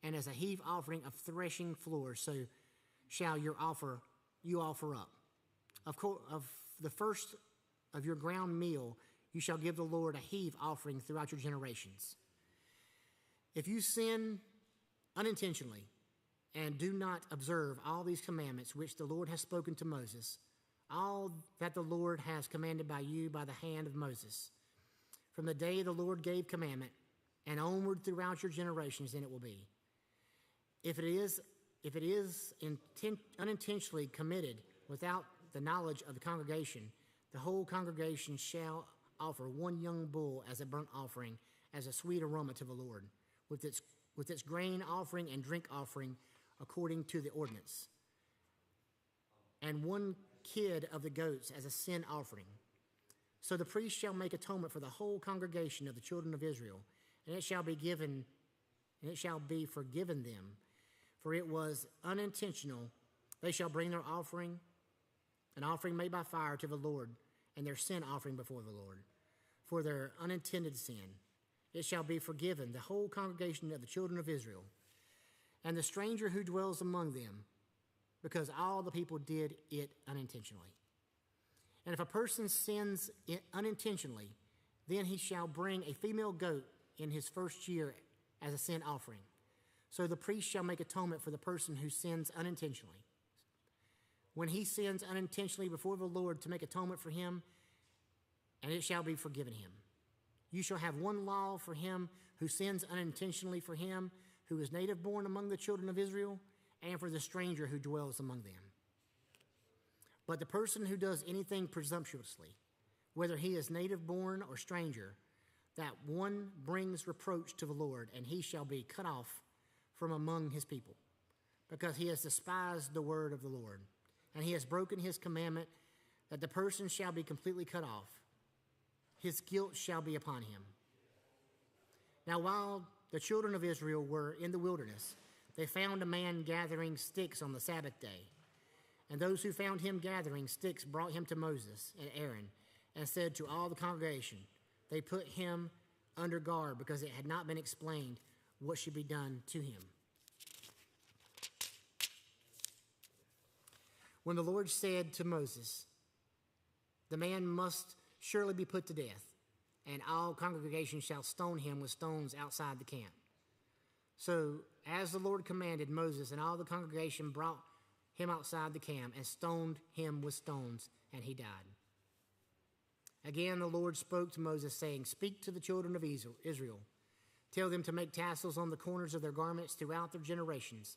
and as a heave offering of threshing floor, so shall you offer up. Of the first of your ground meal, you shall give the Lord a heave offering throughout your generations. If you sin unintentionally and do not observe all these commandments which the Lord has spoken to Moses, all that the Lord has commanded by you by the hand of Moses, from the day the Lord gave commandment and onward throughout your generations, then it will be. If it is unintentionally committed without the knowledge of the congregation, the whole congregation shall offer one young bull as a burnt offering, as a sweet aroma to the Lord, with its grain offering and drink offering according to the ordinance, and one kid of the goats as a sin offering. So the priest shall make atonement for the whole congregation of the children of Israel, and it shall be forgiven them, for it was unintentional. They shall bring their offering, an offering made by fire to the Lord, and their sin offering before the Lord, for their unintended sin. It shall be forgiven, the whole congregation of the children of Israel, and the stranger who dwells among them, because all the people did it unintentionally. And if a person sins unintentionally, then he shall bring a female goat in his first year as a sin offering. So the priest shall make atonement for the person who sins unintentionally. When he sins unintentionally before the Lord, to make atonement for him, and it shall be forgiven him. You shall have one law for him who sins unintentionally, for him who is native born among the children of Israel, and for the stranger who dwells among them. But the person who does anything presumptuously, whether he is native born or stranger, that one brings reproach to the Lord, and he shall be cut off from among his people, because he has despised the word of the Lord, and he has broken his commandment, that the person shall be completely cut off. His guilt shall be upon him. Now, while the children of Israel were in the wilderness, they found a man gathering sticks on the Sabbath day. And those who found him gathering sticks brought him to Moses and Aaron, and said to all the congregation, they put him under guard, because it had not been explained what should be done to him. When the Lord said to Moses, the man must surely be put to death, and all congregation shall stone him with stones outside the camp. So as the Lord commanded, Moses and all the congregation brought him outside the camp and stoned him with stones, and he died. Again the Lord spoke to Moses, saying, speak to the children of Israel. Tell them to make tassels on the corners of their garments throughout their generations,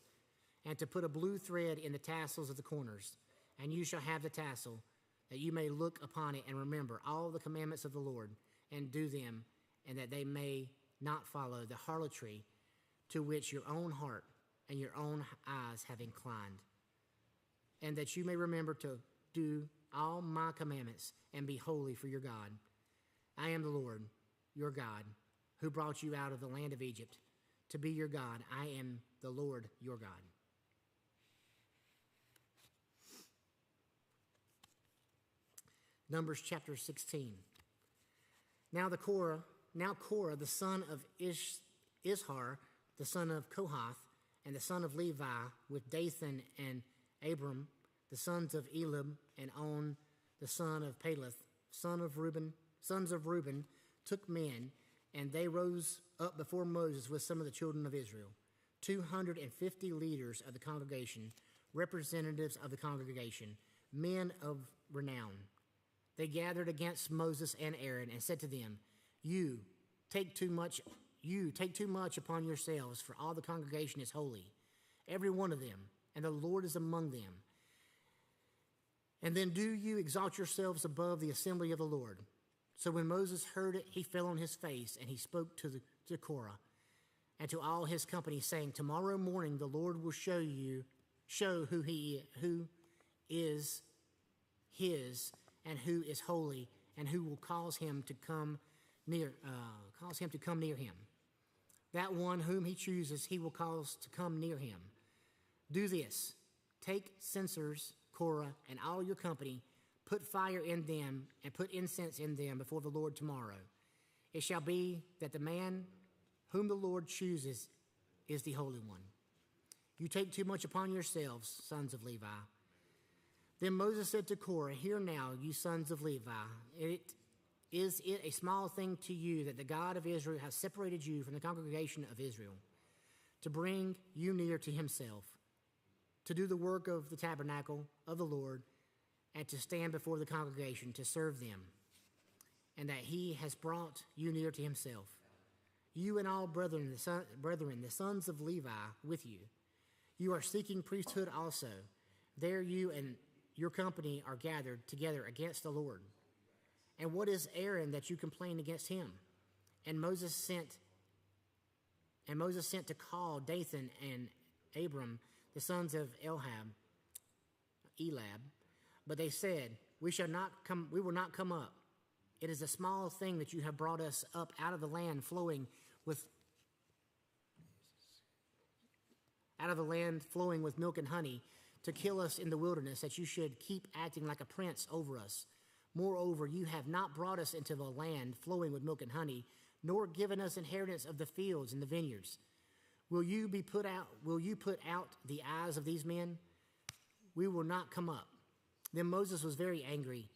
and to put a blue thread in the tassels of the corners. And you shall have the tassel, that you may look upon it and remember all the commandments of the Lord, and do them, and that they may not follow the harlotry to which your own heart and your own eyes have inclined, and that you may remember to do all my commandments and be holy for your God. I am the Lord, your God, who brought you out of the land of Egypt to be your God. I am the Lord, your God. Numbers chapter 16. Now Korah, the son of Ishar, the son of Kohath, and the son of Levi, with Dathan and Abram, the sons of Eliab, and On, the son of Peleth, sons of Reuben, took men, and they rose up before Moses with some of the children of Israel, 250 leaders of the congregation, representatives of the congregation, men of renown. They gathered against Moses and Aaron and said to them, You take too much upon yourselves, for all the congregation is holy, every one of them, and the Lord is among them. And then do you exalt yourselves above the assembly of the Lord. So when Moses heard it, he fell on his face, and he spoke to Korah and to all his company, saying, Tomorrow morning the Lord will show who is his, and who is holy, and who will cause him to come near him. That one whom he chooses, he will cause to come near him. Do this: take censers, Korah, and all your company, put fire in them, and put incense in them before the Lord tomorrow. It shall be that the man whom the Lord chooses, is the Holy One. You take too much upon yourselves, sons of Levi. Then Moses said to Korah, hear now, you sons of Levi, is it a small thing to you that the God of Israel has separated you from the congregation of Israel, to bring you near to himself, to do the work of the tabernacle of the Lord, and to stand before the congregation to serve them, and that he has brought you near to himself? You and all brethren, the sons of Levi, with you. You are seeking priesthood also. There you and your company are gathered together against the Lord. And what is Aaron that you complain against him? And Moses sent to call Dathan and Abiram, the sons of Elab. But they said, we will not come up. It is a small thing that you have brought us up out of the land flowing with milk and honey, to kill us in the wilderness, that you should keep acting like a prince over us. Moreover, you have not brought us into the land flowing with milk and honey, nor given us inheritance of the fields and the vineyards. Will you put out the eyes of these men? We will not come up. Then Moses was very angry,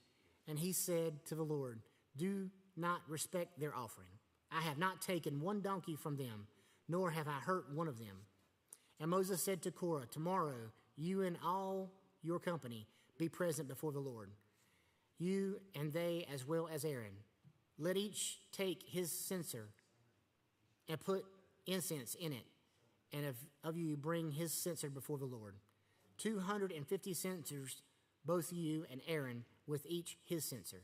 and he said to the Lord, do not respect their offering. I have not taken one donkey from them, nor have I hurt one of them. And Moses said to Korah, tomorrow you and all your company be present before the Lord, you and they as well as Aaron. Let each take his censer and put incense in it, and of you bring his censer before the Lord. 250 censers, both you and Aaron, with each his censer.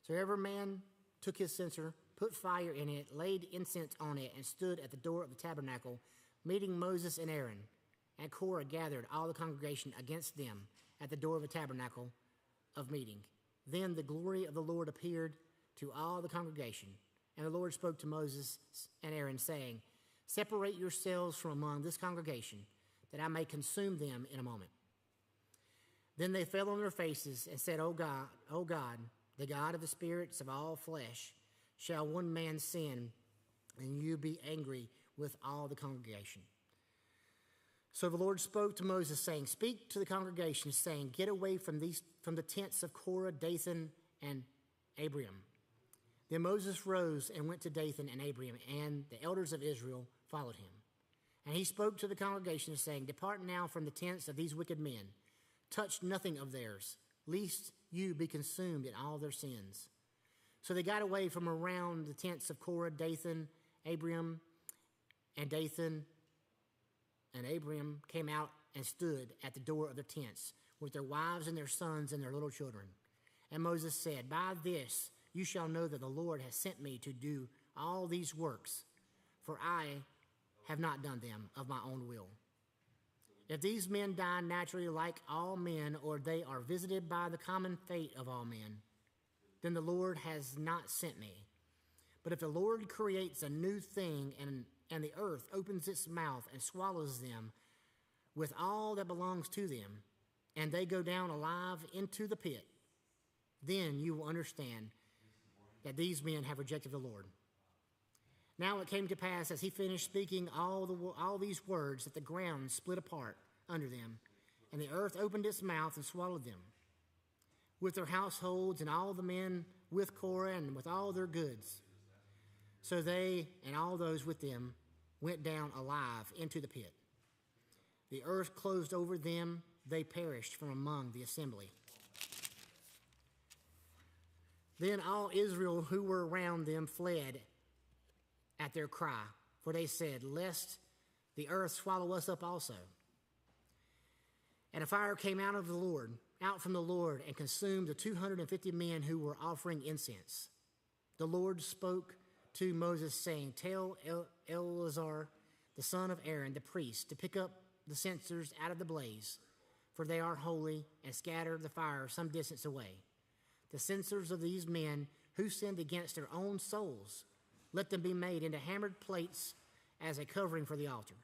So every man took his censer, put fire in it, laid incense on it, and stood at the door of the tabernacle, meeting Moses and Aaron. And Korah gathered all the congregation against them at the door of the tabernacle of meeting. Then the glory of the Lord appeared to all the congregation. And the Lord spoke to Moses and Aaron, saying, separate yourselves from among this congregation, that I may consume them in a moment. Then they fell on their faces and said, O God, the God of the spirits of all flesh, shall one man sin, and you be angry with all the congregation? So the Lord spoke to Moses, saying, speak to the congregation, saying, get away from the tents of Korah, Dathan, and Abiram. Then Moses rose and went to Dathan and Abiram, and the elders of Israel followed him. And he spoke to the congregation, saying, depart now from the tents of these wicked men. Touch nothing of theirs, lest you be consumed in all their sins. So they got away from around the tents of Korah, Dathan, Abiram, and Dathan and Abiram came out and stood at the door of their tents with their wives and their sons and their little children. And Moses said, by this you shall know that the Lord has sent me to do all these works, for I have not done them of my own will. If these men die naturally like all men, or they are visited by the common fate of all men, then the Lord has not sent me. But if the Lord creates a new thing, and the earth opens its mouth and swallows them with all that belongs to them, and they go down alive into the pit, then you will understand that these men have rejected the Lord. Now it came to pass, as he finished speaking all these words, that the ground split apart under them, and the earth opened its mouth and swallowed them, with their households and all the men with Korah and with all their goods. So they and all those with them went down alive into the pit. The earth closed over them. They perished from among the assembly. Then all Israel who were around them fled at their cry, for they said, lest the earth swallow us up also. And a fire came out from the Lord, and consumed the 250 men who were offering incense. The Lord spoke to Moses, saying, tell Eleazar, the son of Aaron, the priest, to pick up the censers out of the blaze, for they are holy, and scatter the fire some distance away. The censers of these men who sinned against their own souls, let them be made into hammered plates as a covering for the altar,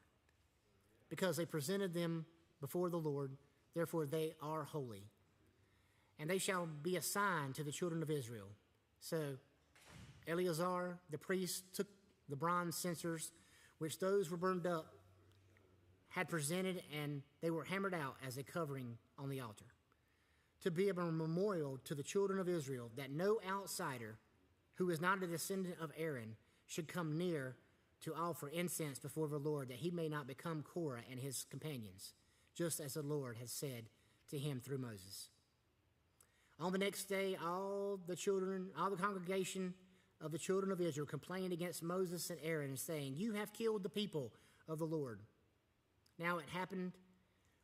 because they presented them before the Lord, therefore they are holy. And they shall be a sign to the children of Israel. So Eleazar the priest took the bronze censers, which those were burned up had presented, and they were hammered out as a covering on the altar, to be a memorial to the children of Israel that no outsider who is not a descendant of Aaron should come near to offer incense before the Lord, that he may not become Korah and his companions, just as the Lord had said to him through Moses. On the next day, all the congregation of the children of Israel complained against Moses and Aaron, saying, "You have killed the people of the Lord." Now it happened,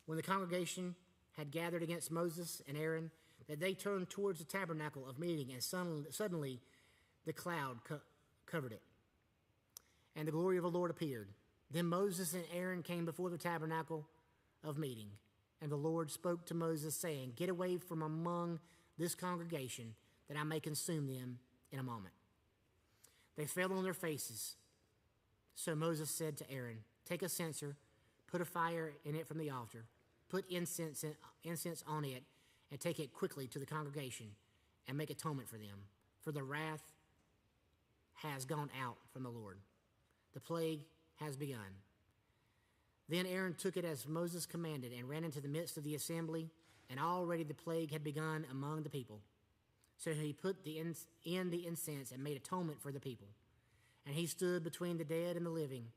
when the congregation had gathered against Moses and Aaron, that they turned towards the tabernacle of meeting, and suddenly the cloud covered it, and the glory of the Lord appeared. Then Moses and Aaron came before the tabernacle of meeting, and the Lord spoke to Moses, saying, "Get away from among this congregation, that I may consume them in a moment." They fell on their faces. So Moses said to Aaron, "Take a censer, put a fire in it from the altar, put incense on it, and take it quickly to the congregation, and make atonement for them, for the wrath has gone out from the Lord. The plague has begun." Then Aaron took it as Moses commanded, and ran into the midst of the assembly, and already the plague had begun among the people. So he put in the incense and made atonement for the people. And he stood between the dead and the living,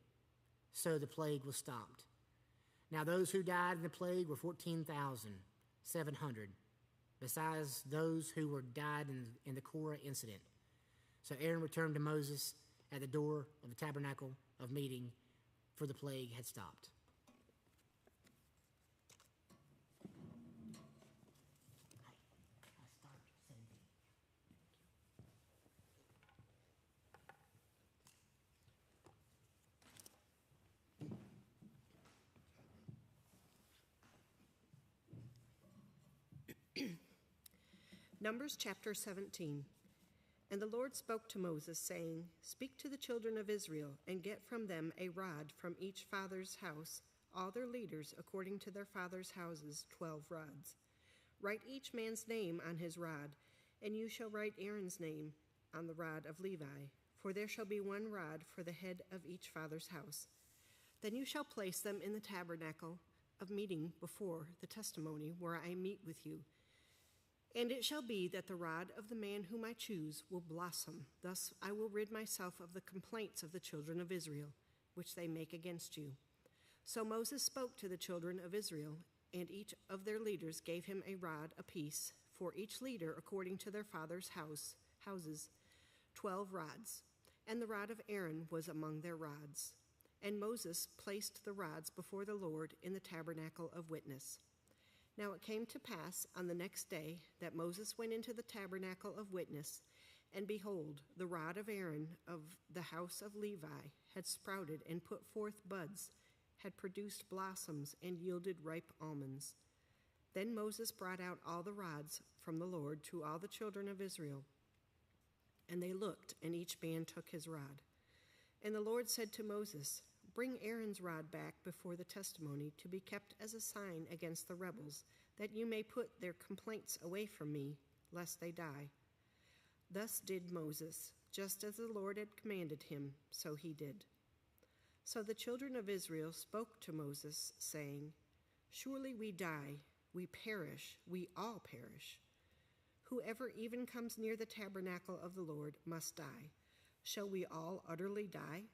so the plague was stopped. Now those who died in the plague were 14,700, besides those who were died in the Korah incident. So Aaron returned to Moses at the door of the tabernacle of meeting, for the plague had stopped. Numbers chapter 17. And the Lord spoke to Moses, saying, "Speak to the children of Israel, and get from them a rod from each father's house, all their leaders according to their father's houses, 12 rods. Write each man's name on his rod, and you shall write Aaron's name on the rod of Levi, for there shall be one rod for the head of each father's house. Then you shall place them in the tabernacle of meeting before the testimony, where I meet with you. And it shall be that the rod of the man whom I choose will blossom. Thus I will rid myself of the complaints of the children of Israel, which they make against you." So Moses spoke to the children of Israel, and each of their leaders gave him a rod apiece, for each leader according to their father's houses, 12 rods. And the rod of Aaron was among their rods. And Moses placed the rods before the Lord in the tabernacle of witness. Now it came to pass on the next day that Moses went into the tabernacle of witness, and behold, the rod of Aaron of the house of Levi had sprouted and put forth buds, had produced blossoms, and yielded ripe almonds. Then Moses brought out all the rods from the Lord to all the children of Israel. And they looked, and each man took his rod. And the Lord said to Moses, "Bring Aaron's rod back before the testimony, to be kept as a sign against the rebels, that you may put their complaints away from me, lest they die." Thus did Moses, just as the Lord had commanded him, so he did. So the children of Israel spoke to Moses, saying, "Surely we die, we perish, we all perish. Whoever even comes near the tabernacle of the Lord must die. Shall we all utterly die?"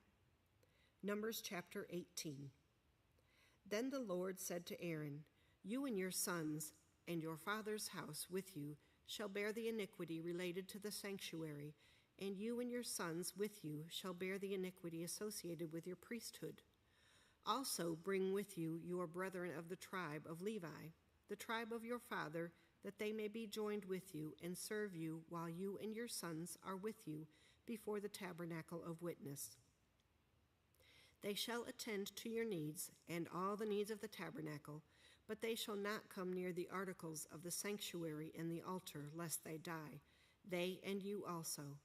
Numbers chapter 18. Then the Lord said to Aaron, "You and your sons and your father's house with you shall bear the iniquity related to the sanctuary, and you and your sons with you shall bear the iniquity associated with your priesthood. Also bring with you your brethren of the tribe of Levi, the tribe of your father, that they may be joined with you and serve you while you and your sons are with you before the tabernacle of witness. They shall attend to your needs and all the needs of the tabernacle, but they shall not come near the articles of the sanctuary and the altar, lest they die, they and you also.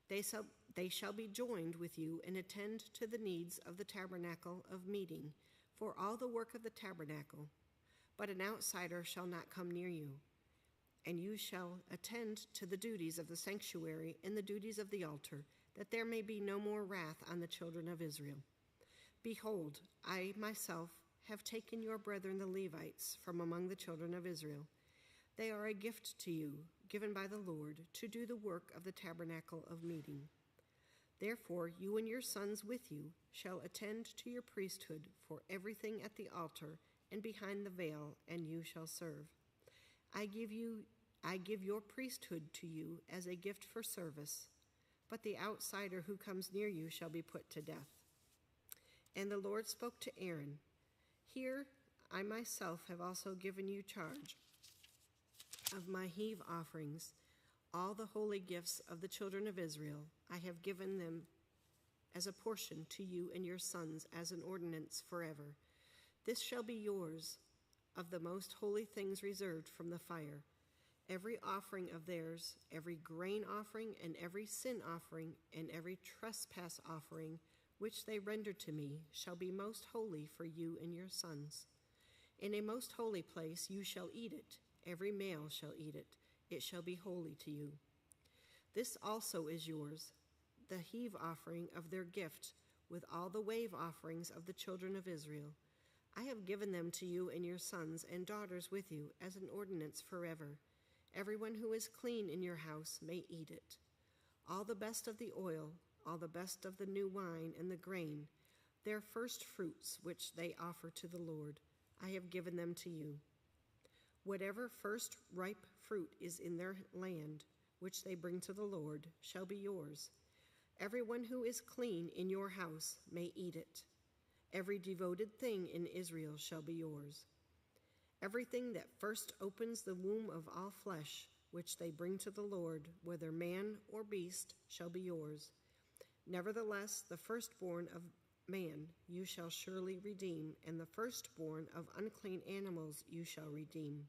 They shall be joined with you and attend to the needs of the tabernacle of meeting, for all the work of the tabernacle. But an outsider shall not come near you. And you shall attend to the duties of the sanctuary and the duties of the altar, that there may be no more wrath on the children of Israel. Behold, I myself have taken your brethren the Levites from among the children of Israel. They are a gift to you, given by the Lord, to do the work of the tabernacle of meeting. Therefore, you and your sons with you shall attend to your priesthood for everything at the altar and behind the veil, and you shall serve. I give your priesthood to you as a gift for service, but the outsider who comes near you shall be put to death. And the Lord spoke to Aaron, Here I myself have also given you charge of my heave offerings. All the holy gifts of the children of Israel I have given them as a portion to you and your sons as an ordinance forever. This shall be yours of the most holy things reserved from the fire. Every offering of theirs, every grain offering and every sin offering and every trespass offering which they render to me shall be most holy for you and your sons. In a most holy place you shall eat it. Every male shall eat it. It shall be holy to you. This also is yours, the heave offering of their gift, with all the wave offerings of the children of Israel. I have given them to you and your sons and daughters with you as an ordinance forever. Everyone who is clean in your house may eat it. All the best of the oil, all the best of the new wine and the grain, their first fruits which they offer to the Lord, I have given them to you. Whatever first ripe fruit is in their land, which they bring to the Lord, shall be yours. Everyone who is clean in your house may eat it. Every devoted thing in Israel shall be yours. Everything that first opens the womb of all flesh, which they bring to the Lord, whether man or beast, shall be yours. Nevertheless, the firstborn of man you shall surely redeem, and the firstborn of unclean animals you shall redeem.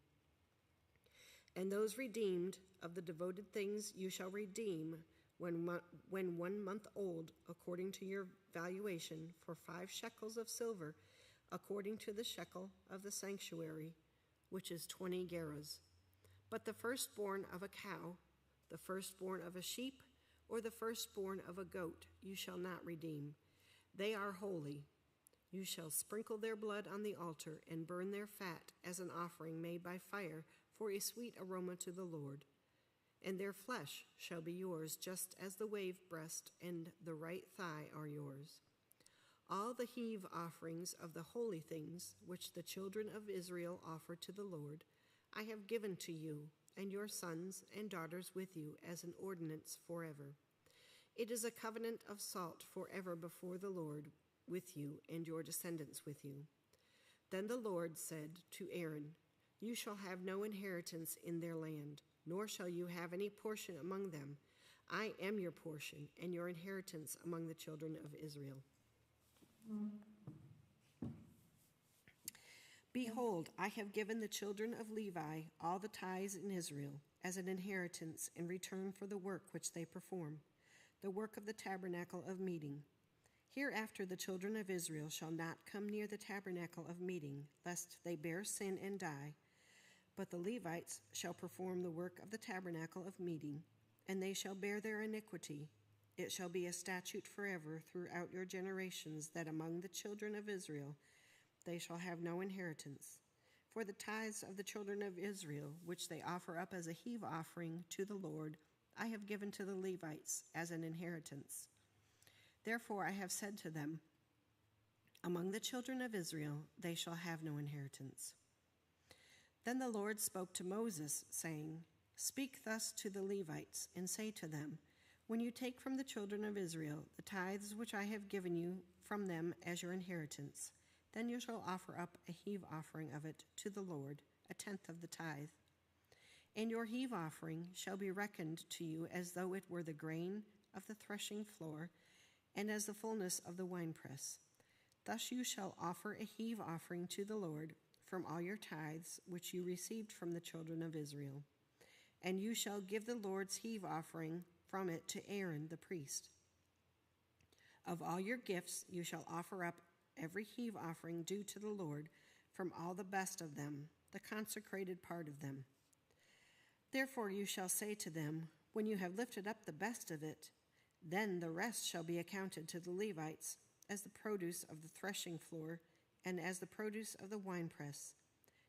And those redeemed of the devoted things you shall redeem when 1 month old, according to your valuation, for 5 shekels of silver, according to the shekel of the sanctuary, which is 20 gerahs. But the firstborn of a cow, the firstborn of a sheep, or the firstborn of a goat you shall not redeem. They are holy. You shall sprinkle their blood on the altar and burn their fat as an offering made by fire for a sweet aroma to the Lord. And their flesh shall be yours, just as the wave breast and the right thigh are yours. All the heave offerings of the holy things which the children of Israel offer to the Lord, I have given to you and your sons and daughters with you as an ordinance forever. It is a covenant of salt forever before the Lord with you and your descendants with you. Then the Lord said to Aaron, You shall have no inheritance in their land, nor shall you have any portion among them. I am your portion and your inheritance among the children of Israel. Behold, I have given the children of Levi all the tithes in Israel as an inheritance in return for the work which they perform, the work of the tabernacle of meeting. Hereafter the children of Israel shall not come near the tabernacle of meeting, lest they bear sin and die. But the Levites shall perform the work of the tabernacle of meeting, and they shall bear their iniquity. It shall be a statute forever throughout your generations, that among the children of Israel they shall have no inheritance. For the tithes of the children of Israel, which they offer up as a heave offering to the Lord, I have given to the Levites as an inheritance. Therefore I have said to them, Among the children of Israel they shall have no inheritance. Then the Lord spoke to Moses, saying, Speak thus to the Levites, and say to them, When you take from the children of Israel the tithes which I have given you from them as your inheritance, then you shall offer up a heave offering of it to the Lord, 1/10 of the tithe. And your heave offering shall be reckoned to you as though it were the grain of the threshing floor, and as the fullness of the winepress. Thus you shall offer a heave offering to the Lord from all your tithes which you received from the children of Israel. And you shall give the Lord's heave offering from it to Aaron the priest. Of all your gifts you shall offer up every heave offering due to the Lord from all the best of them, the consecrated part of them. Therefore you shall say to them, When you have lifted up the best of it, then the rest shall be accounted to the Levites as the produce of the threshing floor and as the produce of the winepress.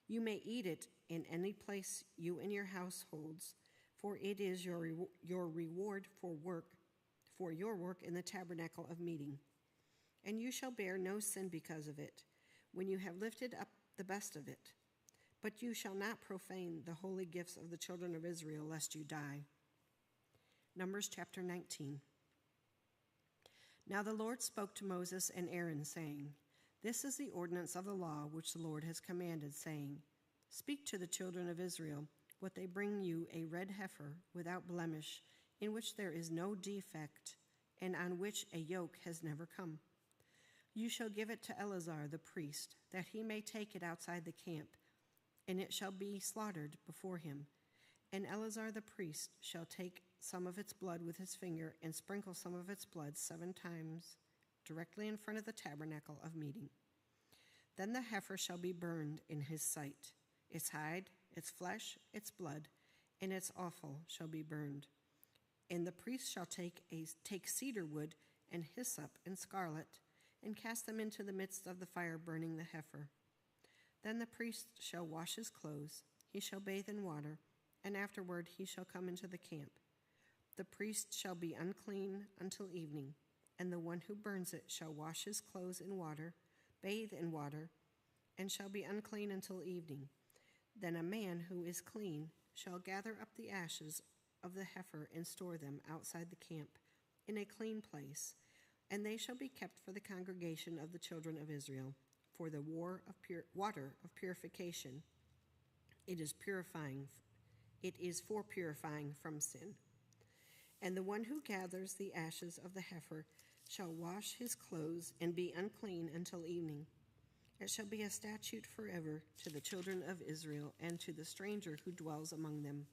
You may eat it in any place you and your households, for it is your reward for your work in the tabernacle of meeting. And you shall bear no sin because of it, when you have lifted up the best of it. But you shall not profane the holy gifts of the children of Israel, lest you die. Numbers chapter 19. Now the Lord spoke to Moses and Aaron, saying, This is the ordinance of the law which the Lord has commanded, saying, Speak to the children of Israel, what they bring you a red heifer without blemish, in which there is no defect, and on which a yoke has never come. You shall give it to Eleazar the priest, that he may take it outside the camp, and it shall be slaughtered before him. And Eleazar the priest shall take some of its blood with his finger, and sprinkle some of its blood 7 times directly in front of the tabernacle of meeting. Then the heifer shall be burned in his sight. Its hide, its flesh, its blood, and its offal shall be burned. And the priest shall take cedar wood and hyssop and scarlet, and cast them into the midst of the fire, burning the heifer. Then the priest shall wash his clothes, he shall bathe in water, and afterward he shall come into the camp. The priest shall be unclean until evening, and the one who burns it shall wash his clothes in water, bathe in water, and shall be unclean until evening. Then a man who is clean shall gather up the ashes of the heifer and store them outside the camp in a clean place, and they shall be kept for the congregation of the children of Israel, for the water of purification. It is for purifying from sin. And the one who gathers the ashes of the heifer shall wash his clothes and be unclean until evening. It shall be a statute forever to the children of Israel and to the stranger who dwells among them.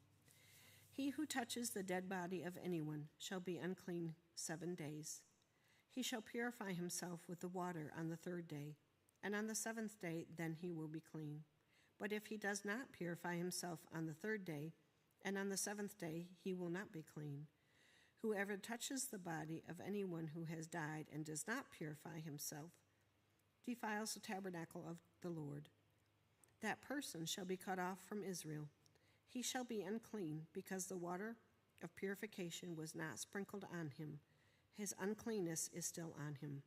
He who touches the dead body of anyone shall be unclean 7 days. He shall purify himself with the water on the 3rd day, and on the 7th day then he will be clean. But if he does not purify himself on the 3rd day, and on the 7th day he will not be clean. Whoever touches the body of anyone who has died and does not purify himself defiles the tabernacle of the Lord. That person shall be cut off from Israel. He shall be unclean, because the water of purification was not sprinkled on him. His uncleanness is still on him.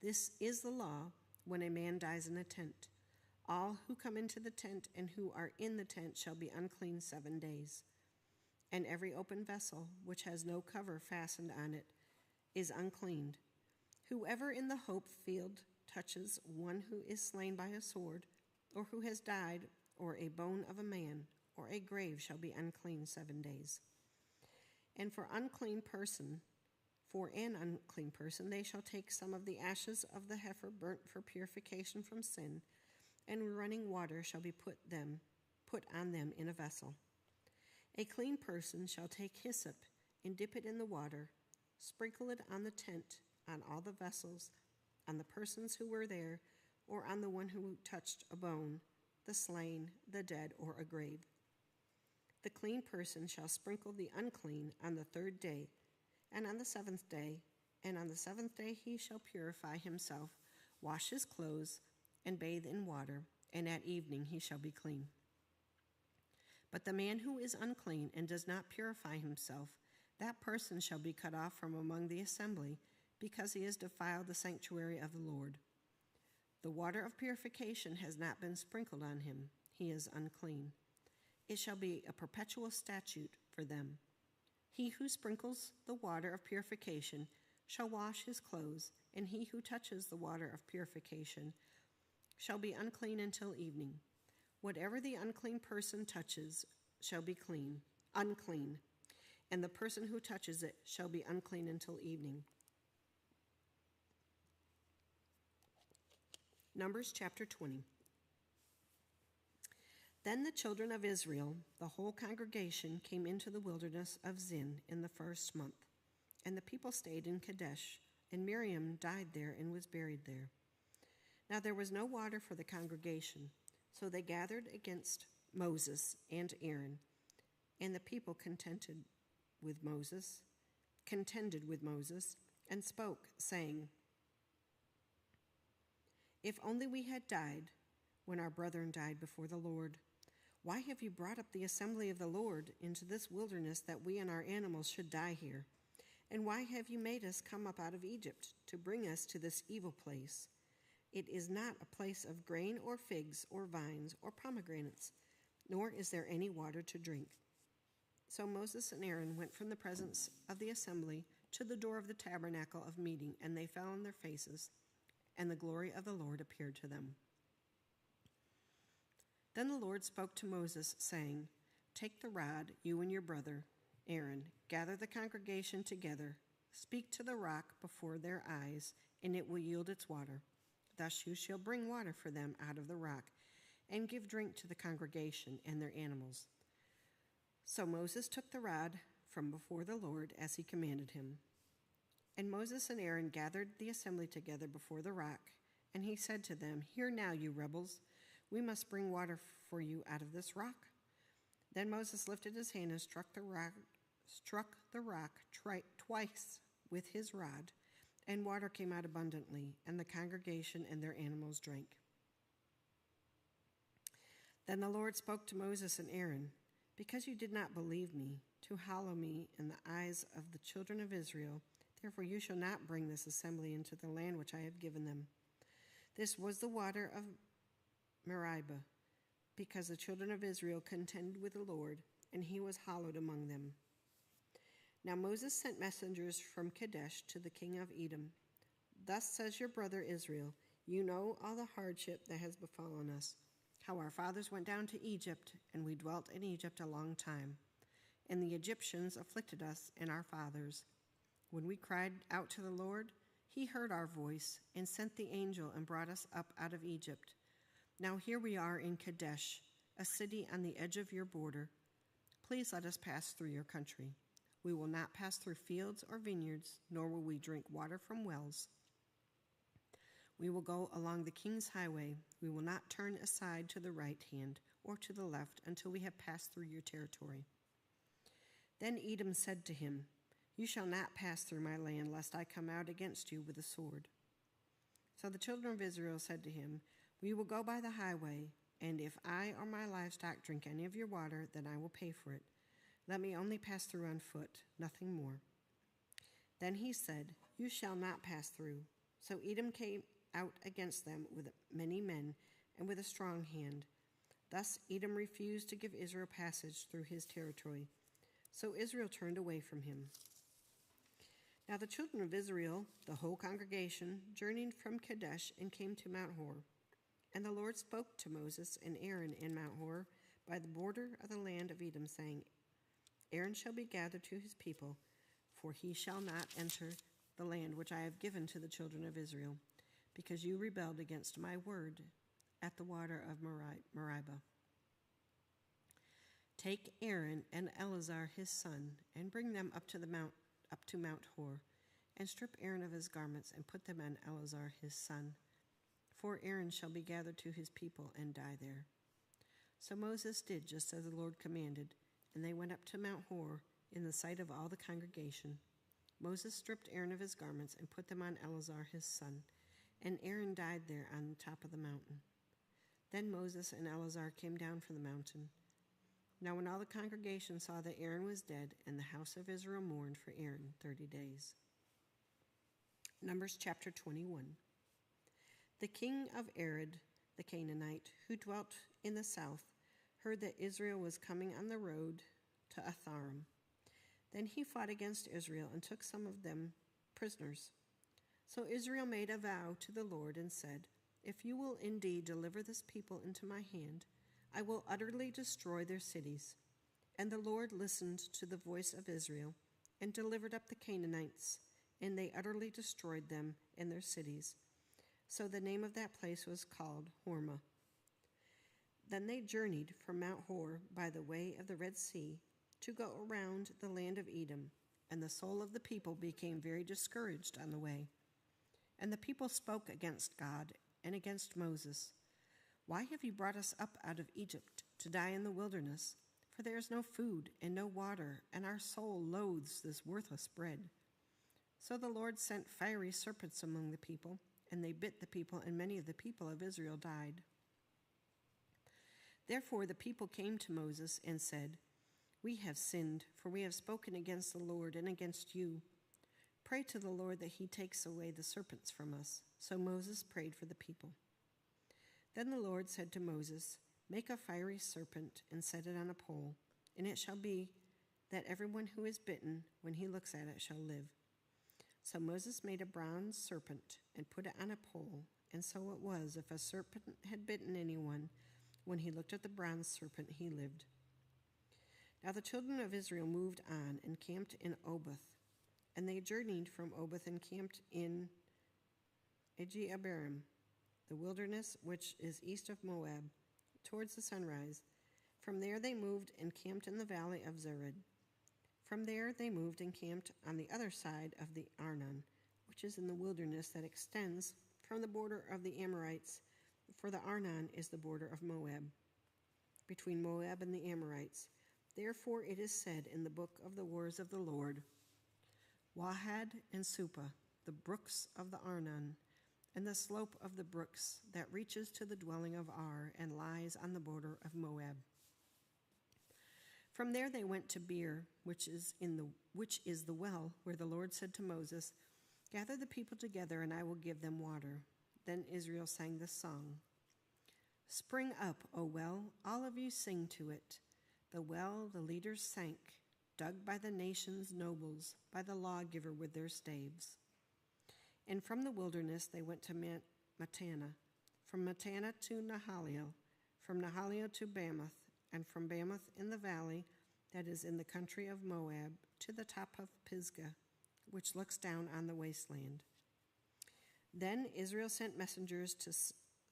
This is the law when a man dies in a tent. All who come into the tent and who are in the tent shall be unclean 7 days. And every open vessel which has no cover fastened on it is uncleaned. Whoever in the hope field touches one who is slain by a sword, or who has died, or a bone of a man, or a grave, shall be unclean 7 days. And for an unclean person, they shall take some of the ashes of the heifer burnt for purification from sin, and running water shall be put on them in a vessel. A clean person shall take hyssop and dip it in the water, sprinkle it on the tent, on all the vessels, on the persons who were there, or on the one who touched a bone, the slain, the dead, or a grave. The clean person shall sprinkle the unclean on the 3rd day, and on the 7th day, and on the 7th day he shall purify himself, wash his clothes, and bathe in water, and at evening he shall be clean. But the man who is unclean and does not purify himself, that person shall be cut off from among the assembly, because he has defiled the sanctuary of the Lord. The water of purification has not been sprinkled on him. He is unclean. It shall be a perpetual statute for them. He who sprinkles the water of purification shall wash his clothes, and he who touches the water of purification shall be unclean until evening. Whatever the unclean person touches shall be unclean, and the person who touches it shall be unclean until evening. Numbers chapter 20. Then the children of Israel, the whole congregation, came into the wilderness of Zin in the 1st month, and the people stayed in Kadesh, and Miriam died there and was buried there. Now there was no water for the congregation, so they gathered against Moses and Aaron, and the people contended with Moses, and spoke, saying, If only we had died when our brethren died before the Lord. Why have you brought up the assembly of the Lord into this wilderness that we and our animals should die here? And why have you made us come up out of Egypt to bring us to this evil place? It is not a place of grain or figs or vines or pomegranates, nor is there any water to drink. So Moses and Aaron went from the presence of the assembly to the door of the tabernacle of meeting, and they fell on their faces, and the glory of the Lord appeared to them. Then the Lord spoke to Moses, saying, Take the rod, you and your brother Aaron, gather the congregation together, speak to the rock before their eyes, and it will yield its water. Thus you shall bring water for them out of the rock, and give drink to the congregation and their animals. So Moses took the rod from before the Lord as he commanded him. And Moses and Aaron gathered the assembly together before the rock, and he said to them, Hear now, you rebels, we must bring water for you out of this rock. Then Moses lifted his hand and struck the rock twice with his rod, and water came out abundantly, and the congregation and their animals drank. Then the Lord spoke to Moses and Aaron, Because you did not believe me, to hallow me in the eyes of the children of Israel, therefore you shall not bring this assembly into the land which I have given them. This was the water of Meribah, because the children of Israel contended with the Lord, and he was hallowed among them. Now Moses sent messengers from Kadesh to the king of Edom. Thus says your brother Israel, You know all the hardship that has befallen us, how our fathers went down to Egypt, and we dwelt in Egypt a long time. And the Egyptians afflicted us and our fathers. When we cried out to the Lord, he heard our voice and sent the angel and brought us up out of Egypt. Now here we are in Kadesh, a city on the edge of your border. Please let us pass through your country. We will not pass through fields or vineyards, nor will we drink water from wells. We will go along the king's highway. We will not turn aside to the right hand or to the left until we have passed through your territory. Then Edom said to him, You shall not pass through my land, lest I come out against you with a sword. So the children of Israel said to him, We will go by the highway, and if I or my livestock drink any of your water, then I will pay for it. Let me only pass through on foot, nothing more. Then he said, You shall not pass through. So Edom came out against them with many men and with a strong hand. Thus Edom refused to give Israel passage through his territory. So Israel turned away from him. Now the children of Israel, the whole congregation, journeyed from Kadesh and came to Mount Hor. And the Lord spoke to Moses and Aaron in Mount Hor by the border of the land of Edom, saying, Aaron shall be gathered to his people, for he shall not enter the land which I have given to the children of Israel, because you rebelled against my word at the water of Meribah. Take Aaron and Eleazar his son, and bring them up to Mount Hor, and strip Aaron of his garments, and put them on Eleazar his son. For Aaron shall be gathered to his people and die there. So Moses did just as the Lord commanded, and they went up to Mount Hor in the sight of all the congregation. Moses stripped Aaron of his garments and put them on Eleazar his son, and Aaron died there on the top of the mountain. Then Moses and Eleazar came down from the mountain. Now when all the congregation saw that Aaron was dead, and the house of Israel mourned for Aaron 30 days. Numbers chapter 21. The king of Arad, the Canaanite, who dwelt in the south, heard that Israel was coming on the road to Atharim. Then he fought against Israel and took some of them prisoners. So Israel made a vow to the Lord and said, If you will indeed deliver this people into my hand, I will utterly destroy their cities. And the Lord listened to the voice of Israel and delivered up the Canaanites, and they utterly destroyed them and their cities. So the name of that place was called Hormah. Then they journeyed from Mount Hor by the way of the Red Sea to go around the land of Edom, and the soul of the people became very discouraged on the way. And the people spoke against God and against Moses. Why have you brought us up out of Egypt to die in the wilderness? For there is no food and no water, and our soul loathes this worthless bread. So the Lord sent fiery serpents among the people, and they bit the people, and many of the people of Israel died. Therefore the people came to Moses and said, "We have sinned, for we have spoken against the Lord and against you. Pray to the Lord that he takes away the serpents from us." So Moses prayed for the people. Then the Lord said to Moses, "Make a fiery serpent and set it on a pole, and it shall be that everyone who is bitten, when he looks at it, shall live." So Moses made a bronze serpent and put it on a pole, and so it was, if a serpent had bitten anyone, when he looked at the bronze serpent, he lived. Now the children of Israel moved on and camped in Oboth, and they journeyed from Oboth and camped in Ajeabarim, the wilderness which is east of Moab, towards the sunrise. From there they moved and camped in the valley of Zered. From there they moved and camped on the other side of the Arnon, which is in the wilderness that extends from the border of the Amorites, for the Arnon is the border of Moab, between Moab and the Amorites. Therefore it is said in the book of the wars of the Lord, Wahad and Supa, the brooks of the Arnon, and the slope of the brooks that reaches to the dwelling of Ar and lies on the border of Moab. From there they went to Beer, which is the well where the Lord said to Moses, "Gather the people together, and I will give them water." Then Israel sang this song: "Spring up, O well, all of you sing to it. The well the leaders sank, dug by the nation's nobles, by the lawgiver with their staves." And from the wilderness they went to Mattanah, from Mattanah to Nahaliel, from Nahaliel to Bamoth, and from Bamoth in the valley that is in the country of Moab to the top of Pisgah, which looks down on the wasteland. Then Israel sent messengers to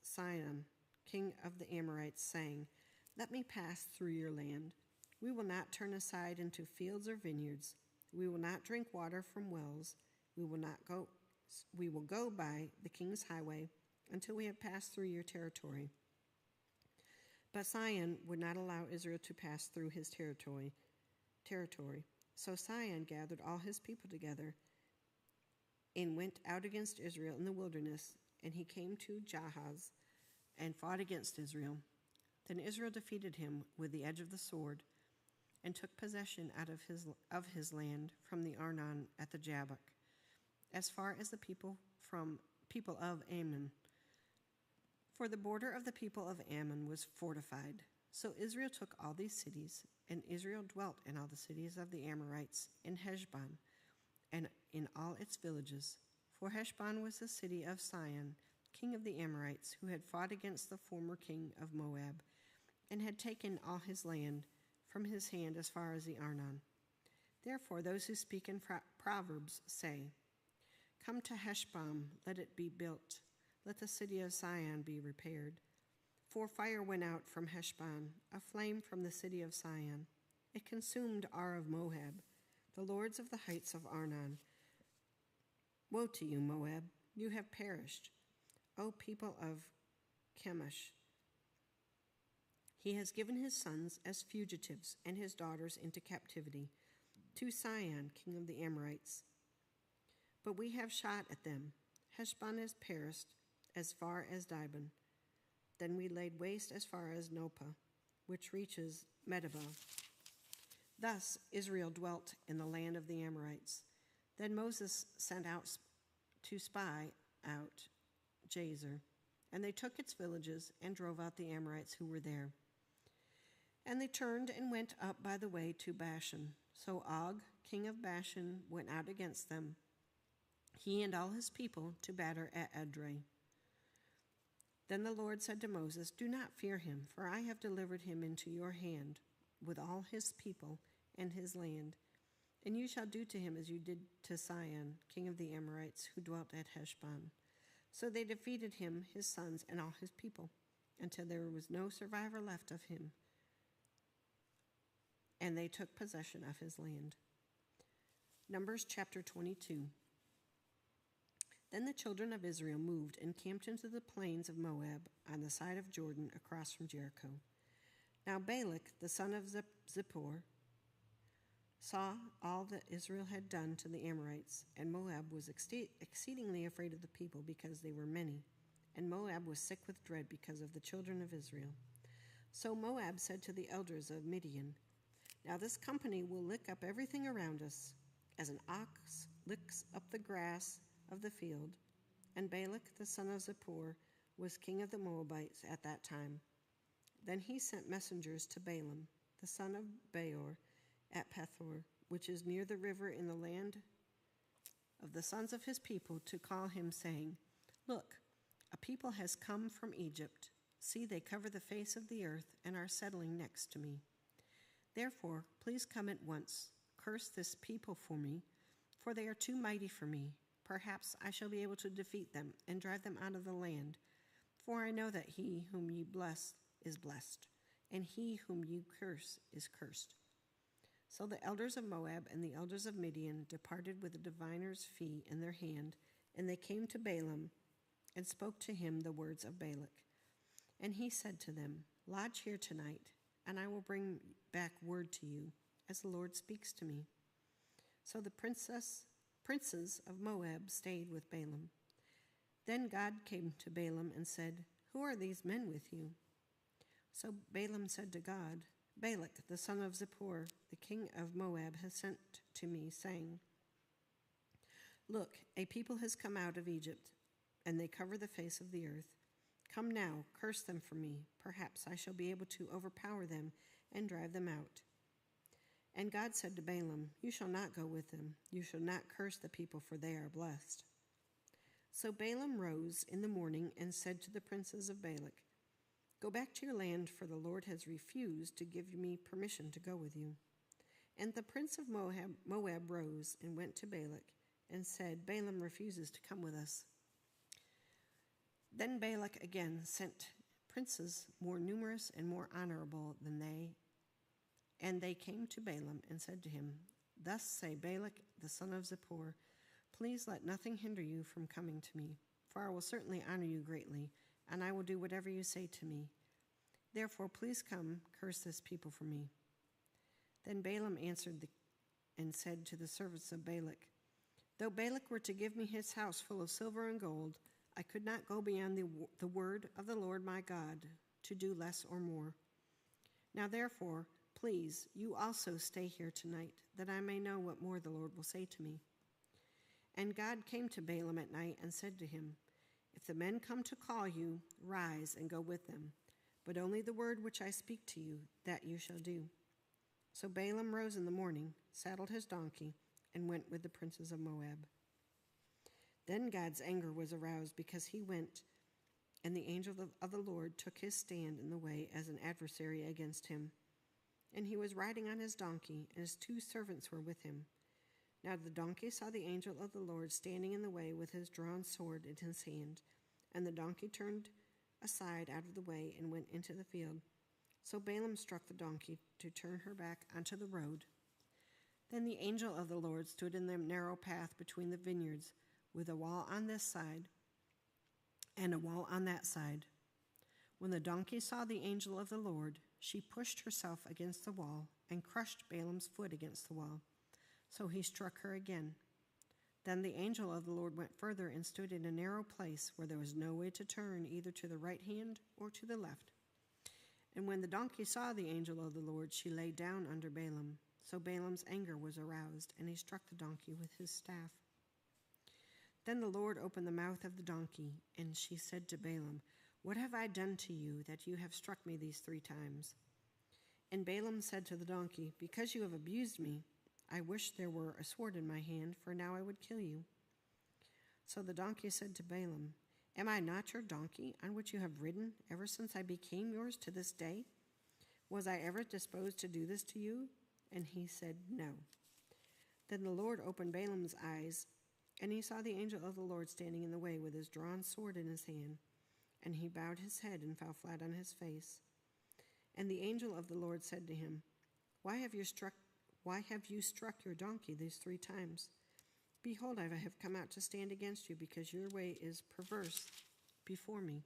Sihon, king of the Amorites, saying, "Let me pass through your land. We will not turn aside into fields or vineyards. We will not drink water from wells. We will go by the king's highway until we have passed through your territory." But Sihon would not allow Israel to pass through his territory. So Sihon gathered all his people together and went out against Israel in the wilderness, and he came to Jahaz and fought against Israel. Then Israel defeated him with the edge of the sword and took possession of his land from the Arnon at the Jabbok, as far as the people of Ammon. For the border of the people of Ammon was fortified. So Israel took all these cities, and Israel dwelt in all the cities of the Amorites, in Heshbon, and in all its villages. For Heshbon was the city of Sihon, king of the Amorites, who had fought against the former king of Moab, and had taken all his land from his hand as far as the Arnon. Therefore those who speak in Proverbs say, "Come to Heshbon, let it be built. Let the city of Sihon be repaired. For fire went out from Heshbon, a flame from the city of Sihon. It consumed Ar of Moab, the lords of the heights of Arnon. Woe to you, Moab! You have perished, O people of Chemosh. He has given his sons as fugitives and his daughters into captivity to Sihon, king of the Amorites. But we have shot at them. Heshbon has perished as far as Dibon. Then we laid waste as far as Nopah, which reaches Medeba." Thus Israel dwelt in the land of the Amorites. Then Moses sent out to spy out Jazer, and they took its villages and drove out the Amorites who were there. And they turned and went up by the way to Bashan. So Og, king of Bashan, went out against them, he and all his people, to batter at Edrei. Then the Lord said to Moses, "Do not fear him, for I have delivered him into your hand with all his people and his land. And you shall do to him as you did to Sihon, king of the Amorites, who dwelt at Heshbon." So they defeated him, his sons, and all his people, until there was no survivor left of him. And they took possession of his land. Numbers chapter 22. Then the children of Israel moved and camped into the plains of Moab on the side of Jordan across from Jericho. Now Balak, the son of Zippor, saw all that Israel had done to the Amorites, and Moab was exceedingly afraid of the people because they were many, and Moab was sick with dread because of the children of Israel. So Moab said to the elders of Midian, "Now this company will lick up everything around us, as an ox licks up the grass of the field." And Balak the son of Zippor was king of the Moabites at that time. Then he sent messengers to Balaam, the son of Beor, at Pethor, which is near the river in the land of the sons of his people, to call him, saying, "Look, a people has come from Egypt. See, they cover the face of the earth and are settling next to me. Therefore, please come at once, curse this people for me, for they are too mighty for me. Perhaps I shall be able to defeat them and drive them out of the land. For I know that he whom you bless is blessed, and he whom you curse is cursed." So the elders of Moab and the elders of Midian departed with the diviner's fee in their hand, and they came to Balaam and spoke to him the words of Balak. And he said to them, "Lodge here tonight, and I will bring back word to you, as the Lord speaks to me." So the princes of Moab stayed with Balaam. Then God came to Balaam and said, "Who are these men with you?" So Balaam said to God, "Balak, the son of Zippor, the king of Moab, has sent to me, saying, 'Look, a people has come out of Egypt, and they cover the face of the earth. Come now, curse them for me. Perhaps I shall be able to overpower them and drive them out.' And God said to Balaam, 'You shall not go with them. You shall not curse the people, for they are blessed.' So Balaam rose in the morning and said to the princes of Balak, 'Go back to your land, for the Lord has refused to give me permission to go with you.' And the prince of Moab rose and went to Balak and said, 'Balaam refuses to come with us.' Then Balak again sent princes more numerous and more honorable than they, and they came to Balaam and said to him, 'Thus say Balak the son of Zippor, please let nothing hinder you from coming to me, for I will certainly honor you greatly, and I will do whatever you say to me. Therefore, please come, curse this people for me.' Then Balaam answered and said to the servants of Balak, 'Though Balak were to give me his house full of silver and gold, I could not go beyond the word of the Lord my God to do less or more. Now therefore, please, you also stay here tonight, that I may know what more the Lord will say to me.' And God came to Balaam at night and said to him, 'If the men come to call you, rise and go with them, but only the word which I speak to you, that you shall do.' So Balaam rose in the morning, saddled his donkey, and went with the princes of Moab. Then God's anger was aroused because he went, and the angel of the Lord took his stand in the way as an adversary against him. And he was riding on his donkey, and his 2 servants were with him. Now the donkey saw the angel of the Lord standing in the way with his drawn sword in his hand, and the donkey turned aside out of the way and went into the field. So Balaam struck the donkey to turn her back onto the road. Then the angel of the Lord stood in the narrow path between the vineyards, with a wall on this side and a wall on that side. When the donkey saw the angel of the Lord, she pushed herself against the wall and crushed Balaam's foot against the wall. So he struck her again. Then the angel of the Lord went further and stood in a narrow place where there was no way to turn either to the right hand or to the left. And when the donkey saw the angel of the Lord, she lay down under Balaam. So Balaam's anger was aroused, and he struck the donkey with his staff. Then the Lord opened the mouth of the donkey, and she said to Balaam, 'What have I done to you that you have struck me these 3 times?' And Balaam said to the donkey, 'Because you have abused me, I wish there were a sword in my hand, for now I would kill you.' So the donkey said to Balaam, 'Am I not your donkey on which you have ridden ever since I became yours to this day? Was I ever disposed to do this to you?' And he said, 'No.' Then the Lord opened Balaam's eyes, and he saw the angel of the Lord standing in the way with his drawn sword in his hand. And he bowed his head and fell flat on his face. And the angel of the Lord said to him, 'Why have you struck your donkey these 3 times? Behold, I have come out to stand against you, because your way is perverse before me.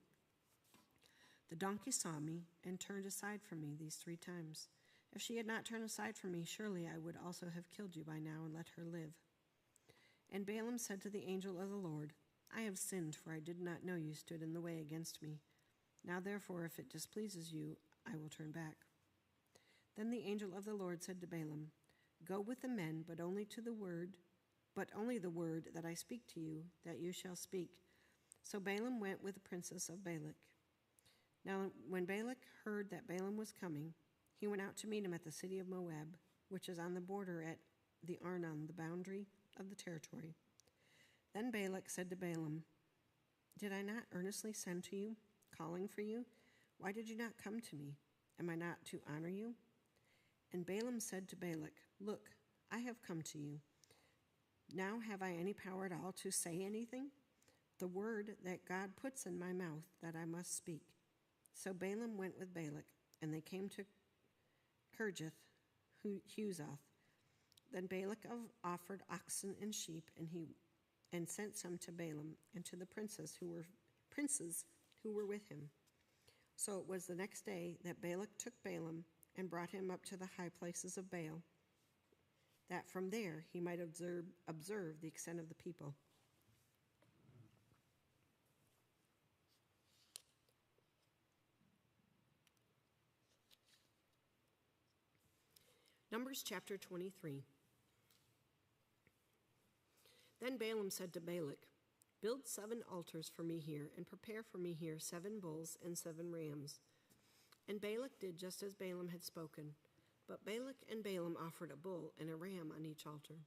The donkey saw me and turned aside from me these 3 times. If she had not turned aside from me, surely I would also have killed you by now and let her live." And Balaam said to the angel of the Lord, "I have sinned, for I did not know you stood in the way against me. Now therefore, if it displeases you, I will turn back." Then the angel of the Lord said to Balaam, "Go with the men, but only the word that I speak to you, that you shall speak." So Balaam went with the princess of Balak. Now when Balak heard that Balaam was coming, he went out to meet him at the city of Moab, which is on the border at the Arnon, the boundary of the territory. Then Balak said to Balaam, "Did I not earnestly send to you, calling for you? Why did you not come to me? Am I not to honor you?" And Balaam said to Balak, "Look, I have come to you. Now have I any power at all to say anything? The word that God puts in my mouth, that I must speak." So Balaam went with Balak, and they came to Kirjath Huzoth. Then Balak offered oxen and sheep, and sent some to Balaam and to the princes who were with him. So it was the next day that Balak took Balaam and brought him up to the high places of Baal, that from there he might observe the extent of the people. Numbers chapter 23. Then Balaam said to Balak, "Build 7 altars for me here, and prepare for me here 7 bulls and 7 rams." And Balak did just as Balaam had spoken. But Balak and Balaam offered a bull and a ram on each altar.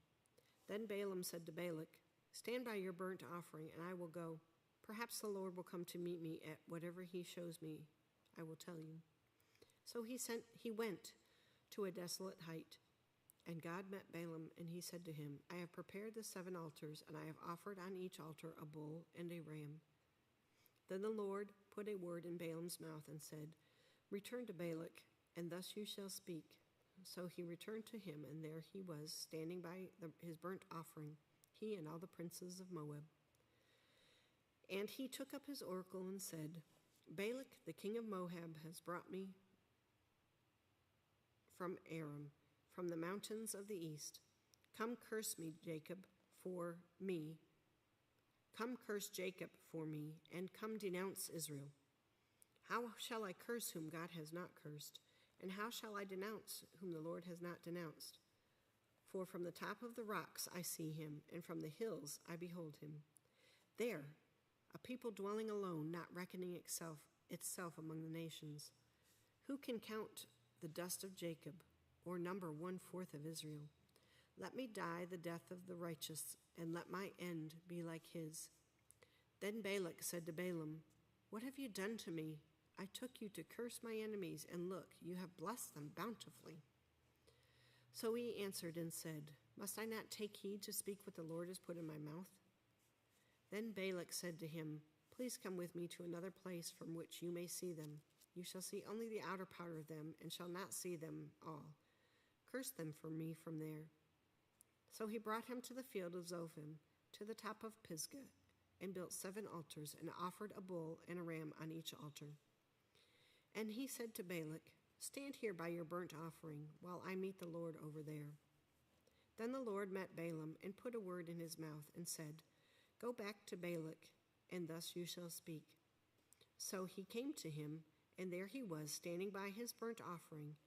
Then Balaam said to Balak, "Stand by your burnt offering, and I will go. Perhaps the Lord will come to meet me at whatever he shows me. I will tell you." So he went to a desolate height. And God met Balaam, and he said to him, "I have prepared the 7 altars, and I have offered on each altar a bull and a ram." Then the Lord put a word in Balaam's mouth and said, "Return to Balak, and thus you shall speak." So he returned to him, and there he was, standing by his burnt offering, he and all the princes of Moab. And he took up his oracle and said, "Balak, the king of Moab, has brought me from Aram, from the mountains of the east. Come curse Jacob for me, and come denounce Israel. How shall I curse whom God has not cursed? And how shall I denounce whom the Lord has not denounced? For from the top of the rocks I see him, and from the hills I behold him. There, a people dwelling alone, not reckoning itself among the nations. Who can count the dust of Jacob, or number 1/4 of Israel? Let me die the death of the righteous, and let my end be like his." Then Balak said to Balaam, "What have you done to me? I took you to curse my enemies, and look, you have blessed them bountifully." So he answered and said, "Must I not take heed to speak what the Lord has put in my mouth?" Then Balak said to him, "Please come with me to another place from which you may see them. You shall see only the outer part of them, and shall not see them all. Curse them for me from there." So he brought him to the field of Zophim, to the top of Pisgah, and built 7 altars, and offered a bull and a ram on each altar. And he said to Balak, "Stand here by your burnt offering, while I meet the Lord over there." Then the Lord met Balaam, and put a word in his mouth, and said, "Go back to Balak, and thus you shall speak." So he came to him, and there he was, standing by his burnt offering,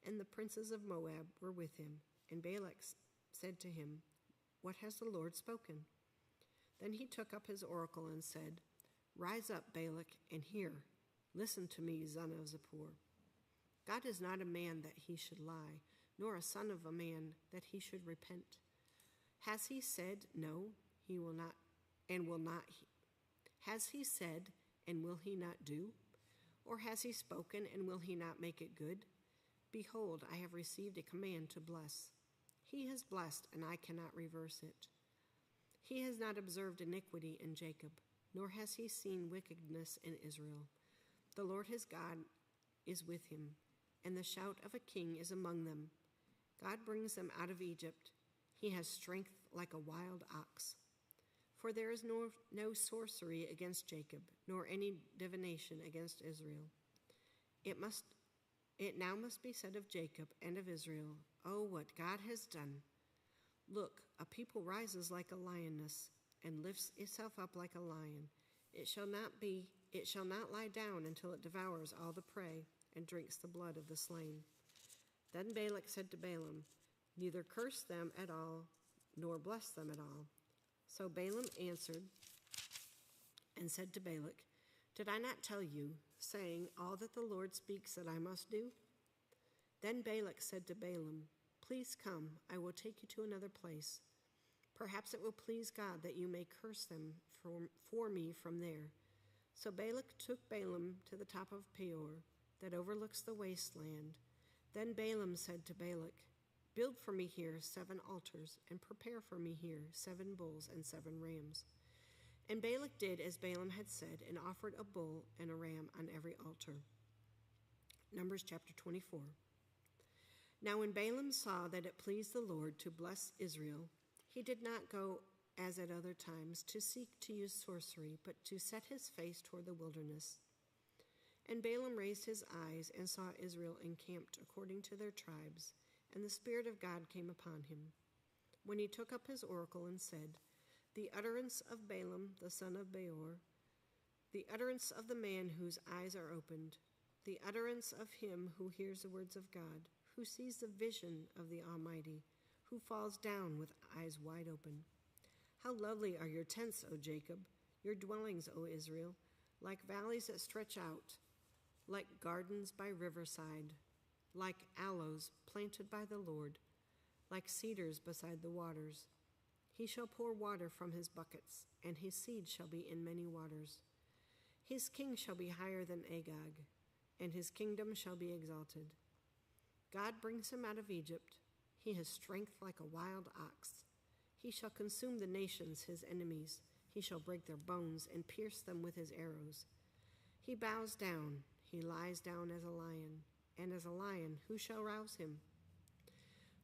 and the princes of Moab were with him. And Balak said to him, "What has the Lord spoken?" Then he took up his oracle and said, "Rise up, Balak, and hear. Listen to me, son of Zippor. God is not a man that he should lie, nor a son of a man that he should repent. Has he said, no, he will not, and will not? Has he said, and will he not do? Or has he spoken, and will he not make it good? Behold, I have received a command to bless. He has blessed, and I cannot reverse it. He has not observed iniquity in Jacob, nor has he seen wickedness in Israel. The Lord his God is with him, and the shout of a king is among them. God brings them out of Egypt. He has strength like a wild ox. For there is no sorcery against Jacob, nor any divination against Israel. It It now must be said of Jacob and of Israel, oh, what God has done. Look, a people rises like a lioness and lifts itself up like a lion. It shall not lie down until it devours all the prey and drinks the blood of the slain. Then Balak said to Balaam, neither curse them at all, nor bless them at all. So Balaam answered and said to Balak, did I not tell you, saying, all that the Lord speaks that I must do? Then Balak said to Balaam, please come, I will take you to another place. Perhaps it will please God that you may curse them for me from there. So Balak took Balaam to the top of Peor, that overlooks the wasteland. Then Balaam said to Balak, build for me here 7 altars, and prepare for me here 7 bulls and 7 rams. And Balak did as Balaam had said, and offered a bull and a ram on every altar. Numbers chapter 24. Now when Balaam saw that it pleased the Lord to bless Israel, he did not go as at other times to seek to use sorcery, but to set his face toward the wilderness. And Balaam raised his eyes and saw Israel encamped according to their tribes, and the Spirit of God came upon him, when he took up his oracle and said, the utterance of Balaam the son of Beor, the utterance of the man whose eyes are opened, the utterance of him who hears the words of God, who sees the vision of the Almighty, who falls down with eyes wide open. How lovely are your tents, O Jacob, your dwellings, O Israel, like valleys that stretch out, like gardens by riverside, like aloes planted by the Lord, like cedars beside the waters. He shall pour water from his buckets, and his seed shall be in many waters. His king shall be higher than Agag, and his kingdom shall be exalted. God brings him out of Egypt. He has strength like a wild ox. He shall consume the nations, his enemies. He shall break their bones and pierce them with his arrows. He bows down, he lies down as a lion, and as a lion, who shall rouse him?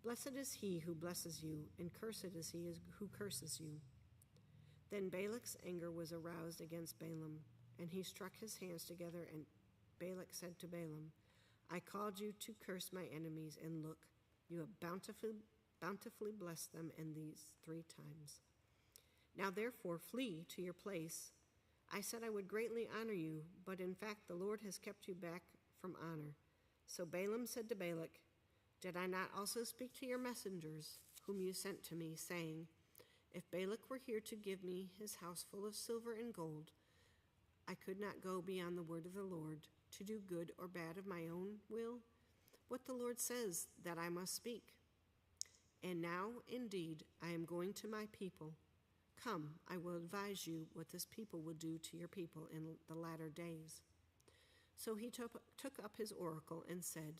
Blessed is he who blesses you, and cursed is he who curses you. Then Balak's anger was aroused against Balaam, and he struck his hands together, and Balak said to Balaam, I called you to curse my enemies, and look, you have bountifully blessed them in these 3 times. Now therefore flee to your place. I said I would greatly honor you, but in fact the Lord has kept you back from honor. So Balaam said to Balak, did I not also speak to your messengers, whom you sent to me, saying, if Balak were here to give me his house full of silver and gold, I could not go beyond the word of the Lord, to do good or bad of my own will? What the Lord says, that I must speak. And now, indeed, I am going to my people. Come, I will advise you what this people will do to your people in the latter days. So he took up his oracle and said,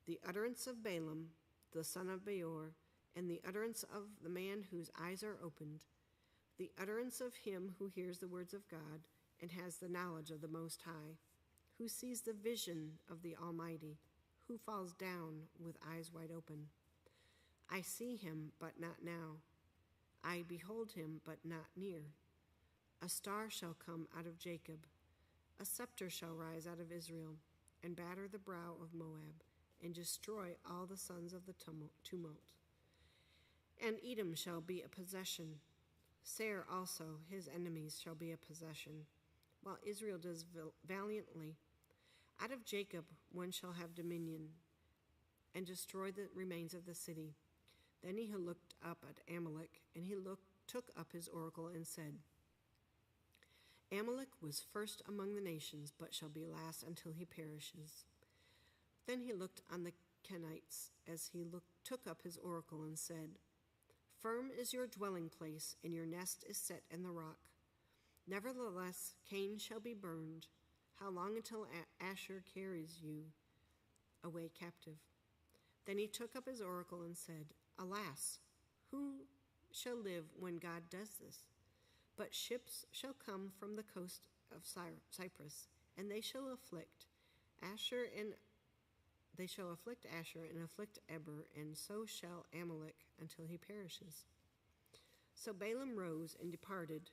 the utterance of Balaam, the son of Beor, and the utterance of the man whose eyes are opened, the utterance of him who hears the words of God and has the knowledge of the Most High, who sees the vision of the Almighty, who falls down with eyes wide open. I see him, but not now. I behold him, but not near. A star shall come out of Jacob. A scepter shall rise out of Israel, and batter the brow of Moab, and destroy all the sons of the tumult. And Edom shall be a possession. Seir also, his enemies, shall be a possession, while Israel does valiantly. Out of Jacob one shall have dominion, and destroy the remains of the city. Then he looked up at Amalek, and he took up his oracle and said, Amalek was first among the nations, but shall be last until he perishes. Then he looked on the Kenites as he took up his oracle and said, Firm is your dwelling place, and your nest is set in the rock. Nevertheless, Cain shall be burned. How long until Asher carries you away captive? Then he took up his oracle and said, Alas, who shall live when God does this? But ships shall come from the coast of Cyprus, and they shall afflict Asher and afflict Eber, and so shall Amalek until he perishes. So Balaam rose and departed,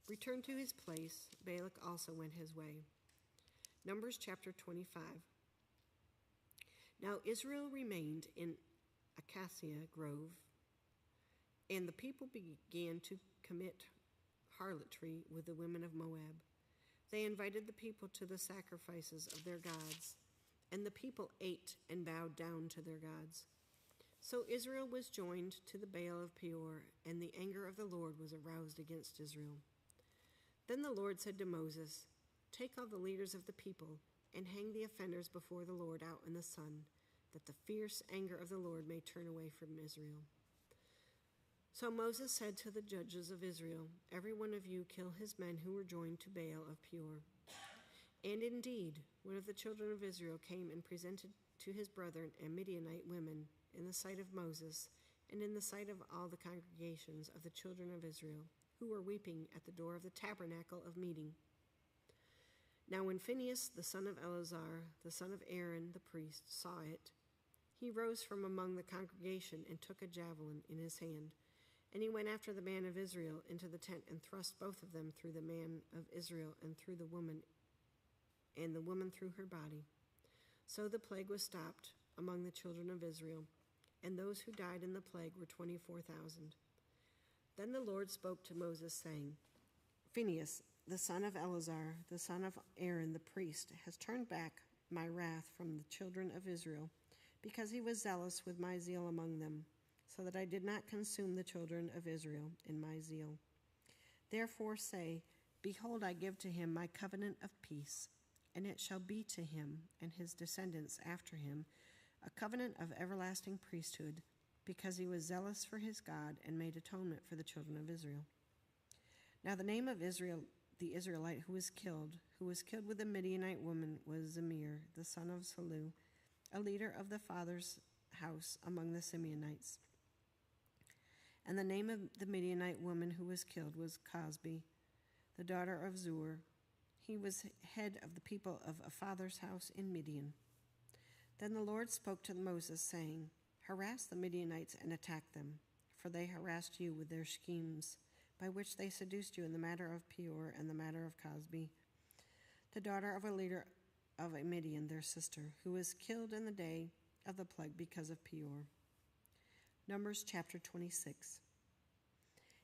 returned to his place. Balak also went his way. Numbers chapter 25. Now Israel remained in Acacia Grove, and the people began to commit harlotry with the women of Moab. They invited the people to the sacrifices of their gods, and the people ate and bowed down to their gods. So Israel was joined to the Baal of Peor, and the anger of the Lord was aroused against Israel. Then the Lord said to Moses, "Take all the leaders of the people and hang the offenders before the Lord out in the sun, that the fierce anger of the Lord may turn away from Israel." So Moses said to the judges of Israel, "Every one of you kill his men who were joined to Baal of Peor." And indeed, one of the children of Israel came and presented to his brethren a Midianite woman in the sight of Moses and in the sight of all the congregations of the children of Israel, who were weeping at the door of the tabernacle of meeting. Now when Phinehas, the son of Eleazar, the son of Aaron the priest, saw it, he rose from among the congregation and took a javelin in his hand. And he went after the man of Israel into the tent and thrust both of them through the man of Israel and through the woman, and the woman through her body. So the plague was stopped among the children of Israel, and those who died in the plague were 24,000. Then the Lord spoke to Moses, saying, "Phinehas, the son of Eleazar, the son of Aaron the priest, has turned back my wrath from the children of Israel, because he was zealous with my zeal among them, so that I did not consume the children of Israel in my zeal. Therefore say, Behold, I give to him my covenant of peace, and it shall be to him and his descendants after him a covenant of everlasting priesthood, because he was zealous for his God and made atonement for the children of Israel." Now the name of Israel, the Israelite who was killed with the Midianite woman, was Zamir, the son of Salu, a leader of the father's house among the Simeonites. And the name of the Midianite woman who was killed was Cosbi, the daughter of Zur. He was head of the people of a father's house in Midian. Then the Lord spoke to Moses, saying, "Harass the Midianites and attack them, for they harassed you with their schemes, by which they seduced you in the matter of Peor and the matter of Cosbi, the daughter of a leader of a Midian, their sister, who was killed in the day of the plague because of Peor." Numbers chapter 26.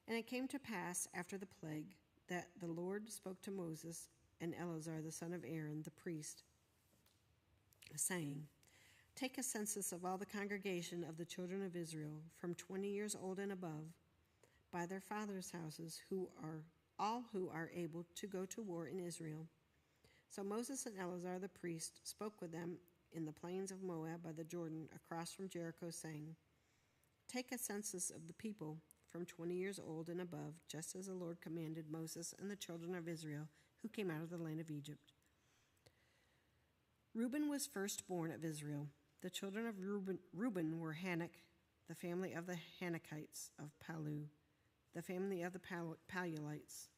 And it came to pass after the plague that the Lord spoke to Moses and Eleazar the son of Aaron the priest, saying, "Take a census of all the congregation of the children of Israel from 20 years old and above, by their fathers' houses, who are able to go to war in Israel." So Moses and Eleazar the priest spoke with them in the plains of Moab by the Jordan across from Jericho, saying, "Take a census of the people from 20 years old and above, just as the Lord commanded Moses and the children of Israel who came out of the land of Egypt." Reuben was firstborn of Israel. The children of Reuben were Hanok, the family of the Hanokites of Palu, the family of the Paluites,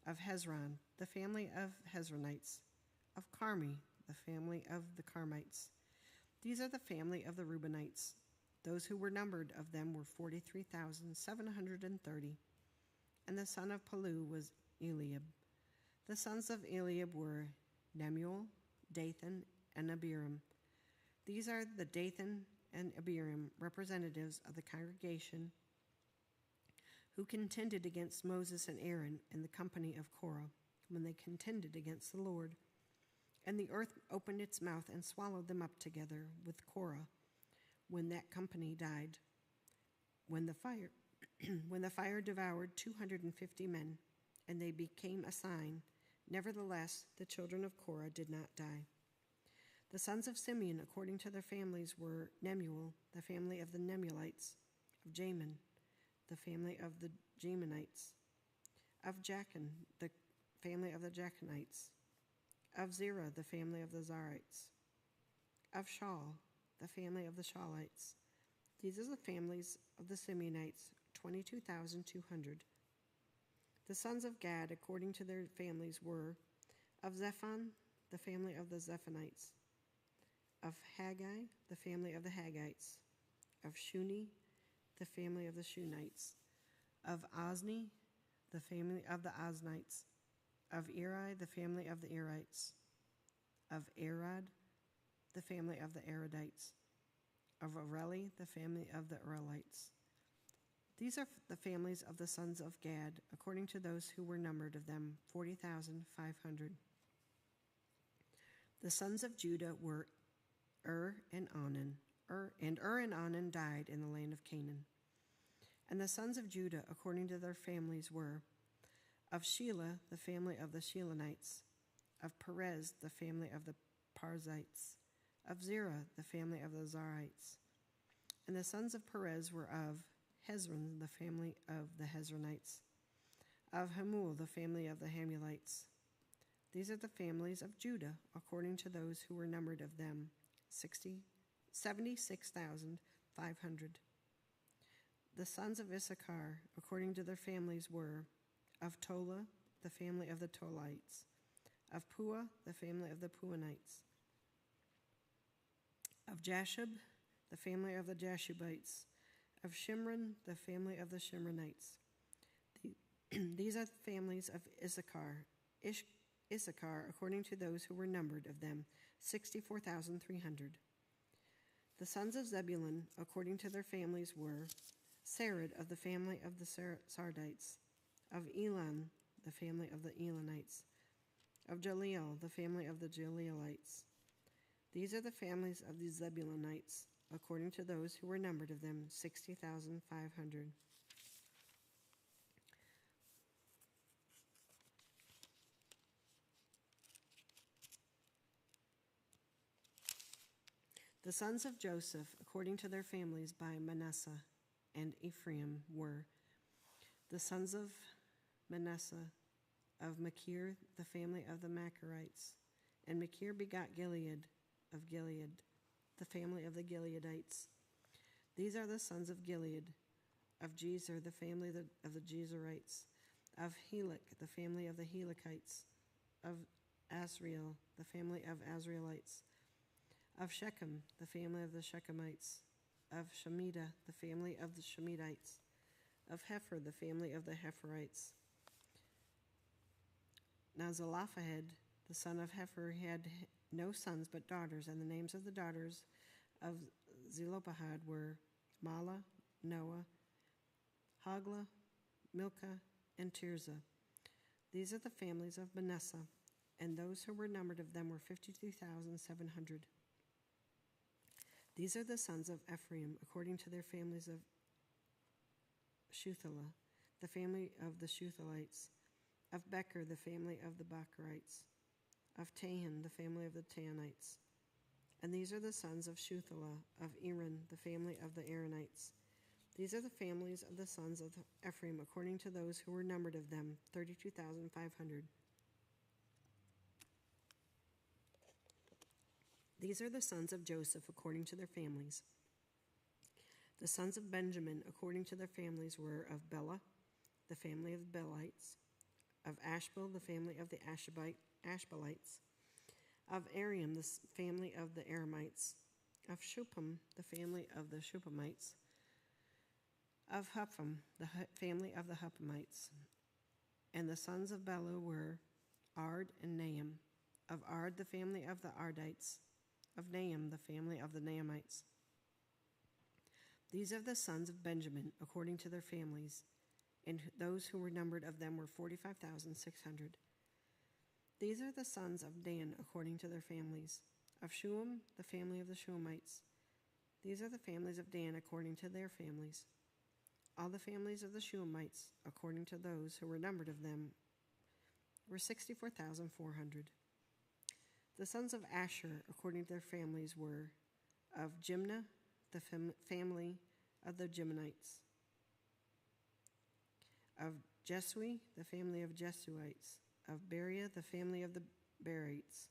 of Hezron, the family of Hezronites, of Carmi, the family of the Carmites. These are the family of the Reubenites. Those who were numbered of them were 43,730. And the son of Palu was Eliab. The sons of Eliab were Nemuel, Dathan, and Abiram. These are the Dathan and Abiram, representatives of the congregation, who contended against Moses and Aaron in the company of Korah, when they contended against the Lord. And the earth opened its mouth and swallowed them up together with Korah, when that company died, when the fire devoured 250 men, and they became a sign. Nevertheless, the children of Korah did not die. The sons of Simeon, according to their families, were Nemuel, the family of the Nemuelites, of Jamin, the family of the Jaminites, of Jachin, the family of the Jachinites, of Zerah, the family of the Zarites, of Shaul, the family of the Shaulites. These are the families of the Simeonites, 22,200. The sons of Gad, according to their families, were of Zephon, the family of the Zephonites, of Haggai, the family of the Haggites, of Shuni, the family of the Shunites, of Ozni, the family of the Oznites, of Eri, the family of the Erites, of Arad, the family of the Aradites. Of Areli, the family of the Arelites. These are the families of the sons of Gad, according to those who were numbered of them, 40,500. The sons of Judah were and Onan. And and Onan died in the land of Canaan. And the sons of Judah, according to their families, were of Shelah, the family of the Shelonites, of Perez, the family of the Parzites, of Zerah, the family of the Zarites. And the sons of Perez were of Hezron, the family of the Hezronites, of Hamul, the family of the Hamulites. These are the families of Judah, according to those who were numbered of them, 76,500. The sons of Issachar, according to their families, were of Tola, the family of the Tolites, of Puah, the family of the Puanites, of Jashub, the family of the Jashubites, of Shimron, the family of the Shimronites. These are the families of Issachar, according to those who were numbered of them, 64,300. The sons of Zebulun, according to their families, were Sarid, of the family of the Sardites, of Elon, the family of the Elonites, of Jaleel, the family of the Jaleelites. These are the families of the Zebulunites, according to those who were numbered of them, 60,500. The sons of Joseph, according to their families by Manasseh and Ephraim, were the sons of Manasseh, of Machir, the family of the Machirites. And Machir begot Gilead, of Gilead, the family of the Gileadites. These are the sons of Gilead, of Jezer, the family of the Jezerites, of Helek, the family of the Helekites, of Asriel, the family of Asrielites, of Shechem, the family of the Shechemites, of Shemida, the family of the Shemidites, of Hepher, the family of the Hepherites. Now Zelophehad, the son of Hepher, had no sons but daughters, and the names of the daughters of Zelophehad were Mahlah, Noah, Hoglah, Milcah, and Tirzah. These are the families of Manasseh, and those who were numbered of them were 52,700. These are the sons of Ephraim, according to their families of Shuthelah, the family of the Shuthelites, of Becher, the family of the Becherites, of Tahan, the family of the Tahanites. And these are the sons of Shuthelah, of Eran, the family of the Aaronites. These are the families of the sons of Ephraim, according to those who were numbered of them, 32,500. These are the sons of Joseph, according to their families. The sons of Benjamin, according to their families, were of Bela, the family of the Belites, of Ashbel, the family of the Ashbelites, of Ariam, the family of the Aramites, of Shuppim, the family of the Shuppimites, of Huppim, the family of the Huppimites. And the sons of Bela were Ard and Nahum, of Ard, the family of the Ardites, of Nahum, the family of the Nahamites. These are the sons of Benjamin, according to their families, and those who were numbered of them were 45,600. These are the sons of Dan, according to their families, of Shuam, the family of the Shuamites. These are the families of Dan, according to their families. All the families of the Shuamites, according to those who were numbered of them, were 64,400. The sons of Asher, according to their families, were of Jimnah, the family of the Jimnites, of Jesui, the family of Jesuites, of Beriah, the family of the Berites,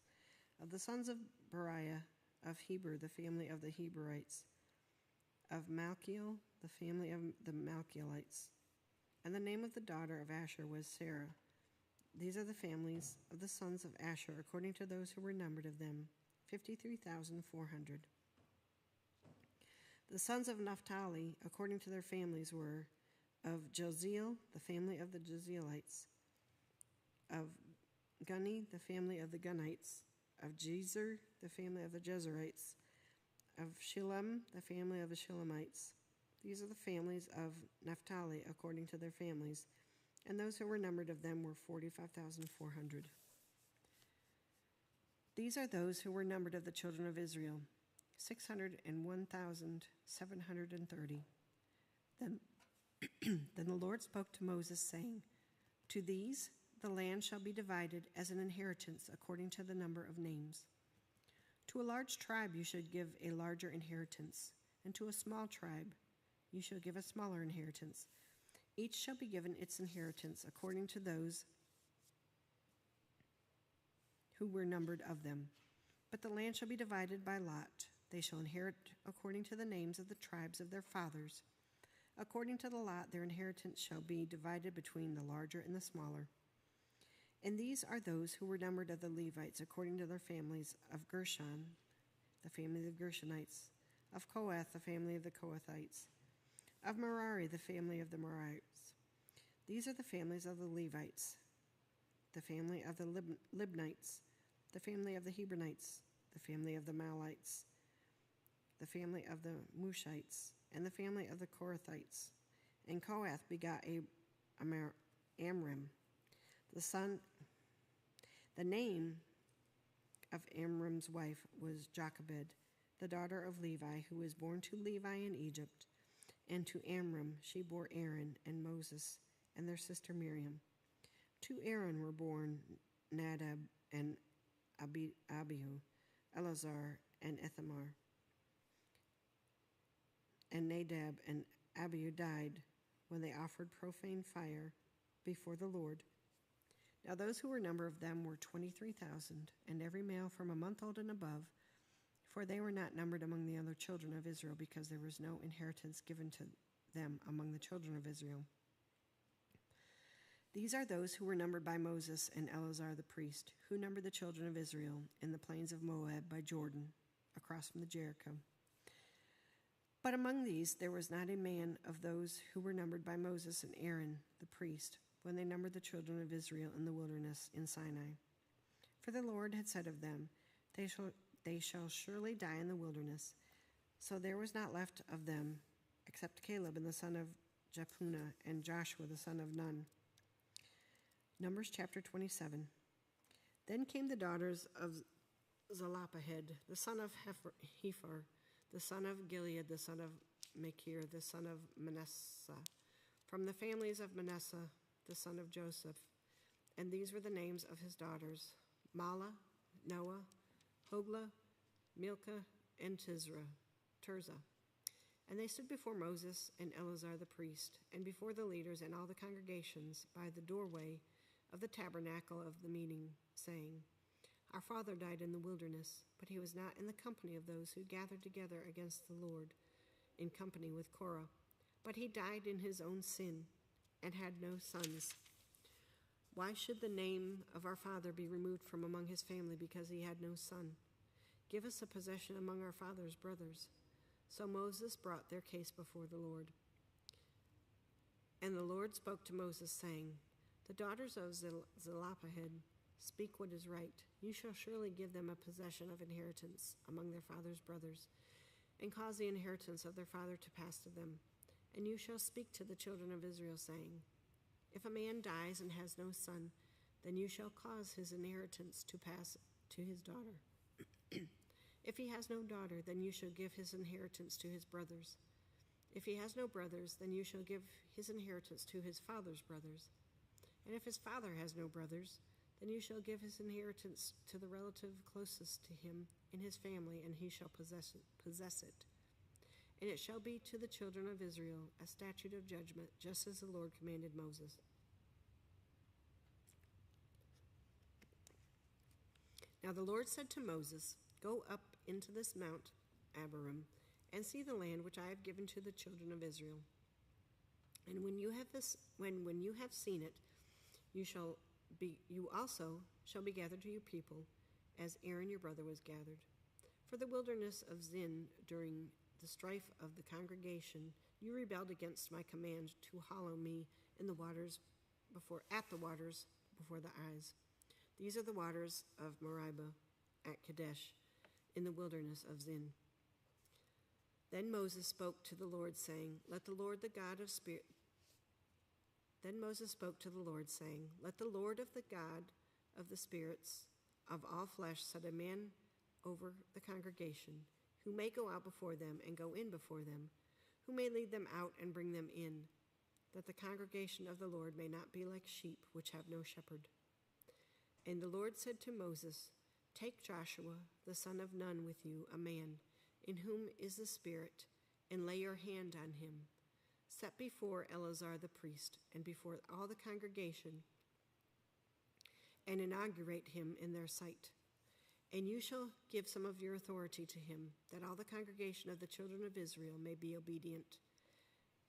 of the sons of Beriah, of Heber, the family of the Heberites, of Malchiel, the family of the Malchielites. And the name of the daughter of Asher was Sarah. These are the families of the sons of Asher, according to those who were numbered of them, 53,400. The sons of Naphtali, according to their families, were of Jozeel, the family of the Jozeelites, of Guni, the family of the Gunites, Of Jezer, the family of the Jezerites. Of Shillem, the family of the Shillemites. These are the families of Naphtali according to their families, and those who were numbered of them were 45,400. These are those who were numbered of the children of Israel, 601,730. Then the Lord spoke to Moses, saying, "To these the land shall be divided as an inheritance according to the number of names. To a large tribe you should give a larger inheritance, and to a small tribe you shall give a smaller inheritance. Each shall be given its inheritance according to those who were numbered of them. But the land shall be divided by lot. They shall inherit according to the names of the tribes of their fathers. According to the lot, their inheritance shall be divided between the larger and the smaller. And these are those who were numbered of the Levites according to their families: of Gershon, the family of the Gershonites; of Kohath, the family of the Kohathites; of Merari, the family of the Merarites. These are the families of the Levites: the family of the Libnites, the family of the Hebronites, the family of the Malites, the family of the Mushites, and the family of the Korathites. And Kohath begot Amram, the name of Amram's wife was Jochebed, the daughter of Levi, who was born to Levi in Egypt. And to Amram she bore Aaron and Moses and their sister Miriam. To Aaron were born Nadab and Abihu, Eleazar and Ithamar. And Nadab and Abihu died when they offered profane fire before the Lord. Now those who were numbered of them were 23,000, and every male from a month old and above, for they were not numbered among the other children of Israel, because there was no inheritance given to them among the children of Israel. These are those who were numbered by Moses and Eleazar the priest, who numbered the children of Israel in the plains of Moab by Jordan, across from the Jericho. But among these there was not a man of those who were numbered by Moses and Aaron the priest, when they numbered the children of Israel in the wilderness in Sinai. For the Lord had said of them, They shall surely die in the wilderness. So there was not left of them, except Caleb and the son of Jephunneh, and Joshua the son of Nun. Numbers chapter 27. Then came the daughters of Zelophehad, the son of Hepher, the son of Gilead, the son of Machir, the son of Manasseh, from the families of Manasseh, the son of Joseph. And these were the names of his daughters: Mahlah, Noah, Hoglah, Milcah, and Tirzah. And they stood before Moses and Eleazar the priest, and before the leaders and all the congregations by the doorway of the tabernacle of the meeting, saying, Our father died in the wilderness, but he was not in the company of those who gathered together against the Lord in company with Korah, but he died in his own sin and had no sons. Why should the name of our father be removed from among his family because he had no son? Give us a possession among our father's brothers. So Moses brought their case before the Lord. And the Lord spoke to Moses, saying, The daughters of Zelophehad speak what is right. You shall surely give them a possession of inheritance among their father's brothers, and cause the inheritance of their father to pass to them. And you shall speak to the children of Israel, saying, If a man dies and has no son, then you shall cause his inheritance to pass to his daughter. If he has no daughter, then you shall give his inheritance to his brothers. If he has no brothers, then you shall give his inheritance to his father's brothers. And if his father has no brothers, then you shall give his inheritance to the relative closest to him in his family, and he shall possess it. And it shall be to the children of Israel a statute of judgment, just as the Lord commanded Moses. Now the Lord said to Moses, Go up into this Mount Abarim, and see the land which I have given to the children of Israel. And when you have seen it, you also shall be gathered to your people, as Aaron your brother was gathered. For the wilderness of Zin, during the strife of the congregation, you rebelled against my command to hallow me at the waters before the eyes. These are the waters of Meribah, at Kadesh in the wilderness of Zin. Then Moses spoke to the Lord, saying, Let the Lord the God of the spirits of all flesh set a man over the congregation, who may go out before them and go in before them, who may lead them out and bring them in, that the congregation of the Lord may not be like sheep which have no shepherd. And the Lord said to Moses, Take Joshua, the son of Nun, with you, a man, in whom is the Spirit, and lay your hand on him. Set before Eleazar the priest, and before all the congregation, and inaugurate him in their sight. And you shall give some of your authority to him, that all the congregation of the children of Israel may be obedient.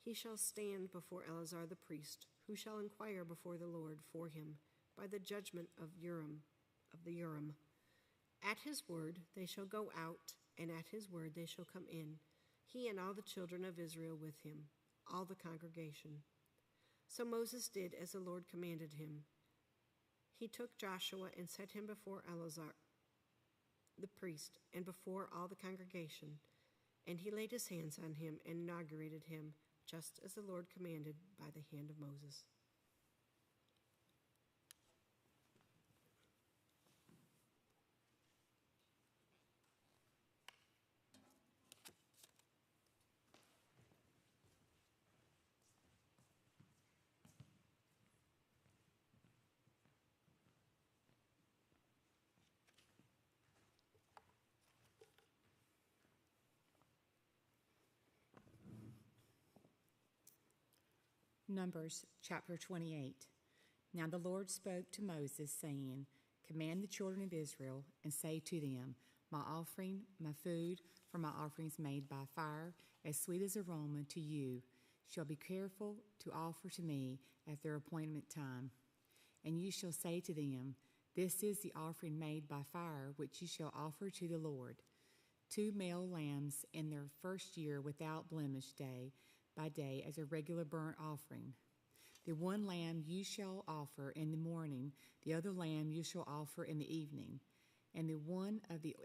He shall stand before Eleazar the priest, who shall inquire before the Lord for him by the judgment of the Urim. At his word they shall go out, and at his word they shall come in, he and all the children of Israel with him, all the congregation. So Moses did as the Lord commanded him. He took Joshua and set him before Eleazar the priest and before all the congregation, and he laid his hands on him and inaugurated him, just as the Lord commanded by the hand of Moses. Numbers chapter 28. Now the Lord spoke to Moses, saying, Command the children of Israel, and say to them, My offering, my food, for my offerings made by fire, as sweet as aroma to you, shall be careful to offer to me at their appointed time. And you shall say to them, This is the offering made by fire, which you shall offer to the Lord. 2 male lambs in their first year without blemish, day by day, as a regular burnt offering. The one lamb you shall offer in the morning, the other lamb you shall offer in the evening. And the one of the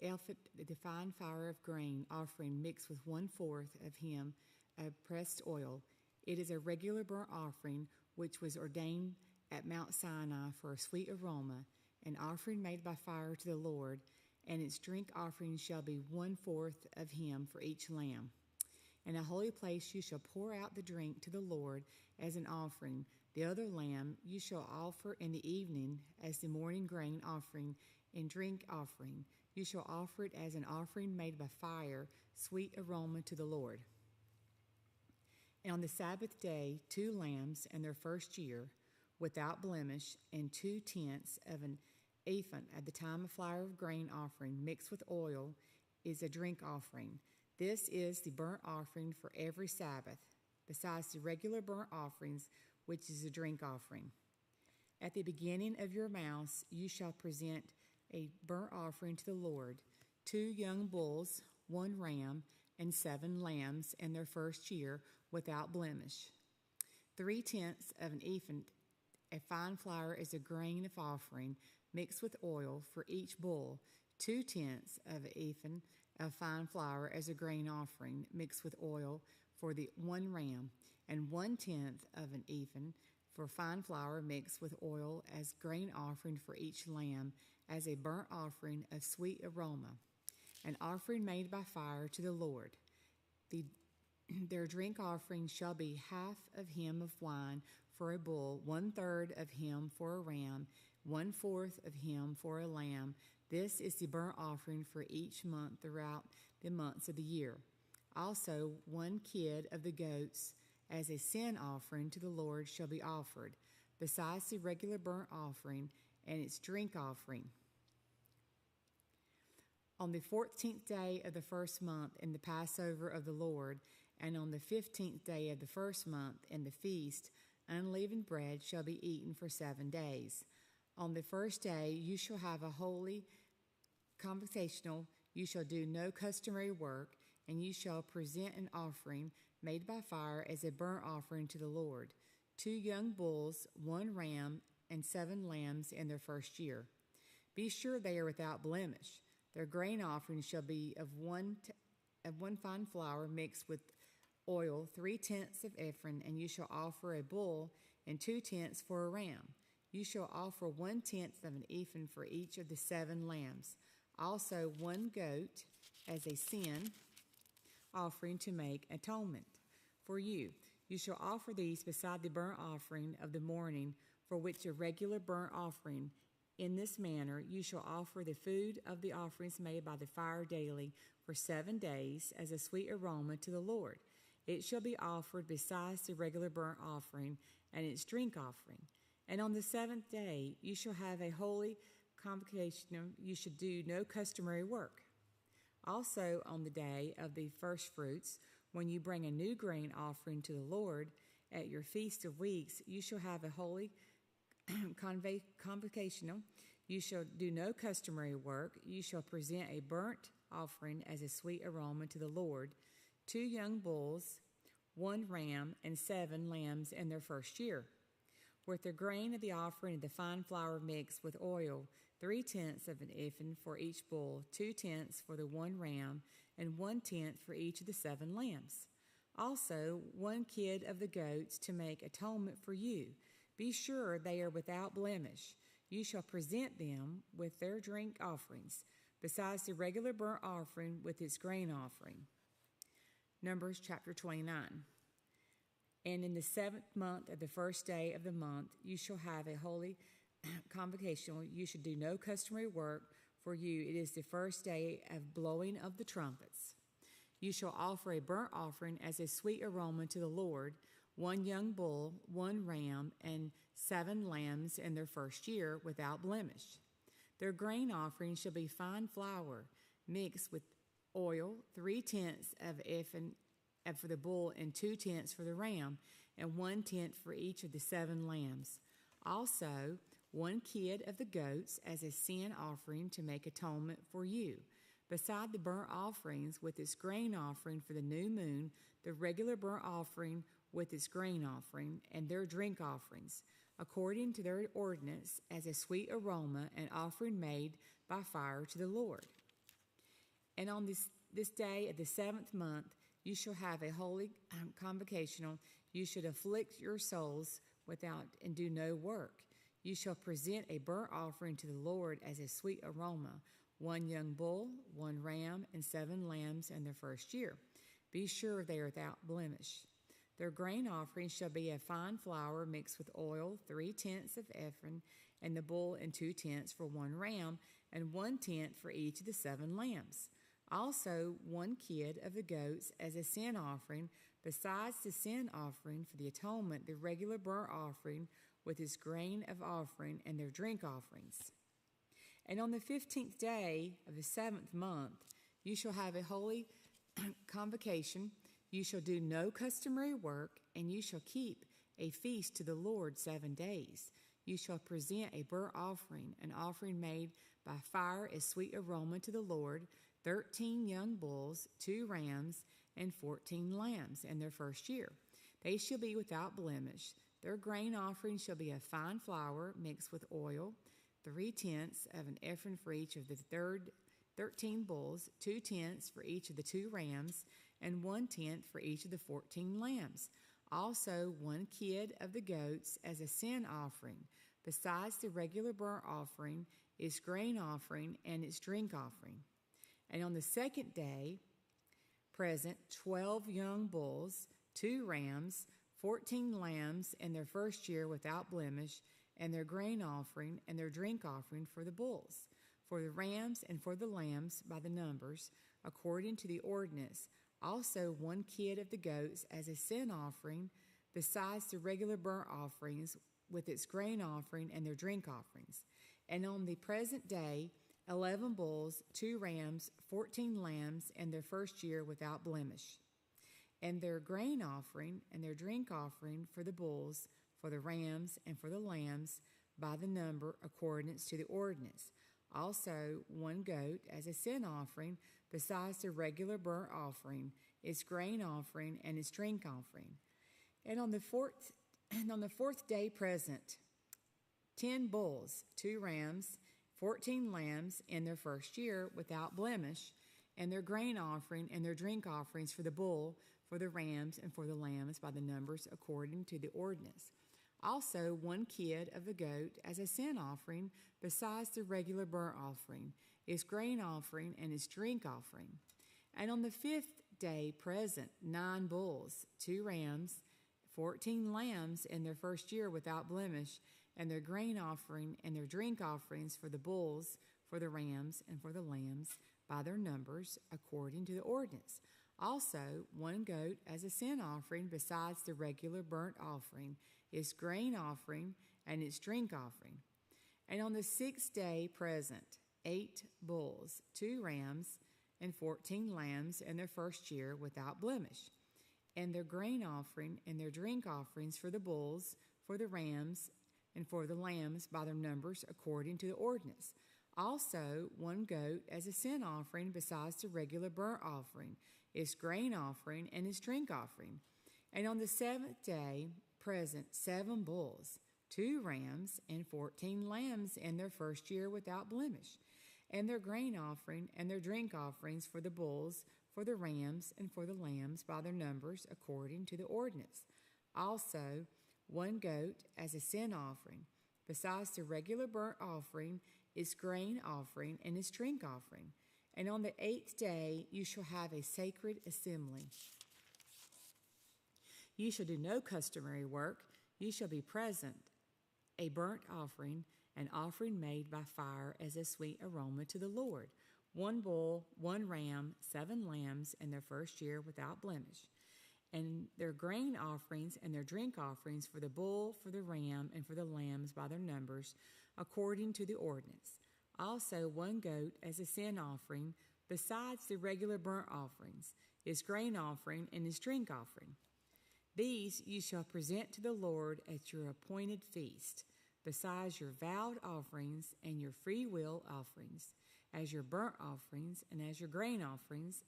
fine flour of grain offering mixed with 1/4 of him of pressed oil. It is a regular burnt offering, which was ordained at Mount Sinai for a sweet aroma, an offering made by fire to the Lord, and its drink offering shall be 1/4 of him for each lamb. In a holy place you shall pour out the drink to the Lord as an offering. The other lamb you shall offer in the evening as the morning grain offering and drink offering. You shall offer it as an offering made by fire, sweet aroma to the Lord. And on the Sabbath day, 2 lambs in their first year, without blemish, and 2/10 of an ephah at the time of flour of grain offering mixed with oil is a drink offering. This is the burnt offering for every Sabbath, besides the regular burnt offerings, which is a drink offering. At the beginning of your months you shall present a burnt offering to the Lord, 2 young bulls, 1 ram, and 7 lambs in their first year without blemish. 3/10 of an ephah of fine flour is a grain of offering mixed with oil for each bull, 2/10 of an ephah of fine flour as a grain offering mixed with oil for the 1 ram, and 1/10 of an ephah for fine flour mixed with oil as grain offering for each lamb as a burnt offering of sweet aroma, an offering made by fire to the Lord. Their drink offering shall be 1/2 of him of wine for a bull, 1/3 of him for a ram, 1/4 of him for a lamb. This is the burnt offering for each month throughout the months of the year. Also 1 kid of the goats as a sin offering to the Lord shall be offered, besides the regular burnt offering and its drink offering. On the 14th day of the first month in the Passover of the Lord, and on the 15th day of the first month in the feast, unleavened bread shall be eaten for 7 days. On the first day you shall have a holy convocation. You shall do no customary work, and you shall present an offering made by fire as a burnt offering to the Lord, 2 young bulls, 1 ram, and 7 lambs in their first year. Be sure they are without blemish. Their grain offering shall be of one fine flour mixed with oil, 3/10 of ephah, and you shall offer a bull, and 2/10 for a ram. You shall offer 1/10 of an ephah for each of the 7 lambs. Also 1 goat as a sin offering to make atonement for you. You shall offer these beside the burnt offering of the morning, for which a regular burnt offering. In this manner you shall offer the food of the offerings made by the fire daily for 7 days as a sweet aroma to the Lord. It shall be offered besides the regular burnt offering and its drink offering. And on the 7th day you shall have a holy convocation. You should do no customary work. Also on the day of the first fruits, when you bring a new grain offering to the Lord at your feast of weeks, you shall have a holy convocation. You shall do no customary work. You shall present a burnt offering as a sweet aroma to the Lord, 2 young bulls, 1 ram, and 7 lambs in their first year. With the grain of the offering of the fine flour mixed with oil, 3/10 of an ephah for each bull, 2/10 for the 1 ram, and 1/10 for each of the 7 lambs. Also 1 kid of the goats to make atonement for you. Be sure they are without blemish. You shall present them with their drink offerings, besides the regular burnt offering with its grain offering. Numbers chapter 29. And in the 7th month of the first day of the month, you shall have a holy convocation. You should do no customary work for you. It is the first day of blowing of the trumpets. You shall offer a burnt offering as a sweet aroma to the Lord, 1 young bull, 1 ram, and 7 lambs in their first year without blemish. Their grain offering shall be fine flour mixed with oil, 3/10 of ephah for the bull, and 2/10 for the ram, and 1/10 for each of the 7 lambs. Also 1 kid of the goats as a sin offering to make atonement for you. Beside the burnt offerings with its grain offering for the new moon, the regular burnt offering with its grain offering, and their drink offerings, according to their ordinance, as a sweet aroma, an offering made by fire to the Lord. And on this day of the 7th month, you shall have a holy convocation. You should afflict your souls without and do no work. You shall present a burnt offering to the Lord as a sweet aroma, 1 young bull, 1 ram, and 7 lambs in their first year. Be sure they are without blemish. Their grain offering shall be a fine flour mixed with oil, 3/10 of ephah, and the bull, and 2/10 for 1 ram, and 1/10 for each of the 7 lambs. Also 1 kid of the goats as a sin offering, besides the sin offering for the atonement, the regular burnt offering with its grain of offering and their drink offerings. And on the 15th day of the 7th month, you shall have a holy convocation. You shall do no customary work, and you shall keep a feast to the Lord 7 days. You shall present a burnt offering, an offering made by fire, a sweet aroma to the Lord, 13 young bulls, 2 rams, and 14 lambs in their first year. They shall be without blemish. Their grain offering shall be a fine flour mixed with oil, 3/10 of an ephah for each of the 13 bulls, 2/10 for each of the 2 rams, and 1/10 for each of the 14 lambs. Also 1 kid of the goats as a sin offering, besides the regular burnt offering, its grain offering, and its drink offering. And on the 2nd day, present 12 young bulls, 2 rams, 14 lambs in their first year without blemish, and their grain offering and their drink offering for the bulls, for the rams and for the lambs by the numbers, according to the ordinance. Also 1 kid of the goats as a sin offering, besides the regular burnt offerings with its grain offering and their drink offerings. And on the present day, 11 bulls, 2 rams, 14 lambs in their first year without blemish, and their grain offering and their drink offering for the bulls, for the rams, and for the lambs by the number, accordance to the ordinance. Also 1 goat as a sin offering, besides the regular burnt offering, its grain offering, and its drink offering. And on the 4th day present, 10 bulls, 2 rams, 14 lambs in their first year without blemish, and their grain offering and their drink offerings for the bull, for the rams, and for the lambs by the numbers according to the ordinance. Also 1 kid of the goat as a sin offering, besides the regular burnt offering, its grain offering, and its drink offering. And on the 5th day present 9 bulls, 2 rams, 14 lambs in their first year without blemish, and their grain offering and their drink offerings for the bulls, for the rams, and for the lambs by their numbers according to the ordinance. Also 1 goat as a sin offering, besides the regular burnt offering, its grain offering, and its drink offering. And on the 6th day present 8 bulls, 2 rams, and 14 lambs in their first year without blemish, and their grain offering and their drink offerings for the bulls, for the rams, and for the lambs by their numbers according to the ordinance. Also 1 goat as a sin offering, besides the regular burnt offering, its grain offering, and its drink offering. And on the 7th day present 7 bulls, 2 rams, and 14 lambs in their first year without blemish, and their grain offering and their drink offerings for the bulls, for the rams, and for the lambs by their numbers according to the ordinance. Also 1 goat as a sin offering, besides the regular burnt offering, its grain offering, and its drink offering. And on the 8th day you shall have a sacred assembly. You shall do no customary work. You shall be present, a burnt offering, an offering made by fire as a sweet aroma to the Lord. 1 bull, 1 ram, 7 lambs in their first year without blemish, and their grain offerings and their drink offerings for the bull, for the ram, and for the lambs by their numbers, according to the ordinance. Also 1 goat as a sin offering, besides the regular burnt offerings, his grain offering, and his drink offering. These you shall present to the Lord at your appointed feast, besides your vowed offerings and your free will offerings, as your burnt offerings, and as your grain offerings,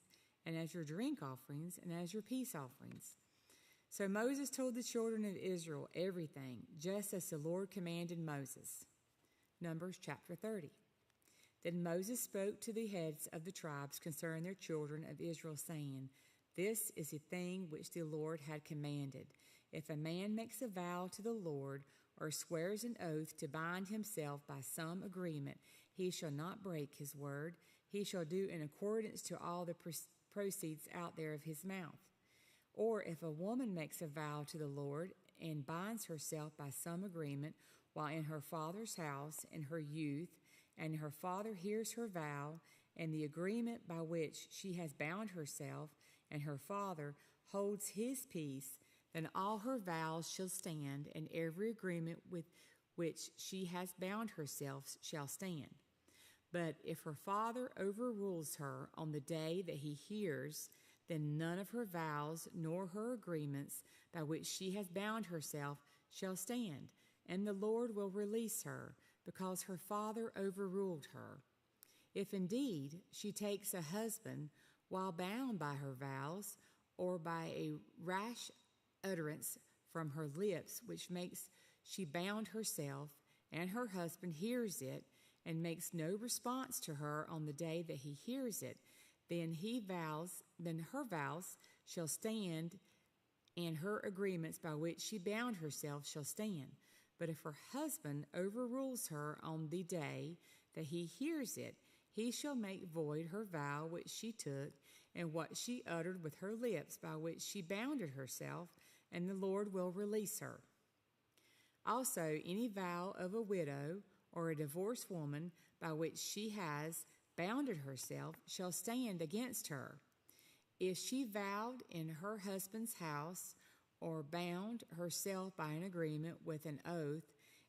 and as your drink offerings, and as your peace offerings. So Moses told the children of Israel everything, just as the Lord commanded Moses. Numbers chapter 30. Then Moses spoke to the heads of the tribes concerning their children of Israel, saying, This is a thing which the Lord had commanded. If a man makes a vow to the Lord, or swears an oath to bind himself by some agreement, he shall not break his word. He shall do in accordance to all the proceeds out there of his mouth. Or if a woman makes a vow to the Lord and binds herself by some agreement while in her father's house in her youth, and her father hears her vow and the agreement by which she has bound herself, and her father holds his peace, then all her vows shall stand, and every agreement with which she has bound herself shall stand. But if her father overrules her on the day that he hears, then none of her vows nor her agreements by which she has bound herself shall stand, and the Lord will release her, because her father overruled her. If indeed she takes a husband while bound by her vows, or by a rash utterance from her lips, which makes she bound herself, and her husband hears it, and makes no response to her on the day that he hears it, then her vows shall stand, and her agreements by which she bound herself shall stand. But if her husband overrules her on the day that he hears it, he shall make void her vow which she took, and what she uttered with her lips by which she bounded herself, and the Lord will release her. Also, any vow of a widow or a divorced woman by which she has bounded herself shall stand against her. If she vowed in her husband's house, or bound herself by an agreement with an oath,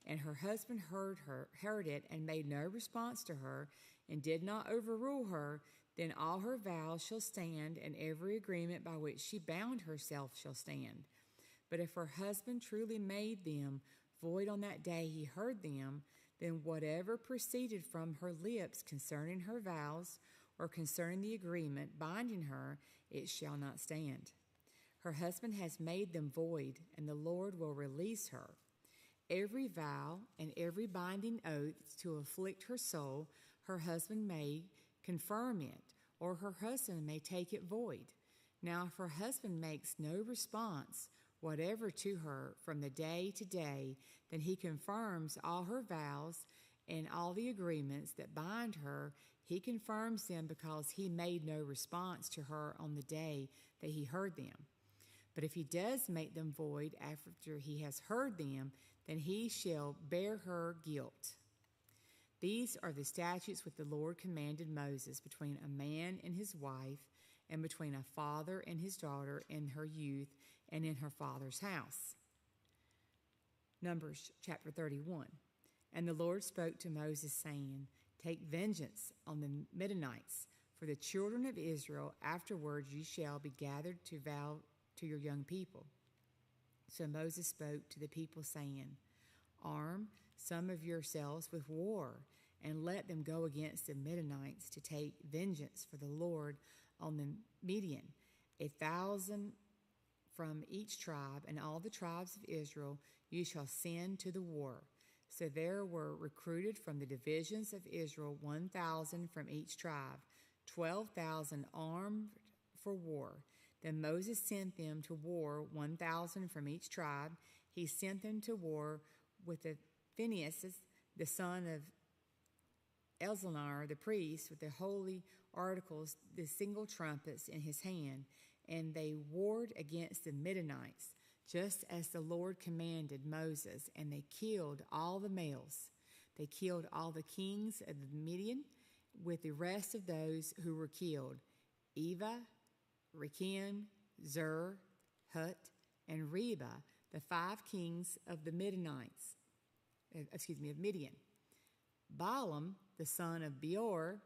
and her husband heard it and made no response to her, and did not overrule her, then all her vows shall stand, and every agreement by which she bound herself shall stand. But if her husband truly made them void on that day he heard them, then whatever proceeded from her lips concerning her vows, or concerning the agreement binding her, it shall not stand. Her husband has made them void, and the Lord will release her. Every vow and every binding oath to afflict her soul, her husband may confirm it, or her husband may take it void. Now, if her husband makes no response whatever to her from the day to day, then he confirms all her vows and all the agreements that bind her. He confirms them because he made no response to her on the day that he heard them. But if he does make them void after he has heard them, then he shall bear her guilt. These are the statutes which the Lord commanded Moses between a man and his wife, and between a father and his daughter in her youth and in her father's house. Numbers chapter 31. And the Lord spoke to Moses, saying, Take vengeance on the Midianites, for the children of Israel. Afterward you shall be gathered to vow to your young people. So Moses spoke to the people, saying, Arm some of yourselves with war, and let them go against the Midianites to take vengeance for the Lord on the Midian, 1,000 from each tribe, and all the tribes of Israel you shall send to the war. So there were recruited from the divisions of Israel 1,000 from each tribe, 12,000 armed for war. Then Moses sent them to war, 1,000 from each tribe. He sent them to war with Phinehas, the son of Eleazar the priest, with the holy articles, the single trumpets in his hand, and they warred against the Midianites, just as the Lord commanded Moses, and they killed all the males. They killed all the kings of the Midian with the rest of those who were killed, Eva, Rekem, Zur, Hut, and Reba, the 5 kings of the Midianites, of Midian. Balaam, the son of Beor,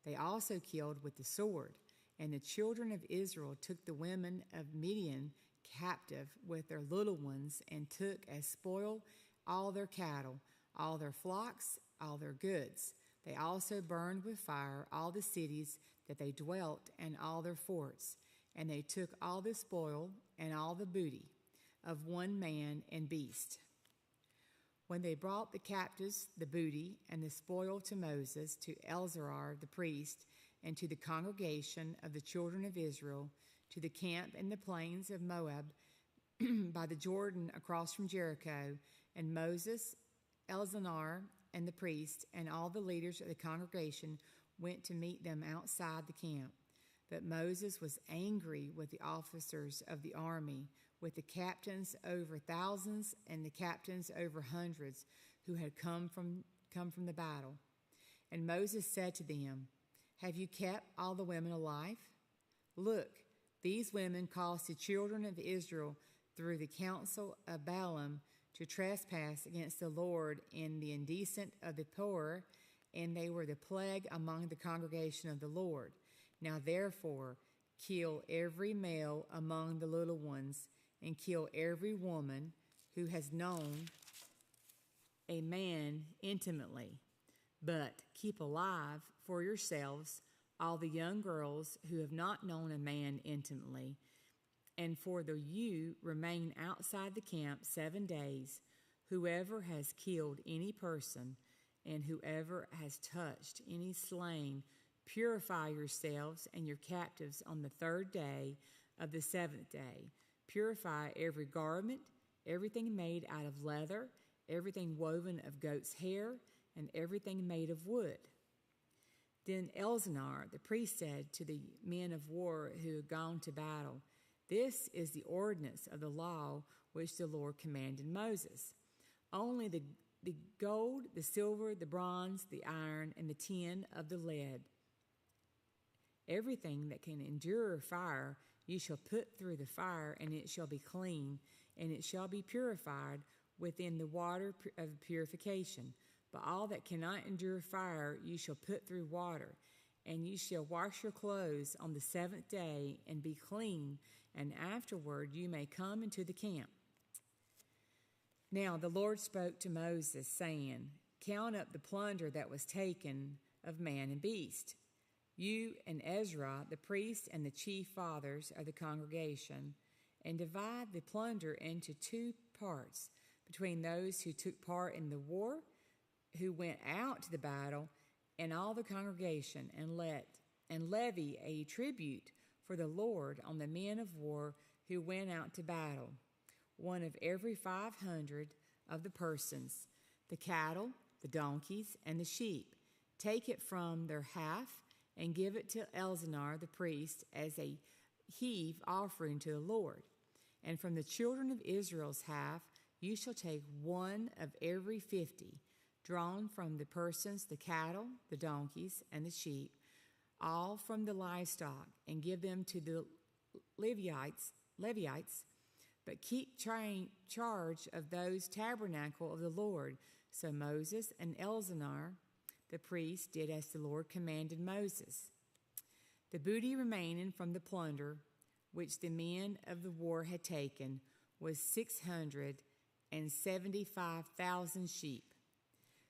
they also killed with the sword. And the children of Israel took the women of Midian captive with their little ones, and took as spoil all their cattle, all their flocks, all their goods. They also burned with fire all the cities that they dwelt, and all their forts. And they took all the spoil and all the booty of one man and beast. When they brought the captives, the booty, and the spoil to Moses, to Eleazar the priest, and to the congregation of the children of Israel, to the camp in the plains of Moab, by the Jordan across from Jericho, and Moses, Eleazar, and the priest, and all the leaders of the congregation went to meet them outside the camp. But Moses was angry with the officers of the army, with the captains over thousands and the captains over hundreds, who had come from the battle. And Moses said to them, Have you kept all the women alive? Look, these women caused the children of Israel through the counsel of Balaam to trespass against the Lord in the indecent of the poor, and they were the plague among the congregation of the Lord. Now therefore, kill every male among the little ones, and kill every woman who has known a man intimately. But keep alive for yourselves all the young girls who have not known a man intimately. And for you remain outside the camp 7 days. Whoever has killed any person, and whoever has touched any slain, purify yourselves and your captives on the 3rd day of the 7th day. Purify every garment, everything made out of leather, everything woven of goat's hair, and everything made of wood. Then Eleazar the priest said to the men of war who had gone to battle, This is the ordinance of the law which the Lord commanded Moses. Only the gold, the silver, the bronze, the iron, and the tin of the lead, everything that can endure fire, you shall put through the fire, and it shall be clean, and it shall be purified within the water of purification. But all that cannot endure fire you shall put through water, and you shall wash your clothes on the 7th day and be clean, and afterward you may come into the camp. Now the Lord spoke to Moses, saying, Count up the plunder that was taken of man and beast. You and Ezra, the priest, and the chief fathers of the congregation, and divide the plunder into 2 parts between those who took part in the war, who went out to the battle, and all the congregation, and levy a tribute for the Lord on the men of war who went out to battle, one of every 500 of the persons, the cattle, the donkeys, and the sheep. Take it from their half and give it to Elzanah the priest as a heave offering to the Lord. And from the children of Israel's half you shall take one of every 50, drawn from the persons, the cattle, the donkeys, and the sheep, all from the livestock, and give them to the Levites, but keep charge of those tabernacle of the Lord. So Moses and Elzanah the priest did as the Lord commanded Moses. The booty remaining from the plunder which the men of the war had taken was 675,000 sheep,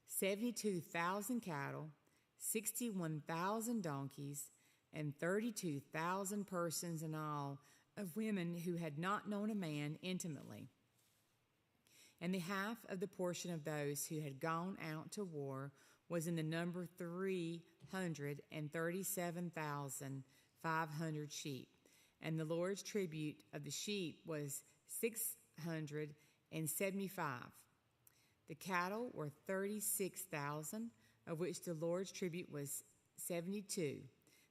72,000 cattle, 61,000 donkeys, and 32,000 persons in all, of women who had not known a man intimately. And the half of the portion of those who had gone out to war was in the number 337,500 sheep. And the Lord's tribute of the sheep was 675. The cattle were 36,000, of which the Lord's tribute was 72.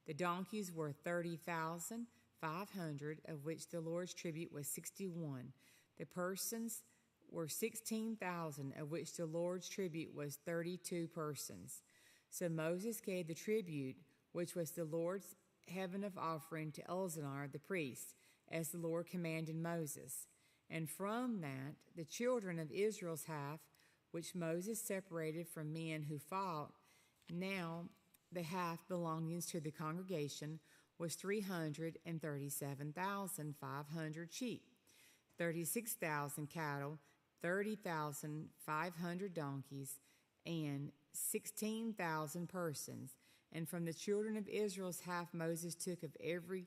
The donkeys were 30,500, of which the Lord's tribute was 61. The persons were 16,000, of which the Lord's tribute was 32 persons. So Moses gave the tribute, which was the Lord's heaven of offering, to Elzanah the priest, as the Lord commanded Moses. And from that, the children of Israel's half, which Moses separated from men who fought, now the half belonging to the congregation, was 337,500 sheep, 36,000 cattle, 30,500 donkeys, and 16,000 persons. And from the children of Israel's half Moses took of every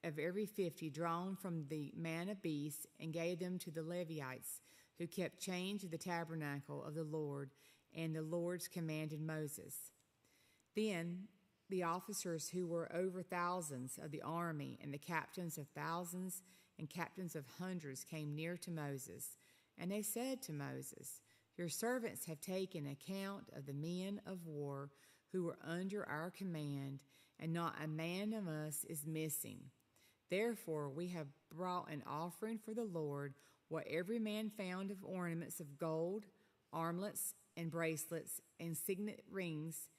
50 drawn from the man of beasts, and gave them to the Levites, who kept change of the tabernacle of the Lord, and the Lord's commanded Moses. Then the officers who were over thousands of the army, and the captains of thousands and captains of hundreds, came near to Moses. And they said to Moses, Your servants have taken account of the men of war who were under our command, and not a man of us is missing. Therefore we have brought an offering for the Lord, what every man found of ornaments of gold, armlets, and bracelets, and signet rings,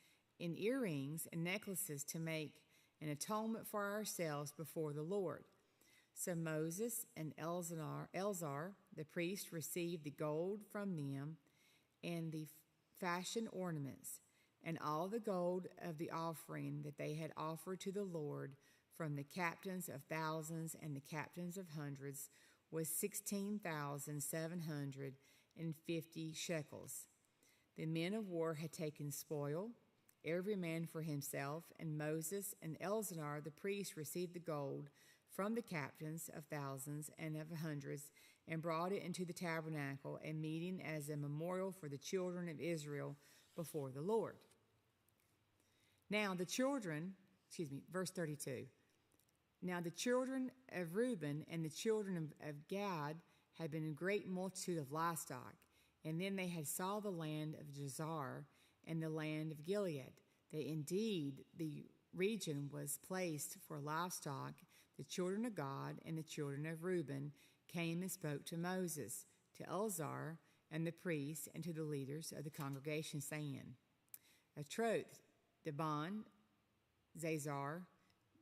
and earrings, and necklaces, to make an atonement for ourselves before the Lord. So Moses and Elzar the priest received the gold from them, and the fashioned ornaments, and all the gold of the offering that they had offered to the Lord from the captains of thousands and the captains of hundreds was 16,750 shekels. The men of war had taken spoil, every man for himself, and Moses and Elzar the priest received the gold from the captains of thousands and of hundreds, and brought it into the tabernacle, a meeting as a memorial for the children of Israel before the Lord. Now the children, verse 32. Now the children of Reuben and the children of Gad had been a great multitude of livestock, and then they had saw the land of Jazer and the land of Gilead. They indeed, the region was placed for livestock. The children of Gad and the children of Reuben came and spoke to Moses, to Elzar and the priests, and to the leaders of the congregation, saying, Atroth, Dibon, Zazar,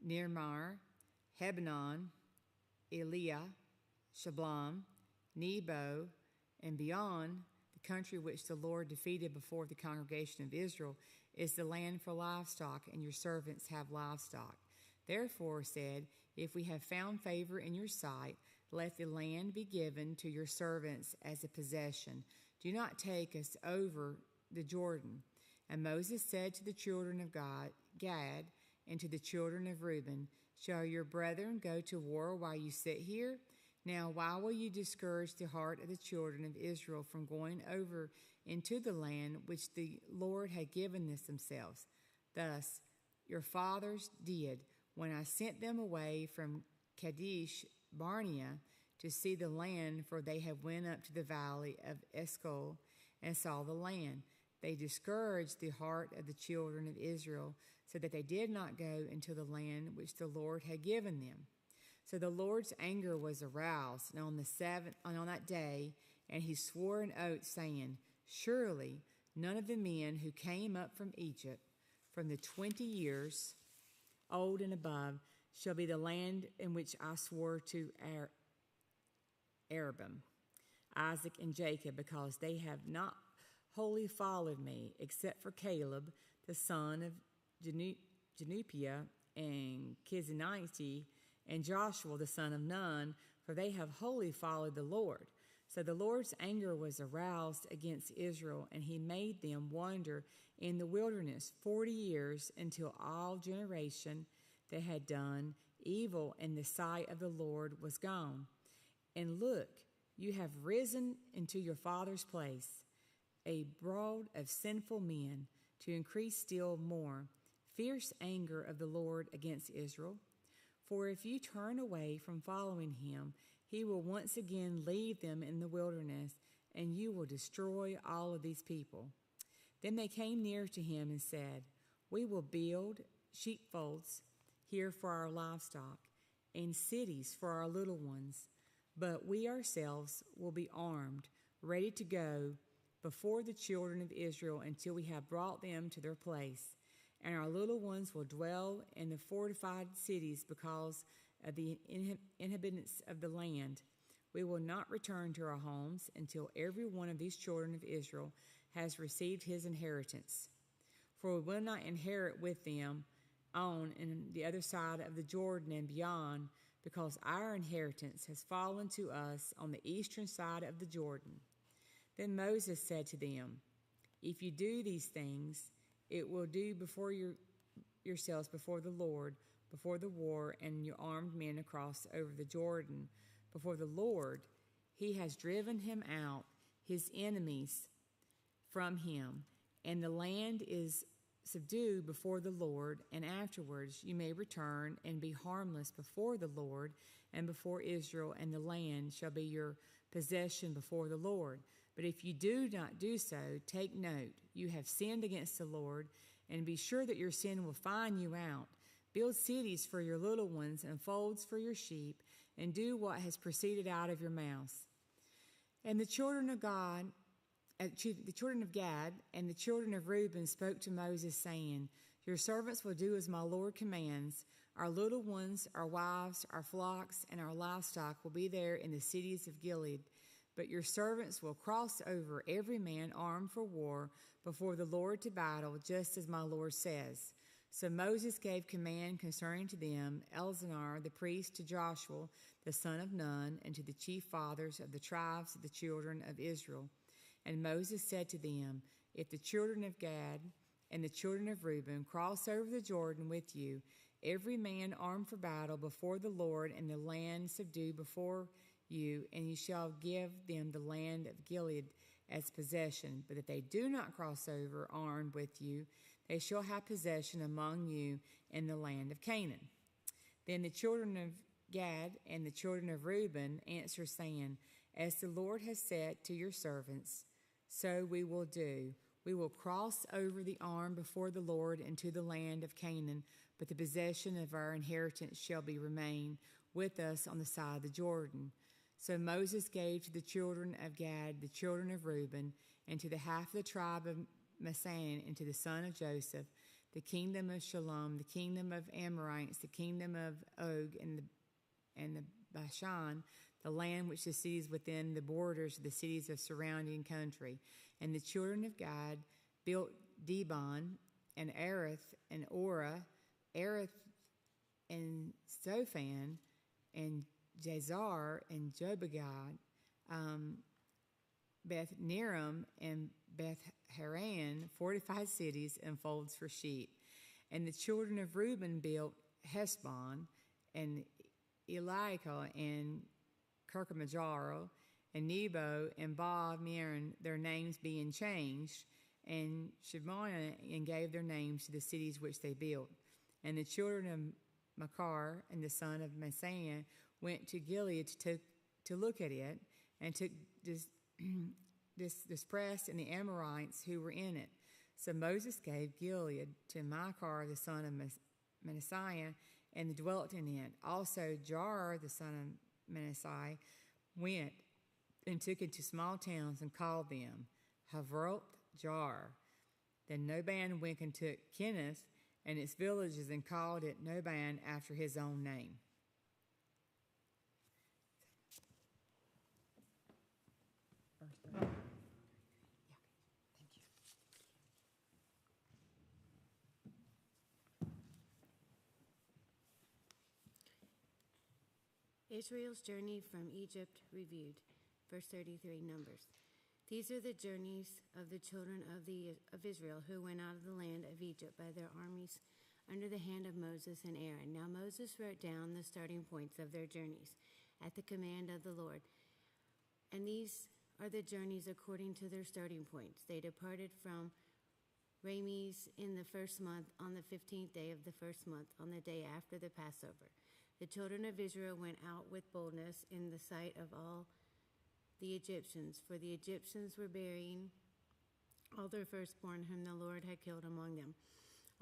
Nirmar, Hebron, Eliah, Shablam, Nebo, and beyond, the country which the Lord defeated before the congregation of Israel, is the land for livestock, and your servants have livestock. Therefore said, If we have found favor in your sight, let the land be given to your servants as a possession. Do not take us over the Jordan. And Moses said to the children of Gad, and to the children of Reuben, Shall your brethren go to war while you sit here? Now, why will you discourage the heart of the children of Israel from going over into the land which the Lord had given themselves? Thus your fathers did when I sent them away from Kadesh Barnea to see the land, for they have went up to the valley of Eshcol and saw the land. They discouraged the heart of the children of Israel, so that they did not go into the land which the Lord had given them. So the Lord's anger was aroused on that day, and he swore an oath, saying, Surely none of the men who came up from Egypt, from the 20 years old and above, shall be the land in which I swore to Abraham, Isaac, and Jacob, because they have not wholly followed me, except for Caleb, the son of Jenupiah, and Kizanite, and Joshua, the son of Nun, for they have wholly followed the Lord. So the Lord's anger was aroused against Israel, and he made them wander in the wilderness 40 years, until all generation that had done evil in the sight of the Lord was gone. And look, you have risen into your father's place, a brood of sinful men, to increase still more fierce anger of the Lord against Israel. For if you turn away from following him, he will once again leave them in the wilderness, and you will destroy all of these people. Then they came near to him and said, We will build sheepfolds here for our livestock, and cities for our little ones, but we ourselves will be armed, ready to go before the children of Israel until we have brought them to their place. And our little ones will dwell in the fortified cities because of the inhabitants of the land. We will not return to our homes until every one of these children of Israel has received his inheritance. For we will not inherit with them on the other side of the Jordan and beyond, because our inheritance has fallen to us on the eastern side of the Jordan. Then Moses said to them, If you do these things, it will do before yourselves before the Lord, before the war and your armed men across over the Jordan, before the Lord. He has driven him out, his enemies from him, and the land is subdued before the Lord, and afterwards you may return and be harmless before the Lord and before Israel, and the land shall be your possession before the Lord. But if you do not do so, take note, you have sinned against the Lord, and be sure that your sin will find you out. Build cities for your little ones and folds for your sheep, and do what has proceeded out of your mouths. And the children of Gad and the children of Reuben spoke to Moses, saying, Your servants will do as my Lord commands. Our little ones, our wives, our flocks, and our livestock will be there in the cities of Gilead. But your servants will cross over, every man armed for war, before the Lord to battle, just as my Lord says. So Moses gave command concerning to them Elzazar the priest, to Joshua the son of Nun, and to the chief fathers of the tribes of the children of Israel. And Moses said to them, If the children of Gad and the children of Reuben cross over the Jordan with you, every man armed for battle before the Lord, and the land subdued before you, and you shall give them the land of Gilead as possession. But if they do not cross over armed with you, they shall have possession among you in the land of Canaan. Then the children of Gad and the children of Reuben answered, saying, As the Lord has said to your servants, so we will do. We will cross over the arm before the Lord into the land of Canaan, but the possession of our inheritance shall be remain with us on the side of the Jordan. So Moses gave to the children of Gad, the children of Reuben, and to the half of the tribe of Manasseh, and to the son of Joseph, the kingdom of Shalom, the kingdom of Amorites, the kingdom of Og, and the Bashan, the land which the cities within the borders of the cities of surrounding country. And the children of Gad built Dibon, and Arith, and Orah, Arith, and Zophan, and Jazer, and Jobagad, Beth Niram, and Beth Haran, 45 cities and folds for sheep. And the children of Reuben built Heshbon, and Eliakah, and Kirkamajar, and Nebo and Baal Meron, their names being changed, and Shebaniah, and gave their names to the cities which they built. And the children of Machir and the son of Messiah went to Gilead to look at it, and took this press and the Amorites who were in it. So Moses gave Gilead to Machir the son of Manasseh, and dwelt in it. Also Jair the son of Manasseh went and took it to small towns and called them Havroth Jair. Then Noban went and took Kenneth and its villages and called it Noban after his own name. Israel's journey from Egypt reviewed. Verse 33, Numbers. These are the journeys of the children of Israel who went out of the land of Egypt by their armies under the hand of Moses and Aaron. Now Moses wrote down the starting points of their journeys at the command of the Lord. And these are the journeys according to their starting points. They departed from Rames in the first month on the 15th day of the first month, on the day after the Passover. The children of Israel went out with boldness in the sight of all the Egyptians, for the Egyptians were burying all their firstborn whom the Lord had killed among them.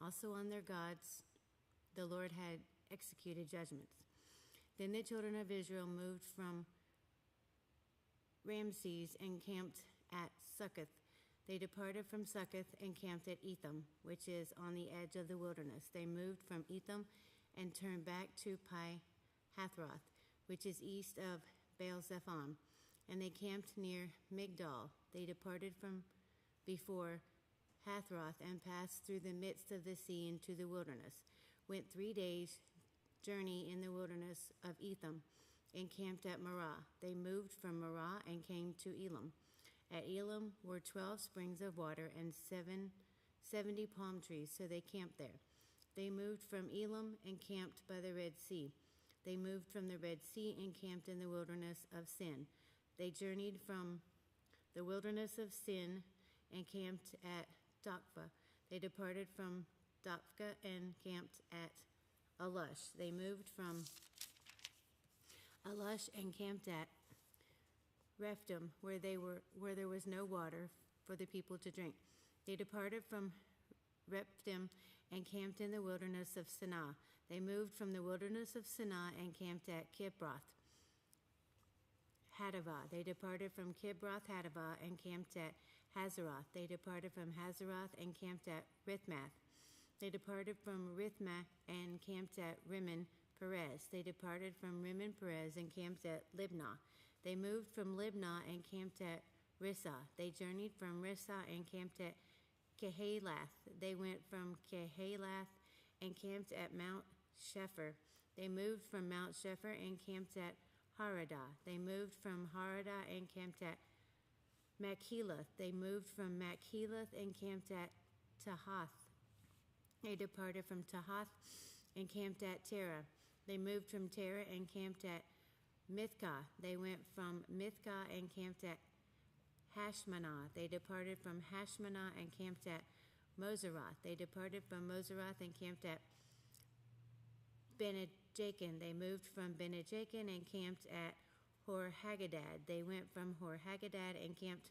Also on their gods the Lord had executed judgments. Then the children of Israel moved from Ramses and camped at Succoth. They departed from Succoth and camped at Etham, which is on the edge of the wilderness. They moved from Etham and turned back to Pi-Hathroth, which is east of Baal-Zephon, and they camped near Migdol. They departed from before Hathroth and passed through the midst of the sea into the wilderness, went 3 days' journey in the wilderness of Etham, and camped at Marah. They moved from Marah and came to Elam. At Elam were 12 springs of water and 70 palm trees, so they camped there. They moved from Elam and camped by the Red Sea. They moved from the Red Sea and camped in the wilderness of Sin. They journeyed from the wilderness of Sin and camped at Dophkah. They departed from Dophkah and camped at Alush. They moved from Alush and camped at Rephidim, where there was no water for the people to drink. They departed from Rephidim and camped in the wilderness of Sinai. They moved from the wilderness of Sinai and camped at Kibroth Hattaavah. They departed from Kibroth Hattaavah and camped at Hazeroth. They departed from Hazeroth and camped at Rithmath. They departed from Rithmath and camped at Rimmon Perez. They departed from Rimmon Perez and camped at Libnah. They moved from Libnah and camped at Rissah. They journeyed from Rissah and camped at Kehelath. They went from Kehelath and camped at Mount Shepher. They moved from Mount Shepher and camped at Haradah. They moved from Haradah and camped at Machelath. They moved from Machelath and camped at Tahath. They departed from Tahath and camped at Terah. They moved from Terah and camped at Mithkah. They went from Mithkah and camped at Hashmanah. They departed from Hashmanah and camped at Moseroth. They departed from Moseroth and camped at Bene-Jacan. They moved from Bene-Jacan and camped at Hor-Hagadad. They went from Hor-Hagadad and camped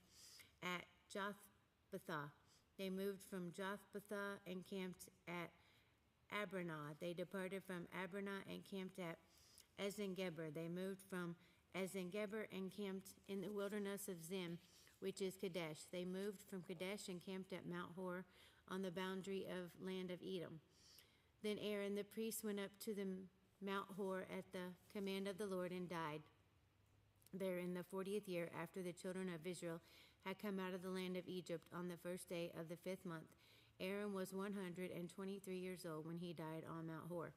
at Jothbathah. They moved from Jothbathah and camped at Abranah. They departed from Abranah and camped at Ezen-Geber. They moved from Ezen-Geber and camped in the wilderness of Zin, which is Kadesh. They moved from Kadesh and camped at Mount Hor on the boundary of land of Edom. Then Aaron the priest went up to the Mount Hor at the command of the Lord and died there in the 40th year after the children of Israel had come out of the land of Egypt on the first day of the 5th month. Aaron was 123 years old when he died on Mount Hor.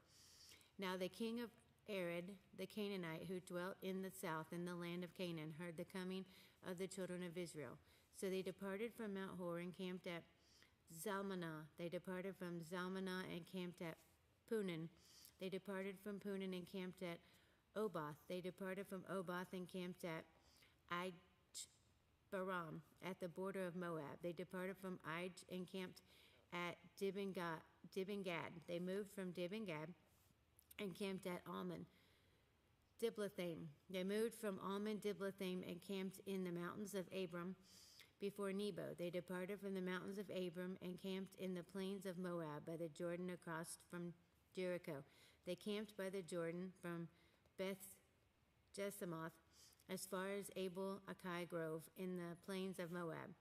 Now the king of Arad, the Canaanite, who dwelt in the south in the land of Canaan, heard the coming of the children of Israel. So they departed from Mount Hor and camped at Zalmanah. They departed from Zalmanah and camped at Punan. They departed from Punan and camped at Oboth. They departed from Oboth and camped at Baram at the border of Moab. They departed from Ij and camped at Dibengad. They moved from Dibengad and camped at Almon Diblathaim. They moved from Almon Diblathaim and camped in the mountains of Abram before Nebo. They departed from the mountains of Abram and camped in the plains of Moab by the Jordan across from Jericho. They camped by the Jordan from Beth Jesimoth as far as Abel Akai Grove in the plains of Moab.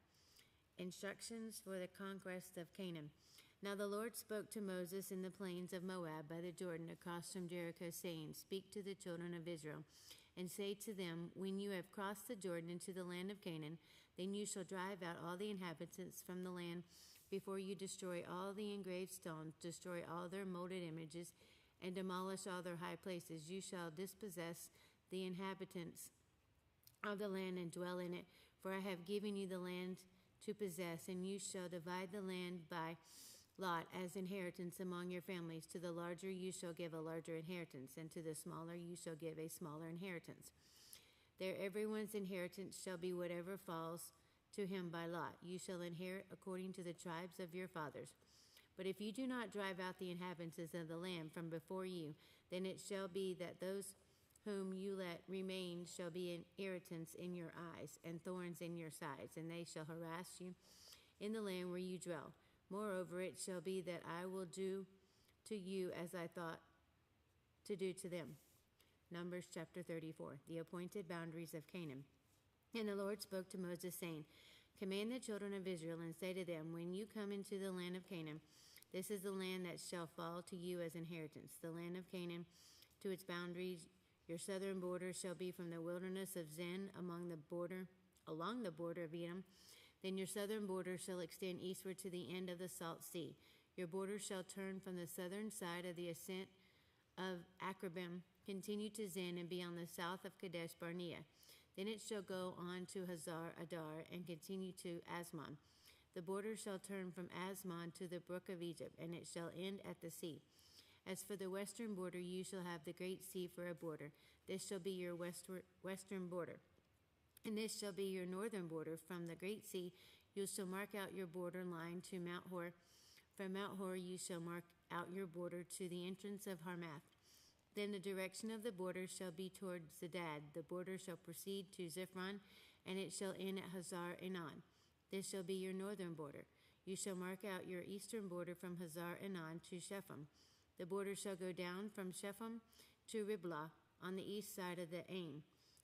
Instructions for the conquest of Canaan. Now the Lord spoke to Moses in the plains of Moab by the Jordan across from Jericho, saying, Speak to the children of Israel, and say to them, When you have crossed the Jordan into the land of Canaan, then you shall drive out all the inhabitants from the land before you destroy all the engraved stones, destroy all their molded images, and demolish all their high places. You shall dispossess the inhabitants of the land and dwell in it, for I have given you the land to possess, and you shall divide the land by lot as inheritance among your families. To the larger you shall give a larger inheritance, and to the smaller you shall give a smaller inheritance. There everyone's inheritance shall be whatever falls to him by lot. You shall inherit according to the tribes of your fathers. But if you do not drive out the inhabitants of the land from before you, then it shall be that those whom you let remain shall be an irritants in your eyes and thorns in your sides, and they shall harass you in the land where you dwell. Moreover, it shall be that I will do to you as I thought to do to them. Numbers chapter 34, the appointed boundaries of Canaan. And the Lord spoke to Moses, saying, Command the children of Israel, and say to them, When you come into the land of Canaan, this is the land that shall fall to you as inheritance, the land of Canaan to its boundaries. Your southern border shall be from the wilderness of Zin along the border of Edom. Then your southern border shall extend eastward to the end of the Salt Sea. Your border shall turn from the southern side of the ascent of Akrabim, continue to Zin, and be on the south of Kadesh Barnea. Then it shall go on to Hazar Adar and continue to Asmon. The border shall turn from Asmon to the brook of Egypt, and it shall end at the sea. As for the western border, you shall have the great sea for a border. This shall be your western border. And this shall be your northern border. From the great sea you shall mark out your border line to Mount Hor. From Mount Hor you shall mark out your border to the entrance of Harmath. Then the direction of the border shall be toward Zedad. The border shall proceed to Ziphron, and it shall end at Hazar Enon. This shall be your northern border. You shall mark out your eastern border from Hazar Enon to Shephem. The border shall go down from Shephem to Riblah on the east side of the Ain.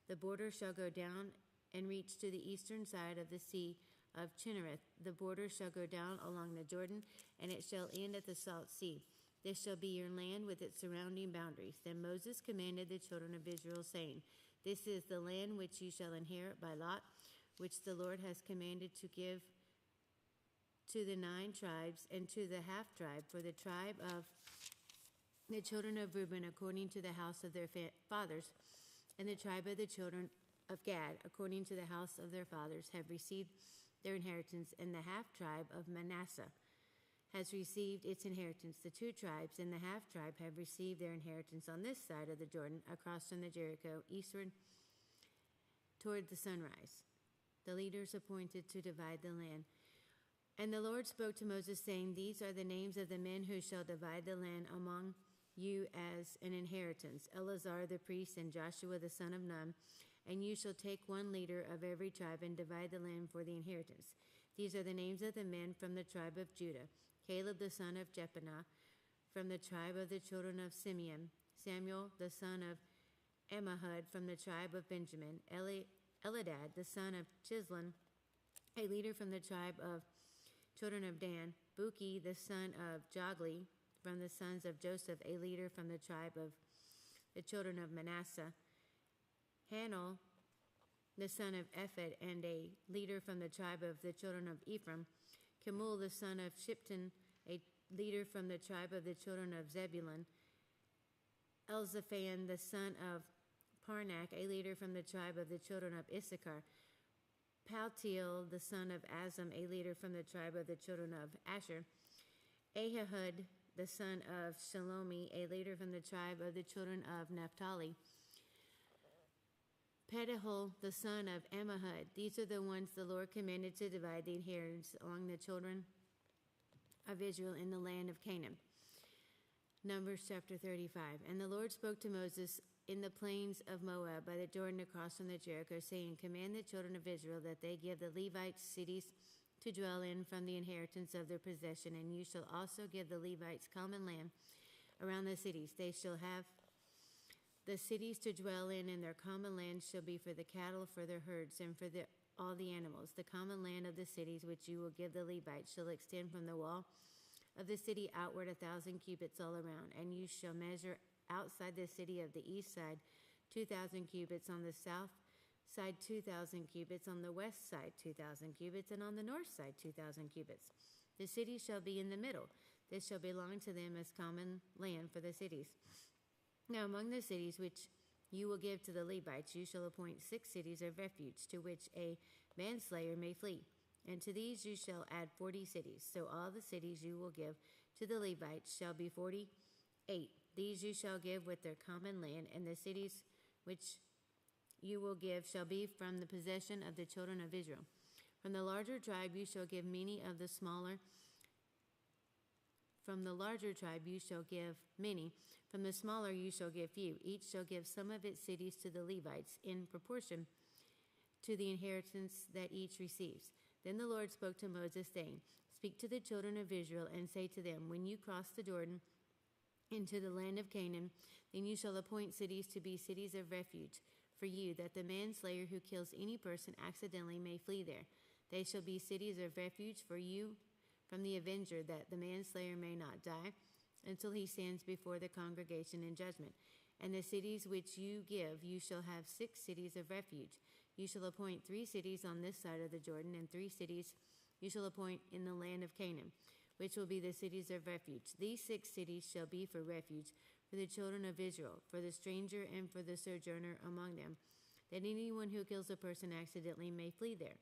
The border shall go down and reach to the eastern side of the sea of Chinnereth. The border shall go down along the Jordan, and it shall end at the Salt Sea. This shall be your land with its surrounding boundaries. Then Moses commanded the children of Israel, saying, This is the land which you shall inherit by lot, which the Lord has commanded to give to the 9 tribes and to the half-tribe, for the tribe of the children of Reuben according to the house of their fathers, and the tribe of the children of Gad according to the house of their fathers have received their inheritance, and the half-tribe of Manasseh has received its inheritance. The 2 tribes and the half-tribe have received their inheritance on this side of the Jordan, across from the Jericho, eastward toward the sunrise. The leaders appointed to divide the land. And the Lord spoke to Moses, saying, These are the names of the men who shall divide the land among you as an inheritance, Eleazar the priest and Joshua the son of Nun. And you shall take 1 leader of every tribe and divide the land for the inheritance. These are the names of the men from the tribe of Judah: Caleb the son of Jephunneh, from the tribe of the children of Simeon; Samuel the son of Ammihud, from the tribe of Benjamin; Eladad the son of Chislon, a leader from the tribe of children of Dan; Buki the son of Jogli, from the sons of Joseph, a leader from the tribe of the children of Manasseh; Hanel the son of Ephod, and a leader from the tribe of the children of Ephraim; Kemuel the son of Shipton, a leader from the tribe of the children of Zebulun; Elzaphan the son of Parnak, a leader from the tribe of the children of Issachar; Paltiel the son of Azam, a leader from the tribe of the children of Asher; Ahihud the son of Shalomi, a leader from the tribe of the children of Naphtali; Pedahol, the son of Ammihud. These are the ones the Lord commanded to divide the inheritance among the children of Israel in the land of Canaan. Numbers chapter 35. And the Lord spoke to Moses in the plains of Moab by the Jordan across from the Jericho, saying, Command the children of Israel that they give the Levites cities to dwell in from the inheritance of their possession, and you shall also give the Levites common land around the cities. They shall have the cities to dwell in, and their common land shall be for the cattle, for their herds, and for all the animals. The common land of the cities which you will give the Levites shall extend from the wall of the city outward 1,000 cubits all around, and you shall measure outside the city of the east side 2,000 cubits, on the south side 2,000 cubits, on the west side 2,000 cubits, and on the north side 2,000 cubits. The city shall be in the middle. This shall belong to them as common land for the cities. Now among the cities which you will give to the Levites, you shall appoint 6 cities of refuge, to which a manslayer may flee. And to these you shall add 40 cities. So all the cities you will give to the Levites shall be 48. These you shall give with their common land, and the cities which you will give shall be from the possession of the children of Israel. From the larger tribe you shall give many of the smaller. From the larger tribe you shall give many. From the smaller you shall give few. Each shall give some of its cities to the Levites in proportion to the inheritance that each receives. Then the Lord spoke to Moses, saying, Speak to the children of Israel and say to them, When you cross the Jordan into the land of Canaan, then you shall appoint cities to be cities of refuge for you, that the manslayer who kills any person accidentally may flee there. They shall be cities of refuge for you from the avenger, that the manslayer may not die until he stands before the congregation in judgment. And the cities which you give, you shall have 6 cities of refuge. You shall appoint 3 cities on this side of the Jordan, and 3 cities you shall appoint in the land of Canaan, which will be the cities of refuge. These 6 cities shall be for refuge for the children of Israel, for the stranger and for the sojourner among them, that anyone who kills a person accidentally may flee there.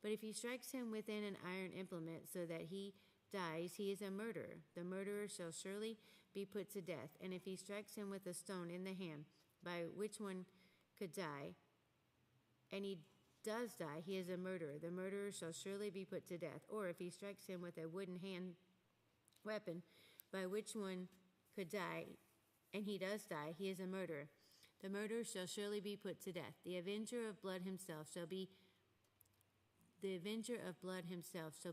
But if he strikes him with an iron implement so that he dies, he is a murderer. The murderer shall surely be put to death. And if he strikes him with a stone in the hand, by which one could die, and he does die, he is a murderer. The murderer shall surely be put to death. Or if he strikes him with a wooden hand weapon, by which one could die, and he does die, he is a murderer. The murderer shall surely be put to death. The avenger of blood himself shall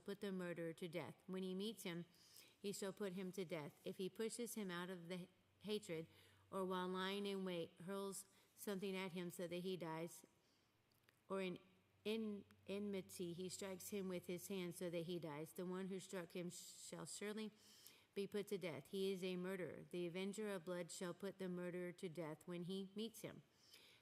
put the murderer to death. When he meets him, he shall put him to death. If he pushes him out of the hatred, or while lying in wait, hurls something at him so that he dies, or in enmity he strikes him with his hand so that he dies, the one who struck him shall surely be put to death. He is a murderer. The avenger of blood shall put the murderer to death when he meets him.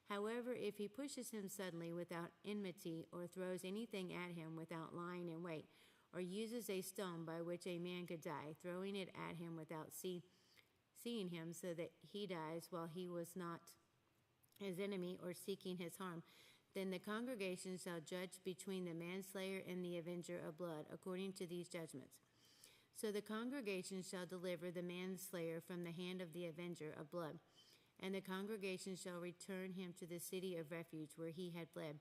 However, if he pushes him suddenly without enmity, or throws anything at him without lying in wait, or uses a stone by which a man could die, throwing it at him without seeing him so that he dies while he was not his enemy or seeking his harm, then the congregation shall judge between the manslayer and the avenger of blood according to these judgments. So the congregation shall deliver the manslayer from the hand of the avenger of blood, and the congregation shall return him to the city of refuge where he had fled,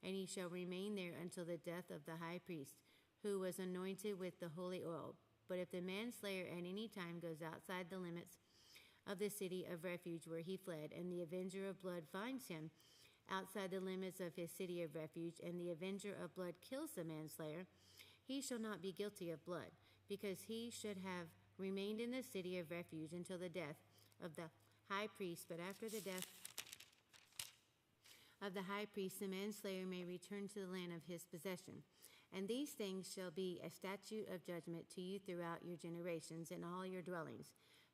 and he shall remain there until the death of the high priest, who was anointed with the holy oil. But if the manslayer at any time goes outside the limits of the city of refuge where he fled, and the avenger of blood finds him outside the limits of his city of refuge, and the avenger of blood kills the manslayer, he shall not be guilty of blood, because he should have remained in the city of refuge until the death of the high priest. But after the death of the high priest, the manslayer may return to the land of his possession. And these things shall be a statute of judgment to you throughout your generations in all your dwellings.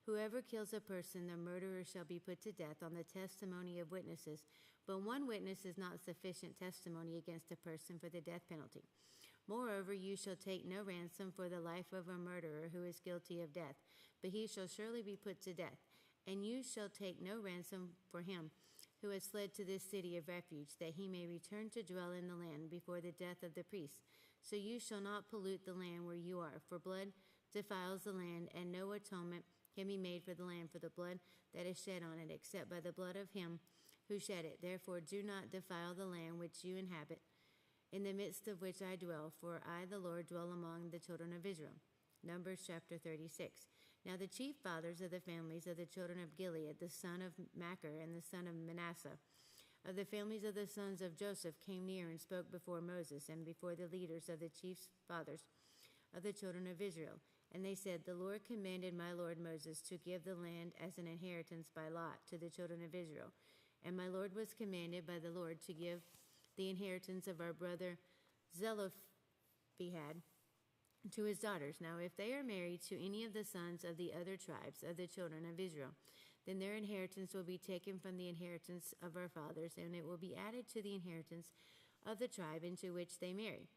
Whoever kills a person, the murderer shall be put to death on the testimony of witnesses. But one witness is not sufficient testimony against a person for the death penalty. Moreover, you shall take no ransom for the life of a murderer who is guilty of death, but he shall surely be put to death. And you shall take no ransom for him who has fled to this city of refuge, that he may return to dwell in the land before the death of the priest. So you shall not pollute the land where you are, for blood defiles the land, and no atonement can be made for the land for the blood that is shed on it, except by the blood of him who shed it. Therefore do not defile the land which you inhabit, in the midst of which I dwell, for I, the Lord, dwell among the children of Israel. Numbers chapter 36. Now the chief fathers of the families of the children of Gilead, the son of Machir and the son of Manasseh, of the families of the sons of Joseph, came near and spoke before Moses and before the leaders of the chief fathers of the children of Israel. And they said, The Lord commanded my lord Moses to give the land as an inheritance by lot to the children of Israel. And my lord was commanded by the Lord to give the inheritance of our brother Zelophehad to his daughters. Now, if they are married to any of the sons of the other tribes of the children of Israel, then their inheritance will be taken from the inheritance of our fathers, and it will be added to the inheritance of the tribe into which they marry.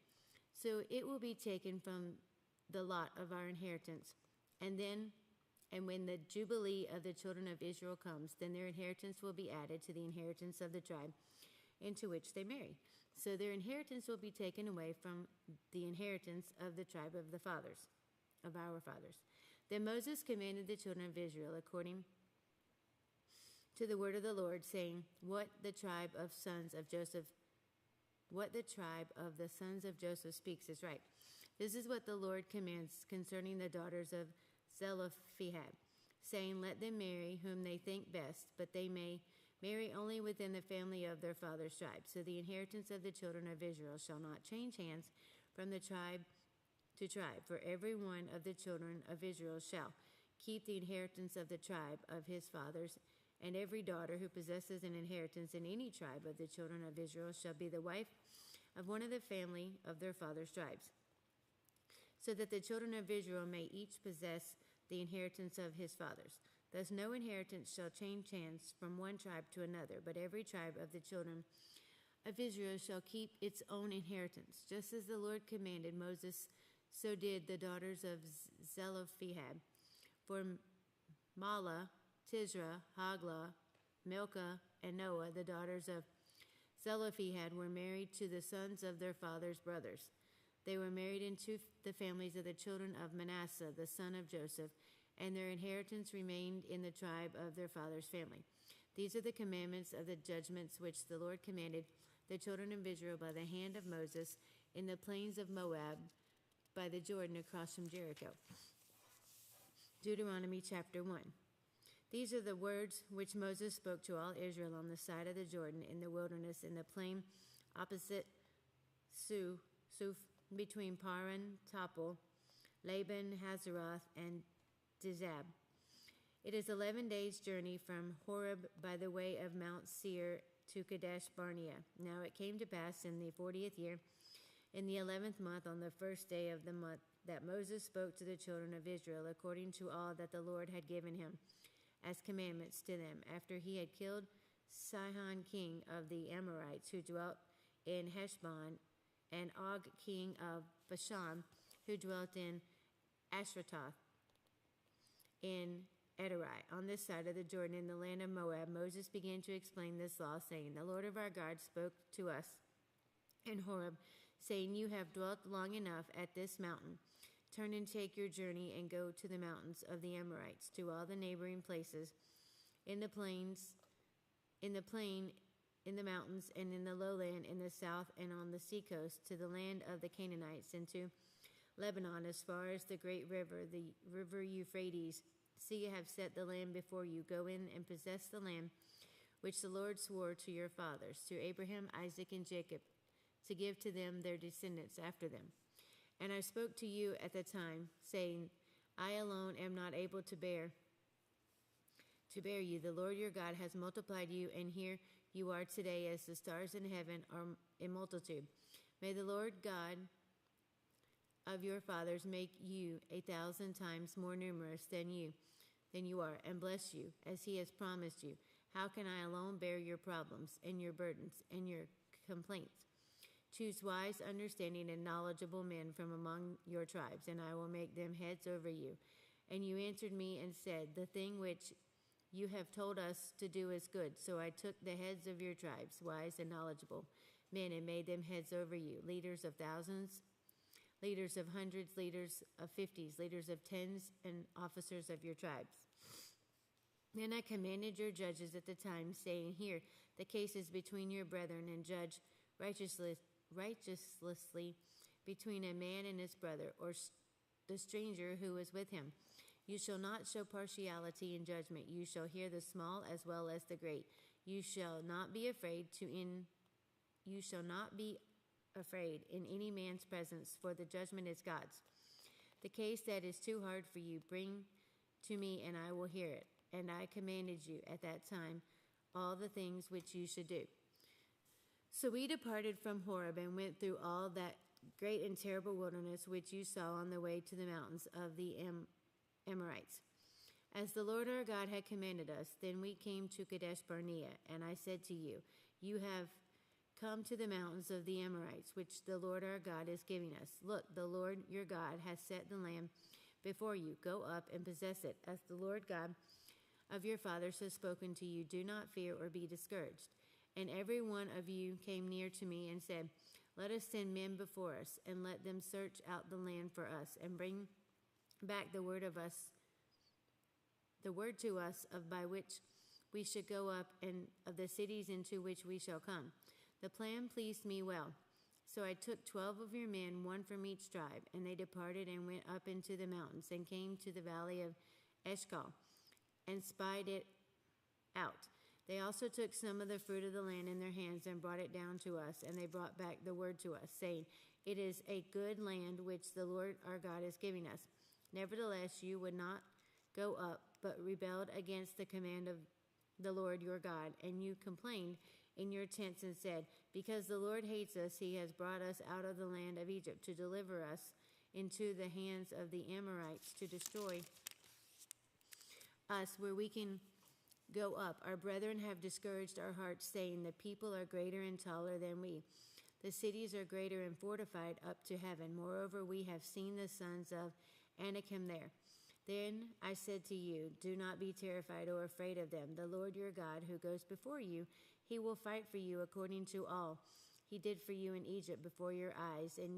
So it will be taken from the lot of our inheritance. And when the jubilee of the children of Israel comes, then their inheritance will be added to the inheritance of the tribe into which they marry. So their inheritance will be taken away from the inheritance of the tribe of the fathers, of our fathers. Then Moses commanded the children of Israel according to the word of the Lord, saying, What the tribe of the sons of Joseph speaks is right. This is what the Lord commands concerning the daughters of Zelophehad, saying, Let them marry whom they think best, but they may marry only within the family of their father's tribe. So the inheritance of the children of Israel shall not change hands from the tribe to tribe, for every one of the children of Israel shall keep the inheritance of the tribe of his fathers, and every daughter who possesses an inheritance in any tribe of the children of Israel shall be the wife of one of the family of their father's tribes, so that the children of Israel may each possess the inheritance of his fathers. Thus no inheritance shall change hands from one tribe to another, but every tribe of the children of Israel shall keep its own inheritance. Just as the Lord commanded Moses, so did the daughters of Zelophehad. For Mahlah, Tisra, Haglah, Milcah, and Noah, the daughters of Zelophehad, were married to the sons of their father's brothers. They were married into the families of the children of Manasseh, the son of Joseph, and their inheritance remained in the tribe of their father's family. These are the commandments of the judgments which the Lord commanded the children of Israel by the hand of Moses in the plains of Moab by the Jordan across from Jericho. Deuteronomy chapter 1. These are the words which Moses spoke to all Israel on the side of the Jordan in the wilderness, in the plain opposite Suf, between Paran, Topel, Laban, Hazeroth, and Dizab. It is 11 days' journey from Horeb by the way of Mount Seir to Kadesh Barnea. Now it came to pass in the 40th year, in the 11th month, on the first day of the month, that Moses spoke to the children of Israel according to all that the Lord had given him as commandments to them, after he had killed Sihon king of the Amorites, who dwelt in Heshbon, and Og king of Bashan, who dwelt in Ashtaroth, in Edrei, on this side of the Jordan, in the land of Moab. Moses began to explain this law, saying, The Lord of our God spoke to us in Horeb, saying, You have dwelt long enough at this mountain. Turn and take your journey and go to the mountains of the Amorites, to all the neighboring places, in the plains, in the plain, in the mountains, and in the lowland, in the south, and on the seacoast, to the land of the Canaanites, and to Lebanon, as far as the great river, the river Euphrates. See, I have set the land before you. Go in and possess the land which the Lord swore to your fathers, to Abraham, Isaac, and Jacob, to give to them their descendants after them. And I spoke to you at the time, saying, I alone am not able to bear you. The Lord your God has multiplied you, and here you are today as the stars in heaven are in multitude. May the Lord God of your fathers make you 1,000 times more numerous than you are, and bless you, as he has promised you. How can I alone bear your problems and your burdens and your complaints? Choose wise, understanding, and knowledgeable men from among your tribes, and I will make them heads over you. And you answered me and said, The thing which you have told us to do is good. So I took the heads of your tribes, wise and knowledgeable men, and made them heads over you, leaders of thousands, leaders of hundreds, leaders of 50s, leaders of tens, and officers of your tribes. Then I commanded your judges at the time, saying, Here, the case is between your brethren, and judge righteously between a man and his brother, or the stranger who is with him. You shall not show partiality in judgment. You shall hear the small as well as the great. You shall not be afraid in any man's presence, for the judgment is God's. The case that is too hard for you, bring to me, and I will hear it. And I commanded you at that time all the things which you should do. So we departed from Horeb and went through all that great and terrible wilderness which you saw on the way to the mountains of the Amorites. As the Lord our God had commanded us, then we came to Kadesh Barnea, and I said to you, You have come to the mountains of the Amorites, which the Lord our God is giving us. Look, the Lord your God has set the land before you. Go up and possess it, as the Lord God of your fathers has spoken to you. Do not fear or be discouraged. And every one of you came near to me and said, Let us send men before us, and let them search out the land for us, and bring back the word to us of by which we should go up, and of the cities into which we shall come. The plan pleased me well. So I took 12 of your men, one from each tribe, and they departed and went up into the mountains, and came to the valley of Eshcol, and spied it out. They also took some of the fruit of the land in their hands and brought it down to us, and they brought back the word to us, saying, It is a good land which the Lord our God is giving us. Nevertheless, you would not go up, but rebelled against the command of the Lord your God, and you complained in your tents and said, Because the Lord hates us, he has brought us out of the land of Egypt to deliver us into the hands of the Amorites to destroy us where we can go up. Our brethren have discouraged our hearts, saying, The people are greater and taller than we. The cities are greater and fortified up to heaven. Moreover, we have seen the sons of Anakim there. Then I said to you, Do not be terrified or afraid of them. The Lord your God, who goes before you, he will fight for you according to all he did for you in Egypt before your eyes, and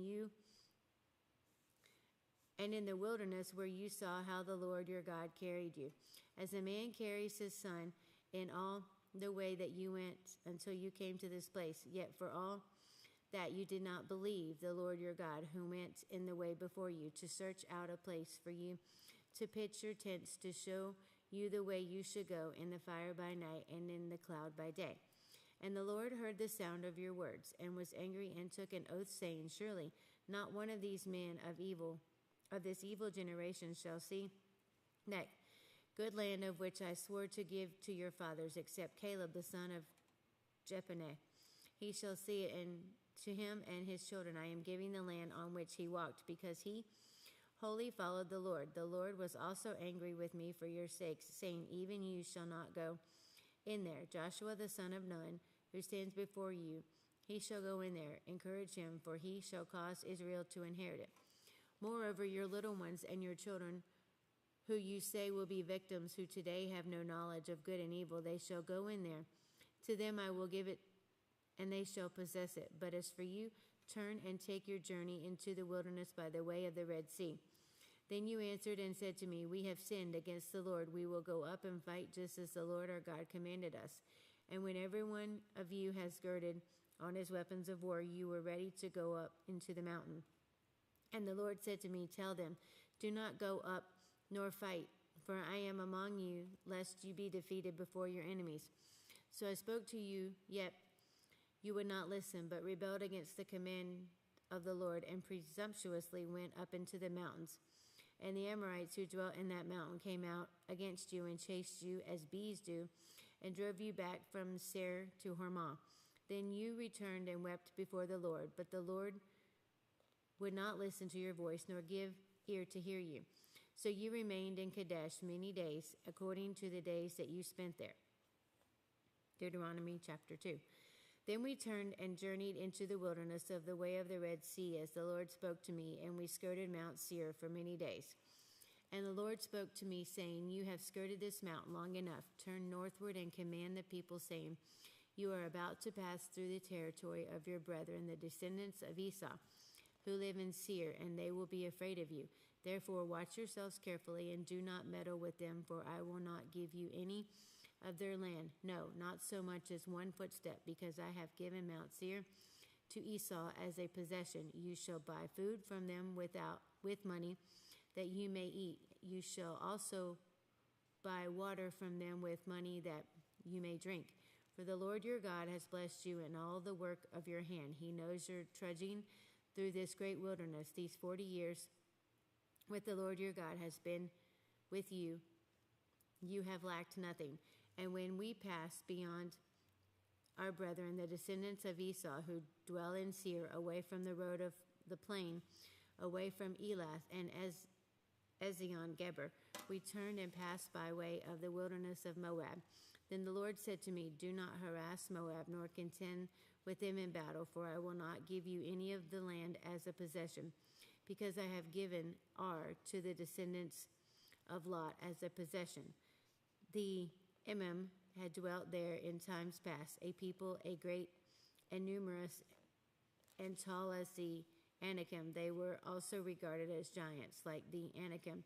in the wilderness where you saw how the Lord your God carried you, as a man carries his son in all the way that you went until you came to this place. Yet for all that you did not believe the Lord your God, who went in the way before you to search out a place for you to pitch your tents, to show you the way you should go, in the fire by night and in the cloud by day. And the Lord heard the sound of your words, and was angry, and took an oath, saying, Surely not one of these men of this evil generation shall see that good land of which I swore to give to your fathers, except Caleb the son of Jephunneh. He shall see it, and to him and his children I am giving the land on which he walked, because he wholly followed the Lord. The Lord was also angry with me for your sakes, saying, Even you shall not go in there. Joshua the son of Nun, who stands before you, he shall go in there. Encourage him, for he shall cause Israel to inherit it. Moreover, your little ones and your children, who you say will be victims, who today have no knowledge of good and evil, they shall go in there. To them I will give it, and they shall possess it. But as for you, turn and take your journey into the wilderness by the way of the Red Sea. Then you answered and said to me, We have sinned against the Lord. We will go up and fight just as the Lord our God commanded us. And when every one of you has girded on his weapons of war, you were ready to go up into the mountain. And the Lord said to me, Tell them, Do not go up nor fight, for I am among you, lest you be defeated before your enemies. So I spoke to you, yet you would not listen, but rebelled against the command of the Lord, and presumptuously went up into the mountains. And the Amorites who dwelt in that mountain came out against you and chased you as bees do, and drove you back from Seir to Hormah. Then you returned and wept before the Lord, but the Lord would not listen to your voice, nor give ear to hear you. So you remained in Kadesh many days, according to the days that you spent there. Deuteronomy chapter 2. Then we turned and journeyed into the wilderness of the way of the Red Sea, as the Lord spoke to me, and we skirted Mount Seir for many days. And the Lord spoke to me, saying, You have skirted this mountain long enough. Turn northward and command the people, saying, You are about to pass through the territory of your brethren, the descendants of Esau, who live in Seir, and they will be afraid of you. Therefore, watch yourselves carefully and do not meddle with them, for I will not give you any of their land. No, not so much as one footstep, because I have given Mount Seir to Esau as a possession. You shall buy food from them with money that you may eat. You shall also buy water from them with money that you may drink. For the Lord your God has blessed you in all the work of your hand. He knows your trudging through this great wilderness. These 40 years with the Lord your God has been with you. You have lacked nothing. And when we passed beyond our brethren, the descendants of Esau, who dwell in Seir, away from the road of the plain, away from Elath and Ezion Geber, we turned and passed by way of the wilderness of Moab. Then the Lord said to me, do not harass Moab, nor contend with them in battle, for I will not give you any of the land as a possession, because I have given Ar to the descendants of Lot as a possession. The Emim had dwelt there in times past, a people, a great and numerous and tall as the Anakim. They were also regarded as giants, like the Anakim.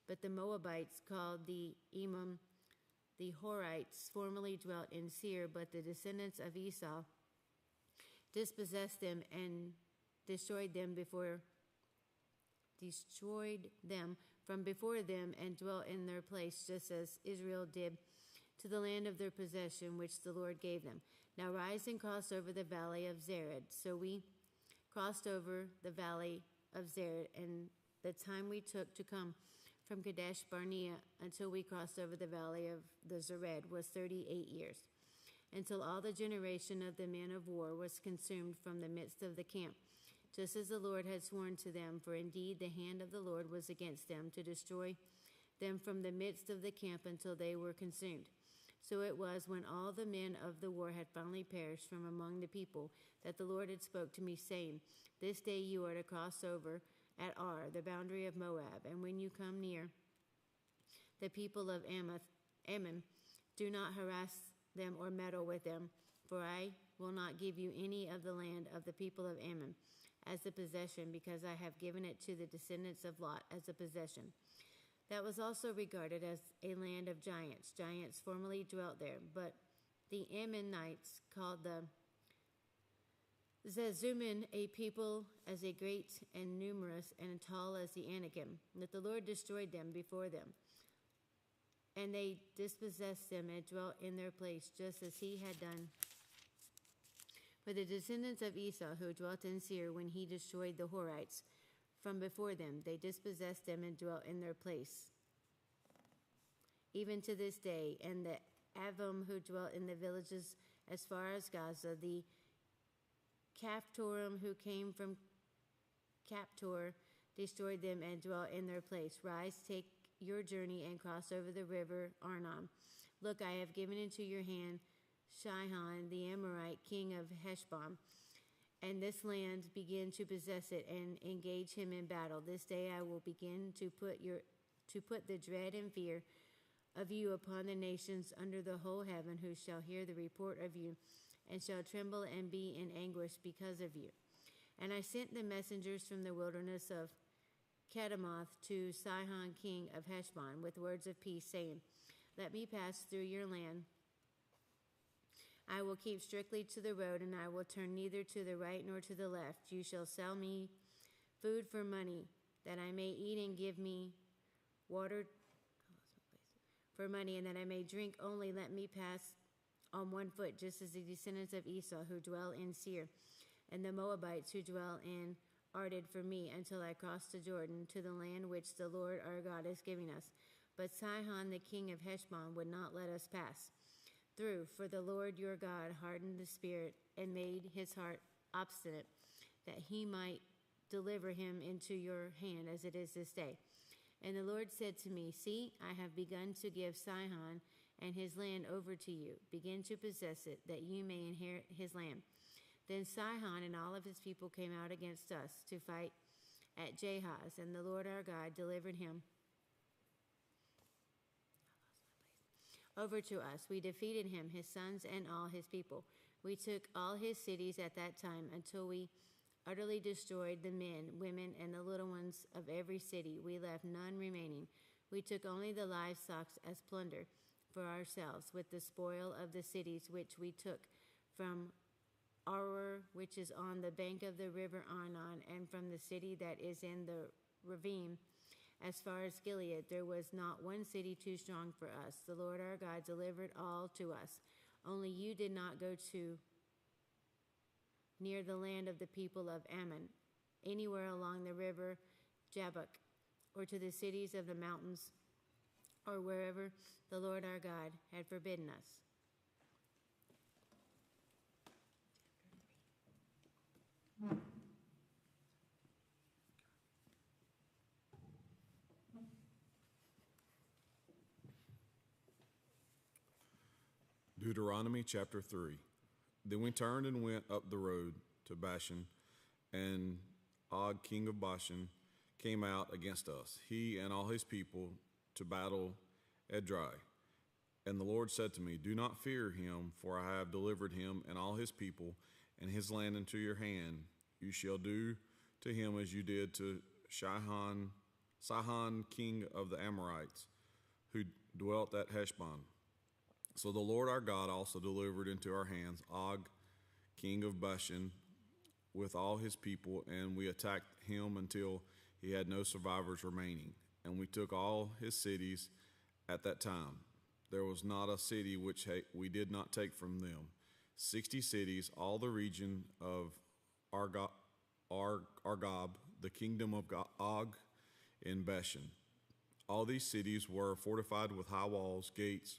But the Moabites, called the Emim, the Horites, formerly dwelt in Seir, but the descendants of Esau dispossessed them and destroyed them from before them and dwelt in their place, just as Israel did to the land of their possession, which the Lord gave them. Now rise and cross over the valley of Zered. So we crossed over the valley of Zered, and the time we took to come from Kadesh Barnea until we crossed over the valley of the Zered was 38 years, until all the generation of the men of war was consumed from the midst of the camp, just as the Lord had sworn to them. For indeed the hand of the Lord was against them, to destroy them from the midst of the camp until they were consumed. So it was, when all the men of the war had finally perished from among the people, that the Lord had spoke to me, saying, this day you are to cross over at Ar, the boundary of Moab, and when you come near the people of Ammon, do not harass them or meddle with them, for I will not give you any of the land of the people of Ammon as a possession, because I have given it to the descendants of Lot as a possession. That was also regarded as a land of giants. Giants formerly dwelt there, but the Ammonites, called the Zezumin, a people as a great and numerous and tall as the Anakim, that the Lord destroyed them before them. And they dispossessed them and dwelt in their place, just as he had done for the descendants of Esau, who dwelt in Seir when he destroyed the Horites from before them. They dispossessed them and dwelt in their place, even to this day. And the Avim, who dwelt in the villages as far as Gaza, the Caphtorim, who came from Caphtor, destroyed them and dwelt in their place. Rise, take your journey, and cross over the river Arnon. Look, I have given into your hand Sihon, the Amorite, king of Heshbon, and this land. Begin to possess it and engage him in battle. This day I will begin to put the dread and fear of you upon the nations under the whole heaven, who shall hear the report of you, and shall tremble and be in anguish because of you. And I sent the messengers from the wilderness of Kedemoth to Sihon, king of Heshbon, with words of peace, saying, let me pass through your land. I will keep strictly to the road, and I will turn neither to the right nor to the left. You shall sell me food for money, that I may eat, and give me water for money, and that I may drink only. Let me pass on one foot, just as the descendants of Esau, who dwell in Seir, and the Moabites, who dwell in Ar, did for me, until I crossed the Jordan to the land which the Lord our God is giving us. But Sihon, the king of Heshbon, would not let us pass through, for the Lord your God hardened the spirit and made his heart obstinate, that he might deliver him into your hand, as it is this day. And the Lord said to me, see, I have begun to give Sihon and his land over to you. Begin to possess it, that you may inherit his land. Then Sihon and all of his people came out against us to fight at Jahaz, and the Lord our God delivered him over to us. We defeated him, his sons, and all his people. We took all his cities at that time until we utterly destroyed the men, women, and the little ones of every city. We left none remaining. We took only the livestock as plunder for ourselves, with the spoil of the cities which we took from Aroer, which is on the bank of the river Arnon, and from the city that is in the ravine. As far as Gilead, there was not one city too strong for us. The Lord our God delivered all to us. Only you did not go to near the land of the people of Ammon, anywhere along the river Jabbok, or to the cities of the mountains, or wherever the Lord our God had forbidden us. Deuteronomy chapter 3. Then we turned and went up the road to Bashan, and Og, king of Bashan, came out against us, he and all his people, to battle Edrei. And the Lord said to me, Do not fear him, for I have delivered him and all his people and his land into your hand. You shall do to him as you did to Sihon, king of the Amorites, who dwelt at Heshbon. So the Lord our God also delivered into our hands Og, king of Bashan, with all his people, and we attacked him until he had no survivors remaining. And we took all his cities at that time. There was not a city which we did not take from them. 60 cities, all the region of Argob, the kingdom of Og in Bashan. All these cities were fortified with high walls, gates,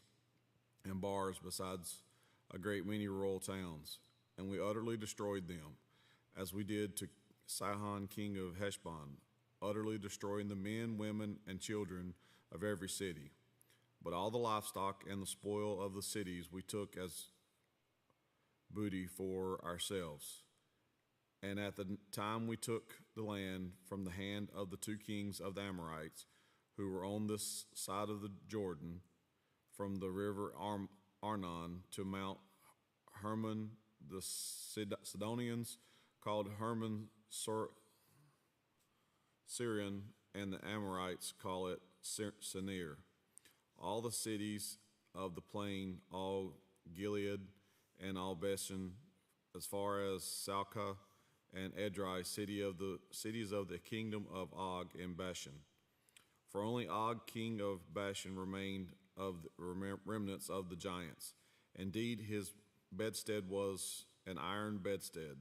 and bars, besides a great many rural towns. And we utterly destroyed them, as we did to Sihon, king of Heshbon, utterly destroying the men, women, and children of every city. But all the livestock and the spoil of the cities we took as booty for ourselves. And at the time we took the land from the hand of the two kings of the Amorites, who were on this side of the Jordan, from the river Arnon to Mount Hermon, the Sidonians called Hermon Syrian, and the Amorites call it Senir. All the cities of the plain, all Gilead and all Bashan, as far as Salcah and Edrei, cities of the kingdom of Og in Bashan. For only Og, king of Bashan, remained of the remnants of the giants. Indeed, his bedstead was an iron bedstead.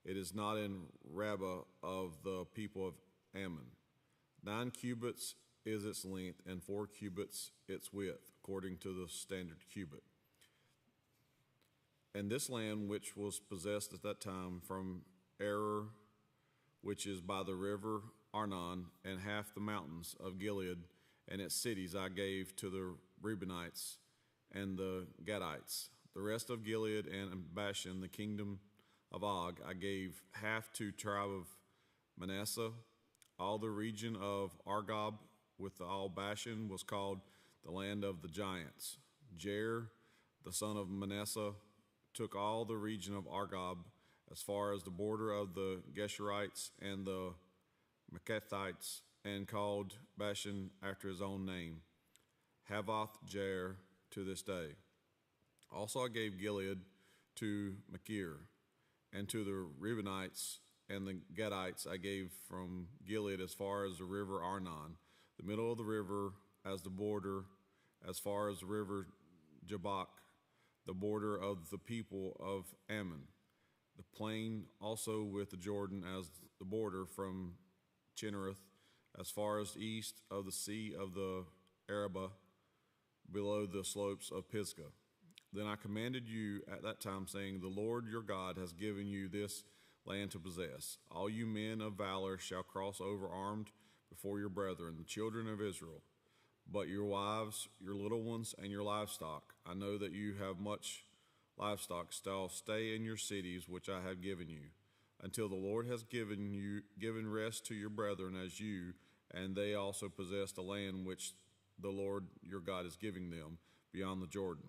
It is not in Rabbah of the people of Ammon. 9 cubits is its length, and 4 cubits its width, according to the standard cubit. And this land, which was possessed at that time from Aroer, which is by the river Arnon, and half the mountains of Gilead and its cities, I gave to the Reubenites and the Gadites. The rest of Gilead and Bashan, the kingdom of Og, I gave half to tribe of Manasseh. All the region of Argob with all Bashan was called the land of the giants. Jair, the son of Manasseh, took all the region of Argob as far as the border of the Geshurites and the Maccathites, and called Bashan after his own name, Havoth Jair, to this day. Also I gave Gilead to Machir, and to the Reubenites and the Gadites I gave from Gilead as far as the river Arnon, the middle of the river as the border, as far as the river Jabbok, the border of the people of Ammon, the plain also with the Jordan as the border from Chinnereth, as far as east of the sea of the Arabah, below the slopes of Pisgah. Then I commanded you at that time, saying, The Lord your God has given you this land to possess. All you men of valor shall cross over armed before your brethren, the children of Israel. But your wives, your little ones, and your livestock, I know that you have much livestock, shall stay in your cities which I have given you, until the Lord has given rest to your brethren as you, and they also possess the land which the Lord your God is giving them beyond the Jordan.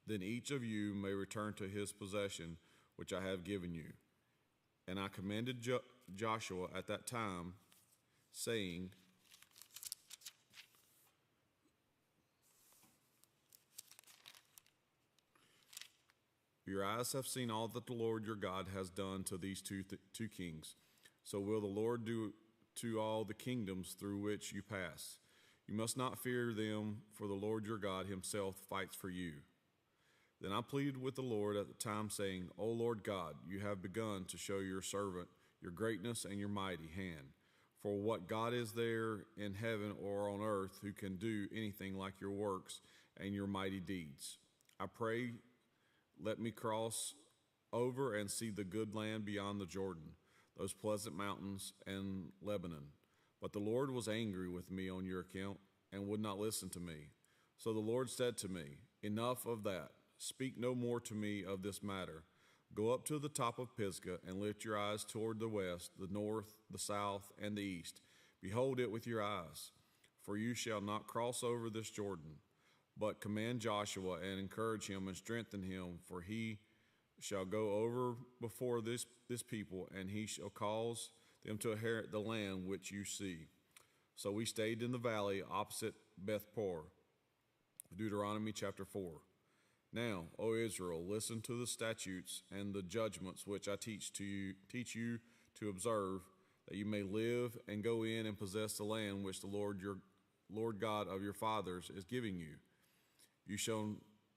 Then each of you may return to his possession which I have given you. And I commanded Joshua at that time, saying, Your eyes have seen all that the Lord your God has done to these two kings. So will the Lord do to all the kingdoms through which you pass. You must not fear them, for the Lord your God himself fights for you. Then I pleaded with the Lord at the time, saying, O Lord God, you have begun to show your servant your greatness and your mighty hand. For what God is there in heaven or on earth who can do anything like your works and your mighty deeds? I pray, let me cross over and see the good land beyond the Jordan, those pleasant mountains and Lebanon. But the Lord was angry with me on your account and would not listen to me. So the Lord said to me, Enough of that. Speak no more to me of this matter. Go up to the top of Pisgah and lift your eyes toward the west, the north, the south, and the east. Behold it with your eyes, for you shall not cross over this Jordan. But command Joshua and encourage him and strengthen him, for he shall go over before this people, and he shall cause them to inherit the land which you see. So we stayed in the valley opposite Beth-peor. Deuteronomy chapter 4. Now, O Israel, listen to the statutes and the judgments which I teach you to observe, that you may live and go in and possess the land which the Lord your Lord God of your fathers is giving you. You shall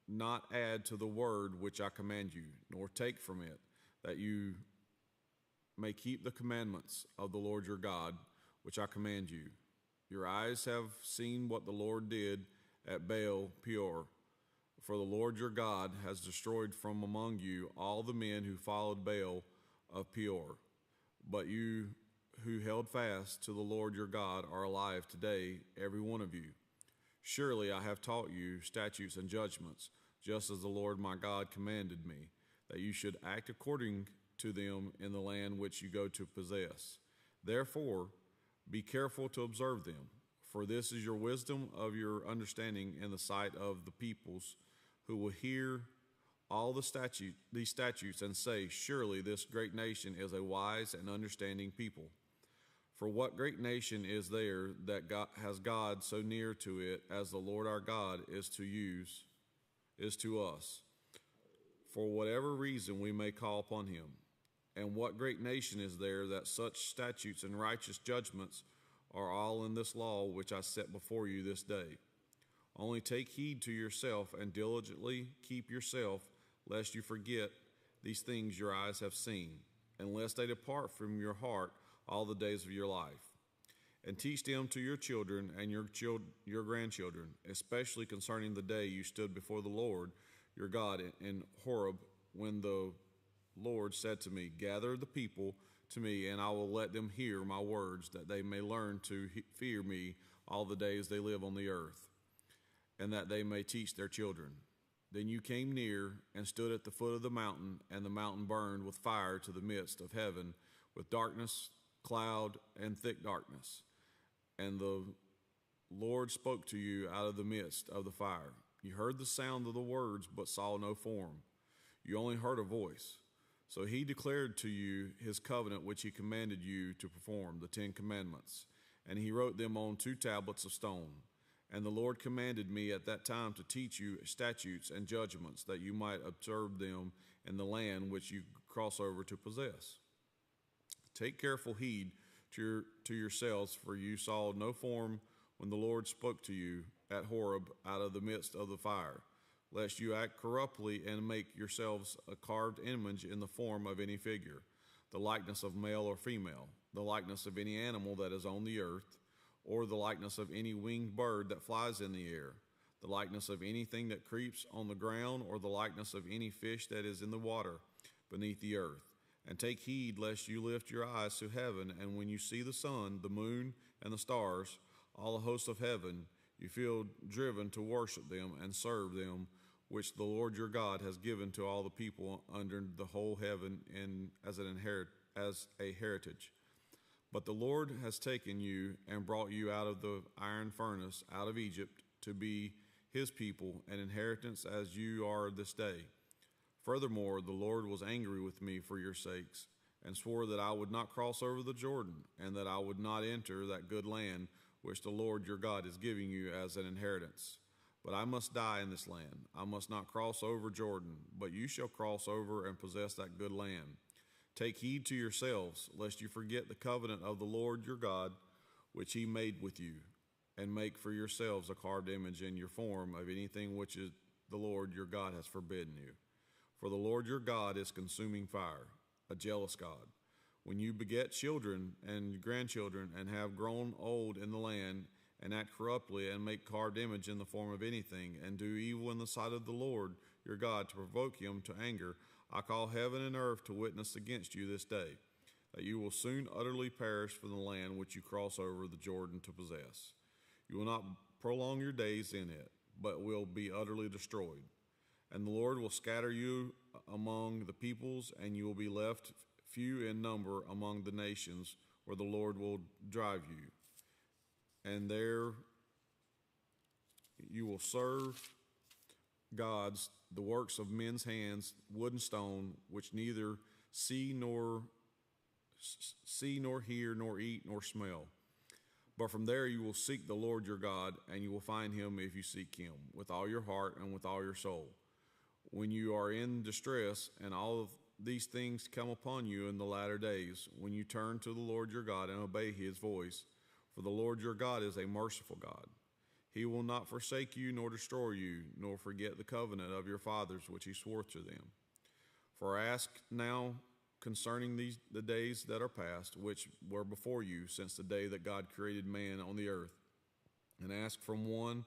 not add to the word which I command you, nor take from it, that you may keep the commandments of the Lord your God, which I command you. Your eyes have seen what the Lord did at Baal-peor. For the Lord your God has destroyed from among you all the men who followed Baal of Peor. But you who held fast to the Lord your God are alive today, every one of you. Surely I have taught you statutes and judgments, just as the Lord my God commanded me, that you should act according to them in the land which you go to possess. Therefore, be careful to observe them, for this is your wisdom of your understanding in the sight of the peoples, who will hear all these statutes and say, Surely this great nation is a wise and understanding people. For what great nation is there that has God so near to it as the Lord our God is to us, for whatever reason we may call upon him? And what great nation is there that such statutes and righteous judgments are all in this law which I set before you this day? Only take heed to yourself and diligently keep yourself, lest you forget these things your eyes have seen, and lest they depart from your heart all the days of your life. And teach them to your children and your grandchildren, especially concerning the day you stood before the Lord your God in Horeb, when the Lord said to me, Gather the people to me, and I will let them hear my words, that they may learn to fear me all the days they live on the earth, and that they may teach their children. Then you came near and stood at the foot of the mountain, and the mountain burned with fire to the midst of heaven, with darkness, cloud, and thick darkness. And the Lord spoke to you out of the midst of the fire. You heard the sound of the words, but saw no form. You only heard a voice. So he declared to you his covenant, which he commanded you to perform, the 10 Commandments. And he wrote them on 2 tablets of stone. And the Lord commanded me at that time to teach you statutes and judgments, that you might observe them in the land which you cross over to possess. Take careful heed to yourselves, for you saw no form when the Lord spoke to you at Horeb out of the midst of the fire, lest you act corruptly and make yourselves a carved image in the form of any figure, the likeness of male or female, the likeness of any animal that is on the earth, or the likeness of any winged bird that flies in the air, the likeness of anything that creeps on the ground, or the likeness of any fish that is in the water beneath the earth. And take heed lest you lift your eyes to heaven, and when you see the sun, the moon, and the stars, all the hosts of heaven, you feel driven to worship them and serve them, which the Lord your God has given to all the people under the whole heaven as a heritage. But the Lord has taken you and brought you out of the iron furnace, out of Egypt, to be his people, an inheritance as you are this day. Furthermore, the Lord was angry with me for your sakes, and swore that I would not cross over the Jordan, and that I would not enter that good land which the Lord your God is giving you as an inheritance. But I must die in this land. I must not cross over Jordan, but you shall cross over and possess that good land. Take heed to yourselves, lest you forget the covenant of the Lord your God, which he made with you, and make for yourselves a carved image in your form of anything which is the Lord your God has forbidden you. For the Lord your God is consuming fire, a jealous God. When you beget children and grandchildren and have grown old in the land, and act corruptly, and make carved image in the form of anything, and do evil in the sight of the Lord your God to provoke him to anger, I call heaven and earth to witness against you this day, that you will soon utterly perish from the land which you cross over the Jordan to possess. You will not prolong your days in it, but will be utterly destroyed. And the Lord will scatter you among the peoples, and you will be left few in number among the nations where the Lord will drive you. And there you will serve gods, the works of men's hands, wood and stone, which neither see nor hear nor eat nor smell. But from there you will seek the Lord your God, and you will find him if you seek him with all your heart and with all your soul. When you are in distress and all of these things come upon you in the latter days, when you turn to the Lord your God and obey his voice, for the Lord your God is a merciful God. He will not forsake you nor destroy you, nor forget the covenant of your fathers which he swore to them. For ask now concerning the days that are past, which were before you, since the day that God created man on the earth, and ask from one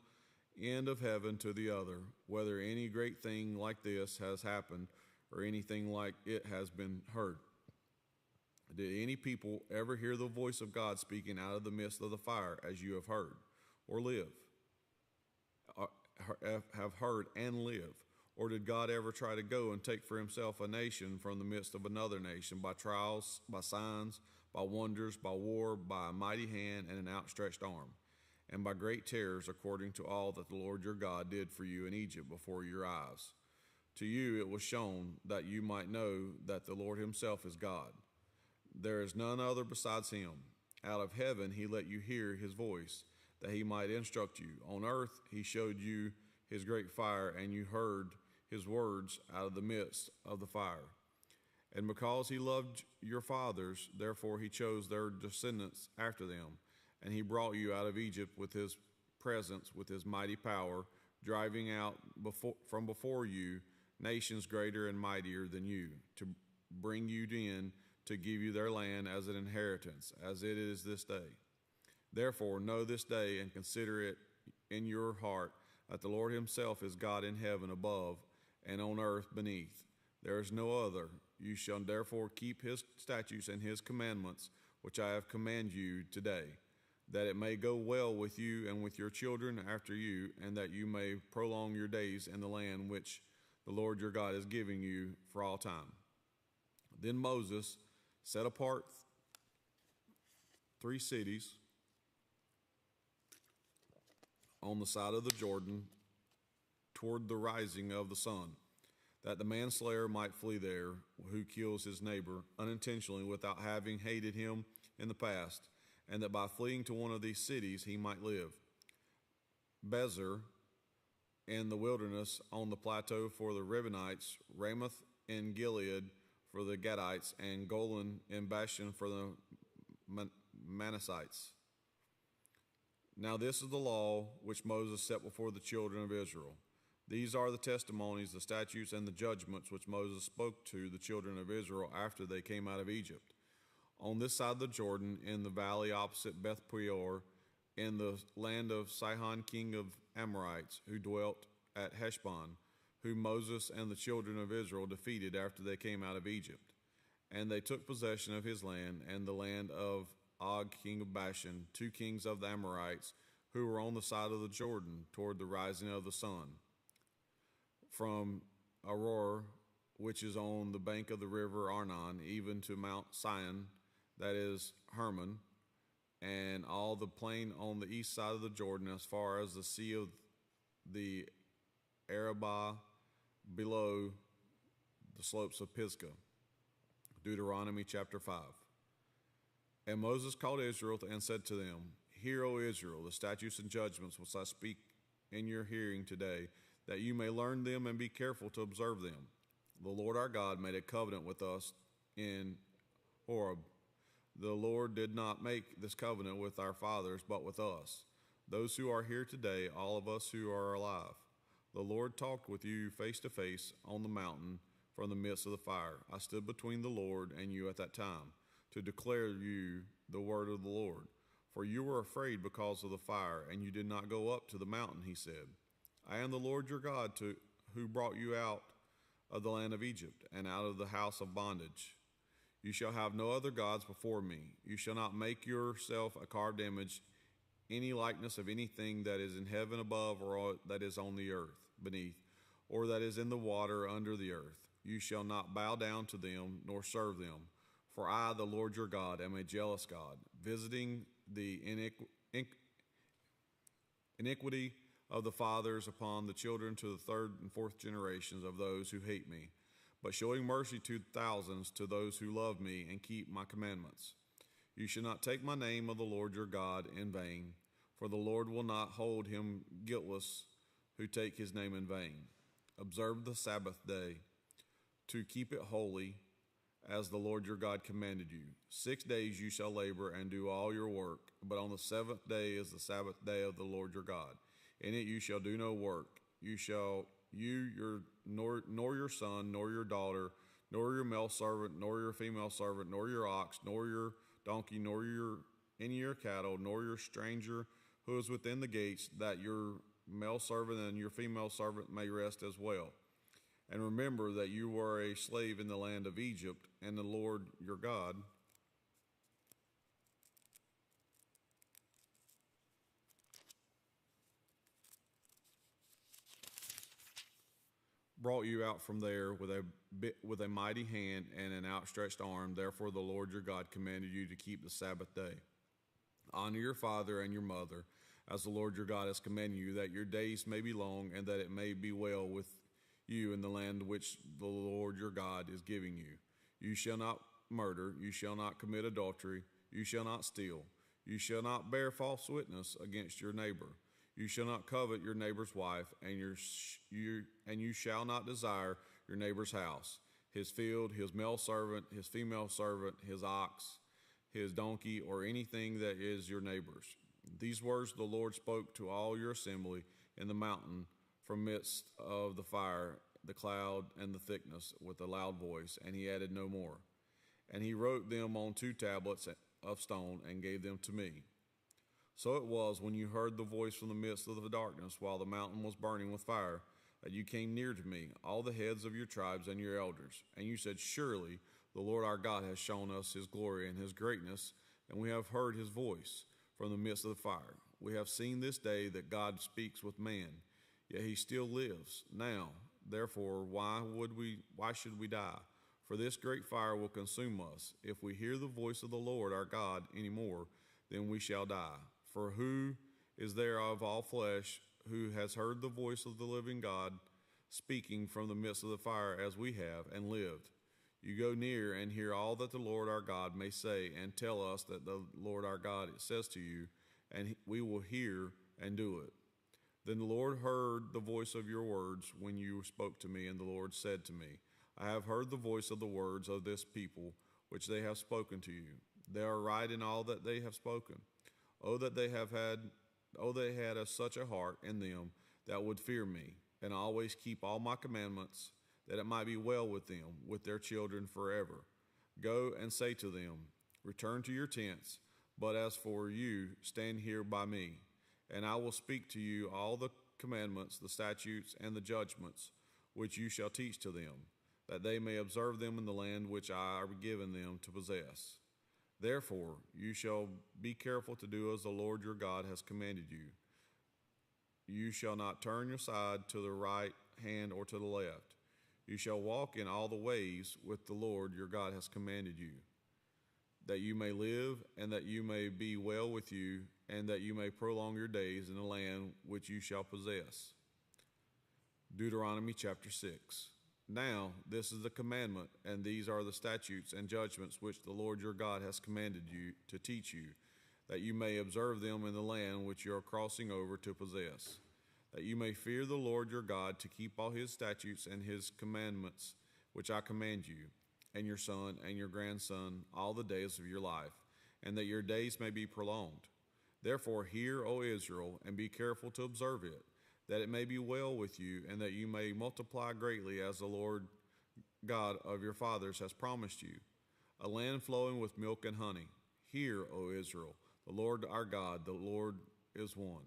end of heaven to the other, whether any great thing like this has happened, or anything like it has been heard. Did any people ever hear the voice of God speaking out of the midst of the fire, as you have heard, or live? Have heard and live? Or did God ever try to go and take for himself a nation from the midst of another nation, by trials, by signs, by wonders, by war, by a mighty hand and an outstretched arm, and by great terrors, according to all that the Lord your God did for you in Egypt before your eyes? To you it was shown that you might know that the Lord himself is God. There is none other besides him. Out of heaven he let you hear his voice, that he might instruct you. On earth he showed you his great fire, and you heard his words out of the midst of the fire. And because he loved your fathers, therefore he chose their descendants after them, and he brought you out of Egypt with his presence, with his mighty power, driving out from before you nations greater and mightier than you, to bring you in to give you their land as an inheritance, as it is this day. Therefore know this day and consider it in your heart that the Lord himself is God in heaven above and on earth beneath. There is no other. You shall therefore keep his statutes and his commandments, which I have commanded you today, that it may go well with you and with your children after you, and that you may prolong your days in the land which the Lord your God is giving you for all time. Then Moses set apart 3 cities on the side of the Jordan toward the rising of the sun, that the manslayer might flee there who kills his neighbor unintentionally without having hated him in the past, and that by fleeing to one of these cities he might live. Bezer in the wilderness on the plateau for the Reubenites, Ramoth in Gilead for the Gadites, and Golan in Bashan for the Manassites. Now this is the law which Moses set before the children of Israel. These are the testimonies, the statutes, and the judgments which Moses spoke to the children of Israel after they came out of Egypt. On this side of the Jordan, in the valley opposite Beth Peor, in the land of Sihon king of Amorites, who dwelt at Heshbon, whom Moses and the children of Israel defeated after they came out of Egypt. And they took possession of his land and the land of Og king of Bashan, 2 kings of the Amorites, who were on the side of the Jordan toward the rising of the sun, from Aroer, which is on the bank of the river Arnon, even to Mount Sion, that is Hermon, and all the plain on the east side of the Jordan, as far as the sea of the Arabah below the slopes of Pisgah. Deuteronomy chapter 5. And Moses called Israel and said to them, Hear, O Israel, the statutes and judgments which I speak in your hearing today, that you may learn them and be careful to observe them. The Lord our God made a covenant with us in Horeb. The Lord did not make this covenant with our fathers, but with us, those who are here today, all of us who are alive. The Lord talked with you face to face on the mountain from the midst of the fire. I stood between the Lord and you at that time, to declare you the word of the Lord. For you were afraid because of the fire, and you did not go up to the mountain, he said. I am the Lord your God who brought you out of the land of Egypt and out of the house of bondage. You shall have no other gods before me. You shall not make yourself a carved image, any likeness of anything that is in heaven above or that is on the earth beneath, or that is in the water under the earth. You shall not bow down to them nor serve them. For I, the Lord your God, am a jealous God, visiting the iniquity of the fathers upon the children to the third and fourth generations of those who hate me, but showing mercy to thousands to those who love me and keep my commandments. You shall not take my name of the Lord your God in vain, for the Lord will not hold him guiltless who take his name in vain. Observe the Sabbath day to keep it holy, as the Lord your God commanded you. 6 days you shall labor and do all your work, but on the seventh day is the Sabbath day of the Lord your God. In it you shall do no work. Nor your son, nor your daughter, nor your male servant, nor your female servant, nor your ox, nor your donkey, nor any of your cattle, nor your stranger who is within the gates, that your male servant and your female servant may rest as well. And remember that you were a slave in the land of Egypt, and the Lord your God brought you out from there with a mighty hand and an outstretched arm. Therefore the Lord your God commanded you to keep the Sabbath day. Honor your father and your mother, as the Lord your God has commanded you, that your days may be long, and that it may be well with you in the land which the Lord your God is giving you. You shall not murder, you shall not commit adultery, you shall not steal, you shall not bear false witness against your neighbor. You shall not covet your neighbor's wife, and you shall not desire your neighbor's house, his field, his male servant, his female servant, his ox, his donkey, or anything that is your neighbor's. These words the Lord spoke to all your assembly in the mountain from midst of the fire, the cloud, and the thickness, with a loud voice, and he added no more. And he wrote them on 2 tablets of stone and gave them to me. So it was, when you heard the voice from the midst of the darkness, while the mountain was burning with fire, that you came near to me, all the heads of your tribes and your elders. And you said, Surely the Lord our God has shown us his glory and his greatness, and we have heard his voice from the midst of the fire. We have seen this day that God speaks with man, yet he still lives. Now, therefore, why should we die? For this great fire will consume us. If we hear the voice of the Lord our God any more, then we shall die. For who is there of all flesh who has heard the voice of the living God speaking from the midst of the fire as we have, and lived? You go near and hear all that the Lord our God may say, and tell us that the Lord our God says to you, and we will hear and do it. Then the Lord heard the voice of your words when you spoke to me, and the Lord said to me, I have heard the voice of the words of this people, which they have spoken to you. They are right in all that they have spoken. They had such a heart in them that would fear me, and always keep all my commandments, that it might be well with them, with their children forever. Go and say to them, Return to your tents, but as for you, stand here by me. And I will speak to you all the commandments, the statutes, and the judgments, which you shall teach to them, that they may observe them in the land which I have given them to possess. Therefore, you shall be careful to do as the Lord your God has commanded you. You shall not turn your side to the right hand or to the left. You shall walk in all the ways which the Lord your God has commanded you, that you may live, and that you may be well with you, and that you may prolong your days in the land which you shall possess. Deuteronomy chapter 6. Now, this is the commandment, and these are the statutes and judgments which the Lord your God has commanded you to teach you, that you may observe them in the land which you are crossing over to possess, that you may fear the Lord your God to keep all his statutes and his commandments which I command you, and your son and your grandson all the days of your life, and that your days may be prolonged. Therefore hear, O Israel, and be careful to observe it, that it may be well with you, and that you may multiply greatly as the Lord God of your fathers has promised you, a land flowing with milk and honey. Hear, O Israel, the Lord our God, the Lord is one.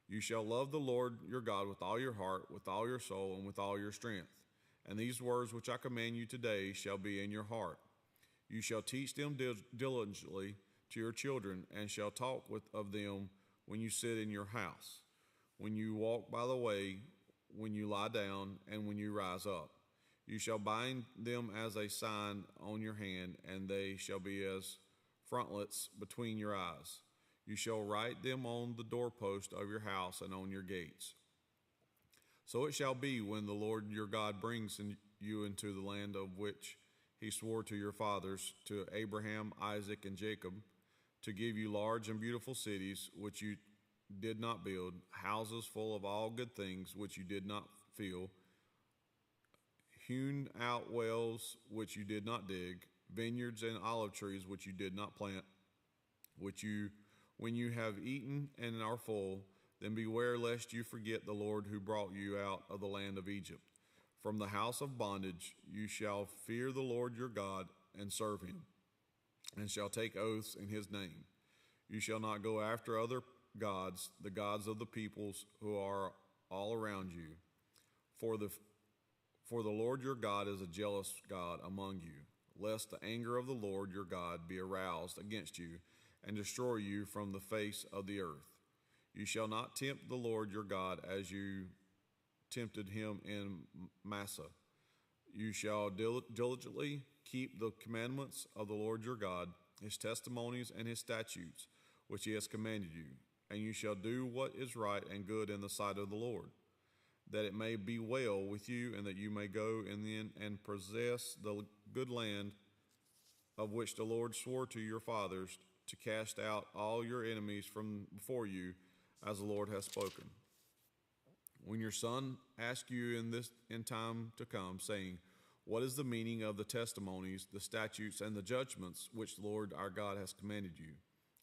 You shall love the Lord your God with all your heart, with all your soul, and with all your strength. And these words which I command you today shall be in your heart. You shall teach them diligently to your children, and shall talk of them when you sit in your house, when you walk by the way, when you lie down, and when you rise up. You shall bind them as a sign on your hand, and they shall be as frontlets between your eyes. You shall write them on the doorpost of your house and on your gates. So it shall be when the Lord your God brings you into the land of which he swore to your fathers, to Abraham, Isaac, and Jacob, to give you large and beautiful cities which you did not build, houses full of all good things which you did not fill, hewn out wells which you did not dig, vineyards and olive trees which you did not plant, when you have eaten and are full, then beware lest you forget the Lord who brought you out of the land of Egypt. From the house of bondage you shall fear the Lord your God and serve him, and shall take oaths in his name. You shall not go after other gods, the gods of the peoples who are all around you. For the Lord your God is a jealous God among you, lest the anger of the Lord your God be aroused against you and destroy you from the face of the earth. You shall not tempt the Lord your God as you tempted him in Massah. You shall diligently keep the commandments of the Lord your God, his testimonies and his statutes, which he has commanded you. And you shall do what is right and good in the sight of the Lord, that it may be well with you, and that you may go in and possess the good land of which the Lord swore to your fathers, to cast out all your enemies from before you, as the Lord has spoken. When your son asks you in time to come, saying, what is the meaning of the testimonies, the statutes, and the judgments which the Lord our God has commanded you?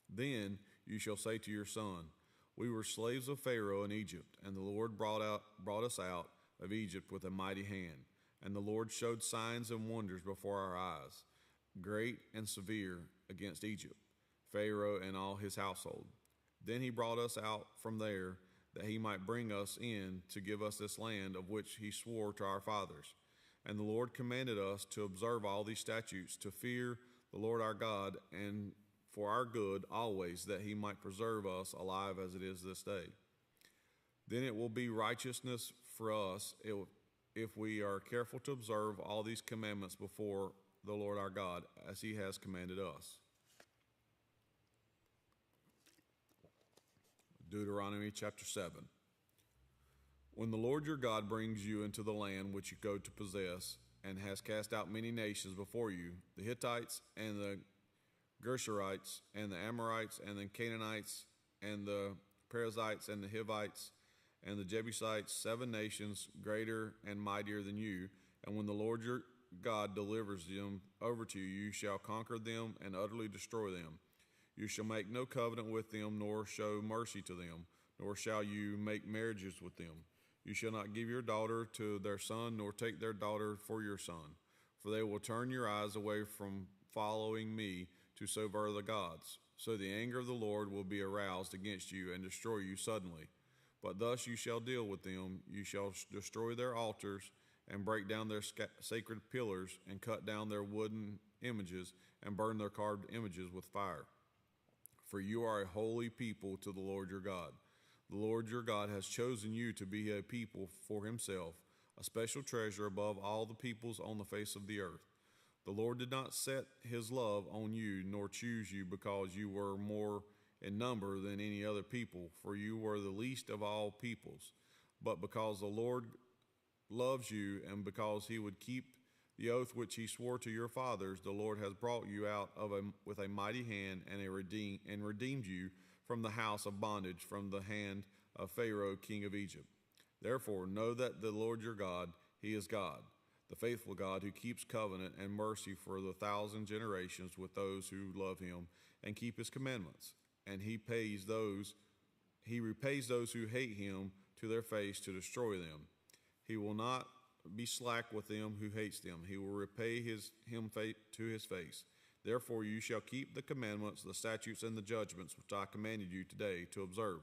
Then you shall say to your son, we were slaves of Pharaoh in Egypt, and the Lord brought us out of Egypt with a mighty hand. And the Lord showed signs and wonders before our eyes, great and severe, against Egypt, Pharaoh and all his household. Then he brought us out from there, that he might bring us in to give us this land of which he swore to our fathers. And the Lord commanded us to observe all these statutes, to fear the Lord our God, and for our good always, that he might preserve us alive as it is this day. Then it will be righteousness for us if we are careful to observe all these commandments before the Lord our God, as he has commanded us. Deuteronomy chapter 7. When the Lord your God brings you into the land which you go to possess, and has cast out many nations before you, the Hittites and the Gershurites and the Amorites and the Canaanites and the Perizzites and the Hivites and the Jebusites, 7 nations greater and mightier than you, and when the Lord your God delivers them over to you, you shall conquer them and utterly destroy them. You shall make no covenant with them, nor show mercy to them, nor shall you make marriages with them. You shall not give your daughter to their son, nor take their daughter for your son, for they will turn your eyes away from following me to serve other gods. So the anger of the Lord will be aroused against you and destroy you suddenly. But thus you shall deal with them. You shall destroy their altars and break down their sacred pillars and cut down their wooden images and burn their carved images with fire. For you are a holy people to the Lord your God. The Lord your God has chosen you to be a people for himself, a special treasure above all the peoples on the face of the earth. The Lord did not set his love on you, nor choose you because you were more in number than any other people, for you were the least of all peoples, but because the Lord loves you, and because he would keep the oath which he swore to your fathers, the Lord has brought you out with a mighty hand and redeemed you from the house of bondage, from the hand of Pharaoh, king of Egypt. Therefore, know that the Lord your God, he is God, the faithful God who keeps covenant and mercy for 1,000 generations with those who love him and keep his commandments. And he repays those who hate him to their face to destroy them. He will not be slack with them who hates them. He will repay him to his face. Therefore you shall keep the commandments, the statutes, and the judgments which I commanded you today to observe.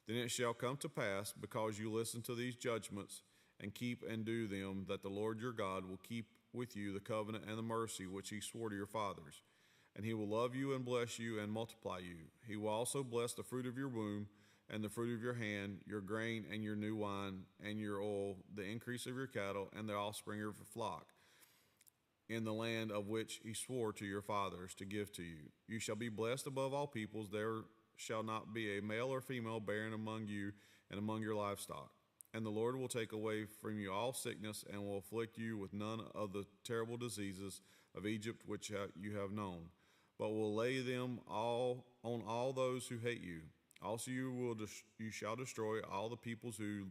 Then it shall come to pass, because you listen to these judgments and keep and do them, that the Lord your God will keep with you the covenant and the mercy which he swore to your fathers. And he will love you and bless you and multiply you. He will also bless the fruit of your womb and the fruit of your hand, your grain and your new wine and your oil, the increase of your cattle and the offspring of your flock, in the land of which he swore to your fathers to give to you. You shall be blessed above all peoples. There shall not be a male or female barren among you and among your livestock. And the Lord will take away from you all sickness and will afflict you with none of the terrible diseases of Egypt which you have known, but will lay them all on all those who hate you. Also you shall destroy all the peoples who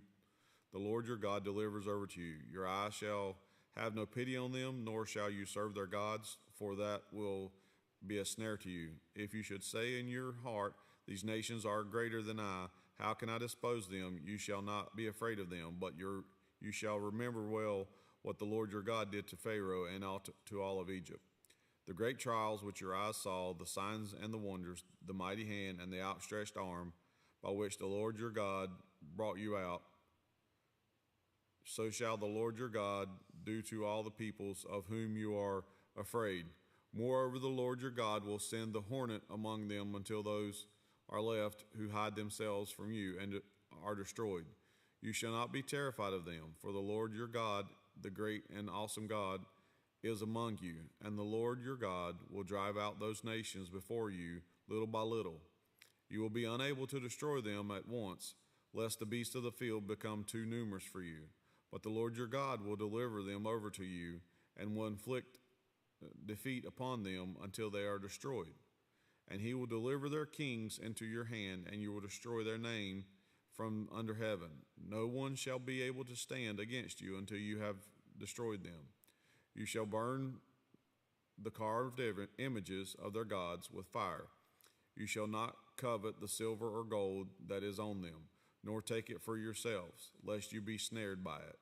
the Lord your God delivers over to you. Your eyes shall have no pity on them, nor shall you serve their gods, for that will be a snare to you. If you should say in your heart, these nations are greater than I, how can I dispose them? You shall not be afraid of them, but you shall remember well what the Lord your God did to Pharaoh and to all of Egypt. The great trials which your eyes saw, the signs and the wonders, the mighty hand and the outstretched arm by which the Lord your God brought you out, so shall the Lord your God do to all the peoples of whom you are afraid. Moreover, the Lord your God will send the hornet among them until those are left who hide themselves from you and are destroyed. You shall not be terrified of them, for the Lord your God, the great and awesome God, is among you, and the Lord your God will drive out those nations before you little by little. You will be unable to destroy them at once, lest the beasts of the field become too numerous for you. But the Lord your God will deliver them over to you, and will inflict defeat upon them until they are destroyed. And he will deliver their kings into your hand, and you will destroy their name from under heaven. No one shall be able to stand against you until you have destroyed them. You shall burn the carved images of their gods with fire. You shall not covet the silver or gold that is on them, nor take it for yourselves, lest you be snared by it.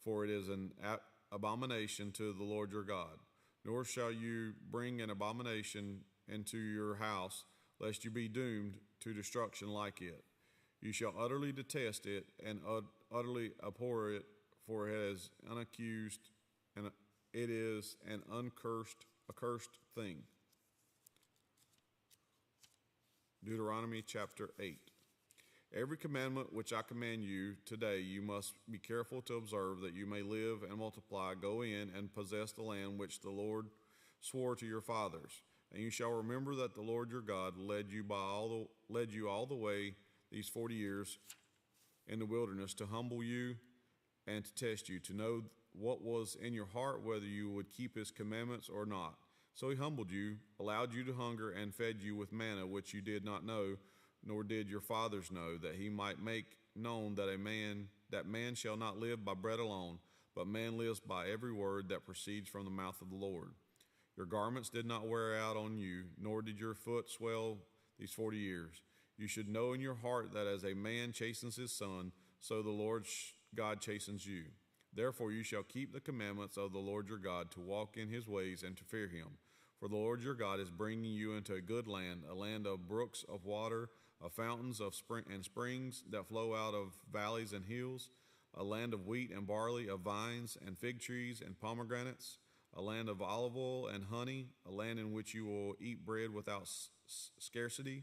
For it is an abomination to the Lord your God. Nor shall you bring an abomination into your house, lest you be doomed to destruction like it. You shall utterly detest it and utterly abhor it, for it is unaccused and it is an accursed thing. Deuteronomy chapter 8. Every commandment which I command you today, you must be careful to observe, that you may live and multiply, go in and possess the land which the Lord swore to your fathers. And you shall remember that the Lord your God led you all the way these 40 years in the wilderness to humble you and to test you, to know what was in your heart, whether you would keep his commandments or not. So he humbled you, allowed you to hunger, and fed you with manna, which you did not know, nor did your fathers know, that he might make known that man shall not live by bread alone, but man lives by every word that proceeds from the mouth of the Lord. Your garments did not wear out on you, nor did your foot swell these 40 years. You should know in your heart that as a man chastens his son, so the Lord God chastens you. Therefore you shall keep the commandments of the Lord your God, to walk in his ways and to fear him. For the Lord your God is bringing you into a good land, a land of brooks of water, of fountains of springs that flow out of valleys and hills, a land of wheat and barley, of vines and fig trees and pomegranates, a land of olive oil and honey, a land in which you will eat bread without scarcity,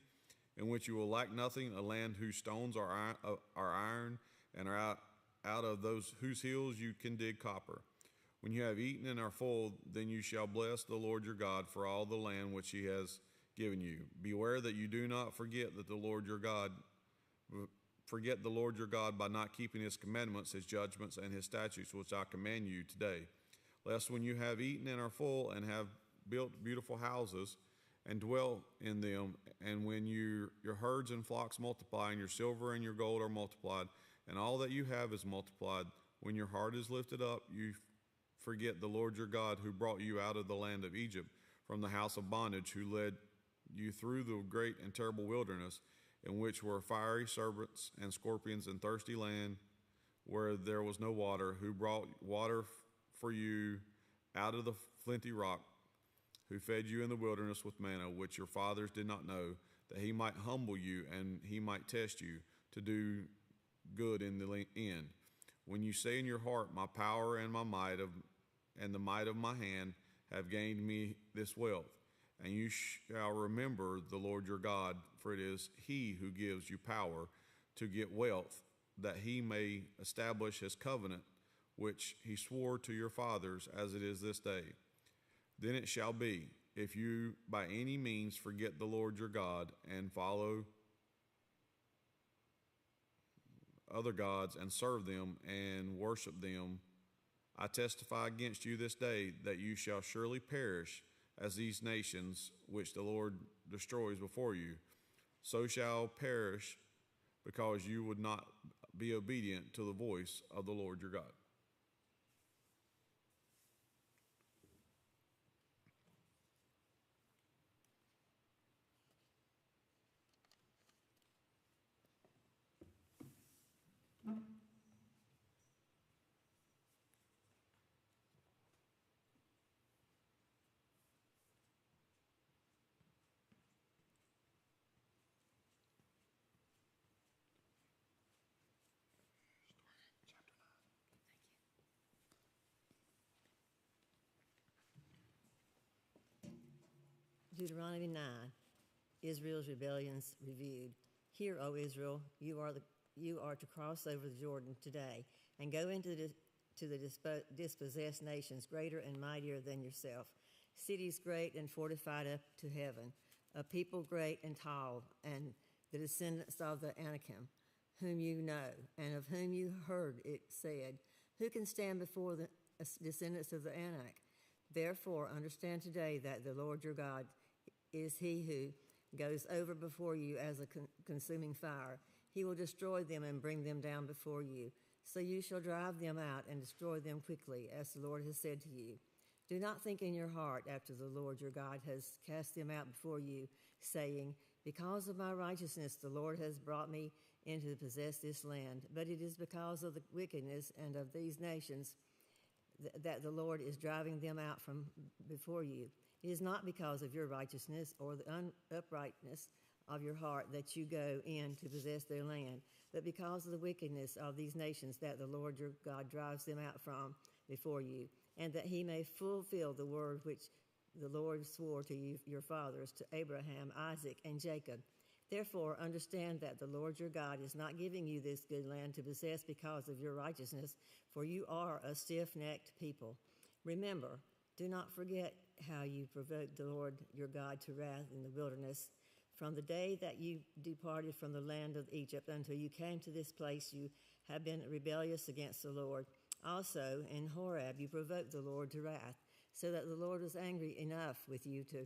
in which you will lack nothing, a land whose stones are iron and are out of those whose hills you can dig copper. When you have eaten and are full, then you shall bless the Lord your God for all the land which he has given you. Beware that you do not forget that the Lord your God, forget the Lord your God by not keeping his commandments, his judgments, and his statutes, which I command you today. Lest when you have eaten and are full and have built beautiful houses and dwell in them, and when your herds and flocks multiply, and your silver and your gold are multiplied, and all that you have is multiplied, when your heart is lifted up, you forget the Lord your God, who brought you out of the land of Egypt from the house of bondage, who led you through the great and terrible wilderness, in which were fiery serpents and scorpions, and thirsty land where there was no water, who brought water for you out of the flinty rock, who fed you in the wilderness with manna, which your fathers did not know, that he might humble you and he might test you to do good in the end. When you say in your heart, my power and my might and the might of my hand have gained me this wealth, and you shall remember the Lord your God, for it is he who gives you power to get wealth, that he may establish his covenant, which he swore to your fathers, as it is this day. Then it shall be, if you by any means forget the Lord your God and follow other gods and serve them and worship them, I testify against you this day that you shall surely perish as these nations which the Lord destroys before you. So shall perish, because you would not be obedient to the voice of the Lord your God. Deuteronomy 9, Israel's rebellions reviewed. Hear, O Israel, you are to cross over the Jordan today and go into the dispossessed nations greater and mightier than yourself, cities great and fortified up to heaven, a people great and tall, and the descendants of the Anakim, whom you know, and of whom you heard it said, who can stand before the descendants of the Anak? Therefore, understand today that the Lord your God is he who goes over before you as a consuming fire. He will destroy them and bring them down before you. So you shall drive them out and destroy them quickly, as the Lord has said to you. Do not think in your heart after the Lord your God has cast them out before you, saying, because of my righteousness the Lord has brought me in to possess this land. But it is because of the wickedness and of these nations that the Lord is driving them out from before you. It is not because of your righteousness or the uprightness of your heart that you go in to possess their land, but because of the wickedness of these nations that the Lord your God drives them out from before you, and that he may fulfill the word which the Lord swore to you, your fathers, to Abraham, Isaac, and Jacob. Therefore, understand that the Lord your God is not giving you this good land to possess because of your righteousness, for you are a stiff-necked people. Remember, do not forget how you provoked the Lord your God to wrath in the wilderness. From the day that you departed from the land of Egypt until you came to this place, you have been rebellious against the Lord. Also, in Horeb, you provoked the Lord to wrath, so that the Lord was angry enough with you to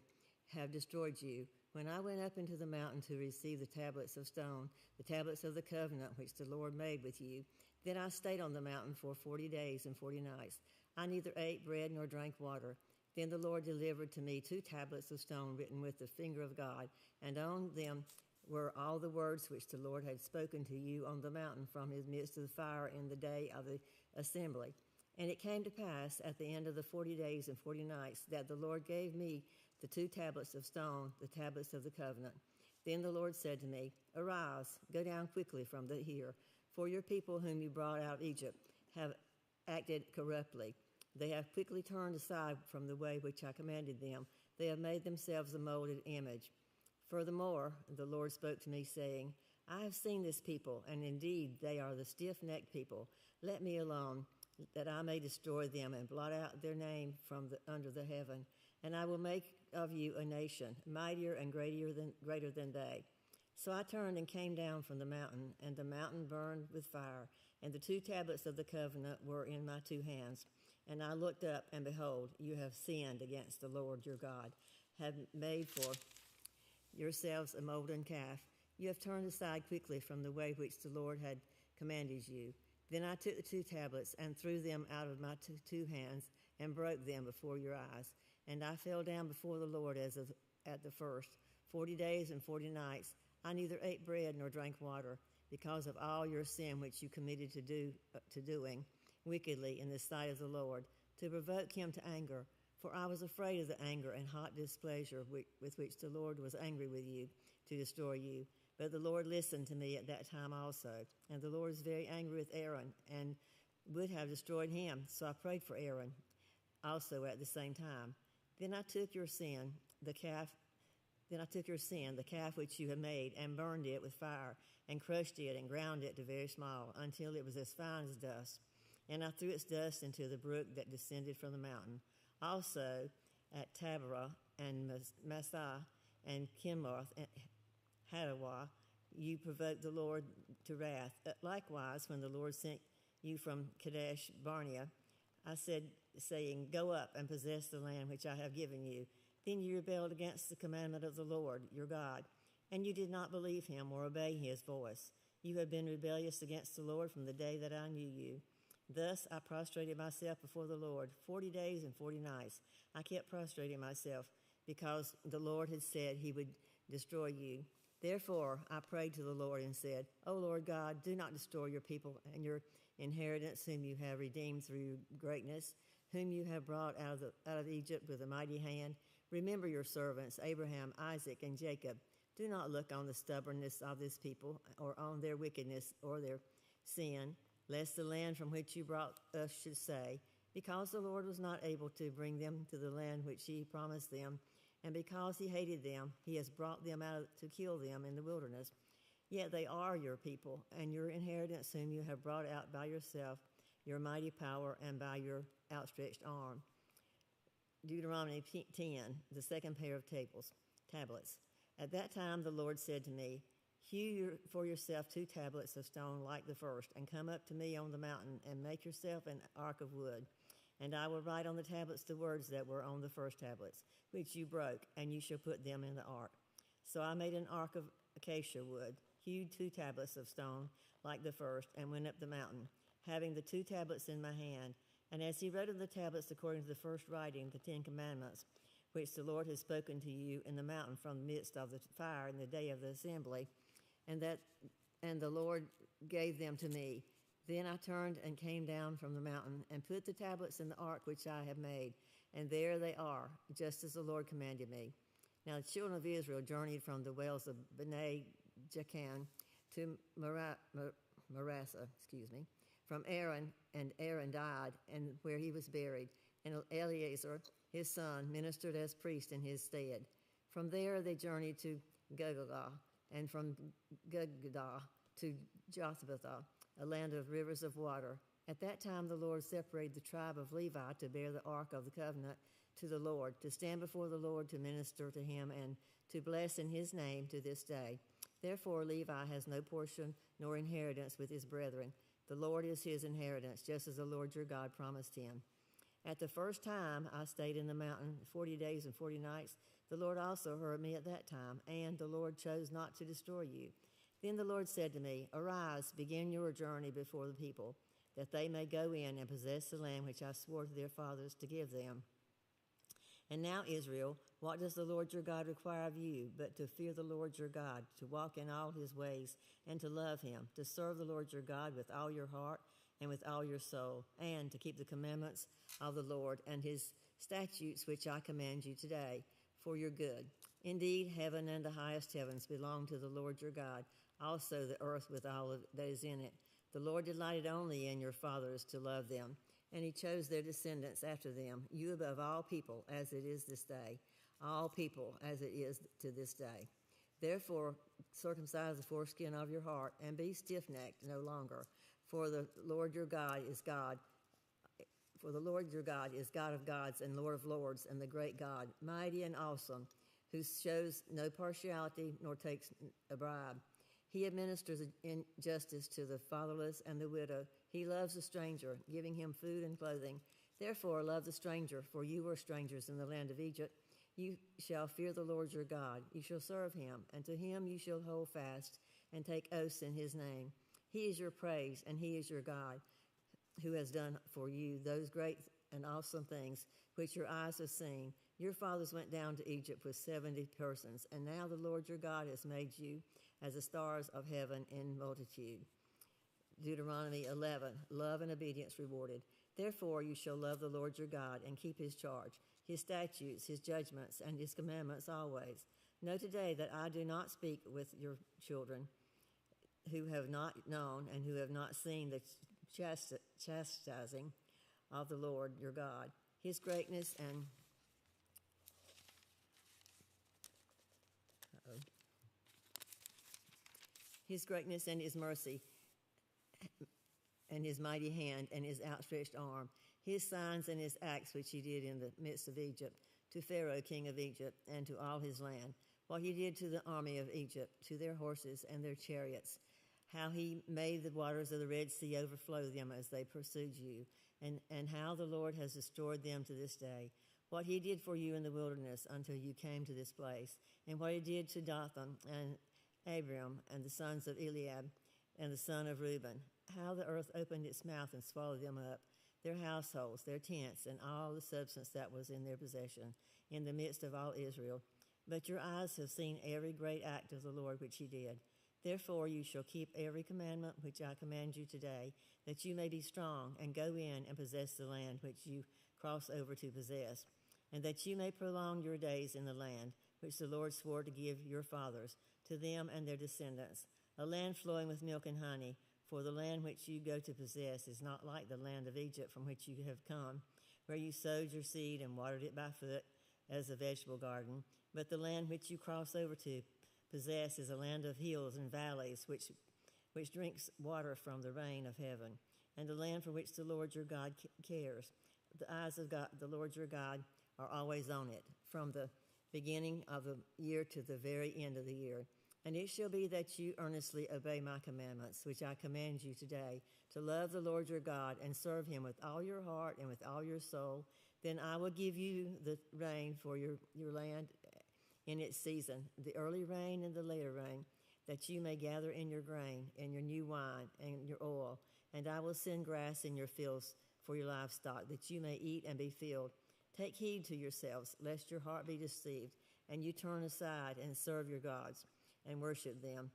have destroyed you. When I went up into the mountain to receive the tablets of stone, the tablets of the covenant which the Lord made with you, then I stayed on the mountain for 40 days and 40 nights. I neither ate bread nor drank water. Then the Lord delivered to me 2 tablets of stone written with the finger of God, and on them were all the words which the Lord had spoken to you on the mountain from his midst of the fire in the day of the assembly. And it came to pass at the end of the 40 days and 40 nights that the Lord gave me the 2 tablets of stone, the tablets of the covenant. Then the Lord said to me, arise, go down quickly from here, for your people whom you brought out of Egypt have acted corruptly. They have quickly turned aside from the way which I commanded them. They have made themselves a molded image. Furthermore, the Lord spoke to me, saying, I have seen this people, and indeed they are the stiff-necked people. Let me alone, that I may destroy them and blot out their name from under the heaven. And I will make of you a nation, mightier and greater than they. So I turned and came down from the mountain, and the mountain burned with fire, and the 2 tablets of the covenant were in my 2 hands. And I looked up, and behold, you have sinned against the Lord your God, have made for yourselves a molten calf. You have turned aside quickly from the way which the Lord had commanded you. Then I took the 2 tablets and threw them out of my two hands and broke them before your eyes. And I fell down before the Lord at the first. 40 days and 40 nights I neither ate bread nor drank water, because of all your sin which you committed to doing wickedly in the sight of the Lord, to provoke him to anger. For I was afraid of the anger and hot displeasure with which the Lord was angry with you to destroy you. But the Lord listened to me at that time also. And the Lord was very angry with Aaron and would have destroyed him. So I prayed for Aaron also at the same time. Then I took your sin, the calf which you had made, and burned it with fire, and crushed it, and ground it to very small, until it was as fine as dust. And I threw its dust into the brook that descended from the mountain. Also at Taberah and Massah and Kinmoth and Hadawah, you provoked the Lord to wrath. Likewise, when the Lord sent you from Kadesh Barnea, I said, saying, go up and possess the land which I have given you. Then you rebelled against the commandment of the Lord your God, and you did not believe him or obey his voice. You have been rebellious against the Lord from the day that I knew you. Thus I prostrated myself before the Lord 40 days and 40 nights. I kept prostrating myself because the Lord had said he would destroy you. Therefore I prayed to the Lord and said, O Lord God, do not destroy your people and your inheritance, whom you have redeemed through greatness, whom you have brought out of Egypt with a mighty hand. Remember your servants, Abraham, Isaac, and Jacob. Do not look on the stubbornness of this people, or on their wickedness or their sin, lest the land from which you brought us should say, because the Lord was not able to bring them to the land which he promised them, and because he hated them, he has brought them out to kill them in the wilderness. Yet they are your people, and your inheritance, whom you have brought out by yourself, your mighty power, and by your outstretched arm. Deuteronomy 10, the second pair of tablets. At that time the Lord said to me, hew for yourself 2 tablets of stone like the first, and come up to me on the mountain, and make yourself an ark of wood. And I will write on the tablets the words that were on the first tablets, which you broke, and you shall put them in the ark. So I made an ark of acacia wood, hewed 2 tablets of stone like the first, and went up the mountain, having the 2 tablets in my hand. And as he wrote on the tablets according to the first writing, the 10 commandments, which the Lord has spoken to you in the mountain from the midst of the fire in the day of the assembly, and the Lord gave them to me. Then I turned and came down from the mountain and put the tablets in the ark which I have made, and there they are, just as the Lord commanded me. Now the children of Israel journeyed from the wells of Bene Jaakan to Marassah, from Aaron, and Aaron died, and where he was buried. And Eleazar, his son, ministered as priest in his stead. From there they journeyed to Gilgal, and from Gilgal to Jothbathah, a land of rivers of water. At that time the Lord separated the tribe of Levi to bear the ark of the covenant to the Lord, to stand before the Lord to minister to him, and to bless in his name to this day. Therefore Levi has no portion nor inheritance with his brethren. The Lord is his inheritance, just as the Lord your God promised him. At the first time I stayed in the mountain 40 days and 40 nights. The Lord also heard me at that time, and the Lord chose not to destroy you. Then the Lord said to me, arise, begin your journey before the people, that they may go in and possess the land which I swore to their fathers to give them. And now, Israel, what does the Lord your God require of you but to fear the Lord your God, to walk in all his ways, and to love him, to serve the Lord your God with all your heart and with all your soul, and to keep the commandments of the Lord and his statutes which I command you today for your good. Indeed, heaven and the highest heavens belong to the Lord your God, also the earth with all that is in it. The Lord delighted only in your fathers to love them, and he chose their descendants after them, you above all people, as it is this day, all people as it is to this day. Therefore, circumcise the foreskin of your heart, and be stiff-necked no longer, for the Lord your God is God. For the Lord your God is God of gods and Lord of lords, and the great God, mighty and awesome, who shows no partiality nor takes a bribe. He administers justice to the fatherless and the widow. He loves the stranger, giving him food and clothing. Therefore, love the stranger, for you were strangers in the land of Egypt. You shall fear the Lord your God. You shall serve him, and to him you shall hold fast and take oaths in his name. He is your praise, and he is your God, who has done for you those great and awesome things which your eyes have seen. Your fathers went down to Egypt with 70 persons, and now the Lord your God has made you as the stars of heaven in multitude. Deuteronomy 11, love and obedience rewarded. Therefore you shall love the Lord your God and keep his charge, his statutes, his judgments, and his commandments always. Know today that I do not speak with your children who have not known and who have not seen the chastising of the Lord your God, his greatness and his mercy, and his mighty hand, and his outstretched arm, his signs and his acts which he did in the midst of Egypt, to Pharaoh king of Egypt, and to all his land, what he did to the army of Egypt, to their horses and their chariots, how he made the waters of the Red Sea overflow them as they pursued you, and how the Lord has destroyed them to this day, what he did for you in the wilderness until you came to this place, and what he did to Dathan and Abiram and the sons of Eliab and the son of Reuben, how the earth opened its mouth and swallowed them up, their households, their tents, and all the substance that was in their possession, in the midst of all Israel. But your eyes have seen every great act of the Lord which he did. Therefore you shall keep every commandment which I command you today, that you may be strong and go in and possess the land which you cross over to possess, and that you may prolong your days in the land which the Lord swore to give your fathers, to them and their descendants, a land flowing with milk and honey. For the land which you go to possess is not like the land of Egypt from which you have come, where you sowed your seed and watered it by foot as a vegetable garden. But the land which you cross over to possess is a land of hills and valleys, which drinks water from the rain of heaven, and the land for which the Lord your God cares. The eyes of God, the Lord your God are always on it, from the beginning of the year to the very end of the year. And it shall be that you earnestly obey my commandments, which I command you today, to love the Lord your God and serve him with all your heart and with all your soul. Then I will give you the rain for your land in its season, the early rain and the later rain, that you may gather in your grain and your new wine and your oil. And I will send grass in your fields for your livestock, that you may eat and be filled. Take heed to yourselves, lest your heart be deceived, and you turn aside and serve your gods and worship them,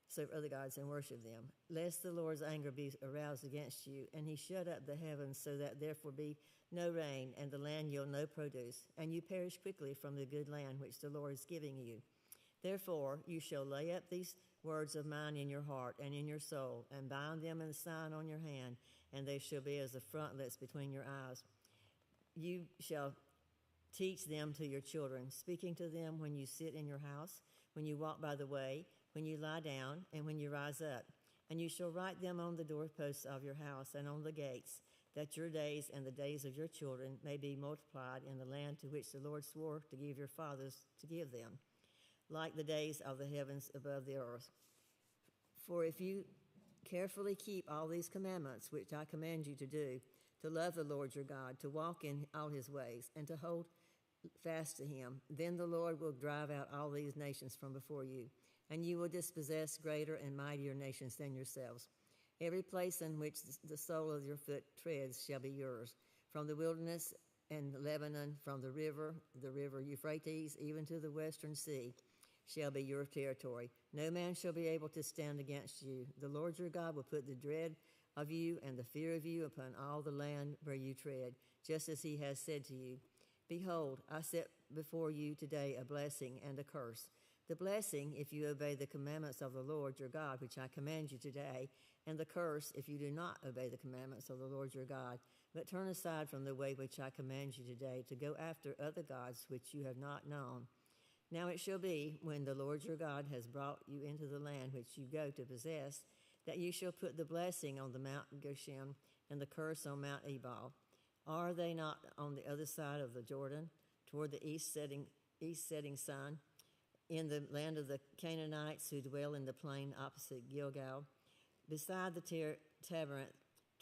serve other gods and worship them, lest the Lord's anger be aroused against you, and he shut up the heavens so that therefore be no rain, and the land yield no produce, and you perish quickly from the good land which the Lord is giving you. Therefore you shall lay up these words of mine in your heart and in your soul, and bind them in a sign on your hand, and they shall be as the frontlets between your eyes. You shall teach them to your children, speaking to them when you sit in your house, when you walk by the way, when you lie down, and when you rise up. And you shall write them on the doorposts of your house and on the gates, that your days and the days of your children may be multiplied in the land to which the Lord swore to give your fathers to give them, like the days of the heavens above the earth. For if you carefully keep all these commandments which I command you to do, to love the Lord your God, to walk in all his ways, and to hold fast to him, then the Lord will drive out all these nations from before you, and you will dispossess greater and mightier nations than yourselves. Every place in which the sole of your foot treads shall be yours, from the wilderness and Lebanon, from the river Euphrates, even to the western sea, shall be your territory. No man shall be able to stand against you. The Lord your God will put the dread of you and the fear of you upon all the land where you tread, just as he has said to you. Behold, I set before you today a blessing and a curse. The blessing, if you obey the commandments of the Lord your God, which I command you today, and the curse, if you do not obey the commandments of the Lord your God, but turn aside from the way which I command you today, to go after other gods which you have not known. Now it shall be, when the Lord your God has brought you into the land which you go to possess, that you shall put the blessing on the Mount Goshen and the curse on Mount Ebal. Are they not on the other side of the Jordan, toward the east, setting east setting sun, in the land of the Canaanites who dwell in the plain opposite Gilgal, beside the Tabernacle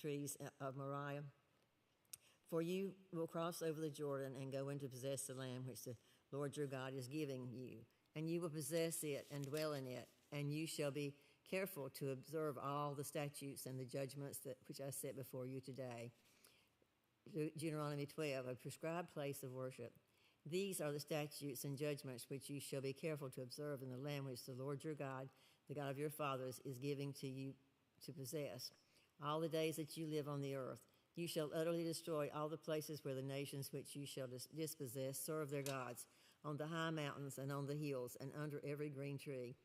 trees of Moriah. For you will cross over the Jordan and go in to possess the land which the Lord your God is giving you, and you will possess it and dwell in it, and you shall be careful to observe all the statutes and the judgments which I set before you today. Deuteronomy 12, a prescribed place of worship. These are the statutes and judgments which you shall be careful to observe in the land which the Lord your God, the God of your fathers, is giving to you to possess. All the days that you live on the earth, you shall utterly destroy all the places where the nations which you shall dispossess serve their gods, on the high mountains and on the hills and under every green tree.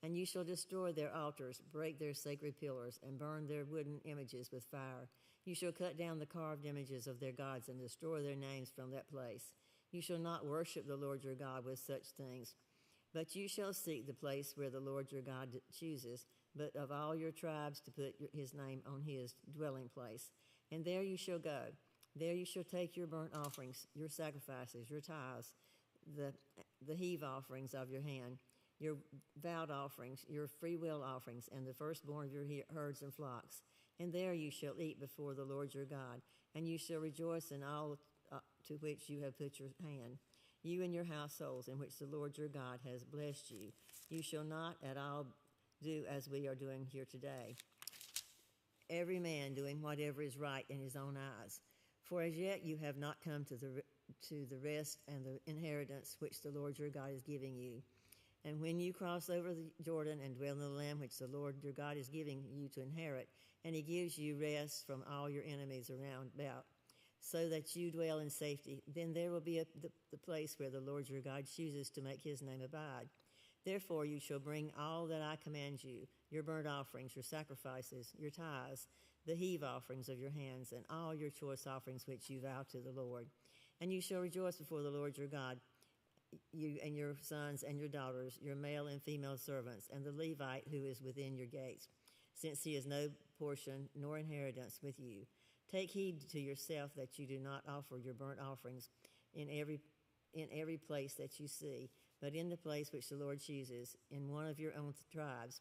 And you shall destroy their altars, break their sacred pillars, and burn their wooden images with fire. You shall cut down the carved images of their gods and destroy their names from that place. You shall not worship the Lord your God with such things. But you shall seek the place where the Lord your God chooses, but of all your tribes to put his name on his dwelling place. And there you shall go. There you shall take your burnt offerings, your sacrifices, your tithes, the heave offerings of your hand, your vowed offerings, your freewill offerings, and the firstborn of your herds and flocks. And there you shall eat before the Lord your God, and you shall rejoice in all to which you have put your hand, you and your households in which the Lord your God has blessed you. You shall not at all do as we are doing here today, every man doing whatever is right in his own eyes. For as yet you have not come to the rest and the inheritance which the Lord your God is giving you. And when you cross over the Jordan and dwell in the land which the Lord your God is giving you to inherit, and he gives you rest from all your enemies around about, so that you dwell in safety, then there will be the place where the Lord your God chooses to make his name abide. Therefore you shall bring all that I command you, your burnt offerings, your sacrifices, your tithes, the heave offerings of your hands, and all your choice offerings which you vow to the Lord. And you shall rejoice before the Lord your God, you and your sons and your daughters, your male and female servants, and the Levite who is within your gates, since he has no portion nor inheritance with you. Take heed to yourself that you do not offer your burnt offerings in every place that you see, but in the place which the Lord chooses, in one of your own tribes.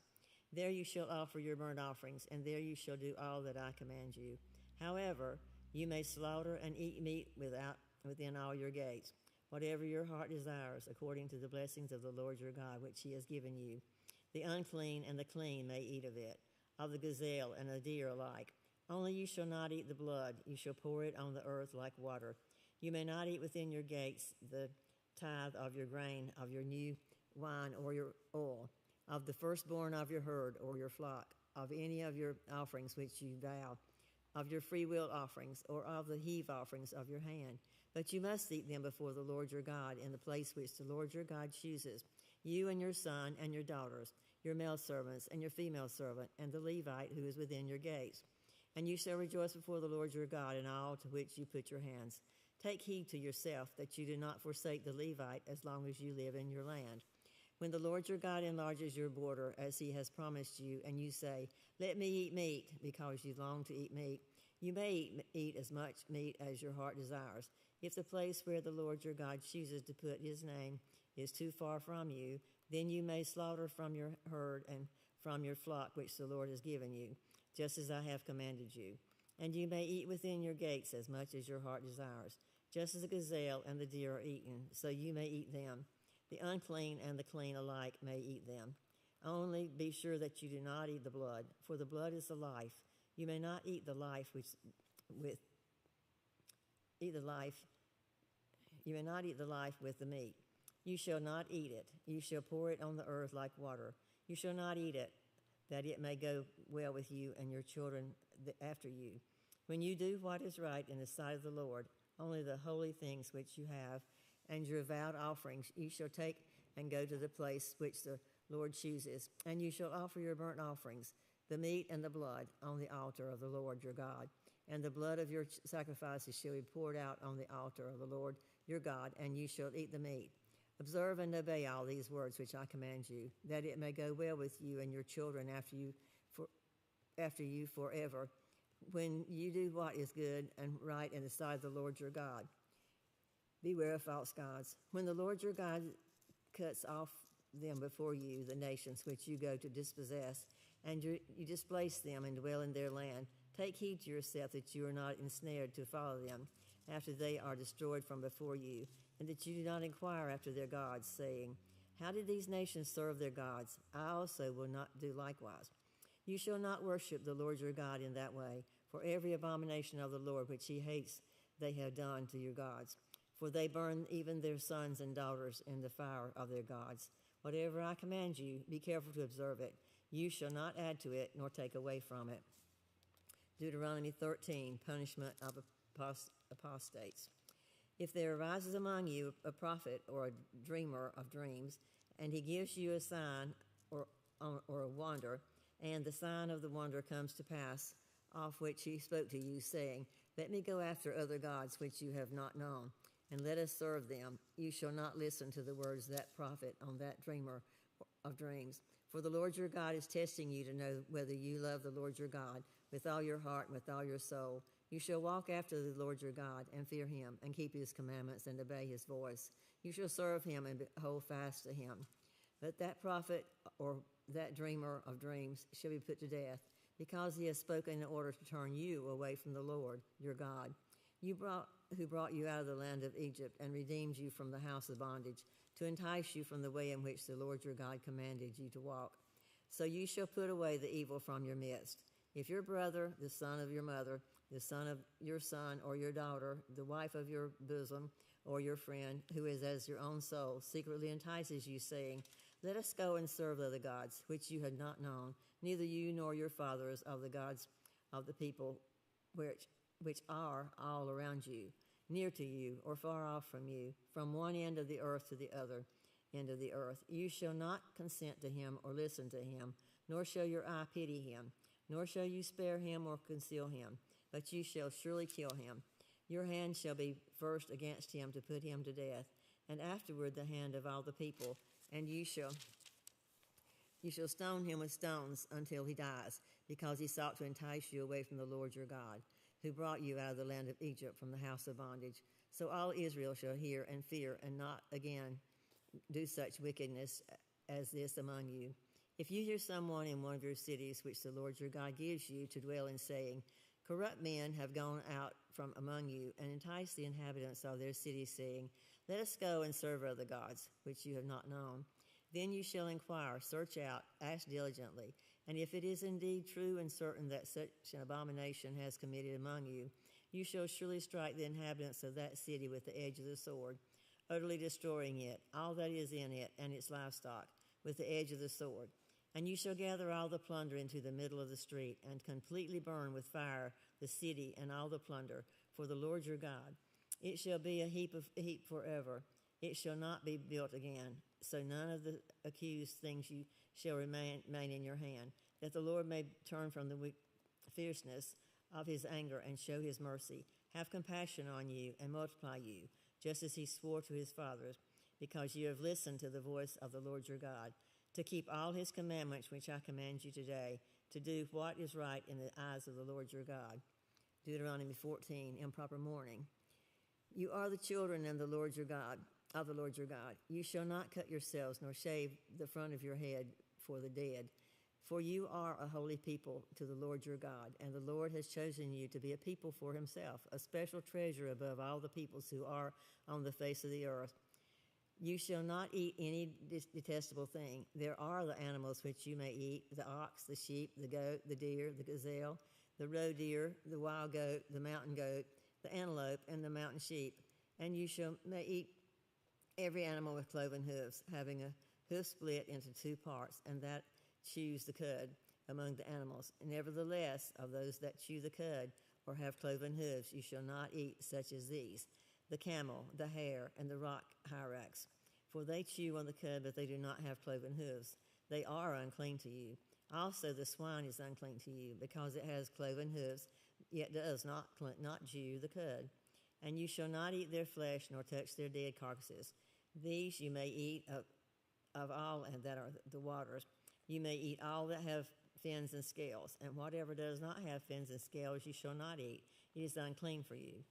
There you shall offer your burnt offerings, and there you shall do all that I command you. However, you may slaughter and eat meat within all your gates, whatever your heart desires, according to the blessings of the Lord your God, which he has given you. The unclean and the clean may eat of it, of the gazelle and the deer alike. Only you shall not eat the blood. You shall pour it on the earth like water. You may not eat within your gates the tithe of your grain, of your new wine or your oil, of the firstborn of your herd or your flock, of any of your offerings which you vow, of your freewill offerings, or of the heave offerings of your hand. But you must eat them before the Lord your God in the place which the Lord your God chooses, you and your son and your daughters, your male servants and your female servant, and the Levite who is within your gates. And you shall rejoice before the Lord your God in all to which you put your hands. Take heed to yourself that you do not forsake the Levite as long as you live in your land. When the Lord your God enlarges your border as he has promised you, and you say, let me eat meat, because you long to eat meat, you may eat as much meat as your heart desires. If the place where the Lord your God chooses to put his name is too far from you, then you may slaughter from your herd and from your flock which the Lord has given you, just as I have commanded you. And you may eat within your gates as much as your heart desires, just as the gazelle and the deer are eaten, so you may eat them. The unclean and the clean alike may eat them. Only be sure that you do not eat the blood, for the blood is the life. You may not eat the life You may not eat the life with the meat. You shall not eat it. You shall pour it on the earth like water. You shall not eat it, that it may go well with you and your children after you. When you do what is right in the sight of the Lord, only the holy things which you have and your vowed offerings you shall take and go to the place which the Lord chooses. And you shall offer your burnt offerings, the meat and the blood, on the altar of the Lord your God. And the blood of your sacrifices shall be poured out on the altar of the Lord your God, and you shall eat the meat. Observe and obey all these words which I command you, that it may go well with you and your children after you forever, when you do what is good and right in the sight of the Lord your God. Beware of false gods. When the Lord your God cuts off them before you, the nations which you go to dispossess, and you displace them and dwell in their land, take heed to yourself that you are not ensnared to follow them after they are destroyed from before you, and that you do not inquire after their gods, saying, how did these nations serve their gods? I also will not do likewise. You shall not worship the Lord your God in that way, for every abomination of the Lord which he hates they have done to your gods. For they burn even their sons and daughters in the fire of their gods. Whatever I command you, be careful to observe it. You shall not add to it, nor take away from it. Deuteronomy 13, punishment of apostates. If there arises among you a prophet or a dreamer of dreams, and he gives you a sign or a wonder, and the sign of the wonder comes to pass, of which he spoke to you, saying, let me go after other gods which you have not known, and let us serve them, you shall not listen to the words of that prophet on that dreamer of dreams. For the Lord your God is testing you to know whether you love the Lord your God with all your heart and with all your soul. You shall walk after the Lord your God and fear him and keep his commandments and obey his voice. You shall serve him and hold fast to him. But that prophet or that dreamer of dreams shall be put to death, because he has spoken in order to turn you away from the Lord your God, who brought you out of the land of Egypt and redeemed you from the house of bondage, to entice you from the way in which the Lord your God commanded you to walk. So you shall put away the evil from your midst. If your brother, the son of your mother, the son of your son or your daughter, the wife of your bosom, or your friend, who is as your own soul, secretly entices you, saying, let us go and serve other gods, which you had not known, neither you nor your fathers, of the gods of the people which are all around you, near to you or far off from you, from one end of the earth to the other end of the earth. You shall not consent to him or listen to him, nor shall your eye pity him, nor shall you spare him or conceal him, but you shall surely kill him. Your hand shall be first against him to put him to death, and afterward the hand of all the people, and you shall stone him with stones until he dies, because he sought to entice you away from the Lord your God, who brought you out of the land of Egypt from the house of bondage. So all Israel shall hear and fear, and not again do such wickedness as this among you. If you hear someone in one of your cities which the Lord your God gives you to dwell in, saying, corrupt men have gone out from among you, and entice the inhabitants of their cities, saying, let us go and serve other gods, which you have not known. Then you shall inquire, search out, ask diligently, and if it is indeed true and certain that such an abomination has committed among you, you shall surely strike the inhabitants of that city with the edge of the sword, utterly destroying it, all that is in it, and its livestock, with the edge of the sword. And you shall gather all the plunder into the middle of the street, and completely burn with fire the city and all the plunder, for the Lord your God. It shall be a heap forever. It shall not be built again. So none of the accused things you shall remain in your hand, that the Lord may turn from the fierceness of his anger and show his mercy, have compassion on you, and multiply you, just as he swore to his fathers, because you have listened to the voice of the Lord your God, to keep all his commandments which I command you today, to do what is right in the eyes of the Lord your God. Deuteronomy 14, improper mourning. You are the children of the Lord your God. You shall not cut yourselves, nor shave the front of your head for the dead. For you are a holy people to the Lord your God, and the Lord has chosen you to be a people for himself, a special treasure above all the peoples who are on the face of the earth. You shall not eat any detestable thing. There are the animals which you may eat, the ox, the sheep, the goat, the deer, the gazelle, the roe deer, the wild goat, the mountain goat, the antelope, and the mountain sheep. And you may eat every animal with cloven hoofs, having a hoof split into two parts, and that chews the cud among the animals. Nevertheless, of those that chew the cud or have cloven hooves, you shall not eat such as these: the camel, the hare, and the rock hyrax. For they chew on the cud, but they do not have cloven hooves. They are unclean to you. Also the swine is unclean to you, because it has cloven hooves, yet does not chew the cud. And you shall not eat their flesh, nor touch their dead carcasses. These you may eat of all that are the waters. You may eat all that have fins and scales, and whatever does not have fins and scales you shall not eat. It is unclean for you.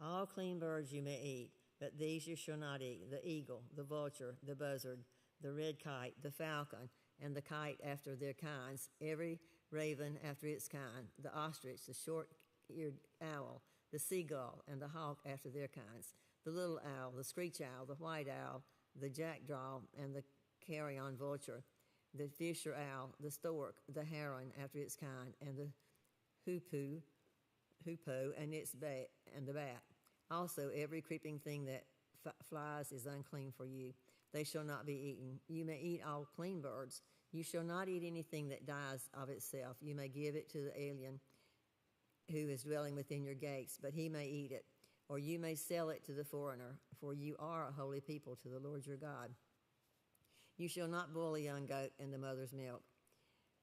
All clean birds you may eat, but these you shall not eat: the eagle, the vulture, the buzzard, the red kite, the falcon, and the kite after their kinds, every raven after its kind, the ostrich, the short-eared owl, the seagull, and the hawk after their kinds, the little owl, the screech owl, the white owl, the jackdaw, and the carrion vulture, the fisher owl, the stork, the heron after its kind, and the hoopoe and its and the bat. Also, every creeping thing that flies is unclean for you. They shall not be eaten. You may eat all clean birds. You shall not eat anything that dies of itself. You may give it to the alien who is dwelling within your gates, but he may eat it. Or you may sell it to the foreigner, for you are a holy people to the Lord your God. You shall not boil a young goat in the mother's milk.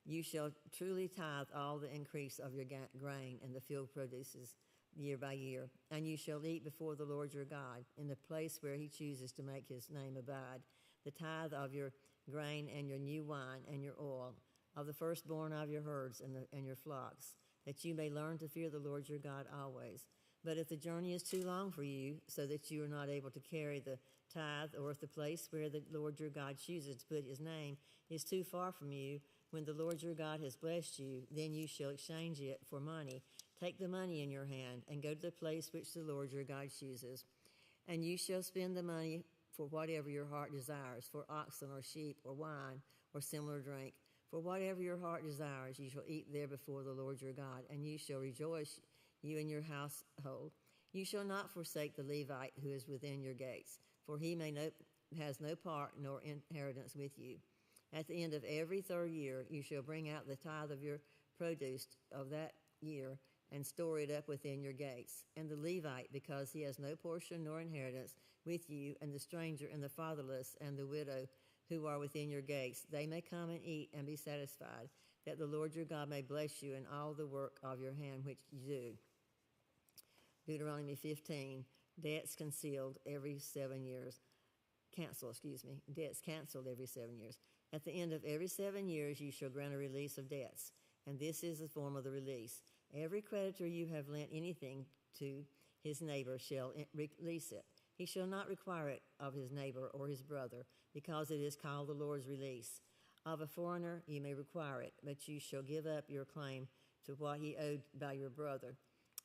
You shall truly tithe all the increase of your grain and the field produces year by year. And you shall eat before the Lord your God in the place where he chooses to make his name abide, the tithe of your grain and your new wine and your oil, of the firstborn of your herds and your flocks, that you may learn to fear the Lord your God always. But if the journey is too long for you, so that you are not able to carry the tithe, or if the place where the Lord your God chooses to put his name is too far from you, when the Lord your God has blessed you, then you shall exchange it for money. Take the money in your hand and go to the place which the Lord your God chooses. And you shall spend the money for whatever your heart desires, for oxen or sheep or wine or similar drink. For whatever your heart desires, you shall eat there before the Lord your God, and you shall rejoice, you and your household. You shall not forsake the Levite who is within your gates, for he has no part nor inheritance with you. At the end of every third year, you shall bring out the tithe of your produce of that year and store it up within your gates. And the Levite, because he has no portion nor inheritance with you, and the stranger and the fatherless and the widow who are within your gates, they may come and eat and be satisfied, that the Lord your God may bless you in all the work of your hand which you do. Deuteronomy 15, debts canceled every 7 years. Debts canceled every 7 years. At the end of every 7 years, you shall grant a release of debts, and this is the form of the release. Every creditor you have lent anything to his neighbor shall release it. He shall not require it of his neighbor or his brother, because it is called the Lord's release. Of a foreigner you may require it, but you shall give up your claim to what he owed by your brother,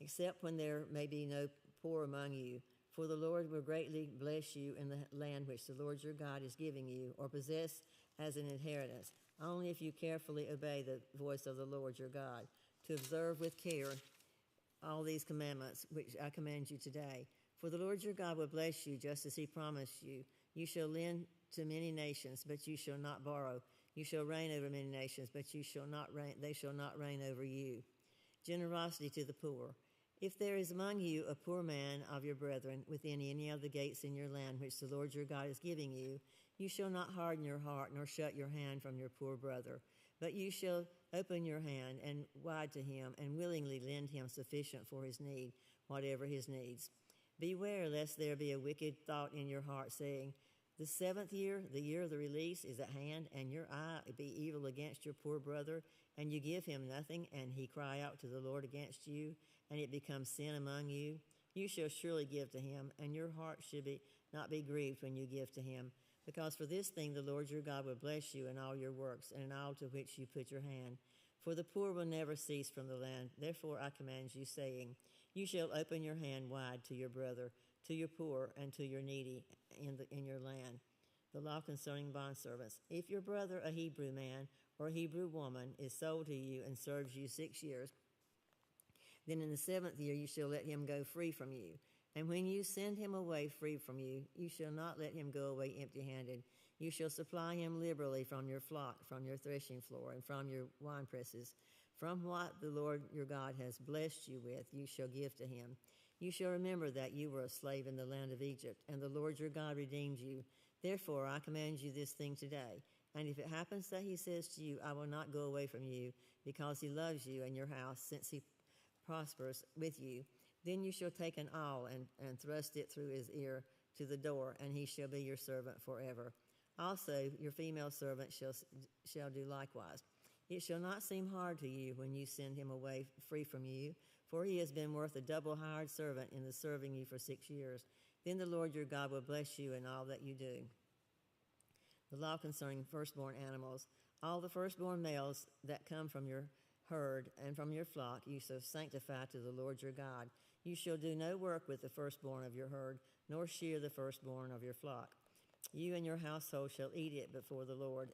except when there may be no poor among you. For the Lord will greatly bless you in the land which the Lord your God is giving you, or possess as an inheritance, only if you carefully obey the voice of the Lord your God, to observe with care all these commandments which I command you today. For the Lord your God will bless you just as he promised you. You shall lend to many nations, but you shall not borrow. You shall reign over many nations, but they shall not reign over you. Generosity to the poor. If there is among you a poor man of your brethren within any of the gates in your land which the Lord your God is giving you, you shall not harden your heart nor shut your hand from your poor brother, but you shall open your hand and wide to him and willingly lend him sufficient for his need, whatever his needs. Beware lest there be a wicked thought in your heart, saying, the 7th year, the year of the release, is at hand, and your eye be evil against your poor brother, and you give him nothing, and he cry out to the Lord against you, and it becomes sin among you. You shall surely give to him, and your heart should not be grieved when you give to him, because for this thing the Lord your God will bless you in all your works, and in all to which you put your hand. For the poor will never cease from the land. Therefore I command you, saying, you shall open your hand wide to your brother, to your poor, and to your needy in your land. The law concerning bondservants. If your brother, a Hebrew man or a Hebrew woman, is sold to you and serves you 6 years, then in the 7th year you shall let him go free from you. And when you send him away free from you, you shall not let him go away empty-handed. You shall supply him liberally from your flock, from your threshing floor, and from your winepresses. From what the Lord your God has blessed you with, you shall give to him. You shall remember that you were a slave in the land of Egypt, and the Lord your God redeemed you. Therefore I command you this thing today. And if it happens that he says to you, I will not go away from you, because he loves you and your house, since he prospers with you, then you shall take an awl and thrust it through his ear to the door, and he shall be your servant forever. Also your female servant shall do likewise. It shall not seem hard to you when you send him away free from you, for he has been worth a double hired servant in the serving you for 6 years. Then the Lord your God will bless you in all that you do. The law concerning firstborn animals. All the firstborn males that come from your herd and from your flock you shall sanctify to the Lord your God. You shall do no work with the firstborn of your herd, nor shear the firstborn of your flock. You and your household shall eat it before the Lord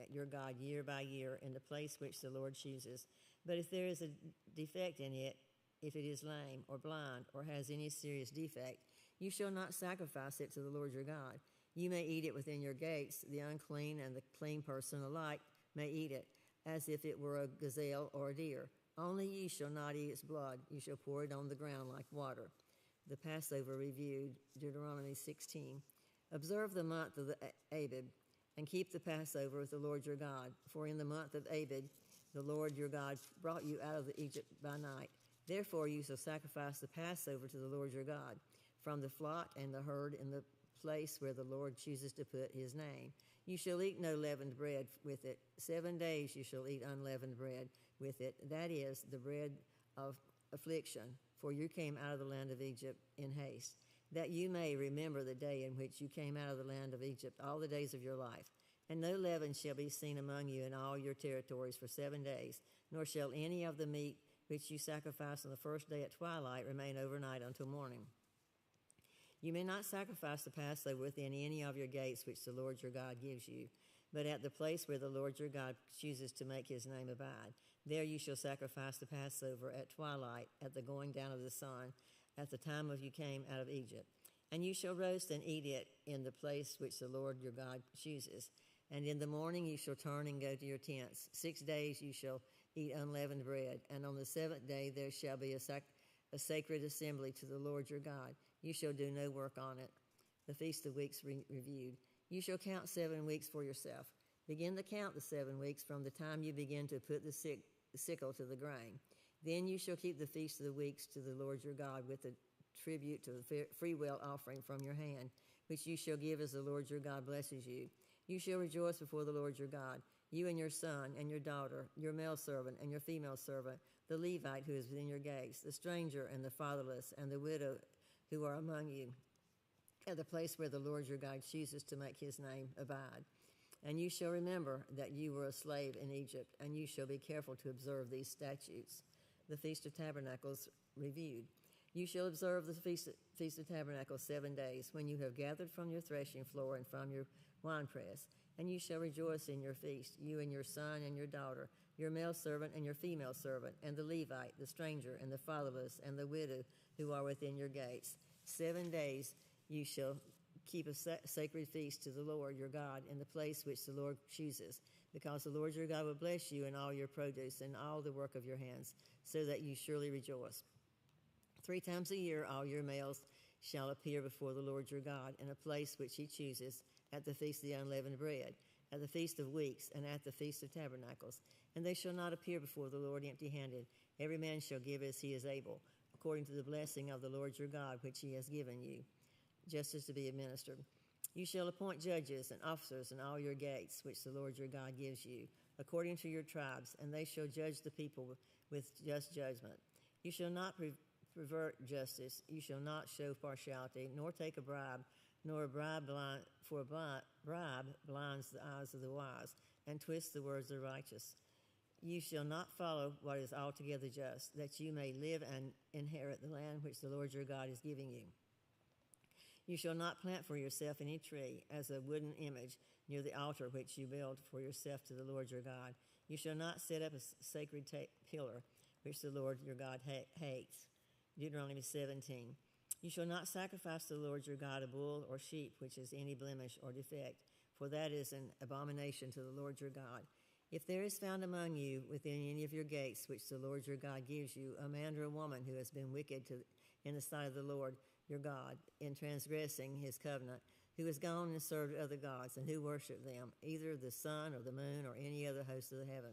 your God year by year in the place which the Lord chooses. But if there is a defect in it, if it is lame or blind or has any serious defect, you shall not sacrifice it to the Lord your God. You may eat it within your gates. The unclean and the clean person alike may eat it, as if it were a gazelle or a deer. Only you shall not eat its blood. You shall pour it on the ground like water. The Passover reviewed, Deuteronomy 16. Observe the month of the Abib, and keep the Passover with the Lord your God. For in the month of Abib, the Lord your God brought you out of Egypt by night. Therefore you shall sacrifice the Passover to the Lord your God, from the flock and the herd in the place where the Lord chooses to put his name. You shall eat no leavened bread with it. 7 days you shall eat unleavened bread with it, that is, the bread of affliction, for you came out of the land of Egypt in haste, that you may remember the day in which you came out of the land of Egypt all the days of your life. And no leaven shall be seen among you in all your territories for 7 days, nor shall any of the meat which you sacrifice on the first day at twilight remain overnight until morning. You may not sacrifice the Passover within any of your gates which the Lord your God gives you, but at the place where the Lord your God chooses to make his name abide. There you shall sacrifice the Passover at twilight, at the going down of the sun, at the time of you came out of Egypt. And you shall roast and eat it in the place which the Lord your God chooses. And in the morning you shall turn and go to your tents. 6 days you shall eat unleavened bread, and on the 7th day there shall be a sacred assembly to the Lord your God. You shall do no work on it. The Feast of Weeks reviewed. You shall count 7 weeks for yourself. Begin to count the 7 weeks from the time you begin to put the sickle to the grain. Then you shall keep the Feast of the Weeks to the Lord your God with a tribute to the freewill offering from your hand, which you shall give as the Lord your God blesses you. You shall rejoice before the Lord your God, you and your son and your daughter, your male servant and your female servant, the Levite who is within your gates, the stranger and the fatherless and the widow who are among you, at the place where the Lord your God chooses to make his name abide. And you shall remember that you were a slave in Egypt, and you shall be careful to observe these statutes. The Feast of Tabernacles reviewed. You shall observe the Feast of Tabernacles 7 days, when you have gathered from your threshing floor and from your winepress. And you shall rejoice in your feast, you and your son and your daughter, your male servant and your female servant, and the Levite, the stranger, and the fatherless, and the widow who are within your gates. 7 days you shall keep a sacred feast to the Lord your God in the place which the Lord chooses, because the Lord your God will bless you in all your produce and all the work of your hands, so that you surely rejoice. 3 times a year all your males shall appear before the Lord your God in a place which he chooses, at the Feast of the Unleavened Bread, at the Feast of Weeks, and at the Feast of Tabernacles. And they shall not appear before the Lord empty-handed. Every man shall give as he is able, according to the blessing of the Lord your God, which he has given you, just as to be administered. You shall appoint judges and officers in all your gates, which the Lord your God gives you, according to your tribes, and they shall judge the people with just judgment. You shall not pervert justice. You shall not show partiality, nor take a bribe, nor a bribe blinds the eyes of the wise, and twists the words of the righteous. You shall not follow what is altogether just, that you may live and inherit the land which the Lord your God is giving you. You shall not plant for yourself any tree as a wooden image near the altar which you build for yourself to the Lord your God. You shall not set up a sacred pillar which the Lord your God hates. Deuteronomy 17. You shall not sacrifice to the Lord your God a bull or sheep which has any blemish or defect, for that is an abomination to the Lord your God. If there is found among you within any of your gates which the Lord your God gives you, a man or a woman who has been wicked in the sight of the Lord your God in transgressing his covenant, who has gone and served other gods, and who worship them, either the sun or the moon or any other host of the heaven,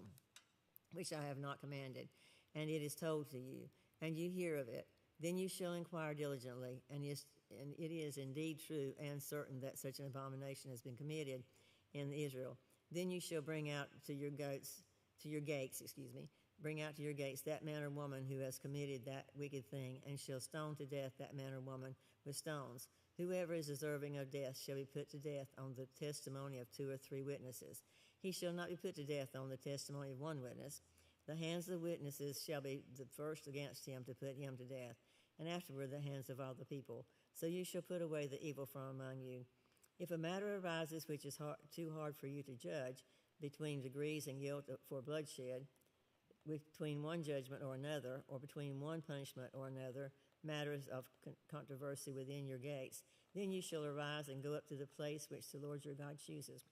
which I have not commanded, and it is told to you, and you hear of it, then you shall inquire diligently, and it is indeed true and certain that such an abomination has been committed in Israel. Then you shall bring out to your gates, bring out to your gates that man or woman who has committed that wicked thing, and shall stone to death that man or woman with stones, Whoever is deserving of death shall be put to death on the testimony of 2 or 3 witnesses. He shall not be put to death on the testimony of 1 witness. The hands of the witnesses shall be the first against him to put him to death, and afterward the hands of all the people. So you shall put away the evil from among you. If a matter arises which is too hard for you to judge, between degrees and guilt for bloodshed, between one judgment or another, or between one punishment or another, matters of controversy within your gates, then you shall arise and go up to the place which the Lord your God chooses.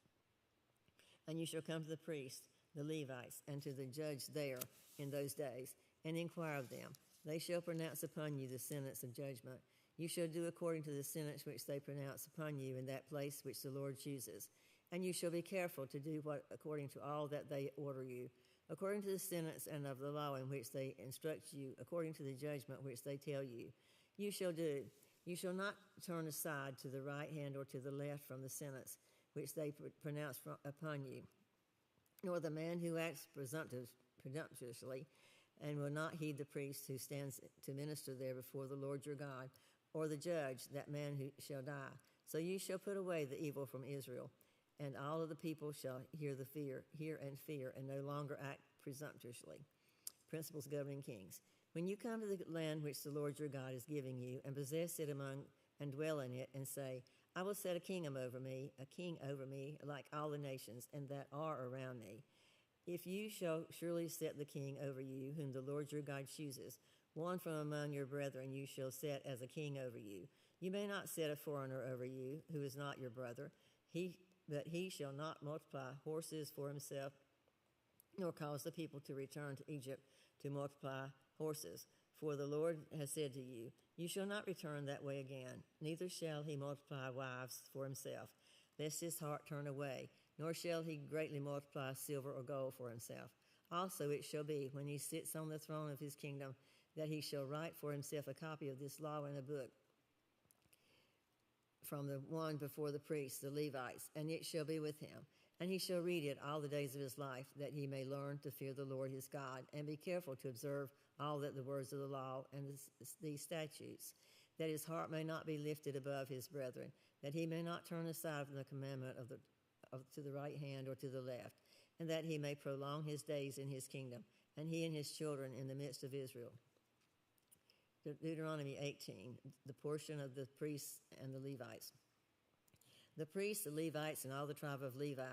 And you shall come to the priests, the Levites, and to the judge there in those days, and inquire of them. They shall pronounce upon you the sentence of judgment. You shall do according to the sentence which they pronounce upon you in that place which the Lord chooses. And you shall be careful to do what according to all that they order you, according to the sentence and of the law in which they instruct you, according to the judgment which they tell you. You shall do. You shall not turn aside to the right hand or to the left from the sentence which they pronounce upon you, nor the man who acts presumptuously and will not heed the priest who stands to minister there before the Lord your God, or the judge, that man who shall die. So you shall put away the evil from Israel, and all of the people shall hear and fear, and no longer act presumptuously. Principles governing kings. When you come to the land which the Lord your God is giving you, and possess it and dwell in it, and say, I will set a king over me, like all the nations, and that are around me. If you shall surely set the king over you, whom the Lord your God chooses, one from among your brethren you shall set as a king over you. You may not set a foreigner over you, who is not your brother, but he shall not multiply horses for himself, nor cause the people to return to Egypt to multiply horses. For the Lord has said to you, you shall not return that way again, neither shall he multiply wives for himself, lest his heart turn away, nor shall he greatly multiply silver or gold for himself. Also it shall be, when he sits on the throne of his kingdom, that he shall write for himself a copy of this law in a book, from the one before the priests, the Levites, and it shall be with him. And he shall read it all the days of his life, that he may learn to fear the Lord his God, and be careful to observe all that the words of the law and these statutes, that his heart may not be lifted above his brethren, that he may not turn aside from the commandment to the right hand or to the left, and that he may prolong his days in his kingdom, and he and his children in the midst of Israel. Deuteronomy 18, the portion of the priests and the Levites. The priests, the Levites, and all the tribe of Levi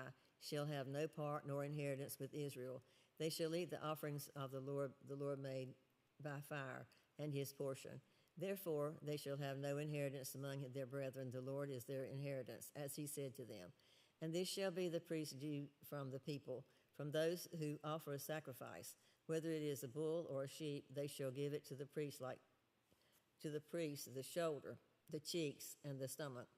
shall have no part nor inheritance with Israel. They shall eat the offerings of the Lord made by fire, and his portion. Therefore they shall have no inheritance among their brethren. The Lord is their inheritance, as he said to them. And this shall be the priest's due from the people, from those who offer a sacrifice. Whether it is a bull or a sheep, they shall give it to the priest the shoulder, the cheeks, and the stomach.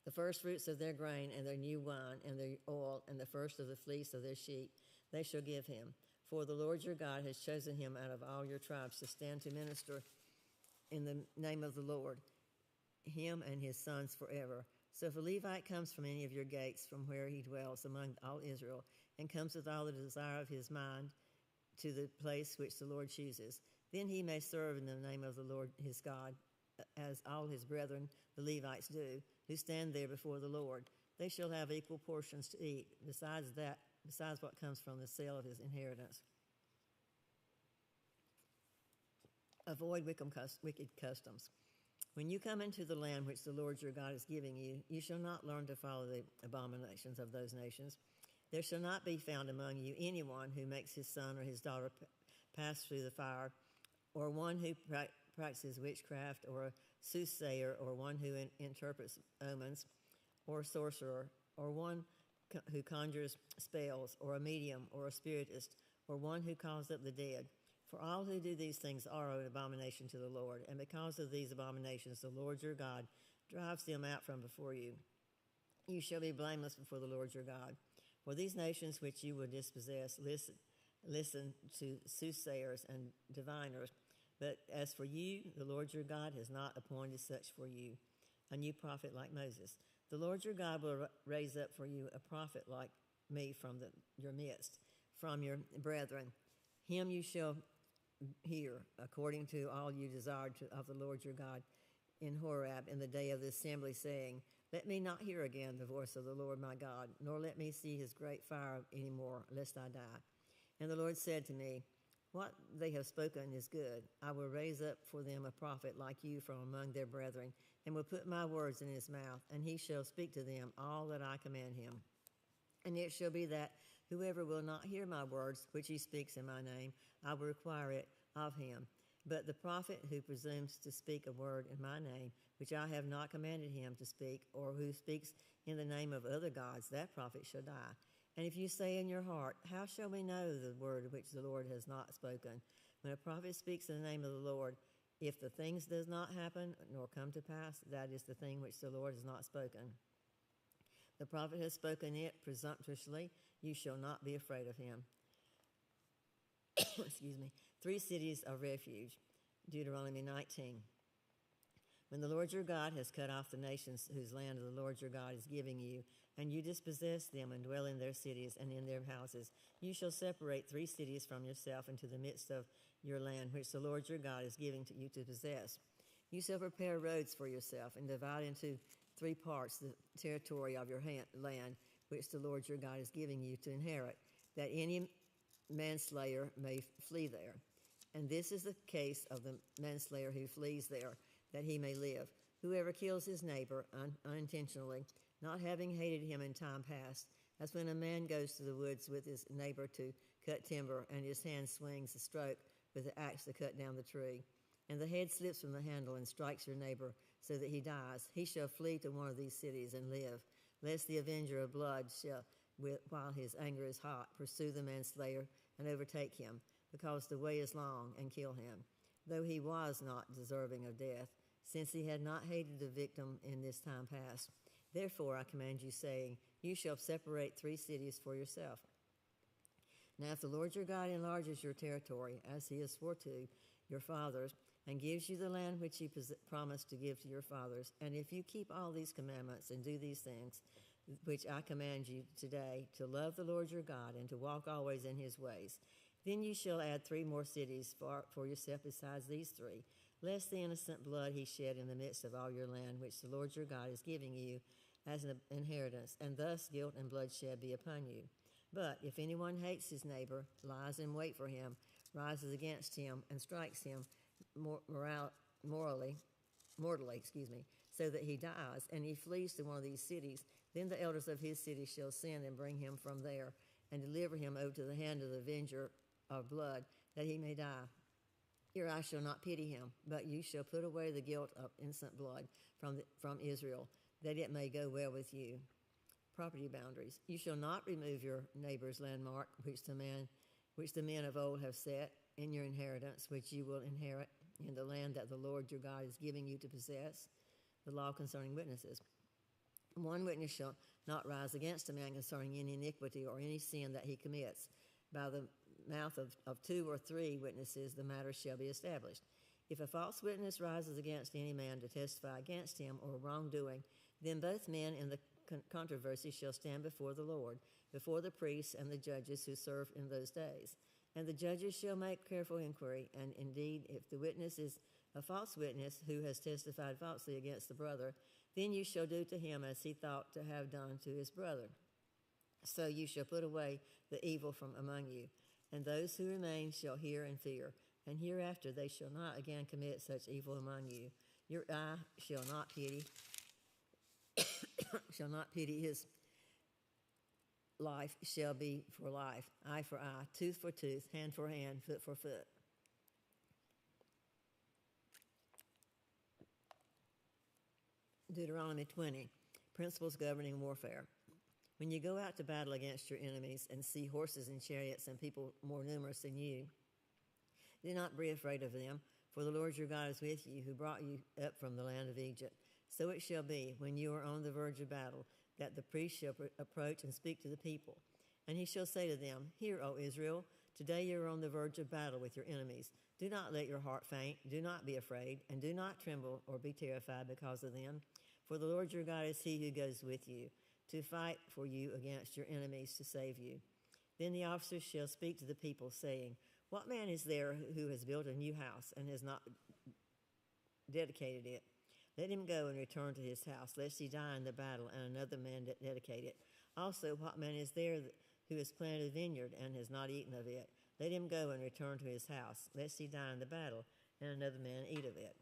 The first fruits of their grain and their new wine and their oil and the first of the fleece of their sheep they shall give him. For the Lord your God has chosen him out of all your tribes to stand to minister in the name of the Lord, him and his sons forever. So if a Levite comes from any of your gates, from where he dwells among all Israel, and comes with all the desire of his mind to the place which the Lord chooses, then he may serve in the name of the Lord his God, as all his brethren, the Levites, do, who stand there before the Lord. They shall have equal portions to eat, besides what comes from the sale of his inheritance. Avoid wicked customs. When you come into the land which the Lord your God is giving you, you shall not learn to follow the abominations of those nations. There shall not be found among you anyone who makes his son or his daughter pass through the fire, or one who practices witchcraft, or a soothsayer, or one who interprets omens, or a sorcerer, or one who conjures spells, or a medium, or a spiritist, or one who calls up the dead. For all who do these things are an abomination to the Lord, and because of these abominations the Lord your God drives them out from before you. You shall be blameless before the Lord your God. For these nations which you will dispossess listen to soothsayers and diviners, but as for you, the Lord your God has not appointed such for you, a new prophet like Moses. The Lord your God will raise up for you a prophet like me from your midst, from your brethren. Him you shall hear, according to all you desired of the Lord your God, in Horeb in the day of the assembly, saying, Let me not hear again the voice of the Lord my God, nor let me see his great fire any more, lest I die. And the Lord said to me, What they have spoken is good. I will raise up for them a prophet like you from among their brethren, and will put my words in his mouth, and he shall speak to them all that I command him. And it shall be that whoever will not hear my words, which he speaks in my name, I will require it of him. But the prophet who presumes to speak a word in my name, which I have not commanded him to speak, or who speaks in the name of other gods, that prophet shall die. And if you say in your heart, How shall we know the word which the Lord has not spoken? When a prophet speaks in the name of the Lord, if the things does not happen nor come to pass, that is the thing which the Lord has not spoken. The prophet has spoken it presumptuously. You shall not be afraid of him. Excuse me. 3 cities of refuge. Deuteronomy 19. When the Lord your God has cut off the nations whose land the Lord your God is giving you, and you dispossess them and dwell in their cities and in their houses, you shall separate 3 cities from yourself into the midst of your land, which the Lord your God is giving to you to possess. You shall prepare roads for yourself and divide into 3 parts the territory of your land, which the Lord your God is giving you to inherit, that any manslayer may flee there. And this is the case of the manslayer who flees there, that he may live. Whoever kills his neighbor unintentionally, not having hated him in time past, as when a man goes to the woods with his neighbor to cut timber, and his hand swings a stroke with the axe to cut down the tree, and the head slips from the handle and strikes your neighbor so that he dies, he shall flee to one of these cities and live, lest the avenger of blood shall, while his anger is hot, pursue the manslayer and overtake him, because the way is long, and kill him, though he was not deserving of death, since he had not hated the victim in this time past. Therefore I command you, saying, You shall separate 3 cities for yourself. Now if the Lord your God enlarges your territory, as he has swore to your fathers, and gives you the land which he promised to give to your fathers, and if you keep all these commandments and do these things, which I command you today, to love the Lord your God and to walk always in his ways, then you shall add 3 more cities for yourself besides these 3, lest the innocent blood he shed in the midst of all your land, which the Lord your God is giving you as an inheritance, and thus guilt and bloodshed be upon you. But if anyone hates his neighbor, lies in wait for him, rises against him, and strikes him mortally, so that he dies, and he flees to one of these cities, then the elders of his city shall send and bring him from there, and deliver him over to the hand of the avenger of blood, that he may die. Your eye shall not pity him, but you shall put away the guilt of innocent blood from Israel, that it may go well with you. Property boundaries. You shall not remove your neighbor's landmark, which the men of old have set in your inheritance, which you will inherit in the land that the Lord your God is giving you to possess. The law concerning witnesses. 1 witness shall not rise against a man concerning any iniquity or any sin that he commits. By the mouth of 2 or 3 witnesses the matter shall be established. If a false witness rises against any man to testify against him or wrongdoing, then both men in the controversy shall stand before the Lord, before the priests and the judges who serve in those days. And the judges shall make careful inquiry, and indeed, if the witness is a false witness who has testified falsely against the brother, then you shall do to him as he thought to have done to his brother. So you shall put away the evil from among you, and those who remain shall hear and fear, and hereafter they shall not again commit such evil among you. Your eye shall not pity, his life shall be for life, eye for eye, tooth for tooth, hand for hand, foot for foot. Deuteronomy 20, principles governing warfare. When you go out to battle against your enemies and see horses and chariots and people more numerous than you, do not be afraid of them, for the Lord your God is with you, who brought you up from the land of Egypt. So it shall be, when you are on the verge of battle, that the priest shall approach and speak to the people. And he shall say to them, Hear, O Israel, today you are on the verge of battle with your enemies. Do not let your heart faint, do not be afraid, and do not tremble or be terrified because of them. For the Lord your God is he who goes with you, to fight for you against your enemies, to save you. Then the officers shall speak to the people, saying, What man is there who has built a new house and has not dedicated it? Let him go and return to his house, lest he die in the battle, and another man dedicate it. Also, what man is there who has planted a vineyard and has not eaten of it? Let him go and return to his house, lest he die in the battle, and another man eat of it.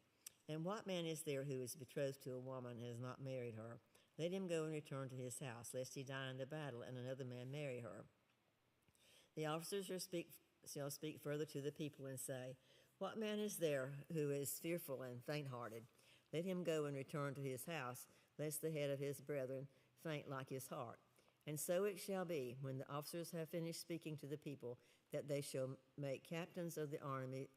And what man is there who is betrothed to a woman and has not married her? Let him go and return to his house, lest he die in the battle, and another man marry her. The officers shall speak further to the people and say, what man is there who is fearful and faint-hearted? Let him go and return to his house, lest the head of his brethren faint like his heart. And so it shall be, when the officers have finished speaking to the people, that they shall make captains of the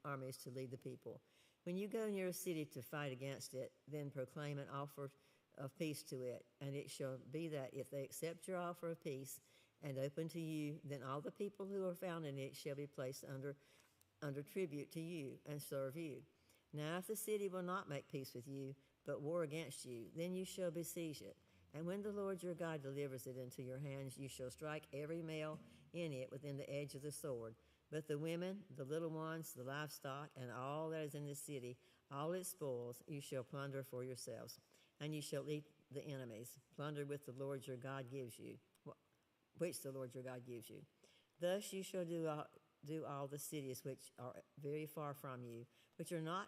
armies to lead the people. When you go near a city to fight against it, then proclaim an offer of peace to it. And it shall be that if they accept your offer of peace and open to you, then all the people who are found in it shall be placed under tribute to you and serve you. Now if the city will not make peace with you, but war against you, then you shall besiege it. And when the Lord your God delivers it into your hands, you shall strike every male in it within the edge of the sword. But the women, the little ones, the livestock, and all that is in the city, all its spoils, you shall plunder for yourselves. And you shall eat the enemies, plunder with the Lord your God gives you, which the Lord your God gives you. Thus you shall do all the cities which are very far from you, which are not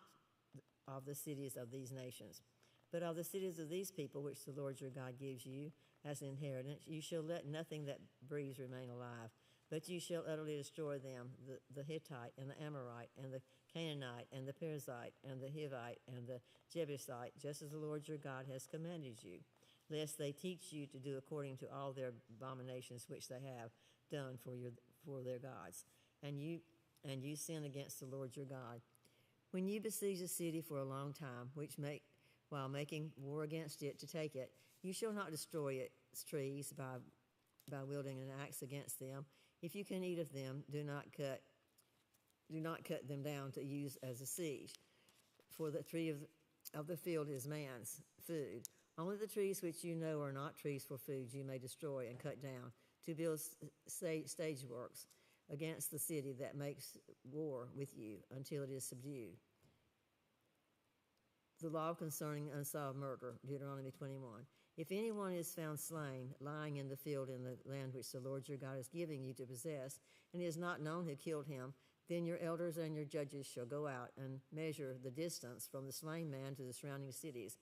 of the cities of these nations, but of the cities of these people which the Lord your God gives you as an inheritance. You shall let nothing that breathes remain alive, but you shall utterly destroy them, the Hittite and the Amorite and the Canaanite and the Perizzite and the Hivite and the Jebusite, just as the Lord your God has commanded you, lest they teach you to do according to all their abominations which they have done for their gods, and you sin against the Lord your God. When you besiege a city for a long time, while making war against it to take it, you shall not destroy its trees by wielding an axe against them. If you can eat of them, do not cut them down to use as a siege. For the tree of the field is man's food. Only the trees which you know are not trees for food you may destroy and cut down, to build stage works against the city that makes war with you until it is subdued. The law concerning unsolved murder, Deuteronomy 21. If anyone is found slain, lying in the field in the land which the Lord your God is giving you to possess, and it is not known who killed him, then your elders and your judges shall go out and measure the distance from the slain man to the surrounding cities.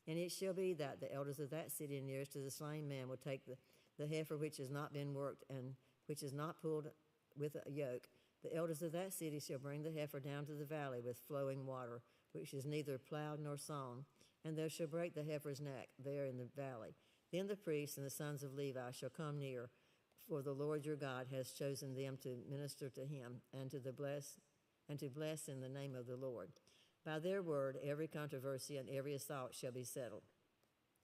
And it shall be that the elders of that city nearest to the slain man will take the heifer which has not been worked and which is not pulled with a yoke. The elders of that city shall bring the heifer down to the valley with flowing water, which is neither plowed nor sown, and they shall break the heifer's neck there in the valley. Then the priests and the sons of Levi shall come near, for the Lord your God has chosen them to minister to him and to bless in the name of the Lord. By their word, every controversy and every assault shall be settled.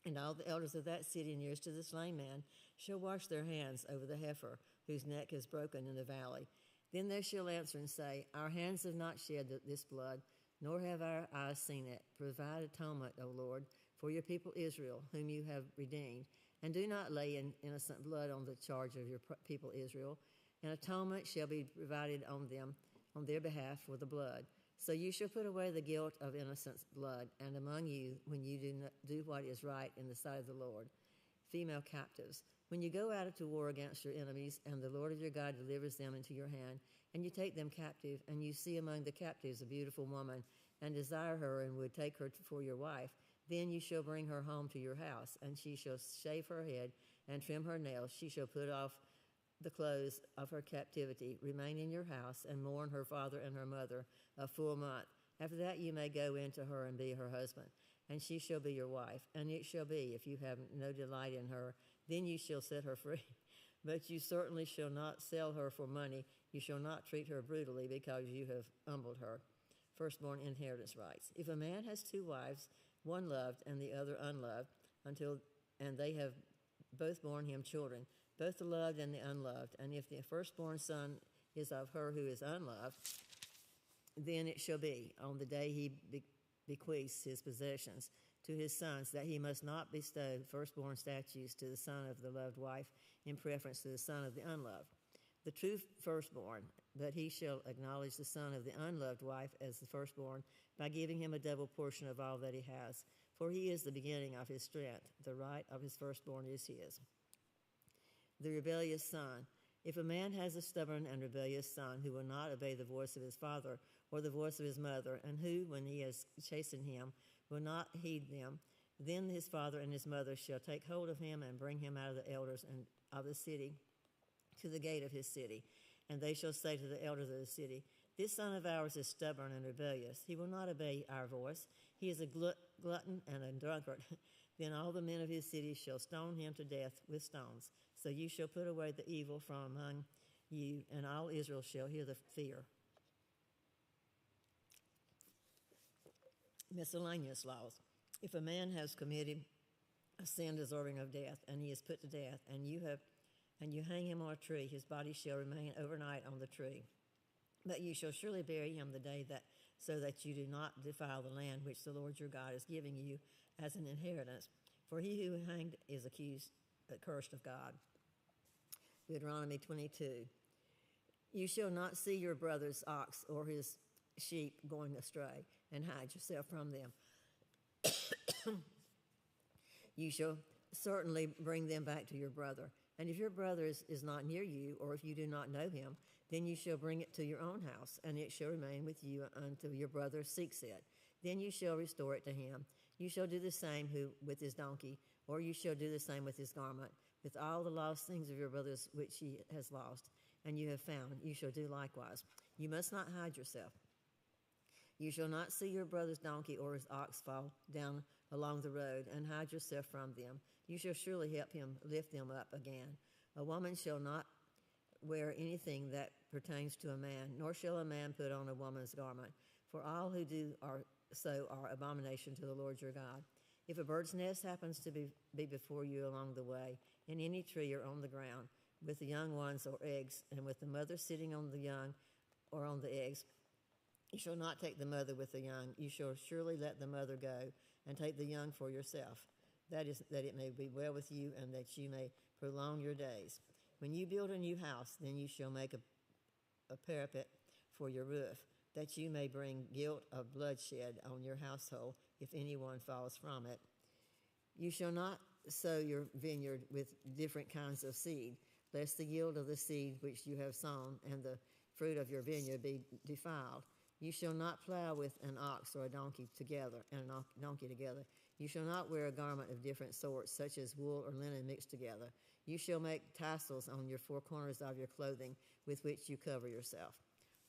And all the elders of that city nearest to the slain man shall wash their hands over the heifer whose neck is broken in the valley. Then they shall answer and say, our hands have not shed this blood, nor have our eyes seen it. Provide atonement, O Lord, for your people Israel, whom you have redeemed. And do not lay in innocent blood on the charge of your people Israel. An atonement shall be provided on them, on their behalf for the blood. So you shall put away the guilt of innocent blood, and among you, when you do what is right in the sight of the Lord. Female captives, when you go out to war against your enemies, and the Lord of your God delivers them into your hand, and you take them captive, and you see among the captives a beautiful woman, and desire her, and would take her for your wife, then you shall bring her home to your house, and she shall shave her head and trim her nails. She shall put off the clothes of her captivity, remain in your house, and mourn her father and her mother a full month. After that you may go in to her and be her husband, and she shall be your wife. And it shall be, if you have no delight in her, then you shall set her free. But you certainly shall not sell her for money. You shall not treat her brutally, because you have humbled her. Firstborn inheritance rights. If a man has two wives, one loved and the other unloved, and they have both borne him children, both the loved and the unloved, and if the firstborn son is of her who is unloved, then it shall be, on the day he bequeaths his possessions to his sons, that he must not bestow firstborn statutes to the son of the loved wife in preference to the son of the unloved, the true firstborn, but he shall acknowledge the son of the unloved wife as the firstborn by giving him a double portion of all that he has. For he is the beginning of his strength. The right of his firstborn is his. The rebellious son. If a man has a stubborn and rebellious son who will not obey the voice of his father or the voice of his mother, and who, when he has chastened him, will not heed them, then his father and his mother shall take hold of him and bring him out of the elders and of the city to the gate of his city. And they shall say to the elders of the city, This son of ours is stubborn and rebellious. He will not obey our voice. He is a glutton and a drunkard. Then all the men of his city shall stone him to death with stones. So you shall put away the evil from among you, and all Israel shall hear the fear. Miscellaneous laws. If a man has committed a sin deserving of death, and he is put to death, and you hang him on a tree, his body shall remain overnight on the tree. But you shall surely bury him the day so that you do not defile the land which the Lord your God is giving you as an inheritance. For he who hanged is cursed of God. Deuteronomy 22. You shall not see your brother's ox or his sheep going astray, and hide yourself from them. You shall certainly bring them back to your brother. And if your brother is not near you, or if you do not know him, then you shall bring it to your own house, and it shall remain with you until your brother seeks it. Then you shall restore it to him. You shall do the same with his donkey, or you shall do the same with his garment. With all the lost things of your brothers which he has lost, and you have found, you shall do likewise. You must not hide yourself. You shall not see your brother's donkey or his ox fall down along the road, and hide yourself from them. You shall surely help him lift them up again. A woman shall not wear anything that pertains to a man, nor shall a man put on a woman's garment, for all who do so are abomination to the Lord your God. If a bird's nest happens to be before you along the way, in any tree or on the ground, with the young ones or eggs, and with the mother sitting on the young or on the eggs, you shall not take the mother with the young. You shall surely let the mother go, and take the young for yourself. That is, that it may be well with you, and that you may prolong your days. When you build a new house, then you shall make a parapet for your roof, that you may bring guilt of bloodshed on your household if anyone falls from it. You shall not sow your vineyard with different kinds of seed, lest the yield of the seed which you have sown and the fruit of your vineyard be defiled. You shall not plow with an ox or a donkey together, You shall not wear a garment of different sorts, such as wool or linen mixed together. You shall make tassels on your four corners of your clothing, with which you cover yourself.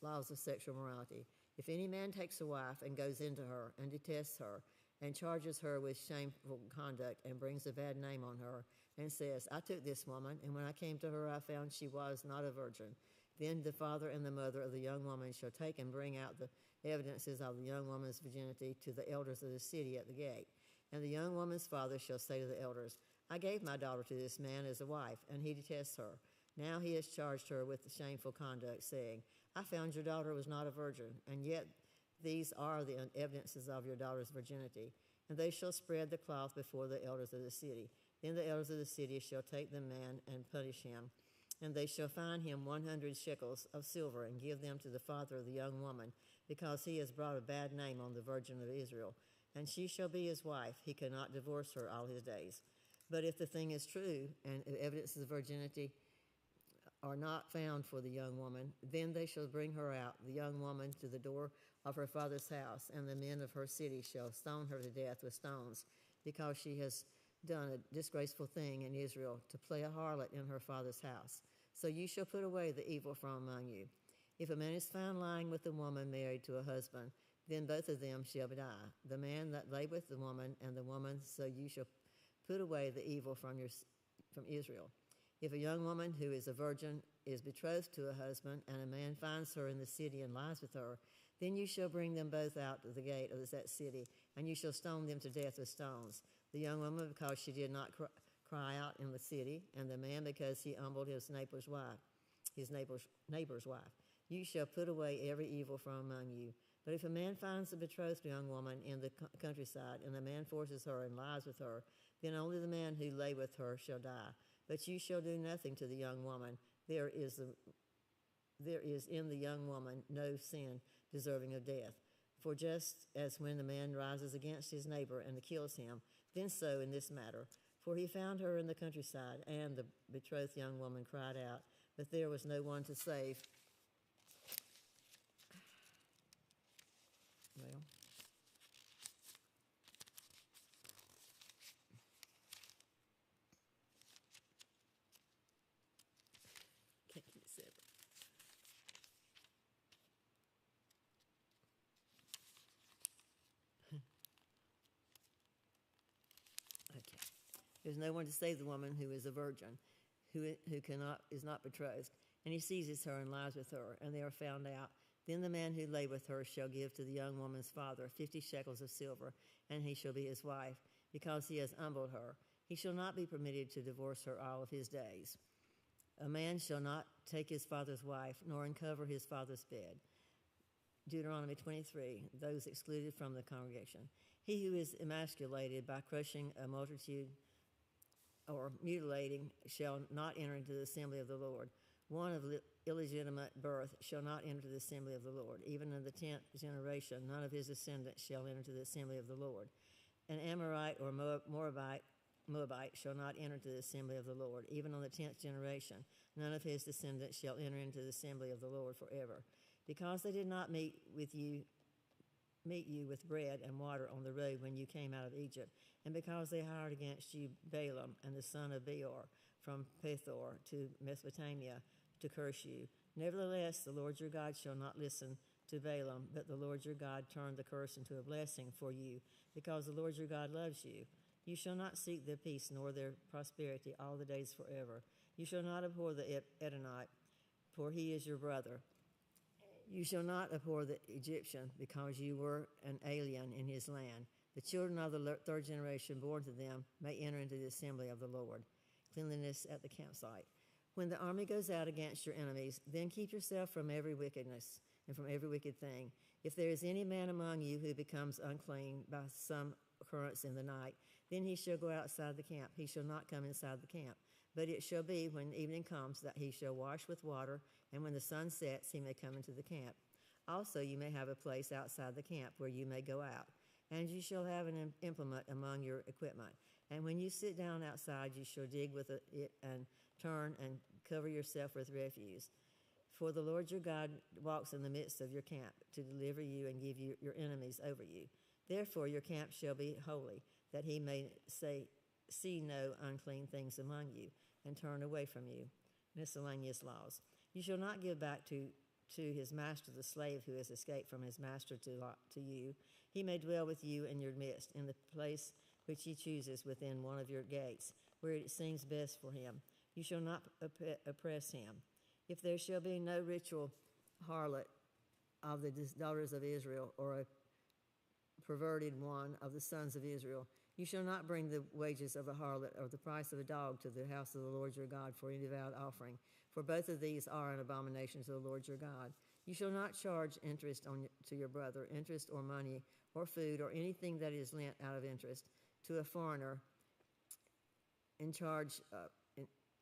Laws of sexual morality. If any man takes a wife and goes into her and detests her and charges her with shameful conduct and brings a bad name on her and says, I took this woman, and when I came to her I found she was not a virgin, then the father and the mother of the young woman shall take and bring out the evidences of the young woman's virginity to the elders of the city at the gate. And the young woman's father shall say to the elders, I gave my daughter to this man as a wife, and he detests her. Now he has charged her with shameful conduct, saying, I found your daughter was not a virgin, and yet these are the evidences of your daughter's virginity. And they shall spread the cloth before the elders of the city. Then the elders of the city shall take the man and punish him. And they shall fine him 100 shekels of silver and give them to the father of the young woman, because he has brought a bad name on the Virgin of Israel. And she shall be his wife. He cannot divorce her all his days. But if the thing is true, and evidences of virginity are not found for the young woman, then they shall bring her out, the young woman, to the door of her father's house, and the men of her city shall stone her to death with stones, because she has done a disgraceful thing in Israel, to play a harlot in her father's house. So you shall put away the evil from among you. If a man is found lying with a woman married to a husband, then both of them shall die, the man that lay with the woman and the woman, so you shall put away the evil from Israel. If a young woman who is a virgin is betrothed to a husband, and a man finds her in the city and lies with her, then you shall bring them both out to the gate of that city, and you shall stone them to death with stones. The young woman because she did not cry out in the city, and the man because he humbled his neighbor's wife. You shall put away every evil from among you. But if a man finds a betrothed young woman in the countryside, and the man forces her and lies with her, then only the man who lay with her shall die. But you shall do nothing to the young woman. There is in the young woman no sin deserving of death. For just as when the man rises against his neighbor and kills him, then so in this matter. For he found her in the countryside, and the betrothed young woman cried out, but there was no one to save. Well, can't keep it separate. Okay. There's no one to save the woman who is a virgin, who is not betrothed, and he seizes her and lies with her, and they are found out. Then the man who lay with her shall give to the young woman's father 50 shekels of silver, and he shall be his wife, because he has humbled her. He shall not be permitted to divorce her all of his days. A man shall not take his father's wife, nor uncover his father's bed. Deuteronomy 23, those excluded from the congregation. He who is emasculated by crushing a multitude or mutilating shall not enter into the assembly of the Lord. One of illegitimate birth shall not enter the assembly of the Lord. Even in the 10th generation, none of his descendants shall enter the assembly of the Lord. An Amorite or Moabite shall not enter the assembly of the Lord. Even on the 10th generation, none of his descendants shall enter into the assembly of the Lord forever. Because they did not meet you with bread and water on the road when you came out of Egypt, and because they hired against you Balaam and the son of Beor from Pethor to Mesopotamia to curse you. Nevertheless, the Lord your God shall not listen to Balaam, but the Lord your God turned the curse into a blessing for you, because the Lord your God loves you. You shall not seek their peace nor their prosperity all the days forever. You shall not abhor the Edomite, for he is your brother. You shall not abhor the Egyptian, because you were an alien in his land. The children of the third generation born to them may enter into the assembly of the Lord. Cleanliness at the campsite. When the army goes out against your enemies, then keep yourself from every wickedness and from every wicked thing. If there is any man among you who becomes unclean by some occurrence in the night, then he shall go outside the camp. He shall not come inside the camp. But it shall be when evening comes that he shall wash with water, and when the sun sets, he may come into the camp. Also you may have a place outside the camp where you may go out, and you shall have an implement among your equipment. And when you sit down outside, you shall dig with it and turn and cover yourself with refuse. For the Lord your God walks in the midst of your camp to deliver you and give you your enemies over you. Therefore your camp shall be holy, that he may see no unclean things among you, and turn away from you. Miscellaneous laws. You shall not give back to his master the slave who has escaped from his master to you. He may dwell with you in your midst, in the place which he chooses within one of your gates, where it seems best for him. You shall not oppress him. If there shall be no ritual harlot of the daughters of Israel, or a perverted one of the sons of Israel, you shall not bring the wages of a harlot or the price of a dog to the house of the Lord your God for any devout offering, for both of these are an abomination to the Lord your God. You shall not charge interest to your brother, interest or money or food or anything that is lent out of interest to a foreigner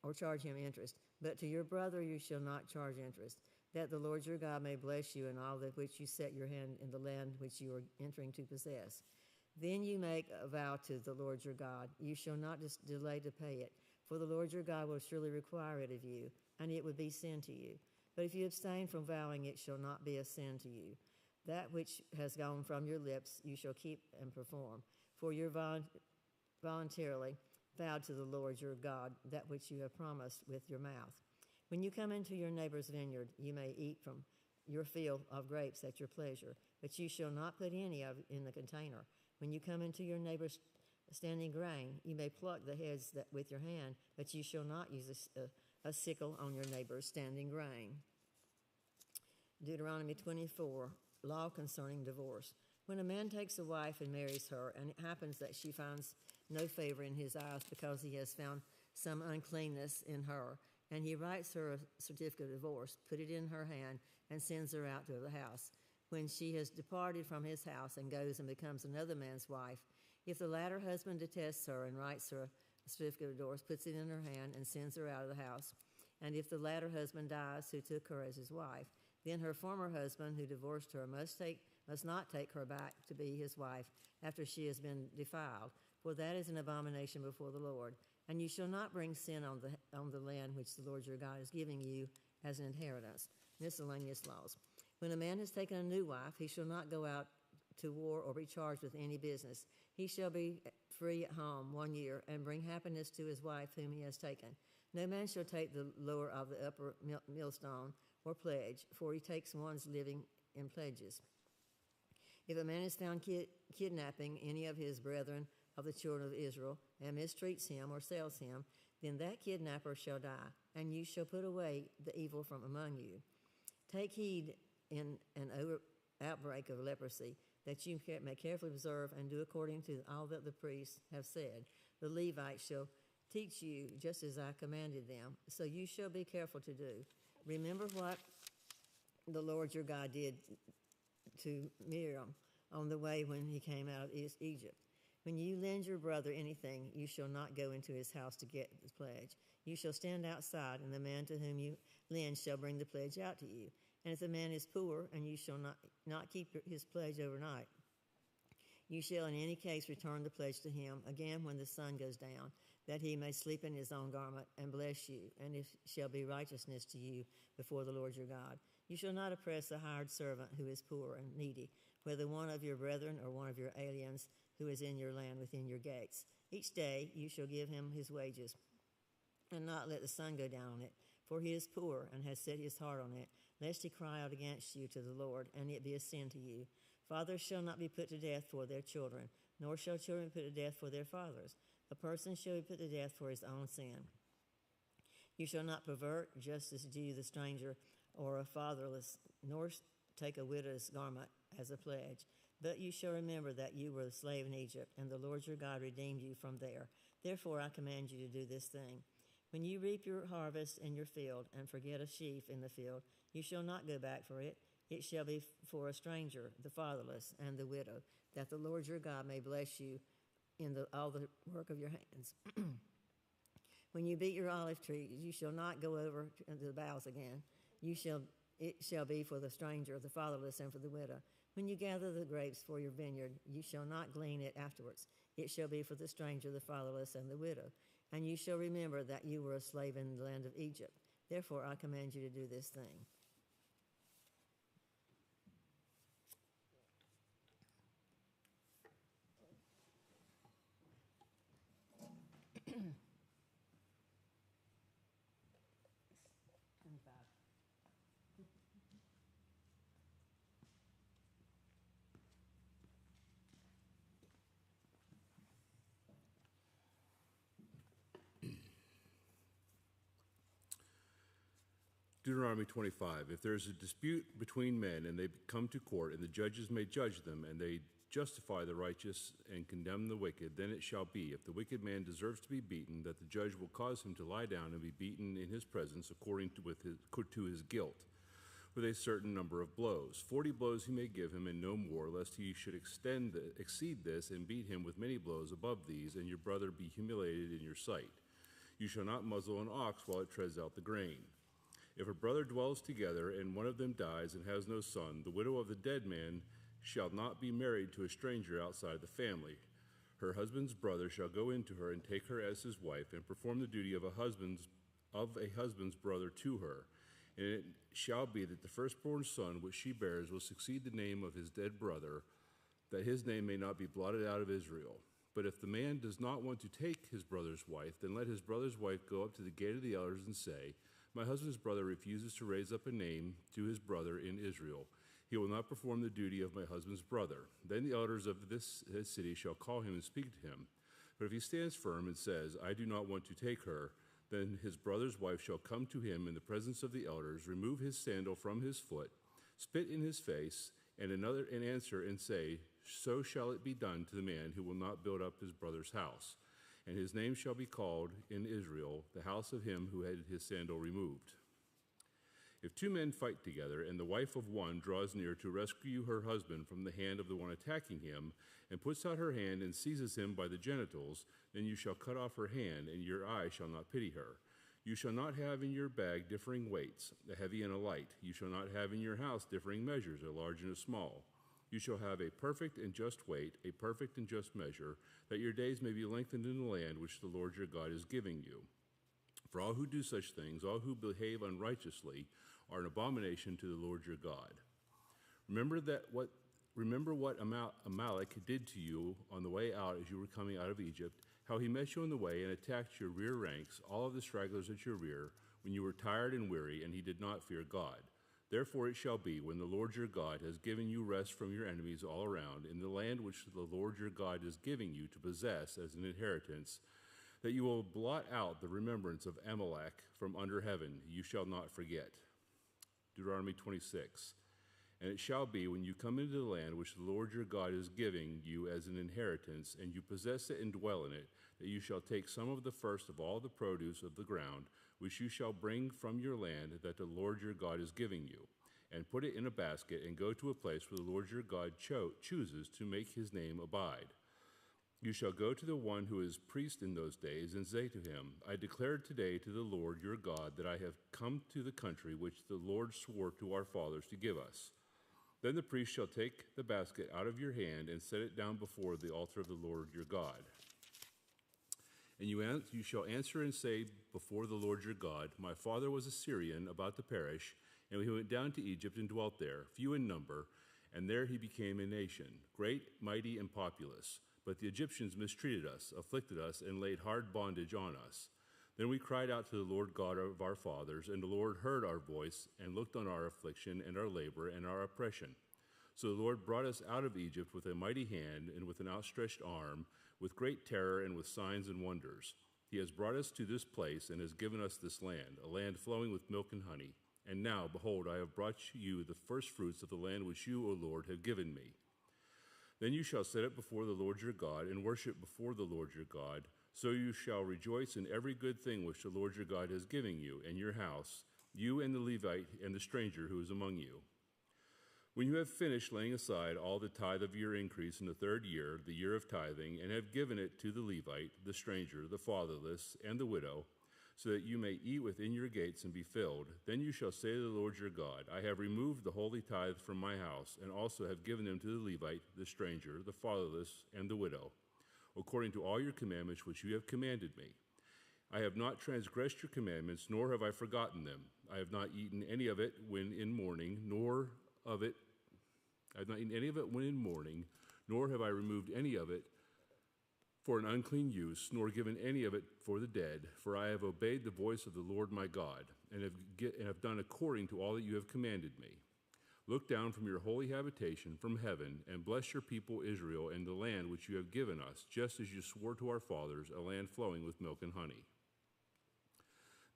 or charge him interest. But to your brother you shall not charge interest, that the Lord your God may bless you in all that which you set your hand in the land which you are entering to possess. Then you make a vow to the Lord your God. You shall not delay to pay it, for the Lord your God will surely require it of you, and it would be sin to you. But if you abstain from vowing, it shall not be a sin to you. That which has gone from your lips you shall keep and perform, for you voluntarily vowed to the Lord your God that which you have promised with your mouth. When you come into your neighbor's vineyard, you may eat from your field of grapes at your pleasure, but you shall not put any of it in the container. When you come into your neighbor's standing grain, you may pluck the heads with your hand, but you shall not use a sickle on your neighbor's standing grain. Deuteronomy 24, law concerning divorce. When a man takes a wife and marries her, and it happens that she finds no favor in his eyes because he has found some uncleanness in her, and he writes her a certificate of divorce, put it in her hand, and sends her out to the house. When she has departed from his house and goes and becomes another man's wife, if the latter husband detests her and writes her a certificate of divorce, puts it in her hand, and sends her out of the house, and if the latter husband dies who took her as his wife, then her former husband who divorced her must take must not take her back to be his wife after she has been defiled, for that is an abomination before the Lord. And you shall not bring sin on the land which the Lord your God is giving you as an inheritance. Miscellaneous laws. When a man has taken a new wife, he shall not go out to war or be charged with any business. He shall be free at home 1 year and bring happiness to his wife whom he has taken. No man shall take the lower of the upper millstone or pledge, for he takes one's living in pledges. If a man is found kidnapping any of his brethren of the children of Israel and mistreats him or sells him, then that kidnapper shall die, and you shall put away the evil from among you. Take heed in an outbreak of leprosy, that you may carefully observe and do according to all that the priests have said. The Levites shall teach you just as I commanded them, so you shall be careful to do. Remember what the Lord your God did to Miriam on the way when he came out of Egypt. When you lend your brother anything, you shall not go into his house to get the pledge. You shall stand outside, and the man to whom you lend shall bring the pledge out to you. And if the man is poor, and you shall not keep his pledge overnight, you shall in any case return the pledge to him again when the sun goes down, that he may sleep in his own garment and bless you, and it shall be righteousness to you before the Lord your God. You shall not oppress a hired servant who is poor and needy, whether one of your brethren or one of your aliens who is in your land within your gates. Each day you shall give him his wages, and not let the sun go down on it, for he is poor and has set his heart on it, lest he cry out against you to the Lord, and it be a sin to you. Fathers shall not be put to death for their children, nor shall children be put to death for their fathers. A person shall be put to death for his own sin. You shall not pervert justice due the stranger or a fatherless, nor take a widow's garment as a pledge. But you shall remember that you were a slave in Egypt, and the Lord your God redeemed you from there. Therefore I command you to do this thing. When you reap your harvest in your field, and forget a sheaf in the field, you shall not go back for it. It shall be for a stranger, the fatherless, and the widow, that the Lord your God may bless you in all the work of your hands. When you beat your olive tree, you shall not go over to the boughs again. It shall be for the stranger, the fatherless, and for the widow. When you gather the grapes for your vineyard, you shall not glean it afterwards. It shall be for the stranger, the fatherless, and the widow. And you shall remember that you were a slave in the land of Egypt. Therefore I command you to do this thing. Deuteronomy 25, if there is a dispute between men and they come to court and the judges may judge them and they justify the righteous and condemn the wicked, then it shall be, if the wicked man deserves to be beaten, that the judge will cause him to lie down and be beaten in his presence according to his guilt, with a certain number of blows. 40 blows he may give him, and no more, lest he should exceed this and beat him with many blows above these, and your brother be humiliated in your sight. You shall not muzzle an ox while it treads out the grain. If a brother dwells together and one of them dies and has no son, the widow of the dead man shall not be married to a stranger outside the family. Her husband's brother shall go into her and take her as his wife and perform the duty of a husband's brother to her. And it shall be that the firstborn son which she bears will succeed the name of his dead brother, that his name may not be blotted out of Israel. But if the man does not want to take his brother's wife, then let his brother's wife go up to the gate of the elders and say, my husband's brother refuses to raise up a name to his brother in Israel. He will not perform the duty of my husband's brother. Then the elders of this city shall call him and speak to him. But if he stands firm and says, I do not want to take her, then his brother's wife shall come to him in the presence of the elders, remove his sandal from his foot, spit in his face, and answer and say, so shall it be done to the man who will not build up his brother's house. And his name shall be called in Israel, the house of him who had his sandal removed. If two men fight together, and the wife of one draws near to rescue her husband from the hand of the one attacking him, and puts out her hand and seizes him by the genitals, then you shall cut off her hand, and your eye shall not pity her. You shall not have in your bag differing weights, a heavy and a light. You shall not have in your house differing measures, a large and a small. You shall have a perfect and just weight, a perfect and just measure, that your days may be lengthened in the land which the Lord your God is giving you. For all who do such things, all who behave unrighteously, are an abomination to the Lord your God. Remember what Amalek did to you on the way out as you were coming out of Egypt, how he met you on the way and attacked your rear ranks, all of the stragglers at your rear, when you were tired and weary, and he did not fear God. Therefore it shall be, when the Lord your God has given you rest from your enemies all around, in the land which the Lord your God is giving you to possess as an inheritance, that you will blot out the remembrance of Amalek from under heaven. You shall not forget. Deuteronomy 26. And it shall be, when you come into the land which the Lord your God is giving you as an inheritance, and you possess it and dwell in it, that you shall take some of the first of all the produce of the ground, which you shall bring from your land that the Lord your God is giving you, and put it in a basket, and go to a place where the Lord your God chooses to make his name abide. You shall go to the one who is priest in those days, and say to him, I declare today to the Lord your God that I have come to the country which the Lord swore to our fathers to give us. Then the priest shall take the basket out of your hand and set it down before the altar of the Lord your God. And you shall answer and say before the Lord your God, my father was a Syrian about to perish, and he went down to Egypt and dwelt there, few in number, and there he became a nation, great, mighty, and populous. But the Egyptians mistreated us, afflicted us, and laid hard bondage on us. Then we cried out to the Lord God of our fathers, and the Lord heard our voice, and looked on our affliction, and our labor, and our oppression. So the Lord brought us out of Egypt with a mighty hand, and with an outstretched arm, with great terror, and with signs and wonders. He has brought us to this place, and has given us this land, a land flowing with milk and honey. And now, behold, I have brought you the first fruits of the land which you, O Lord, have given me. Then you shall set it before the Lord your God, and worship before the Lord your God. So you shall rejoice in every good thing which the Lord your God has given you, and your house, you and the Levite and the stranger who is among you. When you have finished laying aside all the tithe of your increase in the third year, the year of tithing, and have given it to the Levite, the stranger, the fatherless, and the widow, so that you may eat within your gates and be filled, then you shall say to the Lord your God, I have removed the holy tithe from my house, and also have given them to the Levite, the stranger, the fatherless, and the widow, according to all your commandments which you have commanded me. I have not transgressed your commandments, nor have I forgotten them. I have not eaten any of it when in mourning, nor have I removed any of it for an unclean use, nor given any of it for the dead, for I have obeyed the voice of the Lord my God, and have done according to all that you have commanded me. Look down from your holy habitation from heaven, and bless your people Israel and the land which you have given us, just as you swore to our fathers, a land flowing with milk and honey.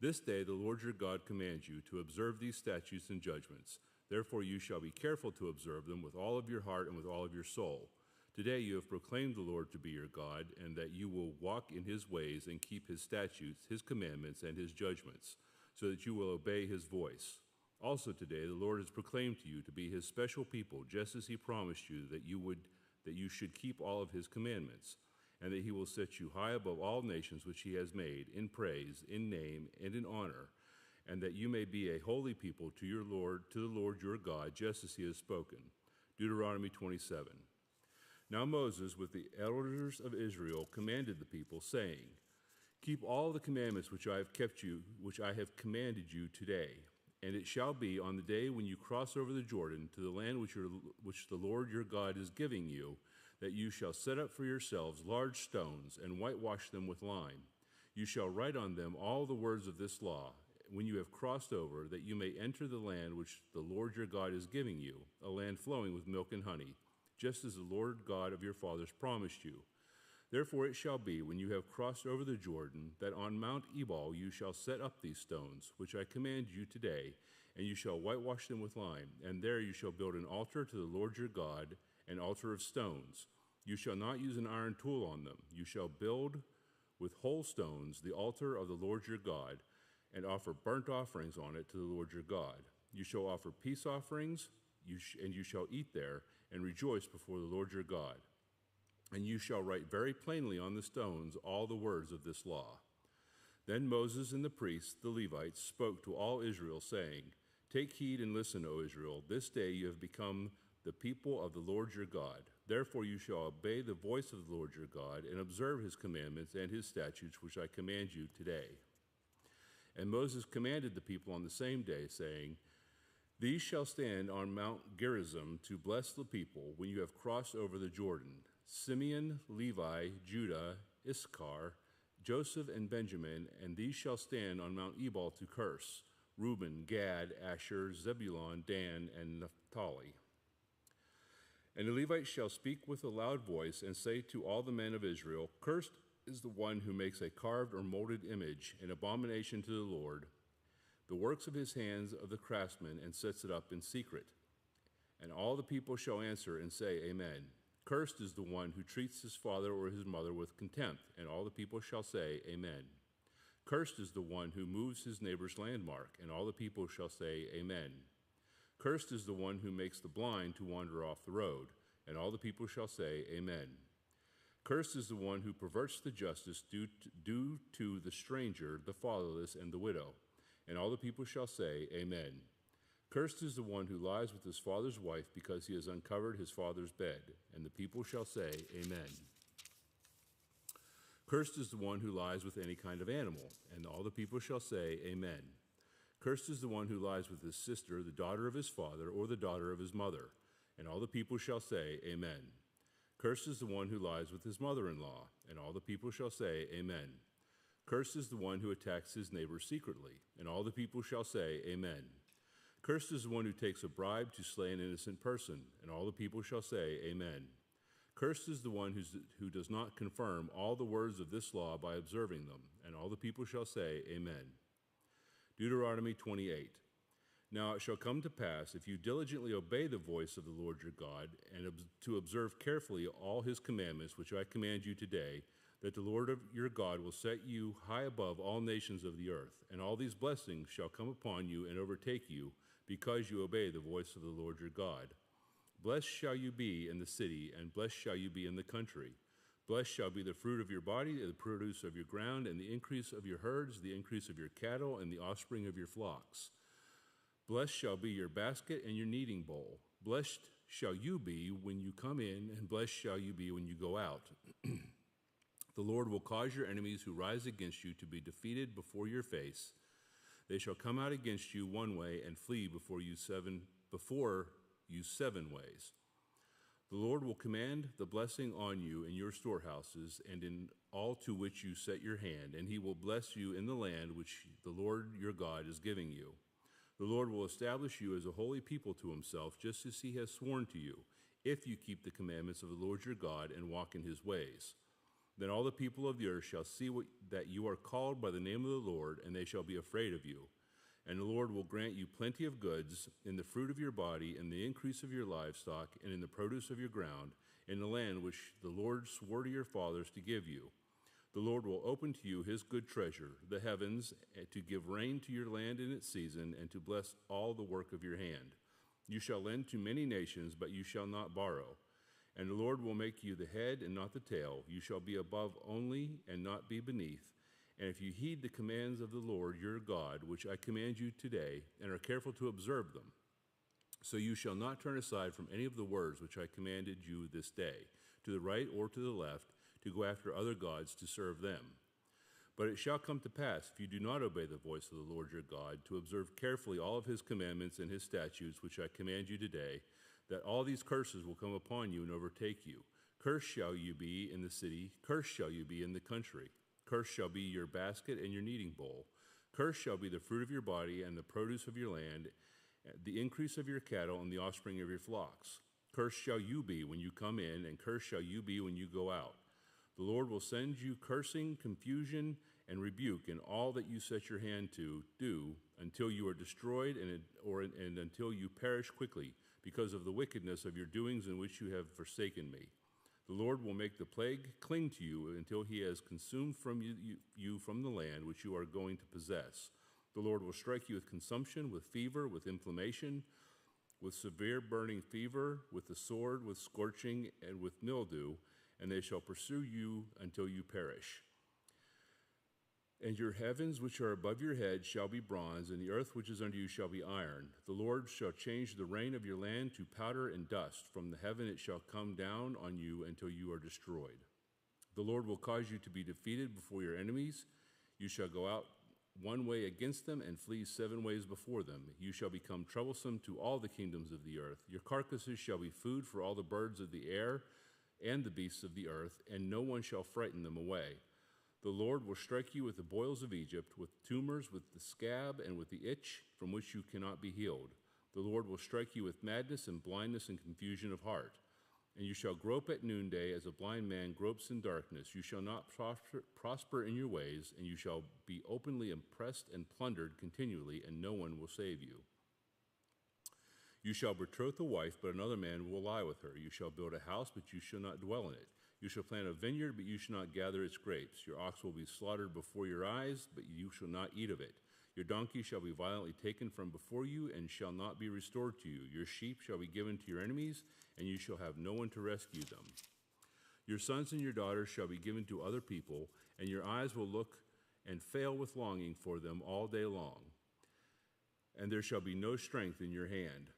This day the Lord your God commands you to observe these statutes and judgments. Therefore you shall be careful to observe them with all of your heart and with all of your soul. Today you have proclaimed the Lord to be your God, and that you will walk in his ways and keep his statutes, his commandments, and his judgments, so that you will obey his voice. Also today the Lord has proclaimed to you to be his special people, just as he promised you that you should keep all of his commandments, and that he will set you high above all nations which he has made, in praise, in name, and in honor, and that you may be a holy people to the Lord your God, just as he has spoken. Deuteronomy 27. Now Moses, with the elders of Israel, commanded the people, saying, Keep all the commandments which I have commanded you today. And it shall be on the day when you cross over the Jordan to the land which the Lord your God is giving you, that you shall set up for yourselves large stones and whitewash them with lime. You shall write on them all the words of this law, when you have crossed over, that you may enter the land which the Lord your God is giving you, a land flowing with milk and honey, just as the Lord God of your fathers promised you. Therefore it shall be, when you have crossed over the Jordan, that on Mount Ebal you shall set up these stones, which I command you today, and you shall whitewash them with lime, and there you shall build an altar to the Lord your God, an altar of stones. You shall not use an iron tool on them. You shall build with whole stones the altar of the Lord your God, and offer burnt offerings on it to the Lord your God. You shall offer peace offerings, and you shall eat there, and rejoice before the Lord your God. And you shall write very plainly on the stones all the words of this law. Then Moses and the priests, the Levites, spoke to all Israel, saying, Take heed and listen, O Israel. This day you have become the people of the Lord your God. Therefore you shall obey the voice of the Lord your God, and observe his commandments and his statutes, which I command you today. And Moses commanded the people on the same day, saying, These shall stand on Mount Gerizim to bless the people when you have crossed over the Jordan: Simeon, Levi, Judah, Issachar, Joseph, and Benjamin, and these shall stand on Mount Ebal to curse: Reuben, Gad, Asher, Zebulun, Dan, and Naphtali. And the Levites shall speak with a loud voice and say to all the men of Israel, Cursed is the one who makes a carved or molded image, an abomination to the Lord, the works of his hands of the craftsman, and sets it up in secret. And all the people shall answer and say, Amen. Cursed is the one who treats his father or his mother with contempt, and all the people shall say, Amen. Cursed is the one who moves his neighbor's landmark, and all the people shall say, Amen. Cursed is the one who makes the blind to wander off the road, and all the people shall say, Amen. Cursed is the one who perverts the justice due to the stranger, the fatherless, and the widow, and all the people shall say, Amen. Cursed is the one who lies with his father's wife, because he has uncovered his father's bed, and the people shall say, Amen. Cursed is the one who lies with any kind of animal, and all the people shall say, Amen. Cursed is the one who lies with his sister, the daughter of his father, or the daughter of his mother, and all the people shall say, Amen. Cursed is the one who lies with his mother-in-law, and all the people shall say, Amen. Cursed is the one who attacks his neighbor secretly, and all the people shall say, Amen. Cursed is the one who takes a bribe to slay an innocent person, and all the people shall say, Amen. Cursed is the one who does not confirm all the words of this law by observing them, and all the people shall say, Amen. Deuteronomy 28. Now it shall come to pass, if you diligently obey the voice of the Lord your God, and to observe carefully all his commandments, which I command you today, that the Lord of your God will set you high above all nations of the earth, and all these blessings shall come upon you and overtake you, because you obey the voice of the Lord your God. Blessed shall you be in the city, and blessed shall you be in the country. Blessed shall be the fruit of your body, and the produce of your ground, and the increase of your herds, the increase of your cattle, and the offspring of your flocks. Blessed shall be your basket and your kneading bowl. Blessed shall you be when you come in, and blessed shall you be when you go out. The Lord will cause your enemies who rise against you to be defeated before your face. They shall come out against you one way and flee before you seven ways. The Lord will command the blessing on you in your storehouses and in all to which you set your hand, and he will bless you in the land which the Lord your God is giving you. The Lord will establish you as a holy people to himself, just as he has sworn to you, if you keep the commandments of the Lord your God and walk in his ways. Then all the people of the earth shall see that you are called by the name of the Lord, and they shall be afraid of you. And the Lord will grant you plenty of goods in the fruit of your body, in the increase of your livestock, and in the produce of your ground, in the land which the Lord swore to your fathers to give you. The Lord will open to you his good treasure, the heavens, to give rain to your land in its season, and to bless all the work of your hand. You shall lend to many nations, but you shall not borrow. And the Lord will make you the head and not the tail. You shall be above only and not be beneath. And if you heed the commands of the Lord your God, which I command you today, and are careful to observe them, so you shall not turn aside from any of the words which I commanded you this day, to the right or to the left, to go after other gods to serve them. But it shall come to pass, if you do not obey the voice of the Lord your God, to observe carefully all of his commandments and his statutes, which I command you today, that all these curses will come upon you and overtake you. Cursed shall you be in the city, cursed shall you be in the country. Cursed shall be your basket and your kneading bowl. Cursed shall be the fruit of your body and the produce of your land, the increase of your cattle and the offspring of your flocks. Cursed shall you be when you come in, and cursed shall you be when you go out. The Lord will send you cursing, confusion, and rebuke in all that you set your hand to do, until you are destroyed and until you perish quickly, because of the wickedness of your doings in which you have forsaken me. The Lord will make the plague cling to you until he has consumed from you from the land which you are going to possess. The Lord will strike you with consumption, with fever, with inflammation, with severe burning fever, with the sword, with scorching, and with mildew, and they shall pursue you until you perish. And your heavens which are above your head shall be bronze, and the earth which is under you shall be iron. The Lord shall change the rain of your land to powder and dust. From the heaven it shall come down on you until you are destroyed. The Lord will cause you to be defeated before your enemies. You shall go out one way against them and flee 7 ways before them. You shall become troublesome to all the kingdoms of the earth. Your carcasses shall be food for all the birds of the air and the beasts of the earth, and no one shall frighten them away. The Lord will strike you with the boils of Egypt, with tumors, with the scab, and with the itch from which you cannot be healed. The Lord will strike you with madness and blindness and confusion of heart. And you shall grope at noonday as a blind man gropes in darkness. You shall not prosper in your ways, and you shall be openly oppressed and plundered continually, and no one will save you. You shall betroth a wife, but another man will lie with her. You shall build a house, but you shall not dwell in it. You shall plant a vineyard, but you shall not gather its grapes. Your ox will be slaughtered before your eyes, but you shall not eat of it. Your donkey shall be violently taken from before you, and shall not be restored to you. Your sheep shall be given to your enemies, and you shall have no one to rescue them. Your sons and your daughters shall be given to other people, and your eyes will look and fail with longing for them all day long. And there shall be no strength in your hand.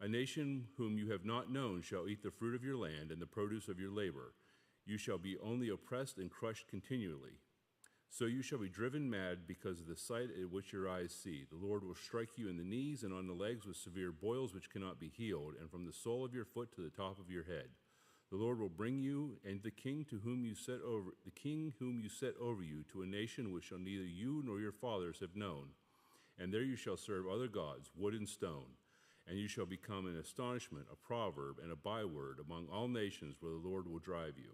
A nation whom you have not known shall eat the fruit of your land and the produce of your labor. You shall be only oppressed and crushed continually. So you shall be driven mad because of the sight at which your eyes see. The Lord will strike you in the knees and on the legs with severe boils which cannot be healed, and from the sole of your foot to the top of your head. The Lord will bring you and the king whom you set over you to a nation which shall neither you nor your fathers have known. And there you shall serve other gods, wood and stone. And you shall become an astonishment, a proverb, and a byword among all nations where the Lord will drive you.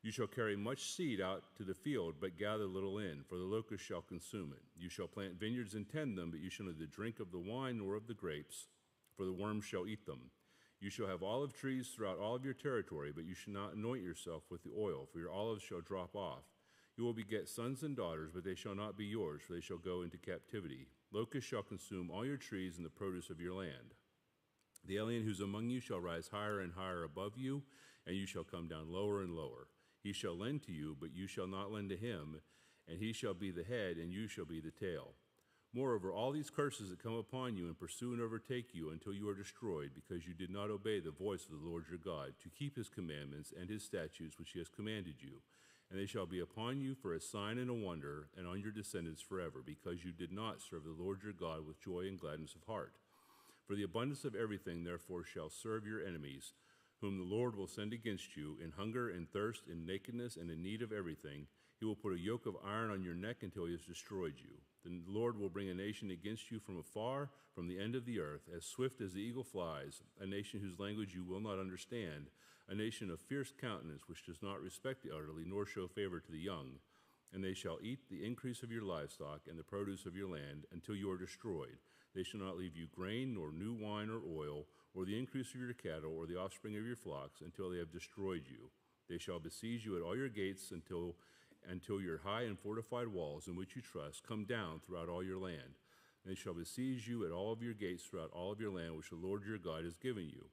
You shall carry much seed out to the field, but gather little in, for the locust shall consume it. You shall plant vineyards and tend them, but you shall neither drink of the wine nor of the grapes, for the worms shall eat them. You shall have olive trees throughout all of your territory, but you shall not anoint yourself with the oil, for your olives shall drop off. You will beget sons and daughters, but they shall not be yours, for they shall go into captivity. Locusts shall consume all your trees and the produce of your land. The alien who is among you shall rise higher and higher above you, and you shall come down lower and lower. He shall lend to you, but you shall not lend to him, and he shall be the head, and you shall be the tail. Moreover, all these curses that come upon you and pursue and overtake you until you are destroyed, because you did not obey the voice of the Lord your God, to keep his commandments and his statutes which he has commanded you. And they shall be upon you for a sign and a wonder, and on your descendants forever, because you did not serve the Lord your God with joy and gladness of heart. For the abundance of everything, therefore, shall serve your enemies, whom the Lord will send against you, in hunger and thirst, in nakedness and in need of everything. He will put a yoke of iron on your neck until he has destroyed you. Then the Lord will bring a nation against you from afar, from the end of the earth, as swift as the eagle flies, a nation whose language you will not understand, a nation of fierce countenance, which does not respect the elderly, nor show favor to the young. And they shall eat the increase of your livestock and the produce of your land until you are destroyed. They shall not leave you grain, nor new wine or oil, or the increase of your cattle, or the offspring of your flocks, until they have destroyed you. They shall besiege you at all your gates until your high and fortified walls, in which you trust, come down throughout all your land. And they shall besiege you at all of your gates throughout all of your land, which the Lord your God has given you.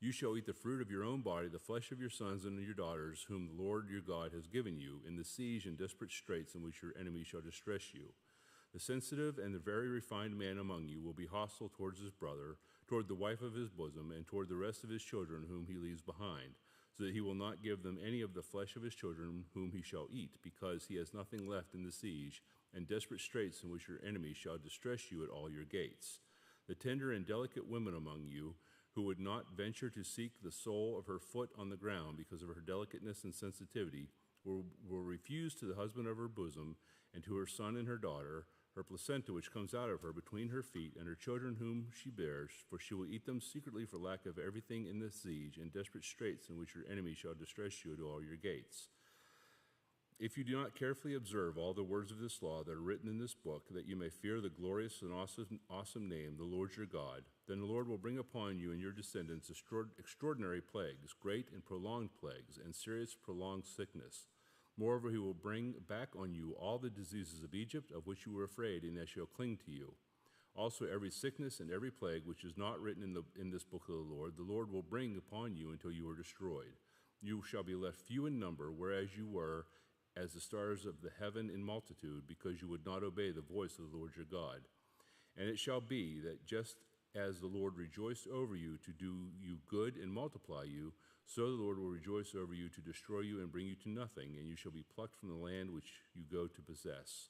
You shall eat the fruit of your own body, the flesh of your sons and your daughters, whom the Lord your God has given you, in the siege and desperate straits in which your enemy shall distress you. The sensitive and the very refined man among you will be hostile towards his brother, toward the wife of his bosom, and toward the rest of his children whom he leaves behind, so that he will not give them any of the flesh of his children whom he shall eat, because he has nothing left in the siege and desperate straits in which your enemy shall distress you at all your gates. The tender and delicate women among you, who would not venture to seek the sole of her foot on the ground because of her delicateness and sensitivity, will refuse to the husband of her bosom, and to her son and her daughter, her placenta which comes out of her between her feet, and her children whom she bears, for she will eat them secretly for lack of everything in the siege and desperate straits in which your enemy shall distress you to all your gates. If you do not carefully observe all the words of this law that are written in this book, that you may fear the glorious and awesome name, the Lord your God, then the Lord will bring upon you and your descendants extraordinary plagues, great and prolonged plagues, and serious prolonged sickness. Moreover, he will bring back on you all the diseases of Egypt, of which you were afraid, and they shall cling to you. Also every sickness and every plague which is not written in this book of the Lord will bring upon you until you are destroyed. You shall be left few in number, whereas you were as the stars of the heaven in multitude, because you would not obey the voice of the Lord your God. And it shall be that just as the Lord rejoiced over you to do you good and multiply you, so the Lord will rejoice over you to destroy you and bring you to nothing, and you shall be plucked from the land which you go to possess.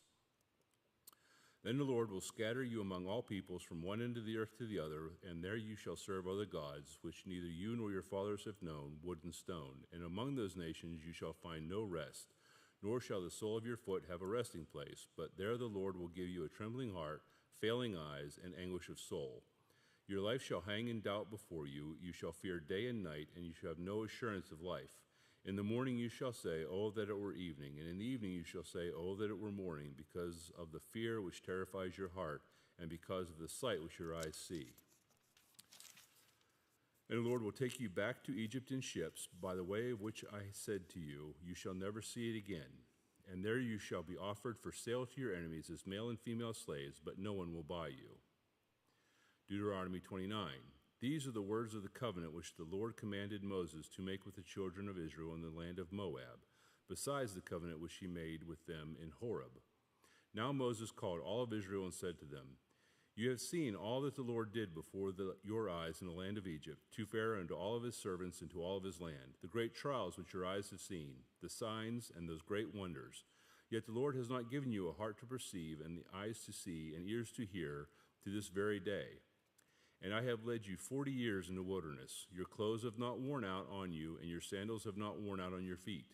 Then the Lord will scatter you among all peoples from one end of the earth to the other, and there you shall serve other gods, which neither you nor your fathers have known, wood and stone. And among those nations you shall find no rest, nor shall the sole of your foot have a resting place. But there the Lord will give you a trembling heart, failing eyes, and anguish of soul. Your life shall hang in doubt before you. You shall fear day and night, and you shall have no assurance of life. In the morning you shall say, Oh, that it were evening. And in the evening you shall say, Oh, that it were morning, because of the fear which terrifies your heart, and because of the sight which your eyes see. And the Lord will take you back to Egypt in ships, by the way of which I said to you, You shall never see it again. And there you shall be offered for sale to your enemies as male and female slaves, but no one will buy you. Deuteronomy 29. These are the words of the covenant which the Lord commanded Moses to make with the children of Israel in the land of Moab, besides the covenant which he made with them in Horeb. Now Moses called all of Israel and said to them, You have seen all that the Lord did before your eyes in the land of Egypt, to Pharaoh and to all of his servants and to all of his land, the great trials which your eyes have seen, the signs and those great wonders. Yet the Lord has not given you a heart to perceive, and the eyes to see, and ears to hear, to this very day. And I have led you 40 years in the wilderness. Your clothes have not worn out on you, and your sandals have not worn out on your feet.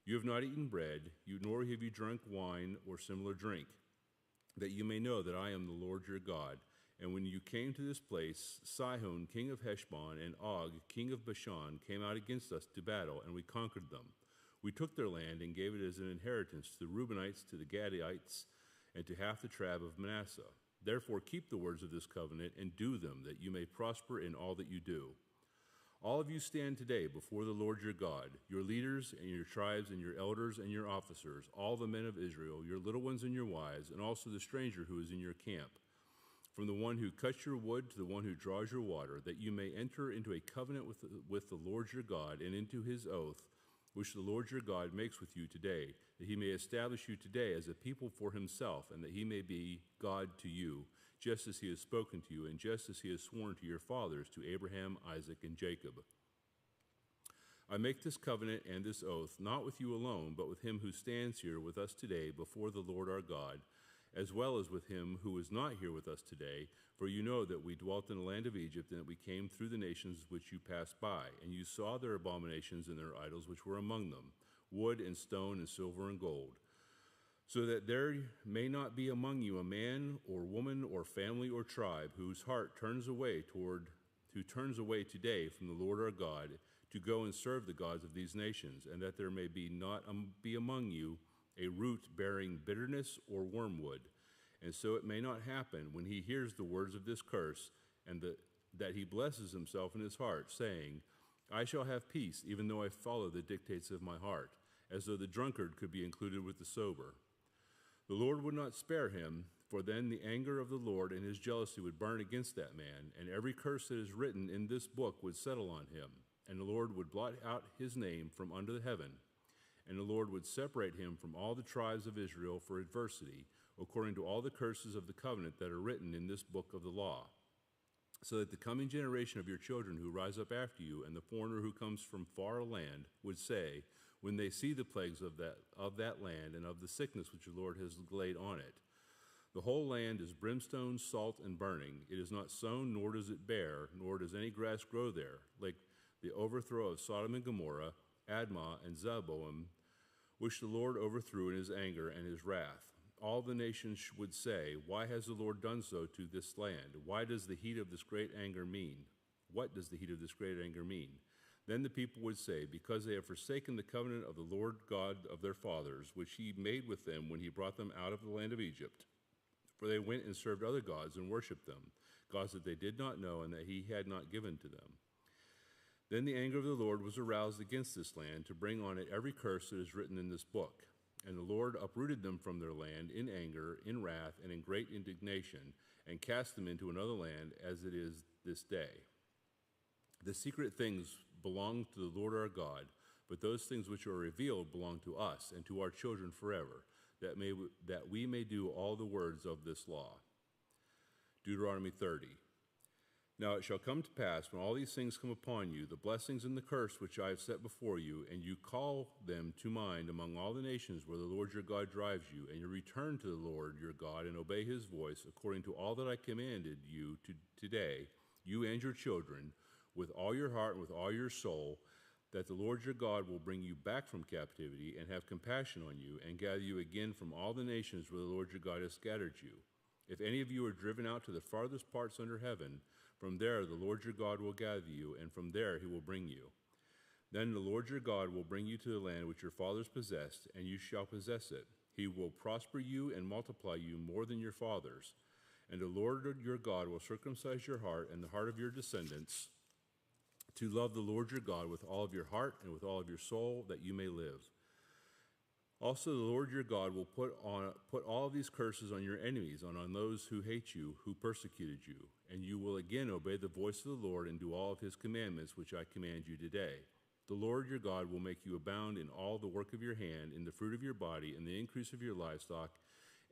You have not eaten bread, nor have you drunk wine or similar drink, that you may know that I am the Lord your God. And when you came to this place, Sihon, king of Heshbon, and Og, king of Bashan, came out against us to battle, and we conquered them. We took their land and gave it as an inheritance to the Reubenites, to the Gadites, and to half the tribe of Manasseh. Therefore keep the words of this covenant and do them, that you may prosper in all that you do. All of you stand today before the Lord your God, your leaders and your tribes and your elders and your officers, all the men of Israel, your little ones and your wives, and also the stranger who is in your camp, from the one who cuts your wood to the one who draws your water, that you may enter into a covenant with the Lord your God and into his oath, which the Lord your God makes with you today, that he may establish you today as a people for himself, and that he may be God to you, just as he has spoken to you, and just as he has sworn to your fathers, to Abraham, Isaac, and Jacob. I make this covenant and this oath, not with you alone, but with him who stands here with us today before the Lord our God, as well as with him who is not here with us today, for you know that we dwelt in the land of Egypt, and that we came through the nations which you passed by, and you saw their abominations and their idols which were among them, wood and stone and silver and gold, so that there may not be among you a man or woman or family or tribe whose heart turns away today from the Lord our God to go and serve the gods of these nations, and that there may be among you a root bearing bitterness or wormwood. And so it may not happen when he hears the words of this curse, and that he blesses himself in his heart, saying, I shall have peace, even though I follow the dictates of my heart, as though the drunkard could be included with the sober. The Lord would not spare him, for then the anger of the Lord and his jealousy would burn against that man, and every curse that is written in this book would settle on him, and the Lord would blot out his name from under the heaven, and the Lord would separate him from all the tribes of Israel for adversity, according to all the curses of the covenant that are written in this book of the law, so that the coming generation of your children who rise up after you, and the foreigner who comes from far land, would say, when they see the plagues of that land and of the sickness which the Lord has laid on it, the whole land is brimstone, salt, and burning. It is not sown, nor does it bear, nor does any grass grow there, like the overthrow of Sodom and Gomorrah, Admah, and Zeboim, which the Lord overthrew in his anger and his wrath. All the nations would say, why has the Lord done so to this land? Why does the heat of this great anger mean? What does the heat of this great anger mean? Then the people would say, because they have forsaken the covenant of the Lord God of their fathers, which he made with them when he brought them out of the land of Egypt. For they went and served other gods and worshipped them, gods that they did not know and that he had not given to them. Then the anger of the Lord was aroused against this land to bring on it every curse that is written in this book. And the Lord uprooted them from their land in anger, in wrath, and in great indignation, and cast them into another land as it is this day. The secret things belong to the Lord our God, but those things which are revealed belong to us and to our children forever, that we may do all the words of this law. Deuteronomy 30. Now it shall come to pass, when all these things come upon you, the blessings and the curse which I have set before you, and you call them to mind among all the nations where the Lord your God drives you, and you return to the Lord your God and obey his voice according to all that I commanded you today, you and your children, with all your heart and with all your soul, that the Lord your God will bring you back from captivity and have compassion on you, and gather you again from all the nations where the Lord your God has scattered you. If any of you are driven out to the farthest parts under heaven, from there the Lord your God will gather you, and from there he will bring you. Then the Lord your God will bring you to the land which your fathers possessed, and you shall possess it. He will prosper you and multiply you more than your fathers. And the Lord your God will circumcise your heart and the heart of your descendants, to love the Lord your God with all of your heart and with all of your soul, that you may live. Also the Lord your God will put all of these curses on your enemies, and on those who hate you, who persecuted you, and you will again obey the voice of the Lord and do all of his commandments which I command you today. The Lord your God will make you abound in all the work of your hand, in the fruit of your body, in the increase of your livestock,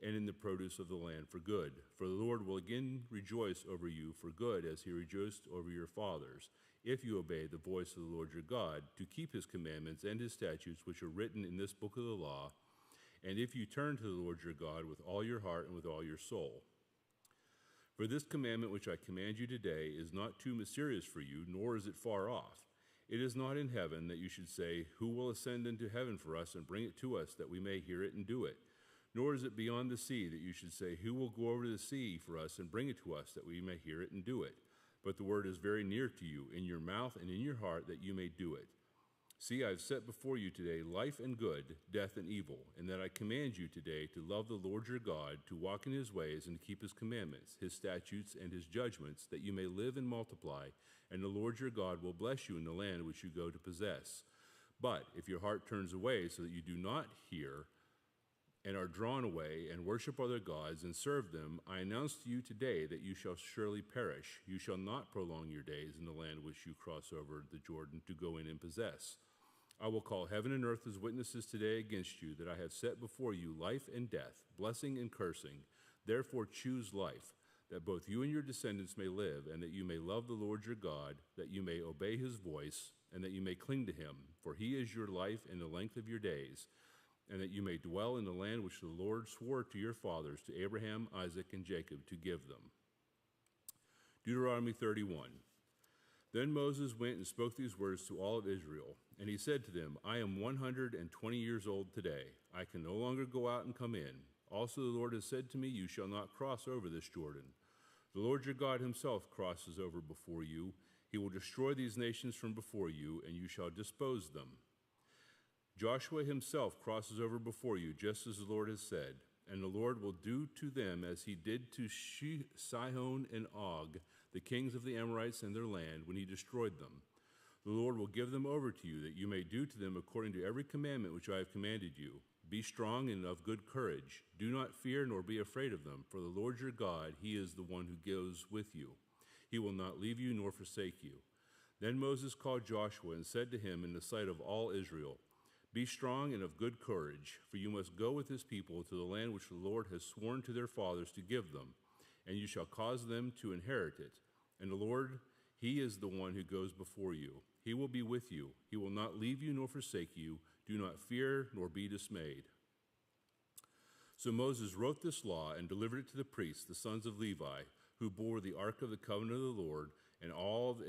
and in the produce of the land for good. For the Lord will again rejoice over you for good, as he rejoiced over your fathers, if you obey the voice of the Lord your God, to keep his commandments and his statutes which are written in this book of the law, and if you turn to the Lord your God with all your heart and with all your soul. For this commandment which I command you today is not too mysterious for you, nor is it far off. It is not in heaven, that you should say, who will ascend into heaven for us and bring it to us, that we may hear it and do it? Nor is it beyond the sea, that you should say, who will go over to the sea for us and bring it to us, that we may hear it and do it? But the word is very near to you, in your mouth and in your heart, that you may do it. See, I have set before you today life and good, death and evil, and that I command you today to love the Lord your God, to walk in his ways and to keep his commandments, his statutes, and his judgments, that you may live and multiply, and the Lord your God will bless you in the land which you go to possess. But if your heart turns away so that you do not hear, and are drawn away and worship other gods and serve them, I announce to you today that you shall surely perish. You shall not prolong your days in the land which you cross over the Jordan to go in and possess. I will call heaven and earth as witnesses today against you, that I have set before you life and death, blessing and cursing. Therefore choose life, that both you and your descendants may live, and that you may love the Lord your God, that you may obey his voice, and that you may cling to him. For he is your life and the length of your days, and that you may dwell in the land which the Lord swore to your fathers, to Abraham, Isaac, and Jacob, to give them. Deuteronomy 31. Then Moses went and spoke these words to all of Israel, and he said to them, I am 120 years old today. I can no longer go out and come in. Also the Lord has said to me, you shall not cross over this Jordan. The Lord your God himself crosses over before you. He will destroy these nations from before you, and you shall dispose them. Joshua himself crosses over before you, just as the Lord has said, and the Lord will do to them as he did to Sihon and Og, the kings of the Amorites and their land, when he destroyed them. The Lord will give them over to you, that you may do to them according to every commandment which I have commanded you. Be strong and of good courage. Do not fear nor be afraid of them, for the Lord your God, he is the one who goes with you. He will not leave you nor forsake you. Then Moses called Joshua and said to him in the sight of all Israel, Be strong and of good courage, for you must go with this people to the land which the Lord has sworn to their fathers to give them, and you shall cause them to inherit it. And the Lord, he is the one who goes before you. He will be with you. He will not leave you nor forsake you. Do not fear nor be dismayed. So Moses wrote this law and delivered it to the priests, the sons of Levi, who bore the ark of the covenant of the Lord, and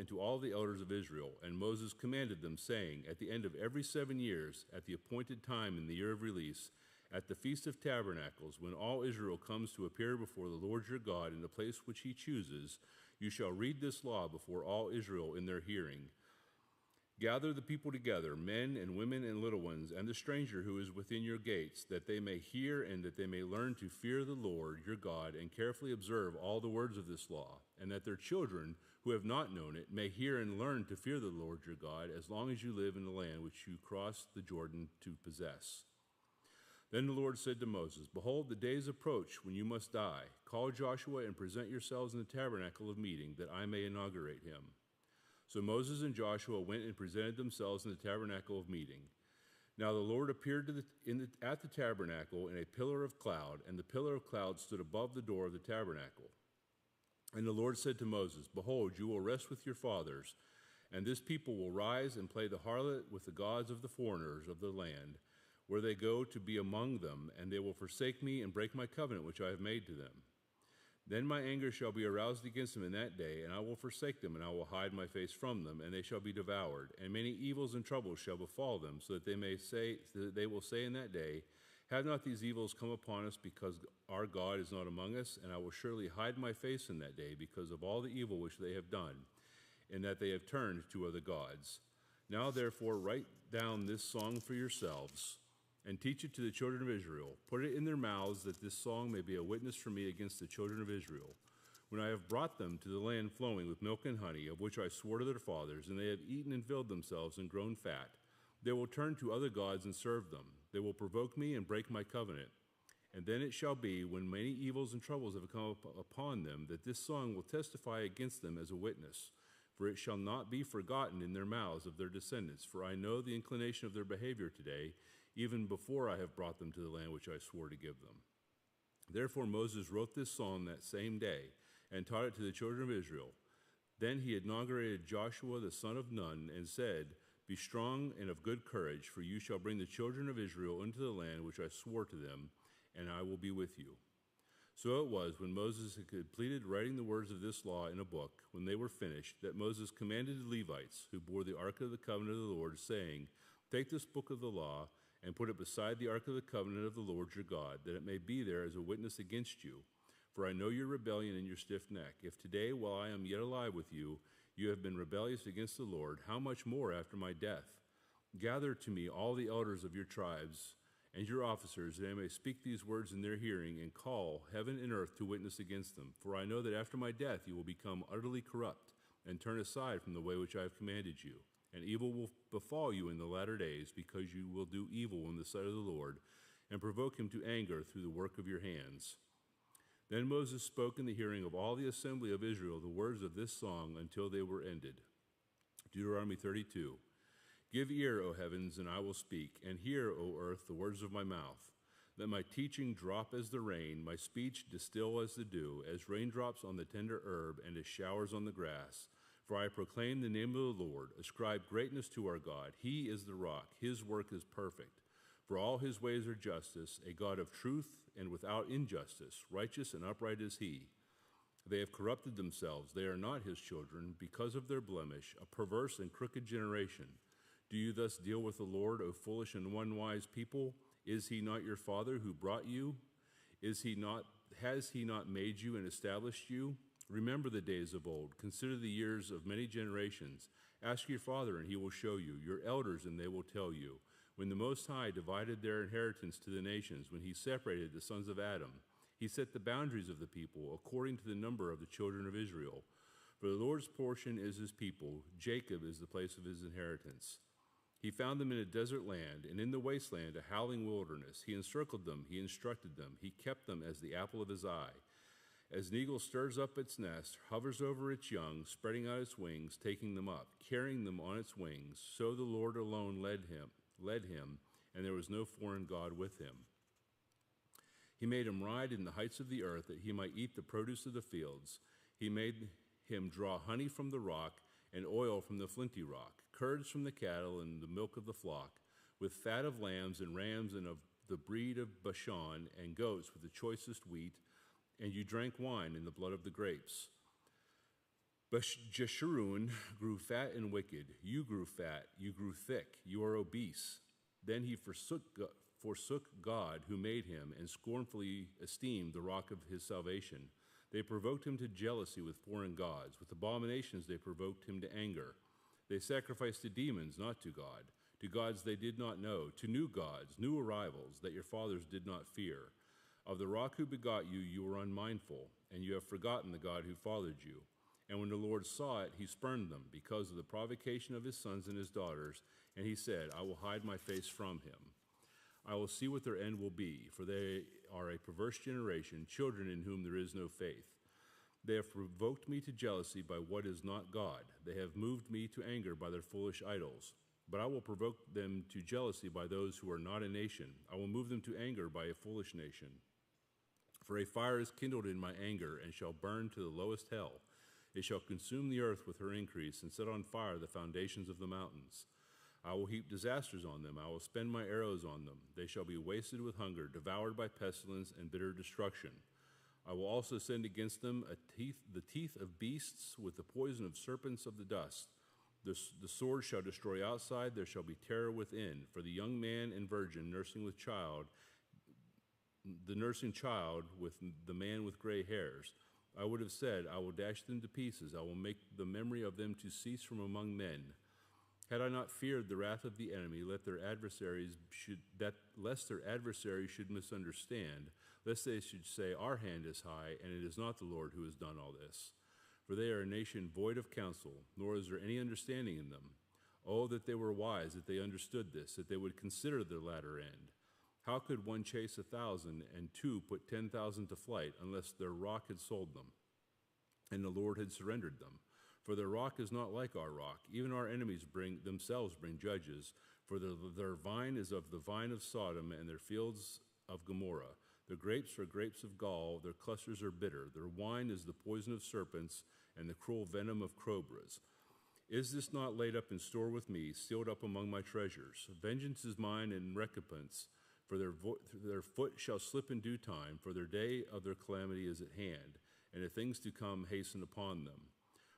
to all the elders of Israel. And Moses commanded them, saying, At the end of every 7 years, at the appointed time in the year of release, at the Feast of Tabernacles, when all Israel comes to appear before the Lord your God in the place which he chooses, you shall read this law before all Israel in their hearing. Gather the people together, men and women and little ones, and the stranger who is within your gates, that they may hear and that they may learn to fear the Lord your God and carefully observe all the words of this law, and that their children who have not known it may hear and learn to fear the Lord your God as long as you live in the land which you cross the Jordan to possess. Then the Lord said to Moses, Behold, the days approach when you must die. Call Joshua and present yourselves in the tabernacle of meeting, that I may inaugurate him. So Moses and Joshua went and presented themselves in the tabernacle of meeting. Now the Lord appeared at the tabernacle in a pillar of cloud, and the pillar of cloud stood above the door of the tabernacle. And the Lord said to Moses, Behold, you will rest with your fathers, and this people will rise and play the harlot with the gods of the foreigners of the land, where they go to be among them, and they will forsake me and break my covenant which I have made to them. Then my anger shall be aroused against them in that day, and I will forsake them, and I will hide my face from them, and they shall be devoured. And many evils and troubles shall befall them, so that they will say in that day, Have not these evils come upon us because our God is not among us? And I will surely hide my face in that day because of all the evil which they have done, in that they have turned to other gods. Now therefore write down this song for yourselves, and teach it to the children of Israel. Put it in their mouths, that this song may be a witness for me against the children of Israel. When I have brought them to the land flowing with milk and honey, of which I swore to their fathers, and they have eaten and filled themselves and grown fat, they will turn to other gods and serve them. They will provoke me and break my covenant. And then it shall be, when many evils and troubles have come upon them, that this song will testify against them as a witness. For it shall not be forgotten in their mouths of their descendants. For I know the inclination of their behavior today, even before I have brought them to the land which I swore to give them. Therefore Moses wrote this song that same day, and taught it to the children of Israel. Then he inaugurated Joshua the son of Nun, and said, Be strong and of good courage, for you shall bring the children of Israel into the land which I swore to them, and I will be with you. So it was, when Moses had completed writing the words of this law in a book, when they were finished, that Moses commanded the Levites, who bore the ark of the covenant of the Lord, saying, Take this book of the law, and put it beside the ark of the covenant of the Lord your God, that it may be there as a witness against you. For I know your rebellion and your stiff neck. If today, while I am yet alive with you, you have been rebellious against the Lord, how much more after my death? Gather to me all the elders of your tribes and your officers, that I may speak these words in their hearing, and call heaven and earth to witness against them. For I know that after my death you will become utterly corrupt, and turn aside from the way which I have commanded you. And evil will befall you in the latter days, because you will do evil in the sight of the Lord, and provoke him to anger through the work of your hands. Then Moses spoke in the hearing of all the assembly of Israel the words of this song until they were ended. Deuteronomy 32. Give ear, O heavens, and I will speak, and hear, O earth, the words of my mouth. Let my teaching drop as the rain, my speech distill as the dew, as raindrops on the tender herb, and as showers on the grass. For I proclaim the name of the Lord. Ascribe greatness to our God. He is the rock. His work is perfect. For all his ways are justice, a God of truth and without injustice. Righteous and upright is he. They have corrupted themselves. They are not his children, because of their blemish, a perverse and crooked generation. Do you thus deal with the Lord, O foolish and unwise people? Is he not your father who brought you? Has he not made you and established you? Remember the days of old. Consider the years of many generations. Ask your father, and he will show you, your elders, and they will tell you. When the Most High divided their inheritance to the nations, when he separated the sons of Adam, he set the boundaries of the people according to the number of the children of Israel. For the Lord's portion is his people. Jacob is the place of his inheritance. He found them in a desert land, and in the wasteland a howling wilderness. He encircled them, he instructed them, he kept them as the apple of his eye. As an eagle stirs up its nest, hovers over its young, spreading out its wings, taking them up, carrying them on its wings, so the Lord alone led him, and there was no foreign god with him. He made him ride in the heights of the earth, that he might eat the produce of the fields. He made him draw honey from the rock, and oil from the flinty rock, curds from the cattle, and the milk of the flock, with fat of lambs and rams, and of the breed of Bashan, and goats with the choicest wheat. And you drank wine in the blood of the grapes. But Jeshurun grew fat and wicked. You grew fat, you grew thick, you are obese. Then he forsook God who made him, and scornfully esteemed the rock of his salvation. They provoked him to jealousy with foreign gods. With abominations they provoked him to anger. They sacrificed to demons, not to God, to gods they did not know, to new gods, new arrivals that your fathers did not fear. Of the rock who begot you, you were unmindful, and you have forgotten the God who fathered you. And when the Lord saw it, he spurned them because of the provocation of his sons and his daughters, and he said, I will hide my face from him. I will see what their end will be, for they are a perverse generation, children in whom there is no faith. They have provoked me to jealousy by what is not God. They have moved me to anger by their foolish idols. But I will provoke them to jealousy by those who are not a nation. I will move them to anger by a foolish nation. For a fire is kindled in my anger, and shall burn to the lowest hell. It shall consume the earth with her increase, and set on fire the foundations of the mountains. I will heap disasters on them. I will spend my arrows on them. They shall be wasted with hunger, devoured by pestilence and bitter destruction. I will also send against them the teeth of beasts with the poison of serpents of the dust. The sword shall destroy outside, there shall be terror within. For the young man and virgin nursing with child, the nursing child with the man with gray hairs, I would have said, I will dash them to pieces. I will make the memory of them to cease from among men. Had I not feared the wrath of the enemy, lest their adversaries should misunderstand, lest they should say, our hand is high, and it is not the Lord who has done all this. For they are a nation void of counsel, nor is there any understanding in them. Oh, that they were wise, that they understood this, that they would consider their latter end. How could one chase 1,000 and two put 10,000 to flight, unless their rock had sold them, and the Lord had surrendered them? For their rock is not like our rock. Even our enemies themselves bring judges. For their vine is of the vine of Sodom, and their fields of Gomorrah. Their grapes are grapes of gall, their clusters are bitter. Their wine is the poison of serpents, and the cruel venom of cobras. Is this not laid up in store with me, sealed up among my treasures? Vengeance is mine and recompense, for their foot shall slip in due time, for their day of their calamity is at hand, and the things to come hasten upon them.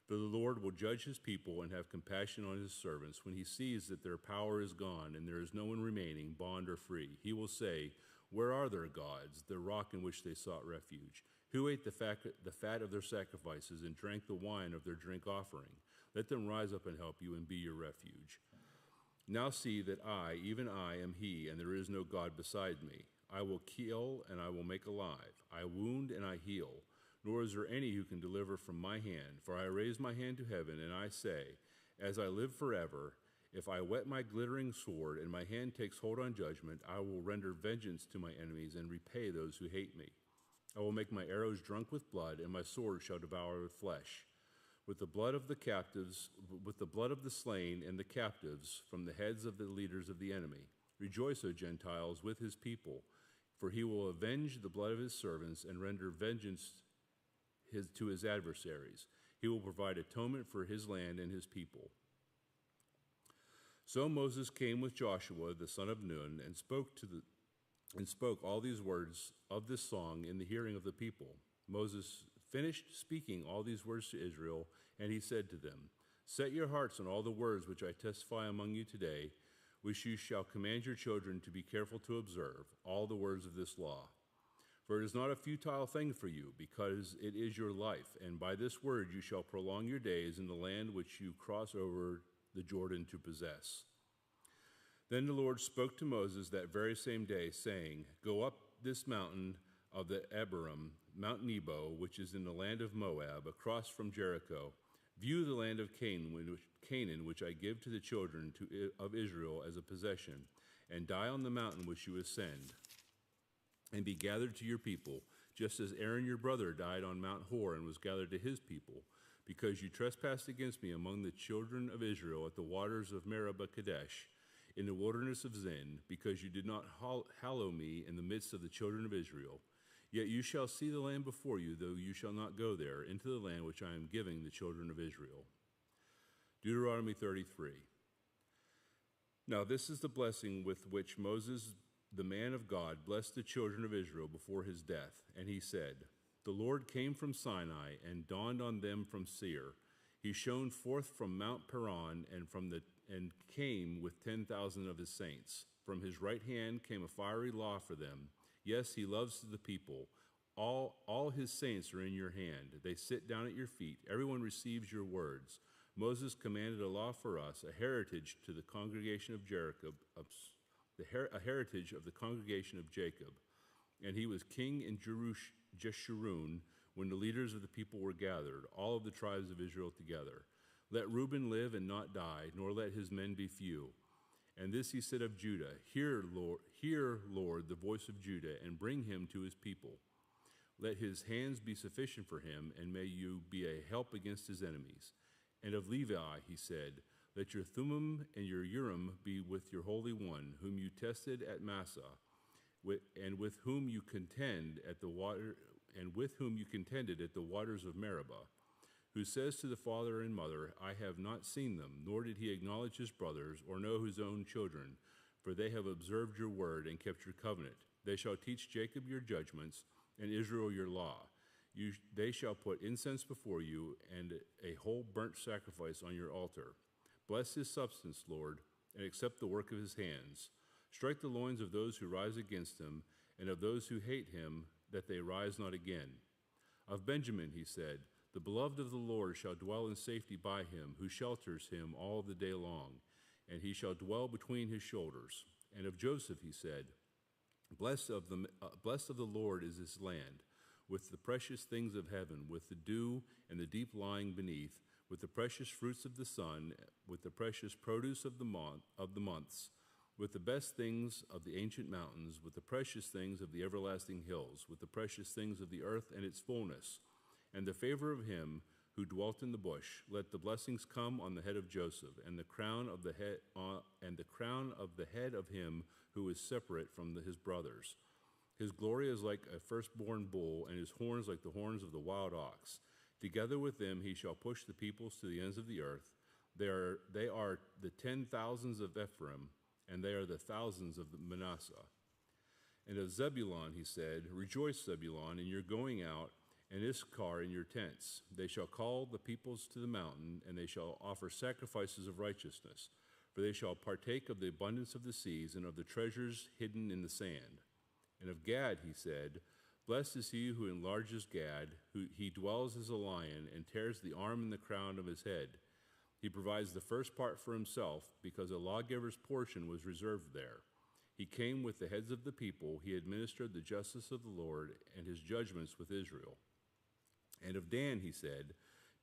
For the Lord will judge his people and have compassion on his servants when he sees that their power is gone and there is no one remaining, bond or free. He will say, where are their gods, the rock in which they sought refuge? Who ate the fat of their sacrifices and drank the wine of their drink offering? Let them rise up and help you and be your refuge. Now see that I, even I, am he, and there is no God beside me. I will kill and I will make alive. I wound and I heal. Nor is there any who can deliver from my hand. For I raise my hand to heaven, and I say, as I live forever, if I whet my glittering sword, and my hand takes hold on judgment, I will render vengeance to my enemies and repay those who hate me. I will make my arrows drunk with blood, and my sword shall devour with flesh. With the blood of the captives, with the blood of the slain and the captives from the heads of the leaders of the enemy. Rejoice, O Gentiles, with his people, for he will avenge the blood of his servants and render vengeance to his adversaries. He will provide atonement for his land and his people. So Moses came with Joshua the son of Nun and spoke all these words of this song in the hearing of the people. Moses finished speaking all these words to Israel, and he said to them, set your hearts on all the words which I testify among you today, which you shall command your children to be careful to observe, all the words of this law. For it is not a futile thing for you, because it is your life, and by this word you shall prolong your days in the land which you cross over the Jordan to possess. Then the Lord spoke to Moses that very same day, saying, go up this mountain of the Abarim, Mount Nebo, which is in the land of Moab, across from Jericho. View the land of Canaan, which I give to the children of Israel as a possession, and die on the mountain which you ascend, and be gathered to your people, just as Aaron your brother died on Mount Hor and was gathered to his people, because you trespassed against me among the children of Israel at the waters of Meribah Kadesh, in the wilderness of Zin, because you did not hallow me in the midst of the children of Israel. Yet you shall see the land before you, though you shall not go there, into the land which I am giving the children of Israel. Deuteronomy 33. Now this is the blessing with which Moses, the man of God, blessed the children of Israel before his death. And he said, the Lord came from Sinai and dawned on them from Seir. He shone forth from Mount Paran and came with 10,000 of his saints. From his right hand came a fiery law for them. Yes, he loves the people. All his saints are in your hand. They sit down at your feet. Everyone receives your words. Moses commanded a law for us, a heritage to the congregation of Jacob, a heritage of the congregation of Jacob. And he was king in Jeshurun when the leaders of the people were gathered, all of the tribes of Israel together. Let Reuben live and not die, nor let his men be few. And this he said of Judah, hear, Lord, the voice of Judah, and bring him to his people. Let his hands be sufficient for him, and may you be a help against his enemies. And of Levi he said, let your Thummim and your Urim be with your Holy One, whom you tested at Massah, and with whom you contended at the waters of Meribah, who says to the father and mother, I have not seen them, nor did he acknowledge his brothers, or know his own children, for they have observed your word and kept your covenant. They shall teach Jacob your judgments, and Israel your law. They shall put incense before you, and a whole burnt sacrifice on your altar. Bless his substance, Lord, and accept the work of his hands. Strike the loins of those who rise against him, and of those who hate him, that they rise not again. Of Benjamin he said, the beloved of the Lord shall dwell in safety by him, who shelters him all the day long, and he shall dwell between his shoulders. And of Joseph he said, blessed of the Lord is his land, with the precious things of heaven, with the dew and the deep lying beneath, with the precious fruits of the sun, with the precious produce of the months, with the best things of the ancient mountains, with the precious things of the everlasting hills, with the precious things of the earth and its fullness, and the favor of him who dwelt in the bush. Let the blessings come on the head of Joseph, and the crown of the head of him who is separate from his brothers. His glory is like a firstborn bull, and his horns like the horns of the wild ox. Together with them he shall push the peoples to the ends of the earth. They are the 10,000s of Ephraim, and they are the thousands of Manasseh. And of Zebulun he said, rejoice, Zebulun, in your going out, and Issachar in your tents. They shall call the peoples to the mountain, and they shall offer sacrifices of righteousness. For they shall partake of the abundance of the seas, and of the treasures hidden in the sand. And of Gad he said, blessed is he who enlarges Gad, he dwells as a lion, and tears the arm and the crown of his head. He provides the first part for himself, because a lawgiver's portion was reserved there. He came with the heads of the people, he administered the justice of the Lord, and his judgments with Israel. And of Dan he said,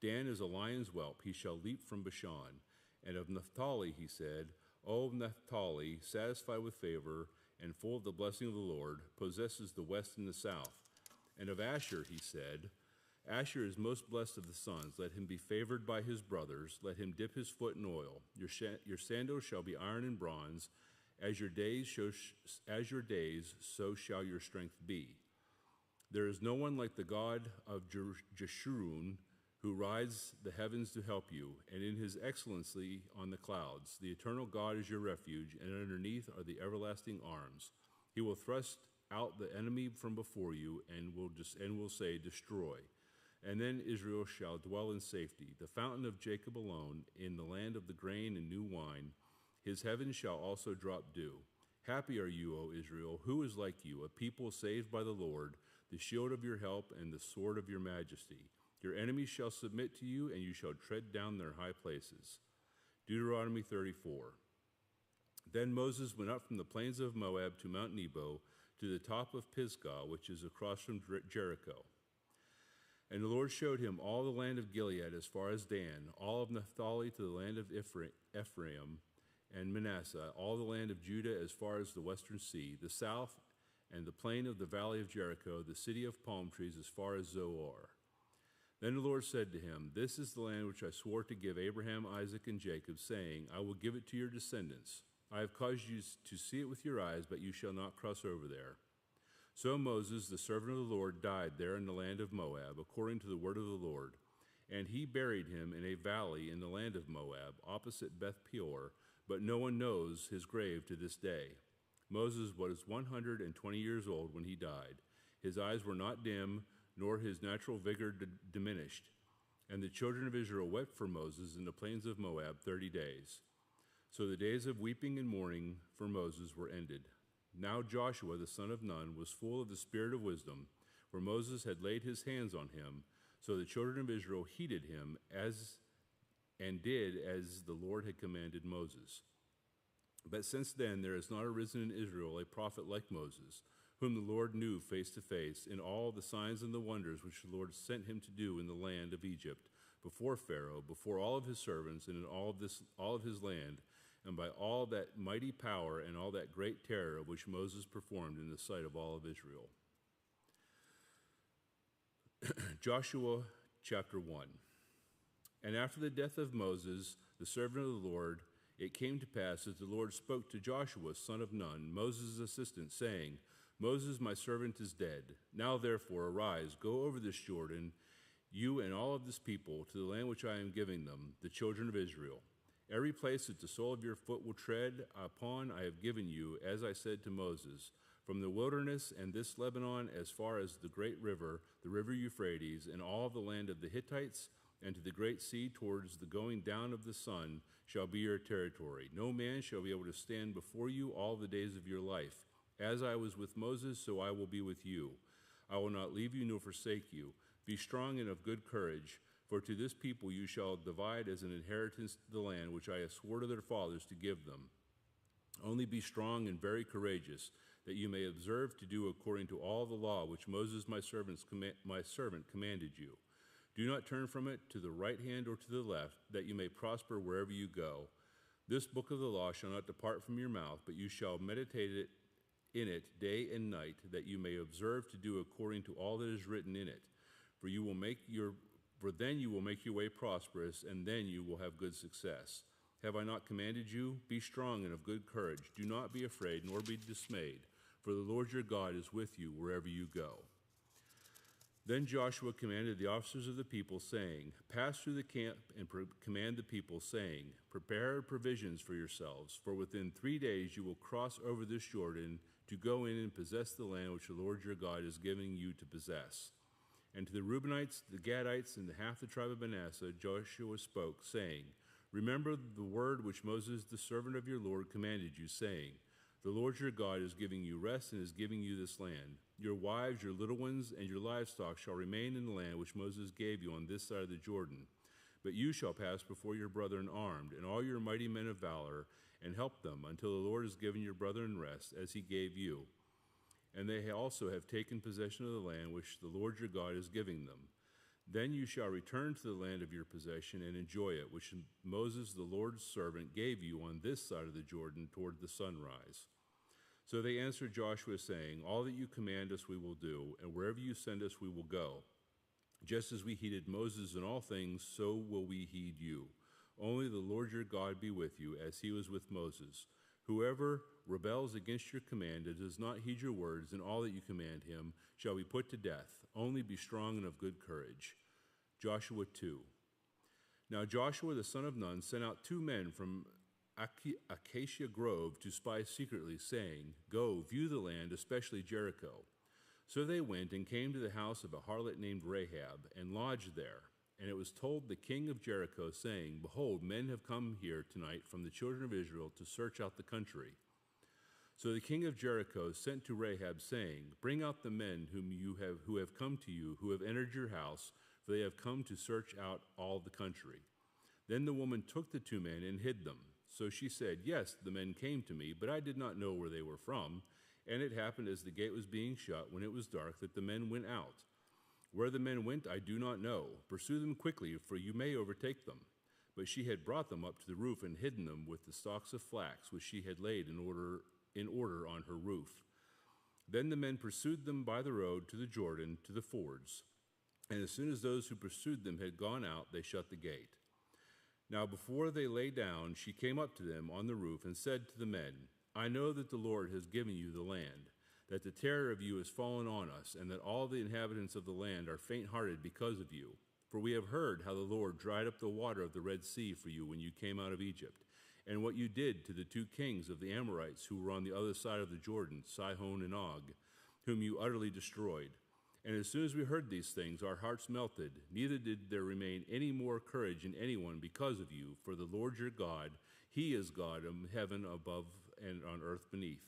Dan is a lion's whelp, he shall leap from Bashan. And of Naphtali he said, O Naphtali, satisfied with favor, and full of the blessing of the Lord, possesses the west and the south. And of Asher he said, Asher is most blessed of the sons. Let him be favored by his brothers. Let him dip his foot in oil. Your sandals shall be iron and bronze. As your days, so shall your strength be. There is no one like the God of Jeshurun, who rides the heavens to help you, and in his excellency on the clouds. The eternal God is your refuge, and underneath are the everlasting arms. He will thrust out the enemy from before you, and will say, destroy. And then Israel shall dwell in safety, the fountain of Jacob alone, in the land of the grain and new wine. His heavens shall also drop dew. Happy are you, O Israel, who is like you, a people saved by the Lord, the shield of your help and the sword of your majesty. Your enemies shall submit to you, and you shall tread down their high places. Deuteronomy 34. Then Moses went up from the plains of Moab to Mount Nebo, to the top of Pisgah, which is across from Jericho. And the Lord showed him all the land of Gilead as far as Dan, all of Naphtali to the land of Ephraim and Manasseh, all the land of Judah as far as the western sea, the south and the plain of the valley of Jericho, the city of palm trees as far as Zoar. Then the Lord said to him, this is the land which I swore to give Abraham, Isaac, and Jacob, saying, I will give it to your descendants. I have caused you to see it with your eyes, but you shall not cross over there. So Moses, the servant of the Lord, died there in the land of Moab, according to the word of the Lord. And he buried him in a valley in the land of Moab, opposite Beth Peor, but no one knows his grave to this day. Moses was 120 years old when he died. His eyes were not dim, nor his natural vigor diminished. And the children of Israel wept for Moses in the plains of Moab 30 days. So the days of weeping and mourning for Moses were ended. Now Joshua the son of Nun was full of the spirit of wisdom, for Moses had laid his hands on him. So the children of Israel heeded him and did as the Lord had commanded Moses. But since then there has not arisen in Israel a prophet like Moses, whom the Lord knew face to face, in all the signs and the wonders which the Lord sent him to do in the land of Egypt, before Pharaoh, before all of his servants, and in all of his land, and by all that mighty power and all that great terror which Moses performed in the sight of all of Israel. Joshua chapter 1. And after the death of Moses, the servant of the Lord, it came to pass as the Lord spoke to Joshua, son of Nun, Moses' assistant, saying, Moses, my servant, is dead. Now therefore arise, go over this Jordan, you and all of this people, to the land which I am giving them, the children of Israel. Every place that the sole of your foot will tread upon I have given you, as I said to Moses, from the wilderness and this Lebanon as far as the great river, the river Euphrates, and all the land of the Hittites, and to the great sea towards the going down of the sun shall be your territory. No man shall be able to stand before you all the days of your life. As I was with Moses, so I will be with you. I will not leave you nor forsake you. Be strong and of good courage, for to this people you shall divide as an inheritance the land which I have sworn to their fathers to give them. Only be strong and very courageous, that you may observe to do according to all the law which Moses my servant commanded you. Do not turn from it to the right hand or to the left, that you may prosper wherever you go. This book of the law shall not depart from your mouth, but you shall meditate in it day and night, that you may observe to do according to all that is written in it. For then you will make your way prosperous, and then you will have good success. Have I not commanded you? Be strong and of good courage. Do not be afraid, nor be dismayed, for the Lord your God is with you wherever you go. Then Joshua commanded the officers of the people, saying, Pass through the camp and command the people, saying, Prepare provisions for yourselves, for within 3 days you will cross over this Jordan to go in and possess the land which the Lord your God is giving you to possess. And to the Reubenites, the Gadites, and the half the tribe of Manasseh, Joshua spoke, saying, Remember the word which Moses, the servant of your Lord, commanded you, saying, The Lord your God is giving you rest and is giving you this land. Your wives, your little ones, and your livestock shall remain in the land which Moses gave you on this side of the Jordan. But you shall pass before your brethren armed, and all your mighty men of valor, and help them until the Lord has given your brethren rest, as he gave you. And they also have taken possession of the land which the Lord your God is giving them. Then you shall return to the land of your possession and enjoy it, which Moses, the Lord's servant, gave you on this side of the Jordan toward the sunrise. So they answered Joshua, saying, All that you command us we will do, and wherever you send us we will go. Just as we heeded Moses in all things, so will we heed you. Only the Lord your God be with you, as he was with Moses. Whoever rebels against your command and does not heed your words and all that you command him shall be put to death. Only be strong and of good courage. Joshua 2. Now Joshua the son of Nun sent out 2 men from Acacia Grove to spy secretly, saying, Go, view the land, especially Jericho. So they went and came to the house of a harlot named Rahab, and lodged there. And it was told the king of Jericho, saying, Behold, men have come here tonight from the children of Israel to search out the country. So the king of Jericho sent to Rahab, saying, Bring out the men who have come to you, who have entered your house, for they have come to search out all the country. Then the woman took the 2 men and hid them. So she said, Yes, the men came to me, but I did not know where they were from. And it happened as the gate was being shut, when it was dark, that the men went out. Where the men went, I do not know. Pursue them quickly, for you may overtake them. But she had brought them up to the roof and hidden them with the stalks of flax, which she had laid in order on her roof. Then the men pursued them by the road to the Jordan, to the fords. And as soon as those who pursued them had gone out, they shut the gate. Now before they lay down, she came up to them on the roof and said to the men, I know that the Lord has given you the land, that the terror of you has fallen on us, and that all the inhabitants of the land are faint-hearted because of you. For we have heard how the Lord dried up the water of the Red Sea for you when you came out of Egypt, and what you did to the 2 kings of the Amorites who were on the other side of the Jordan, Sihon and Og, whom you utterly destroyed. And as soon as we heard these things, our hearts melted. Neither did there remain any more courage in anyone because of you, for the Lord your God, he is God in heaven above and on earth beneath.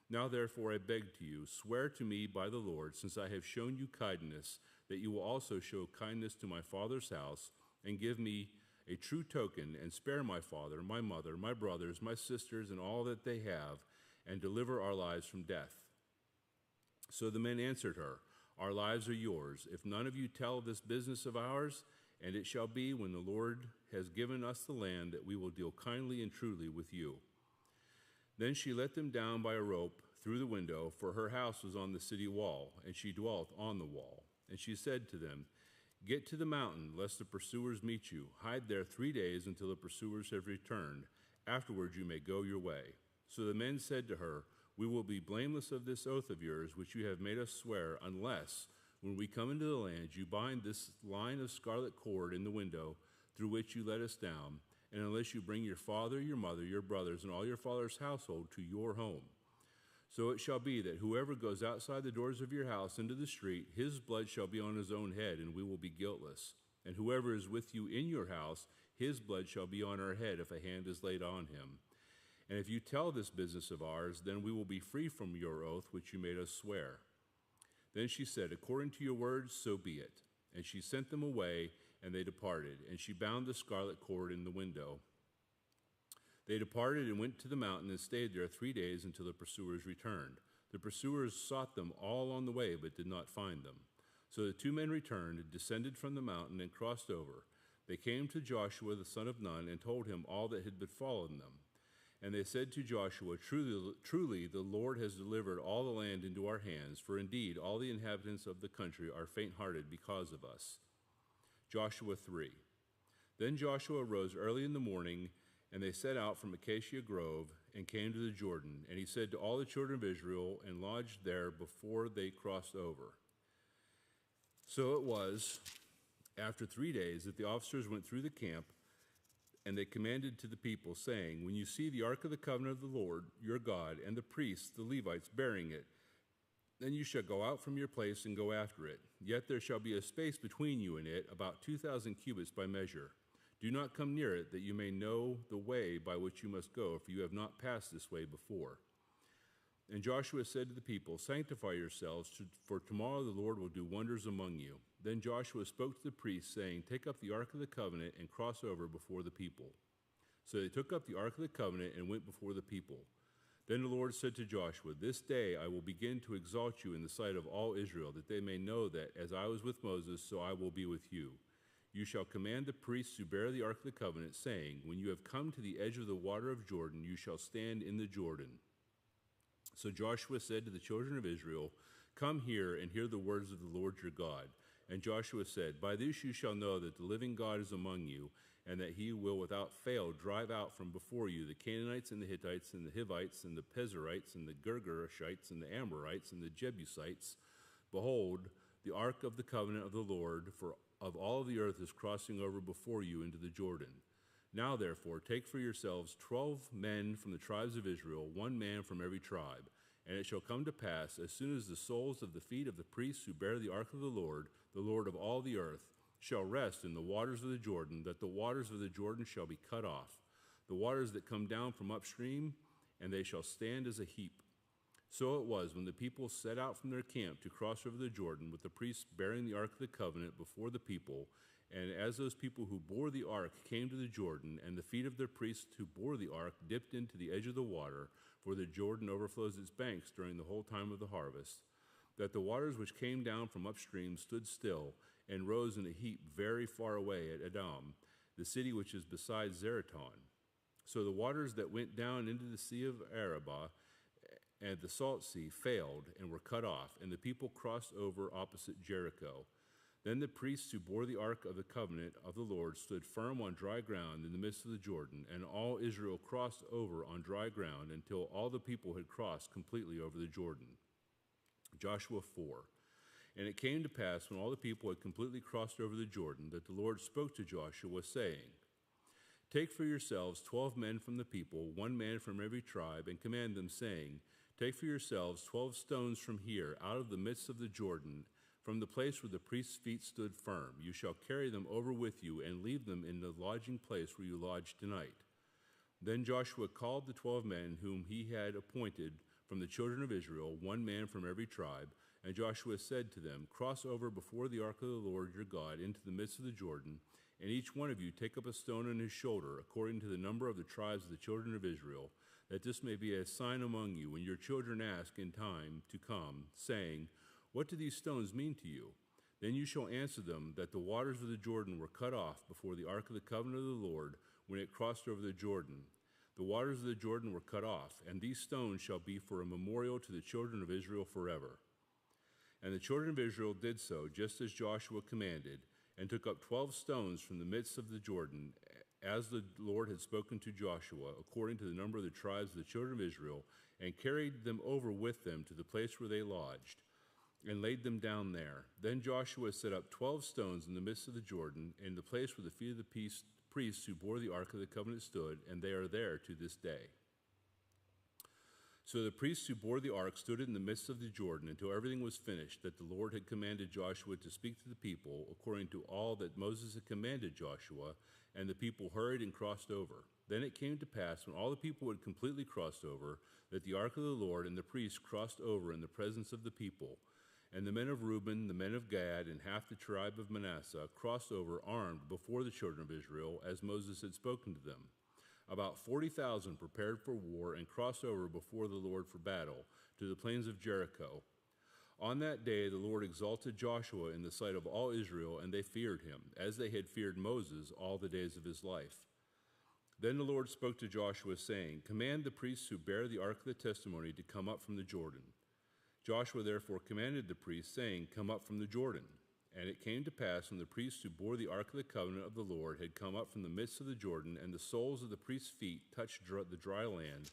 Now therefore I beg to you, swear to me by the Lord, since I have shown you kindness, that you will also show kindness to my father's house, and give me a true token, and spare my father, my mother, my brothers, my sisters, and all that they have, and deliver our lives from death. So the men answered her, Our lives are yours. If none of you tell this business of ours, and it shall be when the Lord has given us the land, that we will deal kindly and truly with you. Then she let them down by a rope through the window, for her house was on the city wall, and she dwelt on the wall. And she said to them, "Get to the mountain, lest the pursuers meet you. Hide there 3 days until the pursuers have returned. Afterwards you may go your way." So the men said to her, "We will be blameless of this oath of yours, which you have made us swear, unless, when we come into the land, you bind this line of scarlet cord in the window through which you let us down, and unless you bring your father, your mother, your brothers, and all your father's household to your home. So it shall be that whoever goes outside the doors of your house into the street, his blood shall be on his own head, and we will be guiltless. And whoever is with you in your house, his blood shall be on our head if a hand is laid on him. And if you tell this business of ours, then we will be free from your oath which you made us swear." Then she said, "According to your words, so be it." And she sent them away, and they departed. And she bound the scarlet cord in the window. They departed and went to the mountain and stayed there 3 days until the pursuers returned. The pursuers sought them all on the way, but did not find them. So the 2 men returned, descended from the mountain, and crossed over. They came to Joshua the son of Nun and told him all that had befallen them. And they said to Joshua, Truly the Lord has delivered all the land into our hands, for indeed all the inhabitants of the country are faint-hearted because of us." Joshua 3. Then Joshua rose early in the morning, and they set out from Acacia Grove and came to the Jordan. And he said to all the children of Israel, and lodged there before they crossed over. So it was, after 3 days, that the officers went through the camp, and they commanded to the people, saying, "When you see the ark of the covenant of the Lord your God, and the priests, the Levites, bearing it, then you shall go out from your place and go after it. Yet there shall be a space between you and it, about 2,000 cubits by measure. Do not come near it, that you may know the way by which you must go, for you have not passed this way before." And Joshua said to the people, "Sanctify yourselves, for tomorrow the Lord will do wonders among you." Then Joshua spoke to the priests, saying, "Take up the ark of the covenant and cross over before the people." So they took up the ark of the covenant and went before the people. Then the Lord said to Joshua, "This day I will begin to exalt you in the sight of all Israel, that they may know that as I was with Moses, so I will be with you. You shall command the priests who bear the ark of the covenant, saying, When you have come to the edge of the water of Jordan, you shall stand in the Jordan." So Joshua said to the children of Israel, "Come here and hear the words of the Lord your God." And Joshua said, "By this you shall know that the living God is among you, and that he will without fail drive out from before you the Canaanites and the Hittites and the Hivites and the Pezerites and the Girgashites and the Amorites and the Jebusites. Behold, the ark of the covenant of the Lord of all the earth is crossing over before you into the Jordan. Now, therefore, take for yourselves 12 men from the tribes of Israel, 1 man from every tribe. And it shall come to pass, as soon as the soles of the feet of the priests who bear the ark of the Lord of all the earth, shall rest in the waters of the Jordan, that the waters of the Jordan shall be cut off, the waters that come down from upstream, and they shall stand as a heap. So it was, when the people set out from their camp to cross over the Jordan, with the priests bearing the ark of the covenant before the people, and as those people who bore the ark came to the Jordan, and the feet of the priests who bore the ark dipped into the edge of the water, for the Jordan overflows its banks during the whole time of the harvest, that the waters which came down from upstream stood still, and rose in a heap very far away at Adam, the city which is beside Zeraton. So the waters that went down into the sea of Arabah and the salt sea failed and were cut off, and the people crossed over opposite Jericho. Then the priests who bore the ark of the covenant of the Lord stood firm on dry ground in the midst of the Jordan, and all Israel crossed over on dry ground until all the people had crossed completely over the Jordan. Joshua 4. And it came to pass, when all the people had completely crossed over the Jordan, that the Lord spoke to Joshua, saying, Take for yourselves 12 men from the people, 1 man from every tribe, and command them, saying, Take for yourselves 12 stones from here, out of the midst of the Jordan, from the place where the priest's feet stood firm. You shall carry them over with you, and leave them in the lodging place where you lodge tonight. Then Joshua called the 12 men whom he had appointed from the children of Israel, 1 man from every tribe. And Joshua said to them, Cross over before the ark of the Lord your God into the midst of the Jordan, and each one of you take up a stone on his shoulder, according to the number of the tribes of the children of Israel, that this may be a sign among you when your children ask in time to come, saying, What do these stones mean to you? Then you shall answer them that the waters of the Jordan were cut off before the ark of the covenant of the Lord when it crossed over the Jordan. The waters of the Jordan were cut off, and these stones shall be for a memorial to the children of Israel forever. And the children of Israel did so, just as Joshua commanded, and took up 12 stones from the midst of the Jordan, as the Lord had spoken to Joshua, according to the number of the tribes of the children of Israel, and carried them over with them to the place where they lodged, and laid them down there. Then Joshua set up 12 stones in the midst of the Jordan, in the place where the feet of the priests who bore the ark of the covenant stood, and they are there to this day. So the priests who bore the ark stood in the midst of the Jordan until everything was finished, that the Lord had commanded Joshua to speak to the people, according to all that Moses had commanded Joshua, and the people hurried and crossed over. Then it came to pass, when all the people had completely crossed over, that the ark of the Lord and the priests crossed over in the presence of the people. And the men of Reuben, the men of Gad, and half the tribe of Manasseh crossed over armed before the children of Israel, as Moses had spoken to them. About 40,000 prepared for war and crossed over before the Lord for battle to the plains of Jericho. On that day the Lord exalted Joshua in the sight of all Israel, and they feared him, as they had feared Moses all the days of his life. Then the Lord spoke to Joshua, saying, Command the priests who bear the ark of the testimony to come up from the Jordan. Joshua therefore commanded the priests, saying, Come up from the Jordan. And it came to pass, when the priests who bore the ark of the covenant of the Lord had come up from the midst of the Jordan, and the soles of the priests' feet touched the dry land,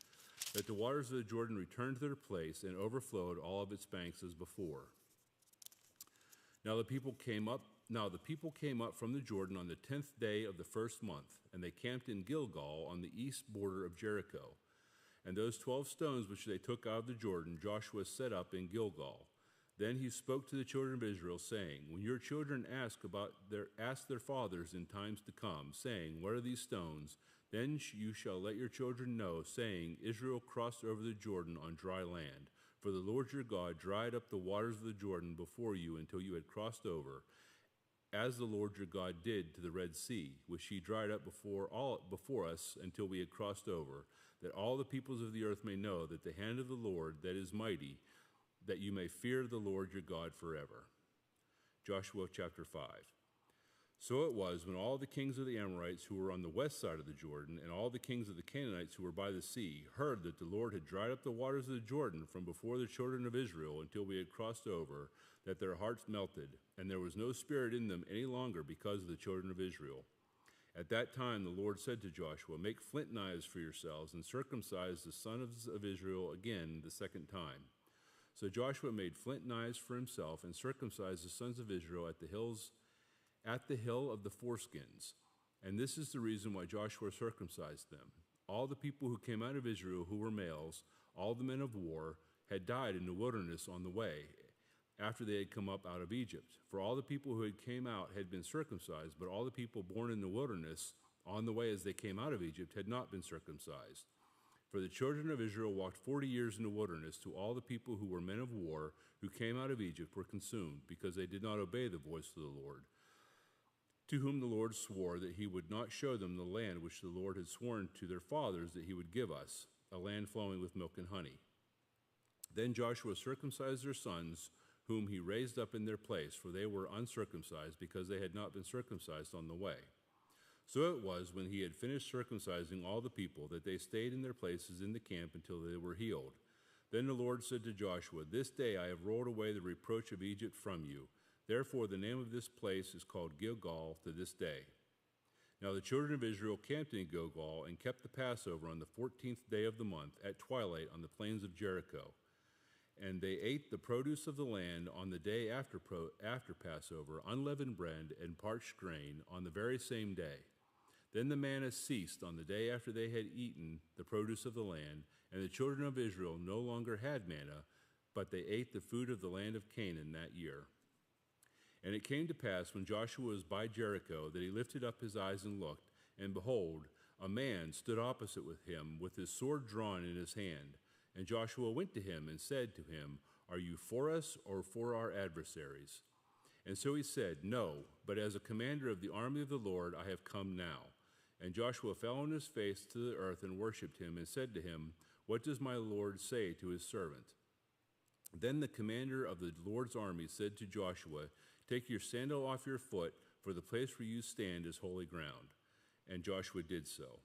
that the waters of the Jordan returned to their place and overflowed all of its banks as before. Now the people came up from the Jordan on the 10th day of the first month, and they camped in Gilgal on the east border of Jericho. And those 12 stones which they took out of the Jordan, Joshua set up in Gilgal. Then he spoke to the children of Israel, saying, When your children ask their fathers in times to come, saying, What are these stones? Then you shall let your children know, saying, Israel crossed over the Jordan on dry land. For the Lord your God dried up the waters of the Jordan before you until you had crossed over, as the Lord your God did to the Red Sea, which he dried up before us until we had crossed over, that all the peoples of the earth may know that the hand of the Lord that is mighty, that you may fear the Lord your God forever. Joshua chapter 5. So it was, when all the kings of the Amorites who were on the west side of the Jordan, and all the kings of the Canaanites who were by the sea, heard that the Lord had dried up the waters of the Jordan from before the children of Israel until we had crossed over, that their hearts melted, and there was no spirit in them any longer because of the children of Israel. At that time the Lord said to Joshua, Make flint knives for yourselves, and circumcise the sons of Israel again the second time. So Joshua made flint knives for himself and circumcised the sons of Israel at the hill of the foreskins. And this is the reason why Joshua circumcised them. All the people who came out of Israel who were males, all the men of war, had died in the wilderness on the way, after they had come up out of Egypt. For all the people who had came out had been circumcised, but all the people born in the wilderness on the way as they came out of Egypt had not been circumcised. For the children of Israel walked 40 years in the wilderness, till all the people who were men of war who came out of Egypt were consumed, because they did not obey the voice of the Lord, to whom the Lord swore that he would not show them the land which the Lord had sworn to their fathers that he would give us, a land flowing with milk and honey. Then Joshua circumcised their sons, whom he raised up in their place, for they were uncircumcised, because they had not been circumcised on the way. So it was, when he had finished circumcising all the people, that they stayed in their places in the camp until they were healed. Then the Lord said to Joshua, This day I have rolled away the reproach of Egypt from you. Therefore the name of this place is called Gilgal to this day. Now the children of Israel camped in Gilgal and kept the Passover on the 14th day of the month at twilight on the plains of Jericho. And they ate the produce of the land on the day after Passover, unleavened bread and parched grain on the very same day. Then the manna ceased on the day after they had eaten the produce of the land, and the children of Israel no longer had manna, but they ate the food of the land of Canaan that year. And it came to pass, when Joshua was by Jericho, that he lifted up his eyes and looked, and behold, a man stood opposite with him, with his sword drawn in his hand. And Joshua went to him and said to him, Are you for us or for our adversaries? And so he said, No, but as a commander of the army of the Lord I have come now. And Joshua fell on his face to the earth and worshipped him, and said to him, What does my Lord say to his servant? Then the commander of the Lord's army said to Joshua, Take your sandal off your foot, for the place where you stand is holy ground. And Joshua did so.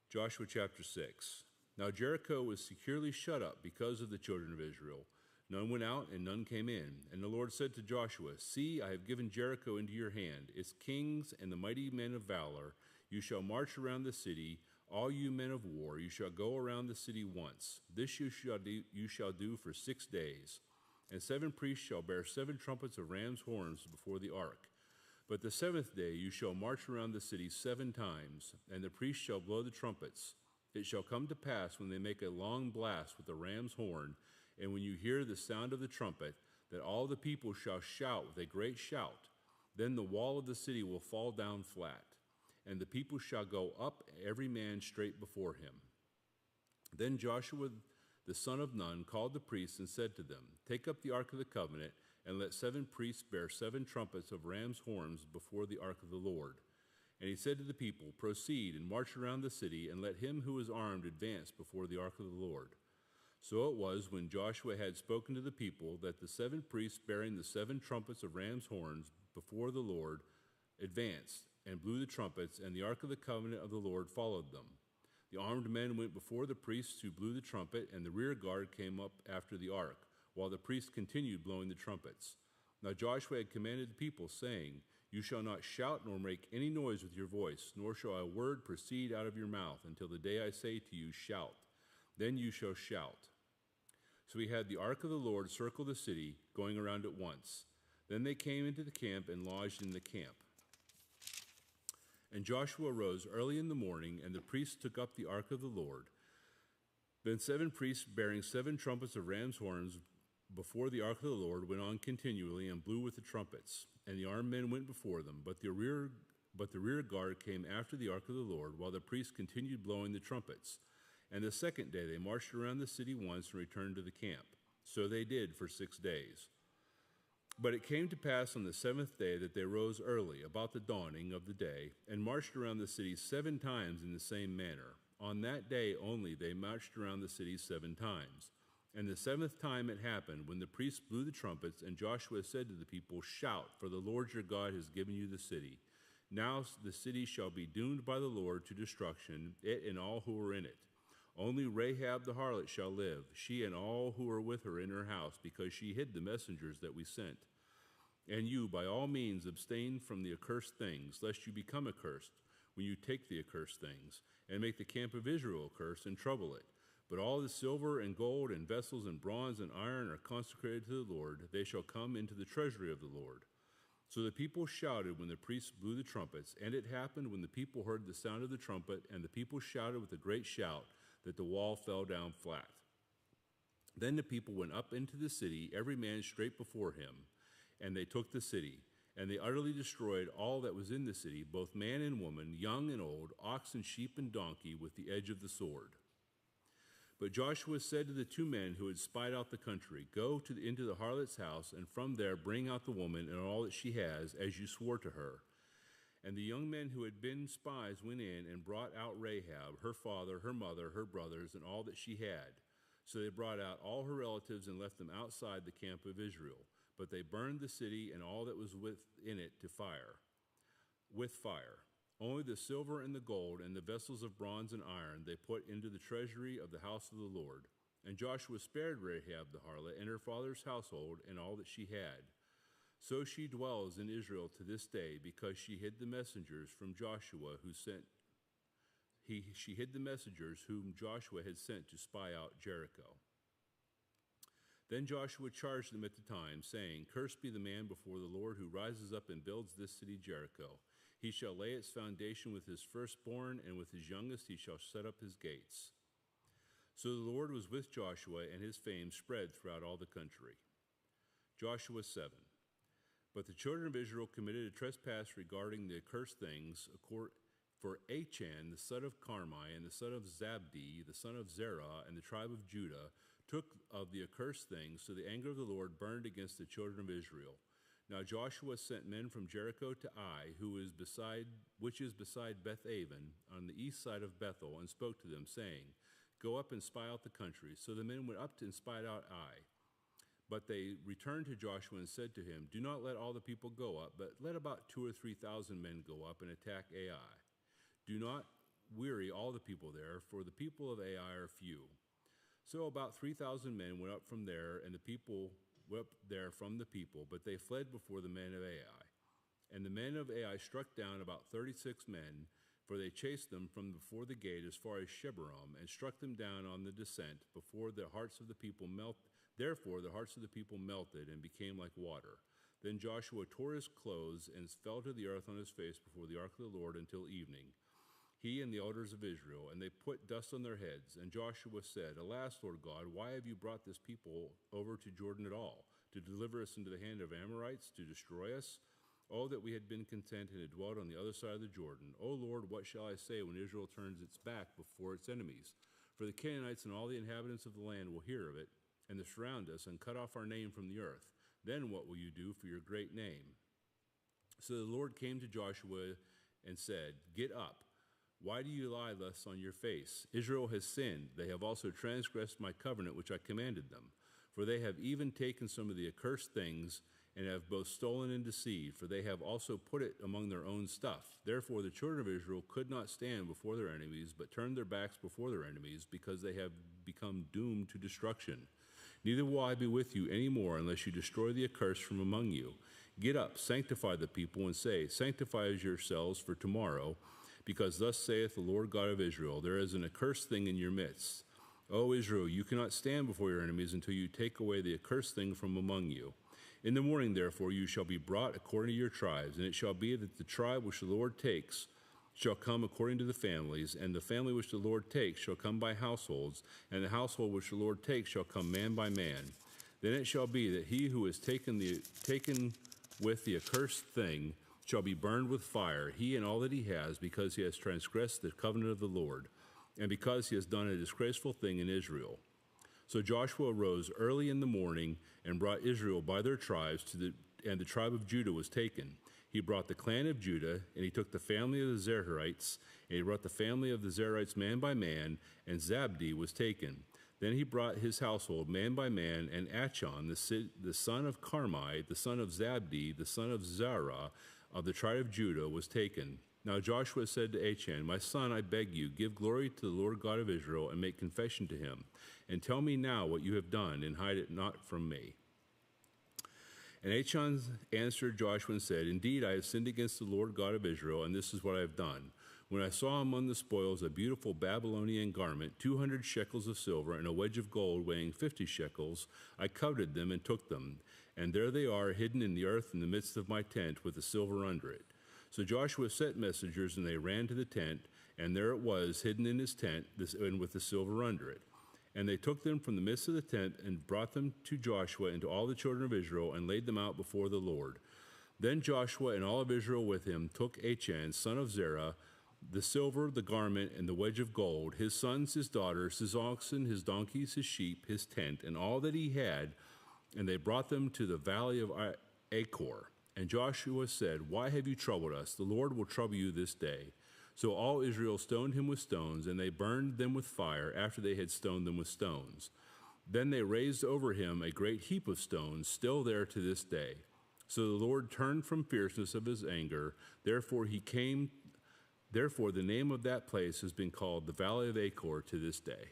Joshua chapter 6. Now Jericho was securely shut up because of the children of Israel. None went out, and none came in. And the Lord said to Joshua, See, I have given Jericho into your hand, its kings and the mighty men of valor. You shall march around the city, all you men of war. You shall go around the city once. This you shall do for 6 days. And 7 priests shall bear 7 trumpets of ram's horns before the ark. But the 7th day you shall march around the city 7 times, and the priests shall blow the trumpets. It shall come to pass when they make a long blast with the ram's horn, and when you hear the sound of the trumpet, that all the people shall shout with a great shout. Then the wall of the city will fall down flat, and the people shall go up, every man straight before him. Then Joshua the son of Nun called the priests and said to them, Take up the ark of the covenant, and let 7 priests bear 7 trumpets of ram's horns before the ark of the Lord. And he said to the people, Proceed and march around the city, and let him who is armed advance before the ark of the Lord. So it was, when Joshua had spoken to the people, that the 7 priests bearing the 7 trumpets of ram's horns before the Lord advanced and blew the trumpets, and the ark of the covenant of the Lord followed them. The armed men went before the priests who blew the trumpet, and the rear guard came up after the ark, while the priests continued blowing the trumpets. Now Joshua had commanded the people, saying, You shall not shout nor make any noise with your voice, nor shall a word proceed out of your mouth until the day I say to you, Shout. Then you shall shout. So he had the ark of the Lord circle the city, going around it once. Then they came into the camp and lodged in the camp. And Joshua rose early in the morning, and the priests took up the ark of the Lord. Then 7 priests bearing 7 trumpets of ram's horns before the ark of the Lord went on continually and blew with the trumpets. And the armed men went before them, but the rear guard came after the ark of the Lord, while the priests continued blowing the trumpets. And the 2nd day they marched around the city once and returned to the camp. So they did for 6 days. But it came to pass on the 7th day that they rose early, about the dawning of the day, and marched around the city 7 times in the same manner. On that day only they marched around the city 7 times. And the 7th time it happened, when the priests blew the trumpets, and Joshua said to the people, Shout, for the Lord your God has given you the city. Now the city shall be doomed by the Lord to destruction, it and all who are in it. Only Rahab the harlot shall live, she and all who are with her in her house, because she hid the messengers that we sent. And you, by all means, abstain from the accursed things, lest you become accursed when you take the accursed things, and make the camp of Israel accursed and trouble it. But all the silver and gold and vessels and bronze and iron are consecrated to the Lord. They shall come into the treasury of the Lord. So the people shouted when the priests blew the trumpets, and it happened when the people heard the sound of the trumpet, and the people shouted with a great shout, that the wall fell down flat. Then the people went up into the city, every man straight before him, and they took the city. And they utterly destroyed all that was in the city, both man and woman, young and old, ox and sheep and donkey, with the edge of the sword. But Joshua said to the 2 men who had spied out the country, Go into the harlot's house, and from there bring out the woman and all that she has, as you swore to her. And the young men who had been spies went in and brought out Rahab, her father, her mother, her brothers, and all that she had. So they brought out all her relatives and left them outside the camp of Israel. But they burned the city and all that was within it with fire. Only the silver and the gold and the vessels of bronze and iron they put into the treasury of the house of the Lord. And Joshua spared Rahab the harlot and her father's household and all that she had. So she dwells in Israel to this day, because she hid the messengers from Joshua she hid the messengers whom Joshua had sent to spy out Jericho. Then Joshua charged them at the time, saying, Cursed be the man before the Lord who rises up and builds this city Jericho. He shall lay its foundation with his firstborn, and with his youngest he shall set up his gates. So the Lord was with Joshua, and his fame spread throughout all the country. Joshua 7. But the children of Israel committed a trespass regarding the accursed things, for Achan, the son of Carmi, and the son of Zabdi, the son of Zerah, and the tribe of Judah, took of the accursed things, so the anger of the Lord burned against the children of Israel. Now Joshua sent men from Jericho to Ai, which is beside Beth-aven, on the east side of Bethel, and spoke to them, saying, Go up and spy out the country. So the men went up and spied out Ai. But they returned to Joshua and said to him, Do not let all the people go up, but let about 2,000 or 3,000 men go up and attack Ai. Do not weary all the people there, for the people of Ai are few. So about 3,000 men went up from there, and the people went up there from the people, but they fled before the men of Ai. And the men of Ai struck down about 36 men, for they chased them from before the gate as far as Shebarim, and struck them down on the descent. Therefore the hearts of the people melted and became like water. Then Joshua tore his clothes and fell to the earth on his face before the ark of the Lord until evening, he and the elders of Israel, and they put dust on their heads. And Joshua said, Alas, Lord God, why have you brought this people over to Jordan at all, to deliver us into the hand of Amorites, to destroy us? Oh, that we had been content and had dwelt on the other side of the Jordan. O Lord, what shall I say when Israel turns its back before its enemies? For the Canaanites and all the inhabitants of the land will hear of it, and they surround us, and cut off our name from the earth. Then what will you do for your great name? So the Lord came to Joshua and said, Get up. Why do you lie thus on your face? Israel has sinned. They have also transgressed my covenant which I commanded them. For they have even taken some of the accursed things, and have both stolen and deceived, for they have also put it among their own stuff. Therefore the children of Israel could not stand before their enemies, but turned their backs before their enemies, because they have become doomed to destruction. Neither will I be with you any more, unless you destroy the accursed from among you. Get up, sanctify the people, and say, Sanctify yourselves for tomorrow, because thus saith the Lord God of Israel, There is an accursed thing in your midst. O Israel, you cannot stand before your enemies until you take away the accursed thing from among you. In the morning, therefore, you shall be brought according to your tribes, and it shall be that the tribe which the Lord takes shall come according to the families, and the family which the Lord takes shall come by households, and the household which the Lord takes shall come man by man. Then it shall be that he who is taken with the accursed thing shall be burned with fire, he and all that he has, because he has transgressed the covenant of the Lord, and because he has done a disgraceful thing in Israel. So Joshua arose early in the morning and brought Israel by their tribes and the tribe of Judah was taken. He brought the clan of Judah, and he took the family of the Zerahrites, and he brought the family of the Zerahrites man by man, and Zabdi was taken. Then he brought his household man by man, and Achon, the son of Carmi, the son of Zabdi, the son of Zerah, of the tribe of Judah, was taken. Now Joshua said to Achan, My son, I beg you, give glory to the Lord God of Israel, and make confession to him. And tell me now what you have done, and hide it not from me. And Achan answered Joshua and said, Indeed, I have sinned against the Lord God of Israel, and this is what I have done. When I saw among the spoils a beautiful Babylonian garment, 200 shekels of silver, and a wedge of gold weighing 50 shekels, I coveted them and took them. And there they are, hidden in the earth in the midst of my tent, with the silver under it. So Joshua sent messengers, and they ran to the tent, and there it was, hidden in his tent, and with the silver under it. And they took them from the midst of the tent, and brought them to Joshua and to all the children of Israel, and laid them out before the Lord. Then Joshua and all of Israel with him took Achan, son of Zerah, the silver, the garment, and the wedge of gold, his sons, his daughters, his oxen, his donkeys, his sheep, his tent, and all that he had, and they brought them to the valley of Achor. And Joshua said, Why have you troubled us? The Lord will trouble you this day. So all Israel stoned him with stones, and they burned them with fire after they had stoned them with stones. Then they raised over him a great heap of stones, still there to this day. So the Lord turned from fierceness of his anger. Therefore the name of that place has been called the Valley of Achor to this day.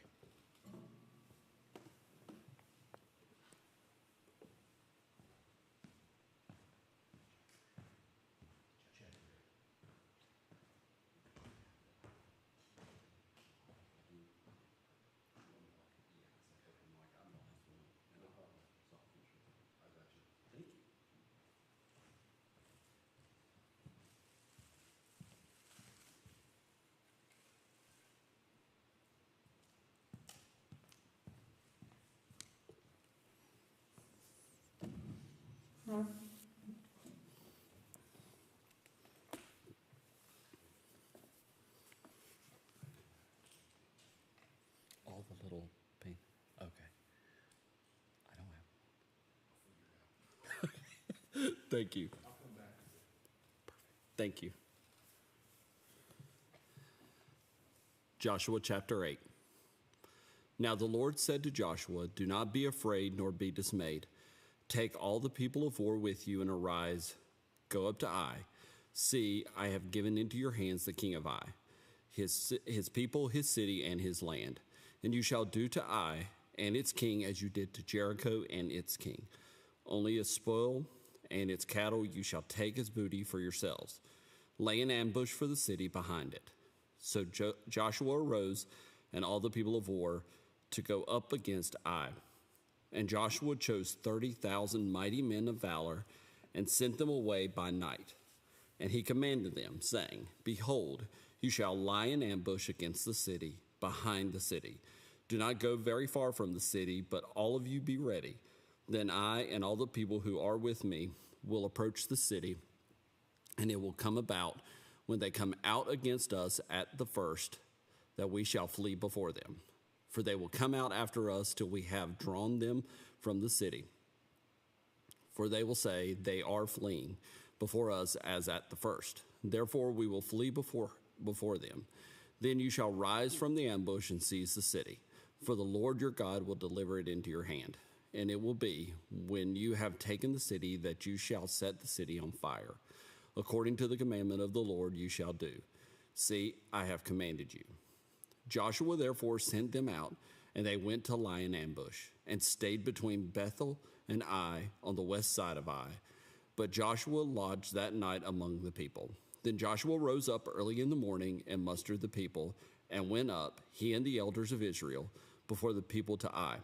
All the little paint. Okay. I don't have. Thank you. I'll come back. Perfect. Thank you. Joshua chapter 8. Now the Lord said to Joshua, Do not be afraid nor be dismayed. Take all the people of war with you and arise. Go up to Ai. See, I have given into your hands the king of Ai, his people, his city, and his land. And you shall do to Ai and its king as you did to Jericho and its king. Only its spoil and its cattle you shall take as booty for yourselves. Lay an ambush for the city behind it. So Joshua arose and all the people of war to go up against Ai. And Joshua chose 30,000 mighty men of valor and sent them away by night. And he commanded them, saying, Behold, you shall lie in ambush against the city, behind the city. Do not go very far from the city, but all of you be ready. Then I and all the people who are with me will approach the city, and it will come about when they come out against us at the first, that we shall flee before them. For they will come out after us till we have drawn them from the city. For they will say, They are fleeing before us as at the first. Therefore we will flee before them. Then you shall rise from the ambush and seize the city. For the Lord your God will deliver it into your hand. And it will be, when you have taken the city, that you shall set the city on fire. According to the commandment of the Lord you shall do. See, I have commanded you. Joshua therefore sent them out, and they went to lie in ambush, and stayed between Bethel and Ai on the west side of Ai. But Joshua lodged that night among the people. Then Joshua rose up early in the morning and mustered the people, and went up, he and the elders of Israel, before the people to Ai.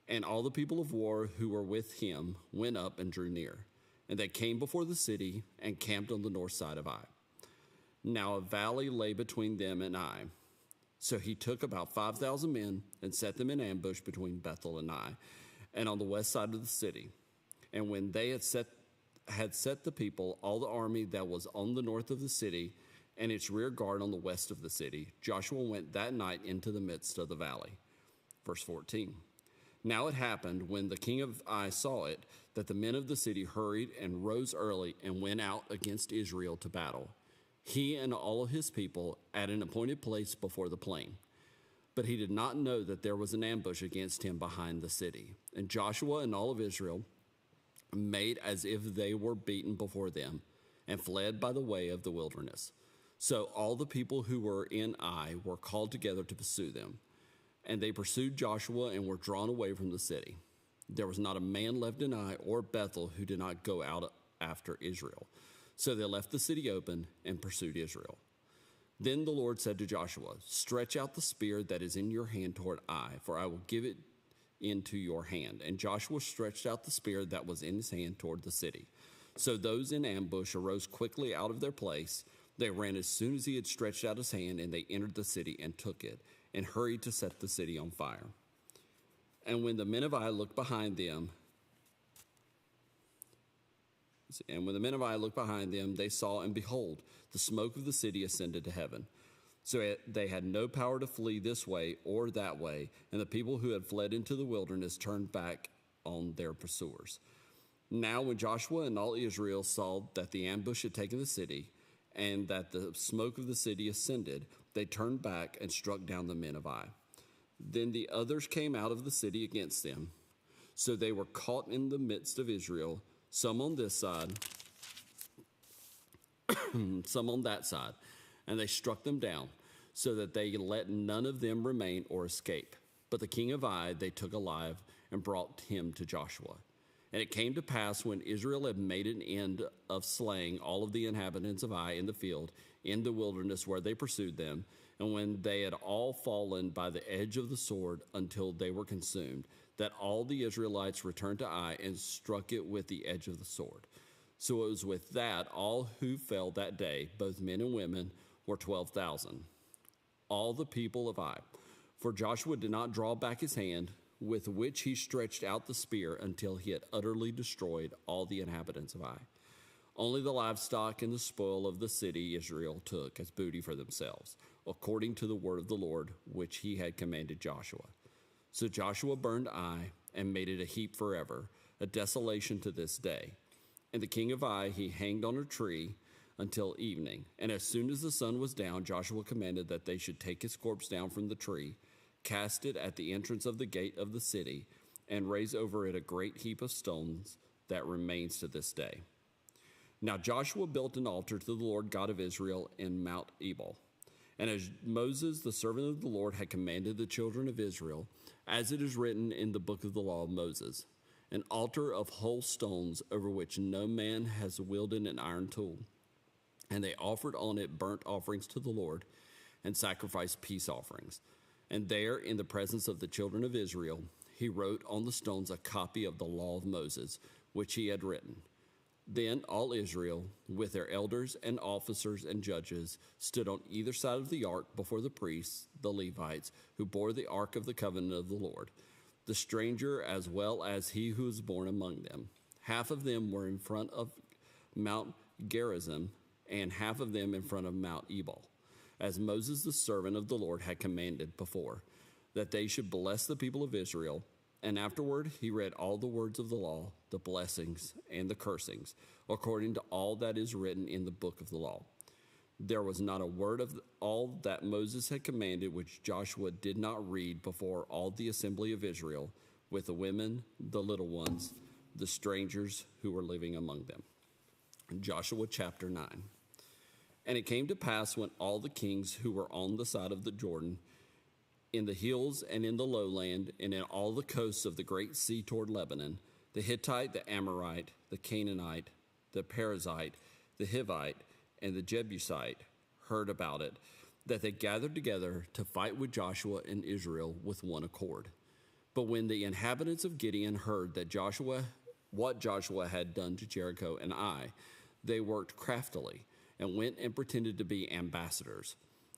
And all the people of war who were with him went up and drew near. And they came before the city and camped on the north side of Ai. Now a valley lay between them and Ai. So he took about 5,000 men and set them in ambush between Bethel and Ai, and on the west side of the city. And when they had set the people, all the army that was on the north of the city, and its rear guard on the west of the city, Joshua went that night into the midst of the valley. Verse 14. Now it happened, when the king of Ai saw it, that the men of the city hurried and rose early and went out against Israel to battle, he and all of his people, at an appointed place before the plain. But he did not know that there was an ambush against him behind the city. And Joshua and all of Israel made as if they were beaten before them, and fled by the way of the wilderness. So all the people who were in Ai were called together to pursue them. And they pursued Joshua and were drawn away from the city. There was not a man left in Ai or Bethel who did not go out after Israel. So they left the city open and pursued Israel. Then the Lord said to Joshua, Stretch out the spear that is in your hand toward Ai, for I will give it into your hand. And Joshua stretched out the spear that was in his hand toward the city. So those in ambush arose quickly out of their place. They ran as soon as he had stretched out his hand, and they entered the city and took it, and hurried to set the city on fire. And when the men of Ai looked behind them, they saw, and behold, the smoke of the city ascended to heaven. So they had no power to flee this way or that way, and the people who had fled into the wilderness turned back on their pursuers. Now when Joshua and all Israel saw that the ambush had taken the city, and that the smoke of the city ascended, they turned back and struck down the men of Ai. Then the others came out of the city against them. So they were caught in the midst of Israel, some on this side, some on that side, and they struck them down, so that they let none of them remain or escape. But the king of Ai they took alive and brought him to Joshua. And it came to pass, when Israel had made an end of slaying all of the inhabitants of Ai in the field, in the wilderness where they pursued them, and when they had all fallen by the edge of the sword until they were consumed, that all the Israelites returned to Ai and struck it with the edge of the sword. So it was with that all who fell that day, both men and women, were 12,000, all the people of Ai. For Joshua did not draw back his hand, with which he stretched out the spear, until he had utterly destroyed all the inhabitants of Ai. Only the livestock and the spoil of the city Israel took as booty for themselves, according to the word of the Lord, which he had commanded Joshua. So Joshua burned Ai and made it a heap forever, a desolation to this day. And the king of Ai he hanged on a tree until evening. And as soon as the sun was down, Joshua commanded that they should take his corpse down from the tree, cast it at the entrance of the gate of the city, and raise over it a great heap of stones that remains to this day. Now Joshua built an altar to the Lord God of Israel in Mount Ebal, And as Moses, the servant of the Lord, had commanded the children of Israel, as it is written in the book of the law of Moses, an altar of whole stones over which no man has wielded an iron tool. And they offered on it burnt offerings to the Lord and sacrificed peace offerings. And there, in the presence of the children of Israel, he wrote on the stones a copy of the law of Moses, which he had written. Then all Israel, with their elders and officers and judges, stood on either side of the ark before the priests, the Levites, who bore the ark of the covenant of the Lord, the stranger as well as he who was born among them. Half of them were in front of Mount Gerizim, and half of them in front of Mount Ebal, as Moses the servant of the Lord had commanded before, that they should bless the people of Israel. And afterward he read all the words of the law, the blessings and the cursings, according to all that is written in the book of the law. There was not a word of all that Moses had commanded which Joshua did not read before all the assembly of Israel, with the women, the little ones, the strangers who were living among them. Joshua chapter 9. And it came to pass when all the kings who were on the side of the Jordan, in the hills and in the lowland, and in all the coasts of the great sea toward Lebanon, the Hittite, the Amorite, the Canaanite, the Perizzite, the Hivite, and the Jebusite, heard about it, that they gathered together to fight with Joshua and Israel with one accord. But when the inhabitants of Gibeon heard that what Joshua had done to Jericho and Ai, they worked craftily, and went and pretended to be ambassadors.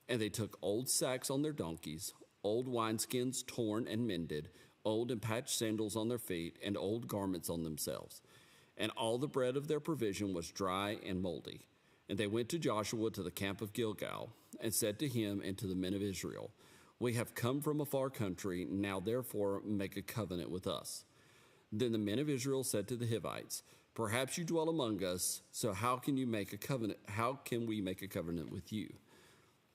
And they took old sacks on their donkeys, old wineskins torn and mended, old and patched sandals on their feet, and old garments on themselves. And all the bread of their provision was dry and moldy. And they went to Joshua to the camp of Gilgal, and said to him and to the men of Israel, We have come from a far country, now therefore make a covenant with us. Then the men of Israel said to the Hivites, Perhaps you dwell among us, so how can we make a covenant with you?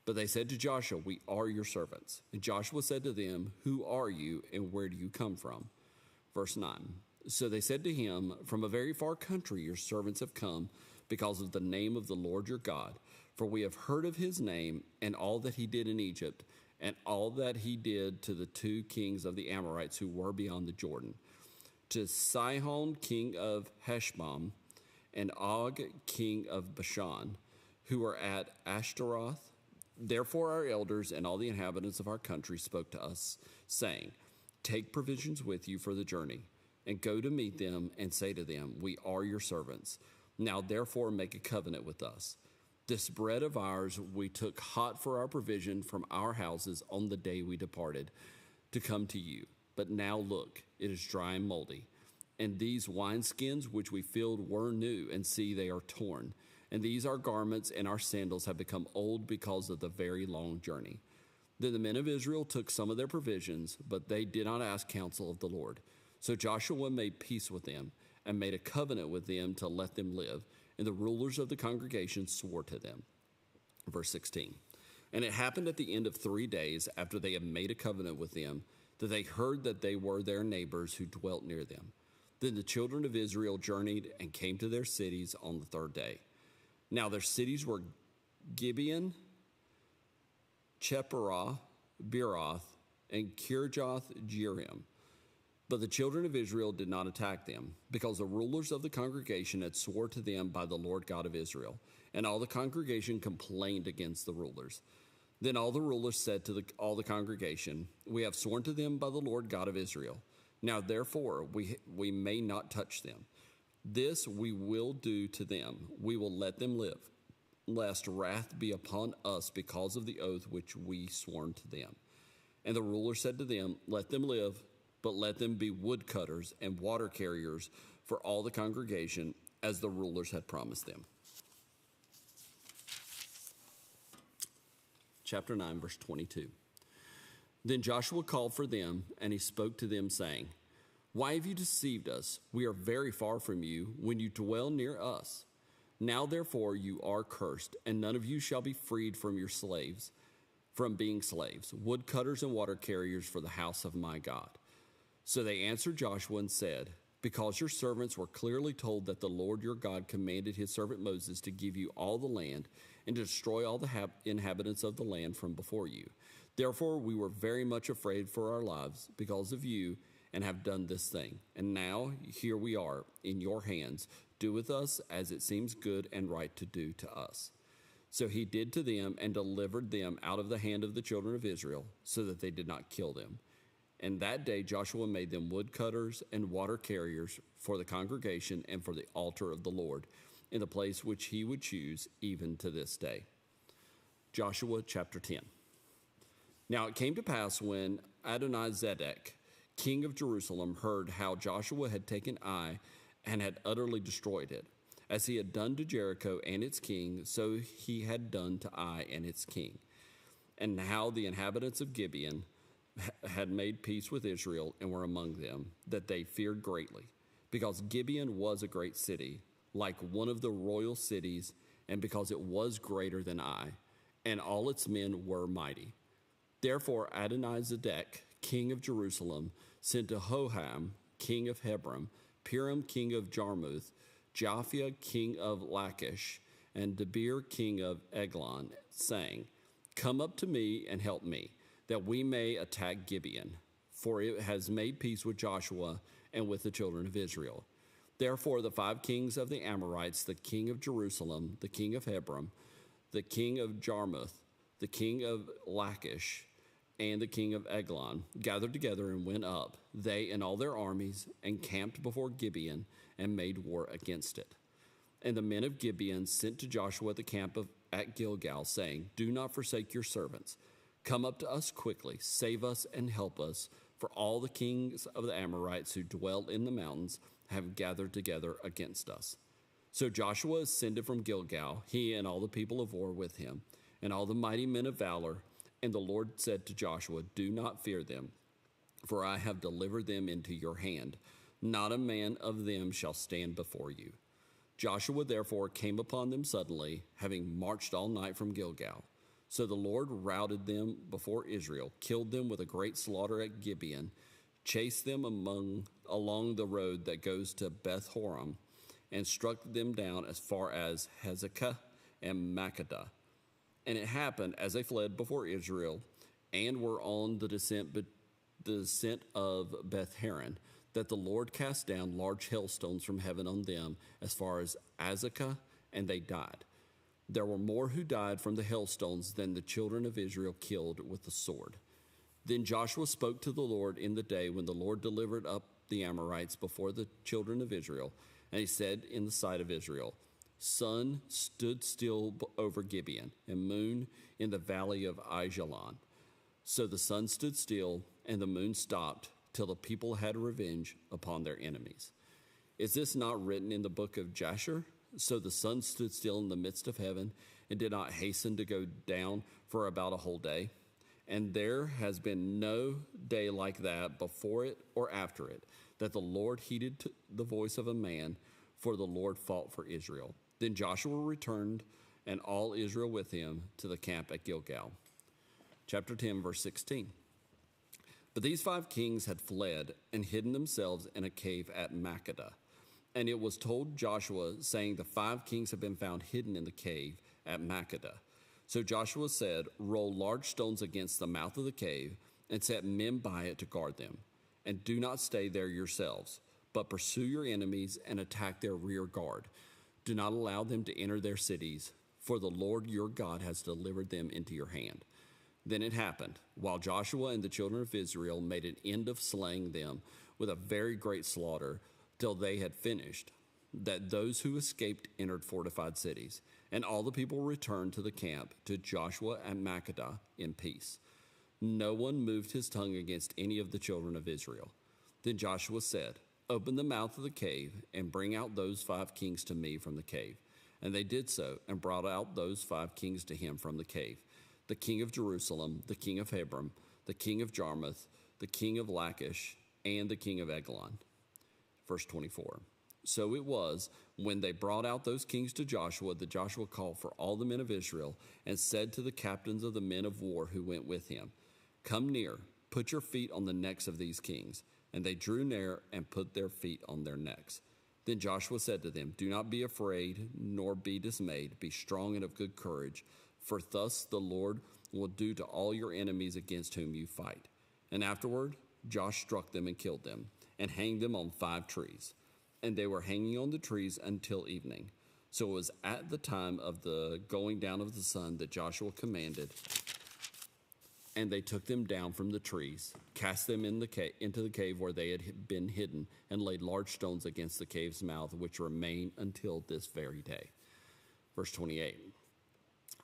But they said to Joshua, We are your servants. And Joshua said to them, Who are you, and where do you come from? Verse 9. So they said to him, From a very far country your servants have come, because of the name of the Lord your God. For we have heard of his name, and all that he did in Egypt, and all that he did to the two kings of the Amorites who were beyond the Jordan, to Sihon king of Heshbon, and Og king of Bashan, who were at Ashtaroth. Therefore our elders and all the inhabitants of our country spoke to us, saying, Take provisions with you for the journey, and go to meet them, and say to them, We are your servants. Now therefore make a covenant with us. This bread of ours we took hot for our provision from our houses on the day we departed to come to you. But now look, it is dry and moldy. And these wineskins which we filled were new, and see, they are torn. And these our garments and our sandals have become old because of the very long journey. Then the men of Israel took some of their provisions, but they did not ask counsel of the Lord. So Joshua made peace with them, and made a covenant with them to let them live. And the rulers of the congregation swore to them. Verse 16. And it happened at the end of 3 days, after they had made a covenant with them, that they heard that they were their neighbors who dwelt near them. Then the children of Israel journeyed and came to their cities on the 3rd day. Now their cities were Gibeon, Chephirah, Beeroth, and Kirjath-jearim. But the children of Israel did not attack them, because the rulers of the congregation had swore to them by the Lord God of Israel. And all the congregation complained against the rulers. Then all the rulers said to all the congregation, We have sworn to them by the Lord God of Israel. Now therefore we may not touch them. This we will do to them. We will let them live, lest wrath be upon us because of the oath which we sworn to them. And the ruler said to them, Let them live, but let them be woodcutters and water carriers for all the congregation, as the rulers had promised them. Chapter 9, verse 22. Then Joshua called for them, and he spoke to them, saying, Why have you deceived us? We are very far from you, when you dwell near us. Now therefore you are cursed, and none of you shall be freed from your slaves, from being slaves, woodcutters and water carriers for the house of my God. So they answered Joshua and said, Because your servants were clearly told that the Lord your God commanded his servant Moses to give you all the land, and to destroy all the inhabitants of the land from before you. Therefore we were very much afraid for our lives because of you, and have done this thing. And now here we are in your hands. Do with us as it seems good and right to do to us. So he did to them and delivered them out of the hand of the children of Israel, so that they did not kill them. And that day Joshua made them woodcutters and water carriers for the congregation and for the altar of the Lord, in the place which he would choose, even to this day. Joshua chapter 10. Now it came to pass when Adonizedek, king of Jerusalem, heard how Joshua had taken Ai and had utterly destroyed it. As he had done to Jericho and its king, so he had done to Ai and its king. And how the inhabitants of Gibeon had made peace with Israel and were among them, that they feared greatly, because Gibeon was a great city, like one of the royal cities, and because it was greater than Ai, and all its men were mighty. Therefore Adonizedek, king of Jerusalem, sent to Hoham, king of Hebron, Piram, king of Jarmuth, Japhia, king of Lachish, and Debir, king of Eglon, saying, Come up to me and help me, that we may attack Gibeon, for it has made peace with Joshua and with the children of Israel. Therefore the 5 kings of the Amorites, the king of Jerusalem, the king of Hebron, the king of Jarmuth, the king of Lachish, and the king of Eglon, gathered together and went up, they and all their armies, and camped before Gibeon, and made war against it. And the men of Gibeon sent to Joshua at the camp at Gilgal, saying, Do not forsake your servants. Come up to us quickly, save us and help us, for all the kings of the Amorites who dwell in the mountains have gathered together against us. So Joshua ascended from Gilgal, he and all the people of war with him, and all the mighty men of valor. And the Lord said to Joshua, Do not fear them, for I have delivered them into your hand. Not a man of them shall stand before you. Joshua therefore came upon them suddenly, having marched all night from Gilgal. So the Lord routed them before Israel, killed them with a great slaughter at Gibeon, chased them along the road that goes to Beth-horon, and struck them down as far as Hezekah and Makkedah. And it happened, as they fled before Israel, and were on the descent of Beth-horon, that the Lord cast down large hailstones from heaven on them as far as Azekah, and they died. There were more who died from the hailstones than the children of Israel killed with the sword. Then Joshua spoke to the Lord in the day when the Lord delivered up the Amorites before the children of Israel, and he said in the sight of Israel, Sun stood still over Gibeon, and moon in the valley of Aijalon. So the sun stood still, and the moon stopped, till the people had revenge upon their enemies. Is this not written in the book of Jasher? So the sun stood still in the midst of heaven, and did not hasten to go down for about a whole day. And there has been no day like that before it or after it, that the Lord heeded the voice of a man, for the Lord fought for Israel. Then Joshua returned, and all Israel with him, to the camp at Gilgal. Chapter 10, verse 16. But these 5 kings had fled and hidden themselves in a cave at Makkedah. And it was told Joshua, saying, The 5 kings have been found hidden in the cave at Makkedah. So Joshua said, Roll large stones against the mouth of the cave, and set men by it to guard them. And do not stay there yourselves, but pursue your enemies and attack their rear guard. Do not allow them to enter their cities, for the Lord your God has delivered them into your hand. Then it happened, while Joshua and the children of Israel made an end of slaying them with a very great slaughter, till they had finished, that those who escaped entered fortified cities, and all the people returned to the camp to Joshua and Makkedah in peace. No one moved his tongue against any of the children of Israel. Then Joshua said, Open the mouth of the cave, and bring out those 5 kings to me from the cave. And they did so, and brought out those 5 kings to him from the cave, the king of Jerusalem, the king of Hebron, the king of Jarmuth, the king of Lachish, and the king of Eglon. Verse 24. So it was, when they brought out those kings to Joshua, that Joshua called for all the men of Israel, and said to the captains of the men of war who went with him, Come near, put your feet on the necks of these kings. And they drew near and put their feet on their necks. Then Joshua said to them, "Do not be afraid, nor be dismayed. Be strong and of good courage, for thus the Lord will do to all your enemies against whom you fight." And afterward, Joshua struck them and killed them, and hanged them on 5 trees. And they were hanging on the trees until evening. So it was at the time of the going down of the sun that Joshua commanded, and they took them down from the trees, cast them into the cave where they had been hidden, and laid large stones against the cave's mouth, which remain until this very day. Verse 28.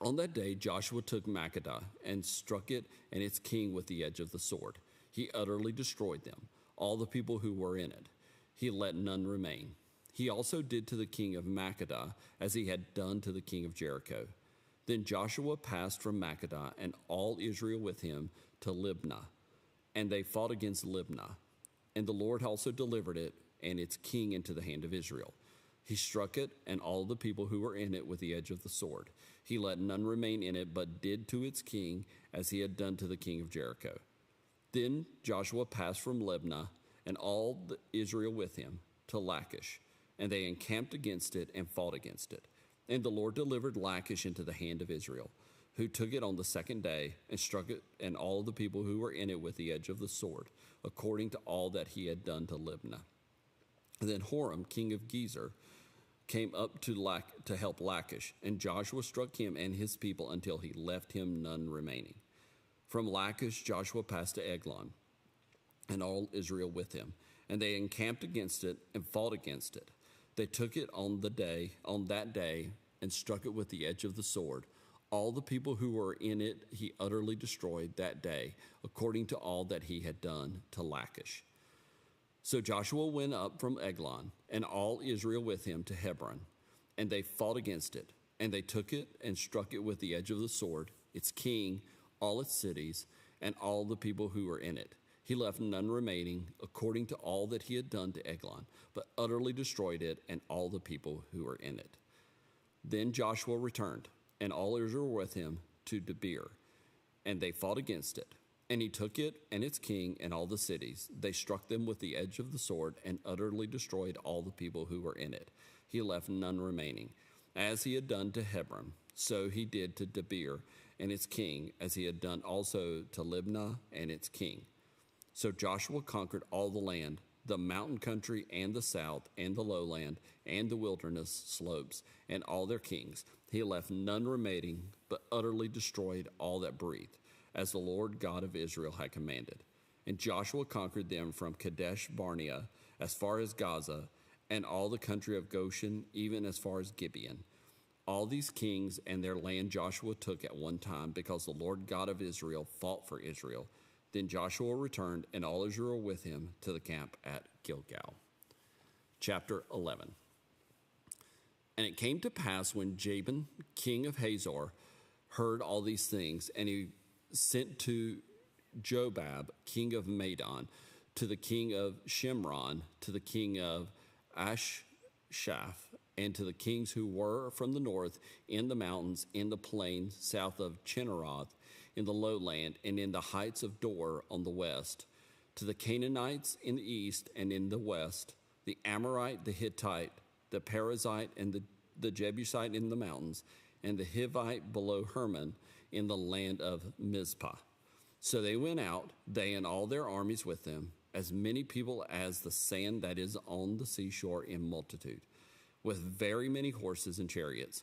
On that day, Joshua took Makkedah and struck it and its king with the edge of the sword. He utterly destroyed them, all the people who were in it. He let none remain. He also did to the king of Makkedah as he had done to the king of Jericho. Then Joshua passed from Makkedah and all Israel with him to Libnah, and they fought against Libnah. And the Lord also delivered it and its king into the hand of Israel. He struck it and all the people who were in it with the edge of the sword. He let none remain in it, but did to its king as he had done to the king of Jericho. Then Joshua passed from Libnah and all Israel with him to Lachish, and they encamped against it and fought against it. And the Lord delivered Lachish into the hand of Israel, who took it on the second day and struck it and all the people who were in it with the edge of the sword, according to all that he had done to Libnah. And then Horam, king of Gezer, came up to help Lachish, and Joshua struck him and his people until he left him none remaining. From Lachish, Joshua passed to Eglon, and all Israel with him, and they encamped against it and fought against it. They took it on that day, and struck it with the edge of the sword. All the people who were in it he utterly destroyed that day, according to all that he had done to Lachish. So Joshua went up from Eglon, and all Israel with him to Hebron, and they fought against it. And they took it and struck it with the edge of the sword, its king, all its cities, and all the people who were in it. He left none remaining, according to all that he had done to Eglon, but utterly destroyed it and all the people who were in it. Then Joshua returned, and all Israel with him, to Debir, and they fought against it. And he took it and its king and all the cities. They struck them with the edge of the sword and utterly destroyed all the people who were in it. He left none remaining. As he had done to Hebron, so he did to Debir and its king, as he had done also to Libnah and its king. So Joshua conquered all the land, the mountain country and the south and the lowland and the wilderness slopes and all their kings. He left none remaining, but utterly destroyed all that breathed, as the Lord God of Israel had commanded. And Joshua conquered them from Kadesh Barnea as far as Gaza, and all the country of Goshen, even as far as Gibeon. All these kings and their land Joshua took at one time, because the Lord God of Israel fought for Israel. Then Joshua returned, and all Israel with him, to the camp at Gilgal. Chapter 11. And it came to pass when Jabin, king of Hazor, heard all these things, and he sent to Jobab, king of Madon, to the king of Shimron, to the king of Ashshaph, and to the kings who were from the north, in the mountains, in the plains, south of Chinneroth, in the lowland, and in the heights of Dor on the west, to the Canaanites in the east and in the west, the Amorite, the Hittite, the Perizzite, and the Jebusite in the mountains, and the Hivite below Hermon in the land of Mizpah. So they went out, they and all their armies with them, as many people as the sand that is on the seashore in multitude, with very many horses and chariots.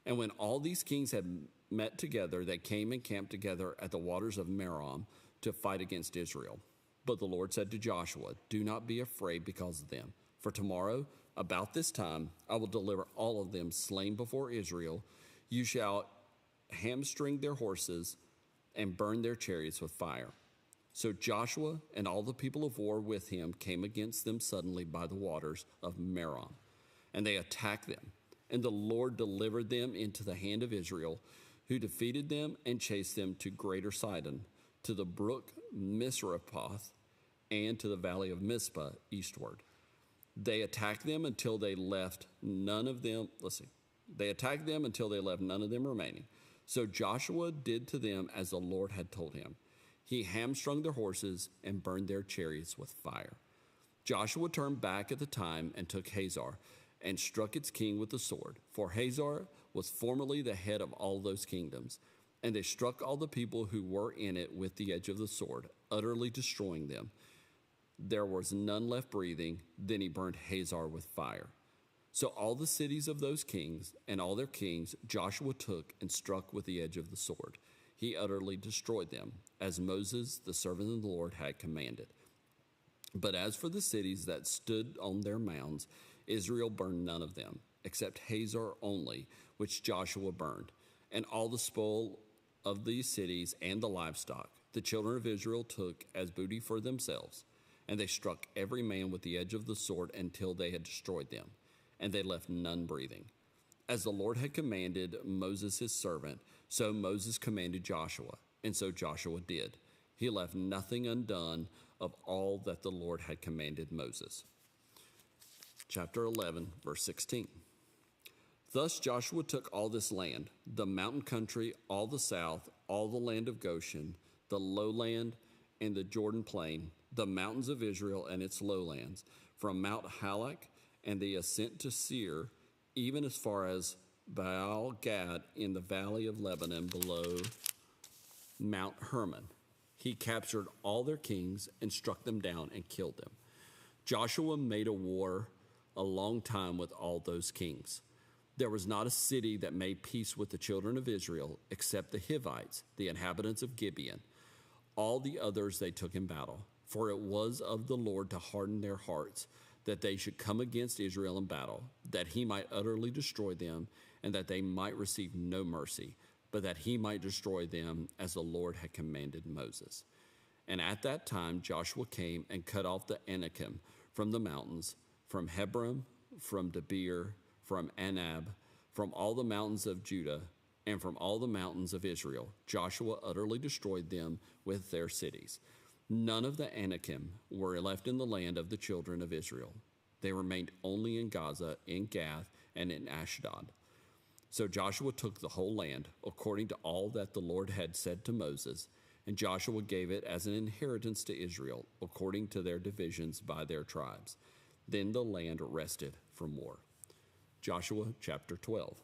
And when all these kings had met together, they came and camped together at the waters of Merom to fight against Israel. But the Lord said to Joshua, "Do not be afraid because of them, for tomorrow, about this time, I will deliver all of them slain before Israel. You shall hamstring their horses and burn their chariots with fire." So Joshua and all the people of war with him came against them suddenly by the waters of Merom, and they attacked them. And the Lord delivered them into the hand of Israel, who defeated them and chased them to Greater Sidon, to the brook Misrephoth, and to the valley of Mizpah eastward. They attacked them until they left none of them. They attacked them until they left none of them remaining. So Joshua did to them as the Lord had told him. He hamstrung their horses and burned their chariots with fire. Joshua turned back at the time and took Hazor and struck its king with the sword, for Hazor was formerly the head of all those kingdoms. And they struck all the people who were in it with the edge of the sword, utterly destroying them. There was none left breathing. Then he burned Hazor with fire. So all the cities of those kings and all their kings Joshua took and struck with the edge of the sword. He utterly destroyed them, as Moses, the servant of the Lord, had commanded. But as for the cities that stood on their mounds, Israel burned none of them, except Hazor only, which Joshua burned. And all the spoil of these cities and the livestock the children of Israel took as booty for themselves. And they struck every man with the edge of the sword until they had destroyed them, and they left none breathing. As the Lord had commanded Moses his servant, so Moses commanded Joshua, and so Joshua did. He left nothing undone of all that the Lord had commanded Moses. Chapter 11, verse 16. Thus Joshua took all this land, the mountain country, all the south, all the land of Goshen, the lowland and the Jordan plain, the mountains of Israel and its lowlands, from Mount Halak and the ascent to Seir, even as far as Baal Gad in the valley of Lebanon below Mount Hermon. He captured all their kings and struck them down and killed them. Joshua made a war a long time with all those kings. There was not a city that made peace with the children of Israel except the Hivites, the inhabitants of Gibeon. All the others they took in battle, for it was of the Lord to harden their hearts, that they should come against Israel in battle, that he might utterly destroy them, and that they might receive no mercy, but that he might destroy them as the Lord had commanded Moses. And at that time Joshua came and cut off the Anakim from the mountains, from Hebron, from Debir, from Anab, from all the mountains of Judah, and from all the mountains of Israel. Joshua utterly destroyed them with their cities. None of the Anakim were left in the land of the children of Israel. They remained only in Gaza, in Gath, and in Ashdod. So Joshua took the whole land, according to all that the Lord had said to Moses, and Joshua gave it as an inheritance to Israel, according to their divisions by their tribes. Then the land rested from war. Joshua chapter 12.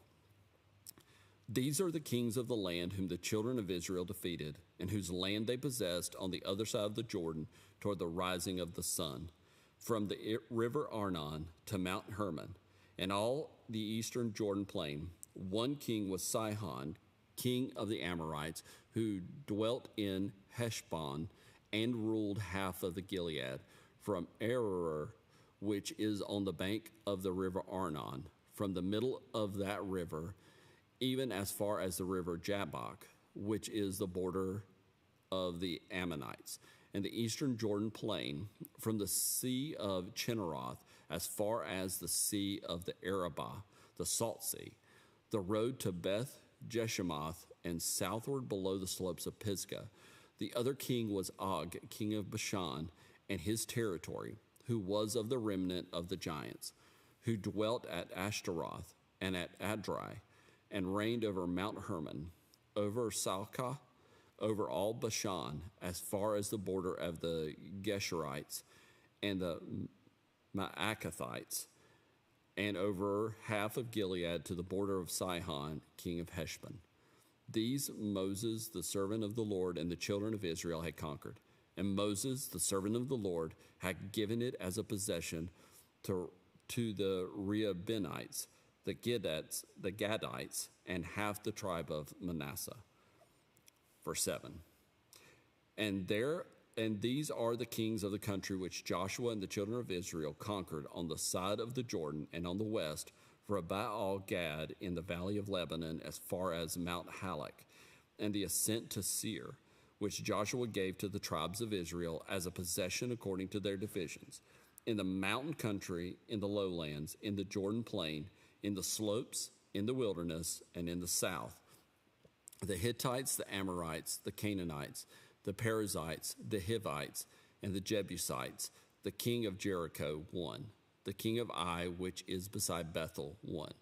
These are the kings of the land whom the children of Israel defeated, and whose land they possessed on the other side of the Jordan toward the rising of the sun, from the river Arnon to Mount Hermon, and all the eastern Jordan plain. One king was Sihon, king of the Amorites, who dwelt in Heshbon and ruled half of the Gilead, from Aroer, which is on the bank of the river Arnon, from the middle of that river, even as far as the river Jabbok, which is the border of the Ammonites, and the eastern Jordan plain, from the sea of Chinneroth as far as the sea of the Arabah, the salt sea, the road to Beth Jeshimoth, and southward below the slopes of Pisgah. The other king was Og, king of Bashan, and his territory, who was of the remnant of the giants, who dwelt at Ashtaroth and at Adrai, and reigned over Mount Hermon, over Salcah, over all Bashan, as far as the border of the Geshurites and the Maacathites, and over half of Gilead to the border of Sihon, king of Heshbon. These Moses, the servant of the Lord, and the children of Israel had conquered. And Moses, the servant of the Lord, had given it as a possession to the Reubenites, the Gadites, and half the tribe of Manasseh. Verse 7. And these are the kings of the country which Joshua and the children of Israel conquered on the side of the Jordan and on the west, for Baal Gad in the valley of Lebanon as far as Mount Halak, and the ascent to Seir, which Joshua gave to the tribes of Israel as a possession according to their divisions, in the mountain country, in the lowlands, in the Jordan plain, in the slopes, in the wilderness, and in the south. The Hittites, the Amorites, the Canaanites, the Perizzites, the Hivites, and the Jebusites, the king of Jericho, 1. The king of Ai, which is beside Bethel, 1.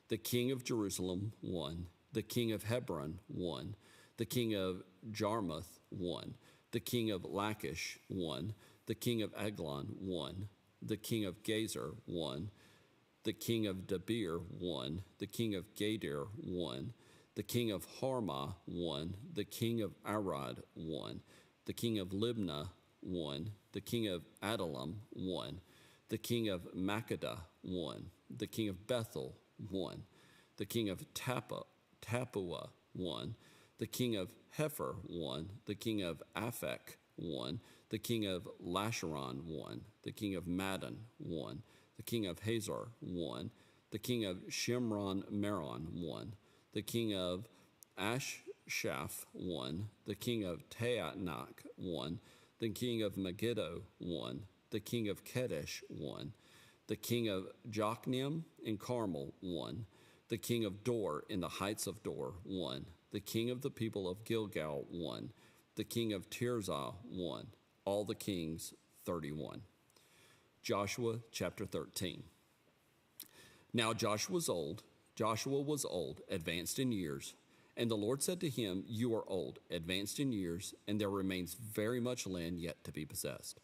The king of Jerusalem, 1. The king of Hebron, 1. The king of Jarmuth, 1. The king of Lachish, 1. The king of Eglon, 1. the king of Gezer, 1, the king of Debir, 1, the king of Gader, 1, the king of Harmah, 1, the king of Arad, 1, the king of Libnah, 1, the king of Adullam, 1, the king of Makkedah, 1, the king of Bethel, 1, the king of Tappuah, 1, the king of Hepher, 1, the king of Aphek, 1, the king of Lasharon, 1, the king of Madon, 1, the king of Hazor, 1, the king of Shimron Meron, 1, the king of Ashshaph, 1, the king of Taanach, 1, the king of Megiddo, 1, the king of Kedesh, 1, the king of Jokneam in Carmel, 1, the king of Dor in the heights of Dor, 1, the king of the people of Gilgal, 1, the king of Tirzah, 1, all the kings, 31. Joshua chapter 13. Now Joshua was old, advanced in years, and the Lord said to him, "You are old, advanced in years, and there remains very much land yet to be possessed.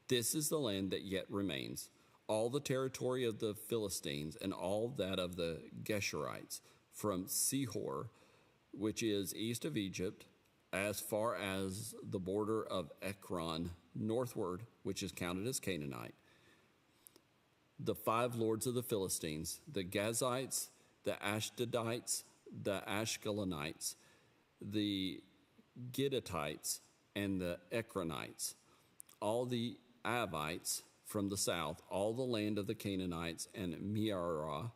This is the land that yet remains, all the territory of the Philistines and all that of the Geshurites, from Sihor, which is east of Egypt, as far as the border of Ekron, northward, which is counted as Canaanite. The 5 lords of the Philistines, the Gazites, the Ashdodites, the Ashkelonites, the Gittitites, and the Ekronites, all the Avites from the south, all the land of the Canaanites, and Mearah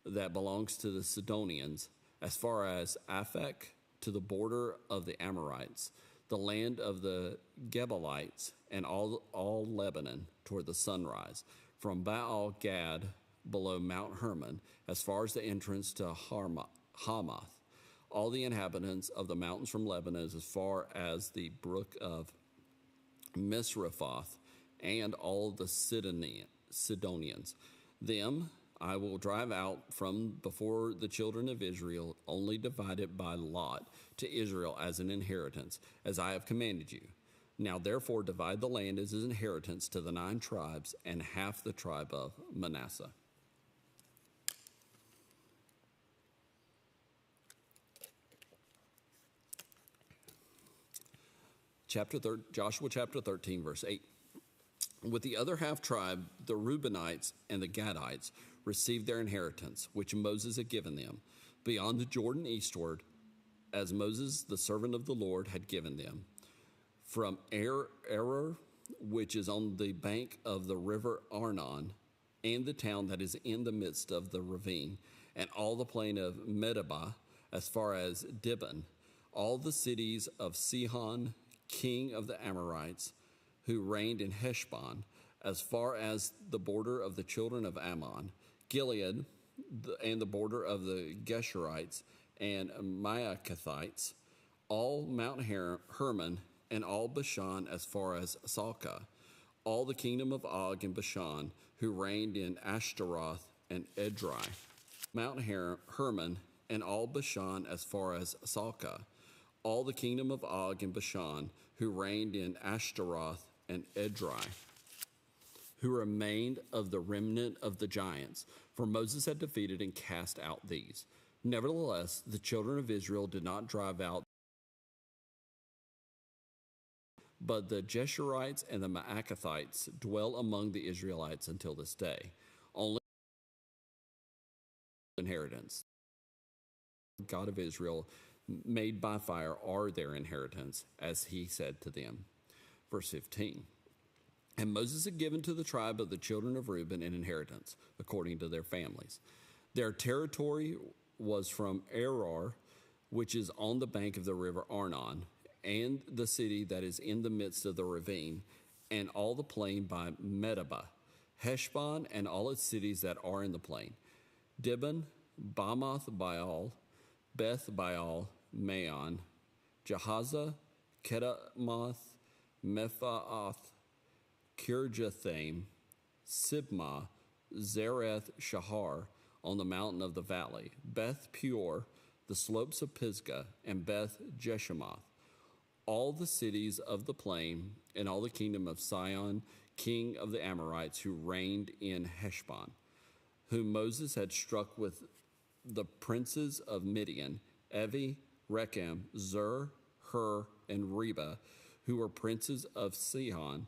that belongs to the Sidonians, as far as Aphek to the border of the Amorites, the land of the Gebalites, and all Lebanon toward the sunrise, from Baal Gad below Mount Hermon, as far as the entrance to Hamath, all the inhabitants of the mountains from Lebanon, as far as the brook of Misrephoth, and all the Sidonians. Them I will drive out from before the children of Israel, only divided by lot to Israel as an inheritance, as I have commanded you. Now therefore divide the land as an inheritance to the 9 tribes and half the tribe of Manasseh." Joshua chapter 13, verse 8. With the other half tribe, the Reubenites and the Gadites received their inheritance, which Moses had given them, beyond the Jordan eastward, as Moses, the servant of the Lord, had given them. From Aroer, which is on the bank of the river Arnon, and the town that is in the midst of the ravine, and all the plain of Medeba, as far as Dibon, all the cities of Sihon, king of the Amorites, who reigned in Heshbon, as far as the border of the children of Ammon, Gilead, and the border of the Geshurites and Maacathites, all Mount Hermon, and all Bashan as far as Salcah, all the kingdom of Og and Bashan, who reigned in Ashtaroth and Edrei, Mount Hermon, and all Bashan as far as Salcah, all the kingdom of Og and Bashan, who reigned in Ashtaroth and Edrei, who remained of the remnant of the giants, for Moses had defeated and cast out these. Nevertheless, the children of Israel did not drive out, but the Jeshurites and the Maacathites dwell among the Israelites until this day. Only inheritance, God of Israel, made by fire, are their inheritance, as he said to them. Verse 15. And Moses had given to the tribe of the children of Reuben an inheritance, according to their families. Their territory was from Aroer, which is on the bank of the river Arnon, and the city that is in the midst of the ravine, and all the plain by Medeba, Heshbon, and all its cities that are in the plain, Dibon, Bamoth Baal, Beth Baal, Maon, Jahaza, Kedamoth, Mephaath, Kirjathaim, Sibmah, Zareth Shahar, on the mountain of the valley, Beth Peor, the slopes of Pisgah, and Beth Jeshimoth, all the cities of the plain, and all the kingdom of Sion, king of the Amorites, who reigned in Heshbon, whom Moses had struck with the princes of Midian, Evi, Rechem, Zur, Hur, and Reba, who were princes of Sihon,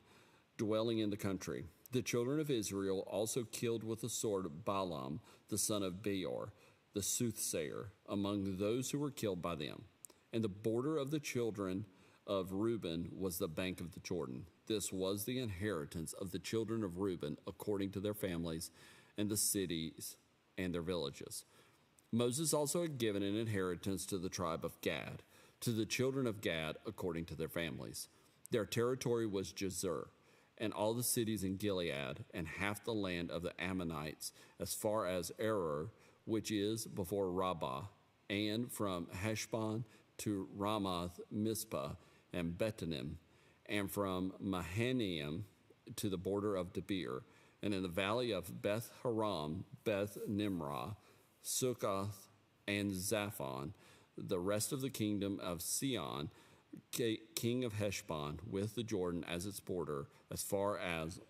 dwelling in the country. The children of Israel also killed with the sword Balaam, the son of Beor, the soothsayer, among those who were killed by them. And the border of the children of Reuben was the bank of the Jordan. This was the inheritance of the children of Reuben according to their families and the cities and their villages. Moses also had given an inheritance to the tribe of Gad, to the children of Gad according to their families. Their territory was Jazer, and all the cities in Gilead, and half the land of the Ammonites, as far as Aroer, which is before Rabbah, and from Heshbon to Ramoth Mizpah and Betanim, and from Mahanaim to the border of Debir, and in the valley of Beth Haram, Beth Nimrah, Sukkoth, and Zaphon, the rest of the kingdom of Sihon, king of Heshbon, with the Jordan as its border, as far as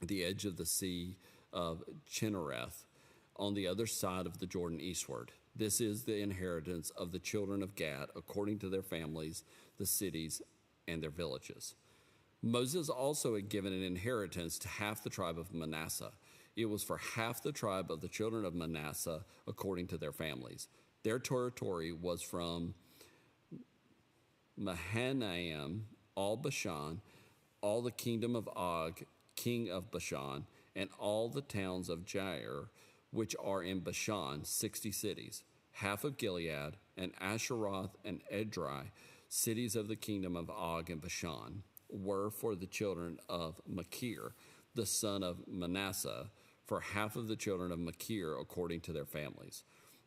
the edge of the sea of Chinnereth, on the other side of the Jordan eastward. This is the inheritance of the children of Gad, according to their families, the cities, and their villages. Moses also had given an inheritance to half the tribe of Manasseh. It was for half the tribe of the children of Manasseh, according to their families. Their territory was from Mahanaim, all Bashan, all the kingdom of Og, king of Bashan, and all the towns of Jair, which are in Bashan, 60 cities, half of Gilead, and Asheroth and Edrei, cities of the kingdom of Og and Bashan, were for the children of Machir, the son of Manasseh, for half of the children of Machir according to their families.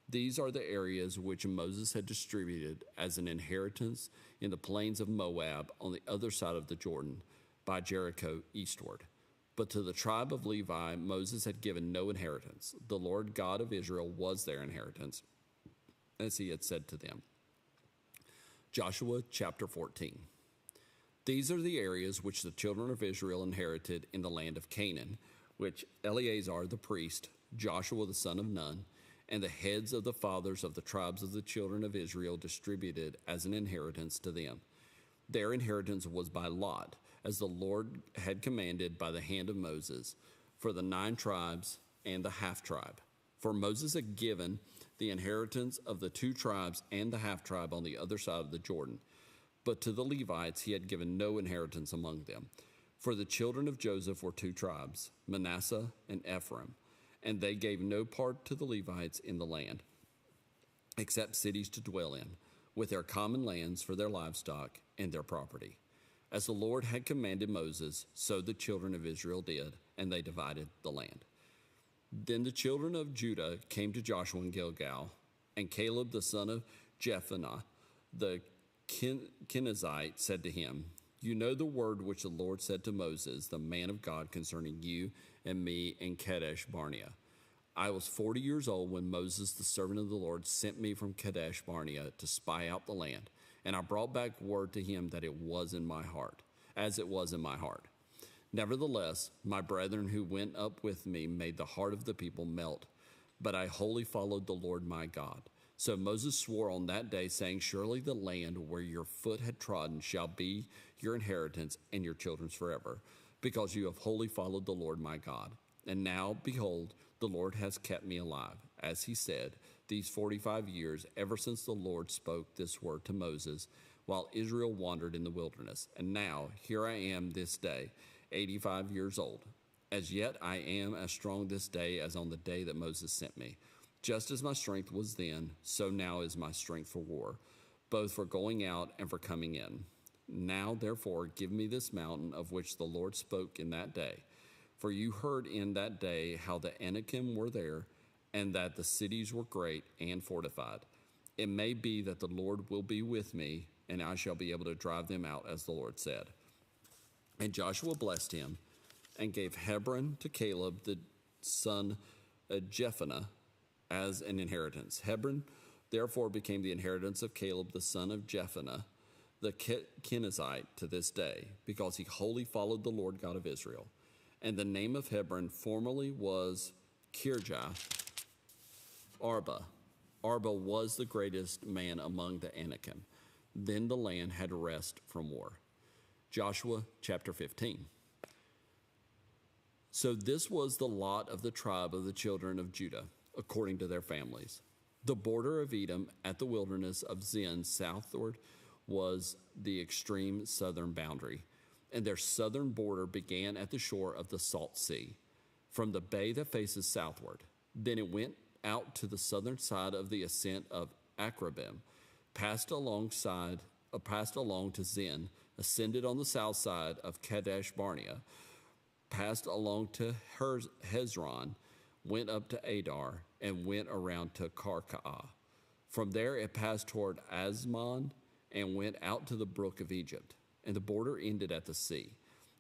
These are the areas which Moses had distributed as an inheritance in the plains of Moab on the other side of the Jordan, by Jericho eastward. But to the tribe of Levi, Moses had given no inheritance. The Lord God of Israel was their inheritance, as he had said to them. Joshua chapter 14. These are the areas which the children of Israel inherited in the land of Canaan, which Eleazar the priest, Joshua the son of Nun, and the heads of the fathers of the tribes of the children of Israel distributed as an inheritance to them. Their inheritance was by lot, as the Lord had commanded by the hand of Moses, for the 9 tribes and the half-tribe. For Moses had given the inheritance of the 2 tribes and the half-tribe on the other side of the Jordan. But to the Levites he had given no inheritance among them. For the children of Joseph were 2 tribes, Manasseh and Ephraim, and they gave no part to the Levites in the land, except cities to dwell in, with their common lands for their livestock and their property. As the Lord had commanded Moses, so the children of Israel did, and they divided the land. Then the children of Judah came to Joshua in Gilgal, and Caleb the son of Jephunneh, the Kenizzite, said to him, "You know the word which the Lord said to Moses, the man of God, concerning you and me in Kadesh Barnea. I was 40 years old when Moses, the servant of the Lord, sent me from Kadesh Barnea to spy out the land, and I brought back word to him that it was in my heart, as it was in my heart. Nevertheless, my brethren who went up with me made the heart of the people melt, but I wholly followed the Lord my God. So Moses swore on that day, saying, Surely the land where your foot had trodden shall be your inheritance and your children's forever, because you have wholly followed the Lord my God. And now, behold, the Lord has kept me alive, as he said, these 45 years, ever since the Lord spoke this word to Moses, while Israel wandered in the wilderness. And now, here I am this day, 85 years old. As yet I am as strong this day as on the day that Moses sent me. Just as my strength was then, so now is my strength for war, both for going out and for coming in. Now, therefore, give me this mountain of which the Lord spoke in that day. For you heard in that day how the Anakim were there, and that the cities were great and fortified. It may be that the Lord will be with me, and I shall be able to drive them out, as the Lord said." And Joshua blessed him, and gave Hebron to Caleb the son of Jephunneh as an inheritance. Hebron therefore became the inheritance of Caleb the son of Jephunneh, the Kenizzite to this day, because he wholly followed the Lord God of Israel. And the name of Hebron formerly was Kirjath Arba. Arba was the greatest man among the Anakim. Then the land had rest from war. Joshua chapter 15. So this was the lot of the tribe of the children of Judah, according to their families. The border of Edom at the wilderness of Zin southward was the extreme southern boundary, and their southern border began at the shore of the Salt Sea, from the bay that faces southward. Then it went out to the southern side of the ascent of Akrabim, passed along to Zin, ascended on the south side of Kadesh Barnea, passed along to Hezron, went up to Adar, and went around to Karkaa. From there it passed toward Asmon and went out to the brook of Egypt, and the border ended at the sea.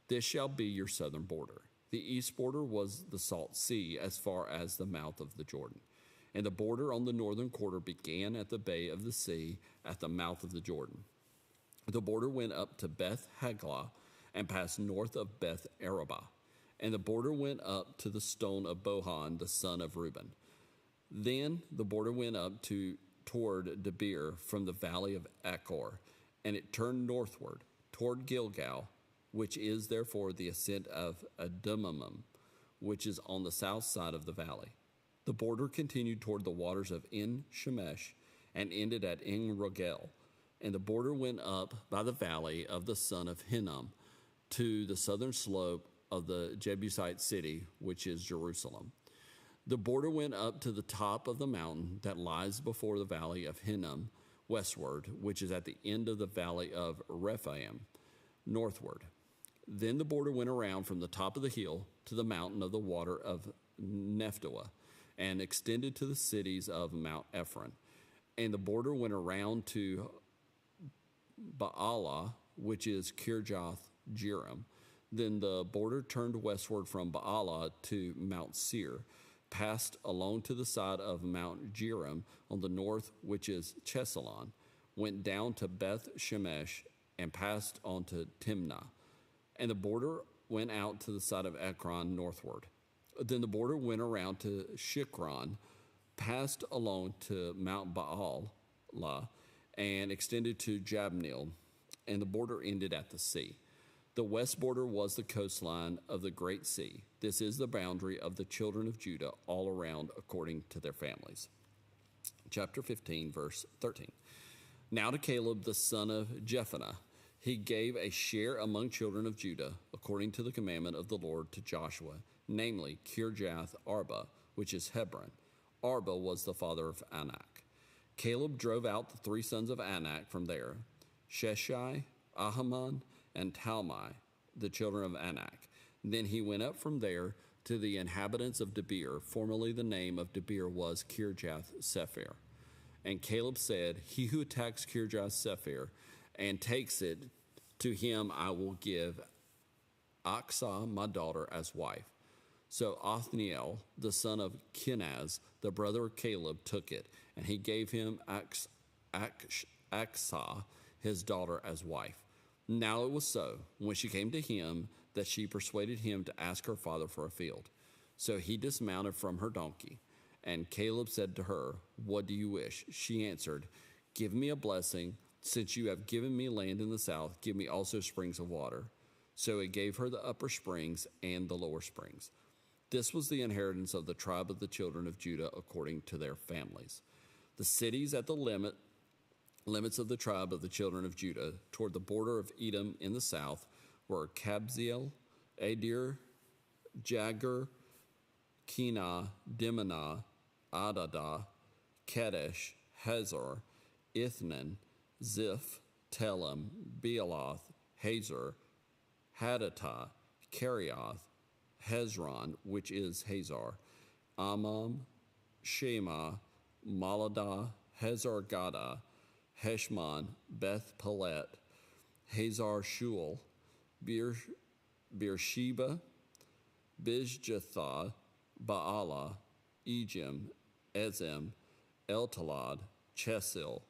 This shall be your southern border. The east border was the Salt Sea as far as the mouth of the Jordan, and the border on the northern quarter began at the bay of the sea at the mouth of the Jordan. The border went up to Beth Haglah and passed north of Beth Arabah, and the border went up to the stone of Bohan, the son of Reuben. Then the border went up toward Debir from the valley of Achor, and it turned northward toward Gilgal, which is therefore the ascent of Adumim, which is on the south side of the valley. The border continued toward the waters of En Shemesh and ended at En Rogel, and the border went up by the valley of the son of Hinnom to the southern slope of the Jebusite city, which is Jerusalem. The border went up to the top of the mountain that lies before the valley of Hinnom westward, which is at the end of the valley of Rephaim northward. Then the border went around from the top of the hill to the mountain of the water of Nephtoah, and extended to the cities of Mount Ephron. And the border went around to Baalah, which is Kirjath Jearim. Then the border turned westward from Baalah to Mount Seir, passed along to the side of Mount Jearim on the north, which is Chesalon, went down to Beth Shemesh, and passed on to Timnah. And the border went out to the side of Ekron northward. Then the border went around to Shikron, passed along to Mount Baalah, and extended to Jabneel, and the border ended at the sea. The west border was the coastline of the great sea. This is the boundary of the children of Judah all around according to their families. Chapter 15, verse 13. Now to Caleb the son of Jephunneh, he gave a share among children of Judah according to the commandment of the Lord to Joshua, namely Kirjath Arba, which is Hebron. Arba was the father of Anak. Caleb drove out the three sons of Anak from there, Sheshai, Ahiman, and Talmai, the children of Anak. Then he went up from there to the inhabitants of Debir. Formerly the name of Debir was Kirjath Sepher. And Caleb said, he who attacks Kirjath Sepher and takes it, to him I will give Aksah, my daughter, as wife. So Othniel, the son of Kenaz, the brother of Caleb, took it, and he gave him Aksah, his daughter, as wife. Now it was so, when she came to him, that she persuaded him to ask her father for a field. So he dismounted from her donkey. And Caleb said to her, what do you wish? She answered, give me a blessing. Since you have given me land in the south, give me also springs of water. So he gave her the upper springs and the lower springs. This was the inheritance of the tribe of the children of Judah according to their families. The cities at the limits of the tribe of the children of Judah toward the border of Edom in the south were Kabzeel, Adir, Jagur, Kenah, Dimnah, Adadah, Kadesh, Hazor, Ithnan, Ziph, Telem, Bealoth, Hazor, Hadattah, Kerioth, Hezron, which is Hazor, Amam, Shema, Maladah, Hazar Gada, Heshmon, Beth Pelet, Hazar Shual, Beersheba, Bijjathah, Baalah, Ejim, Ezem, Eltalad, Chesil,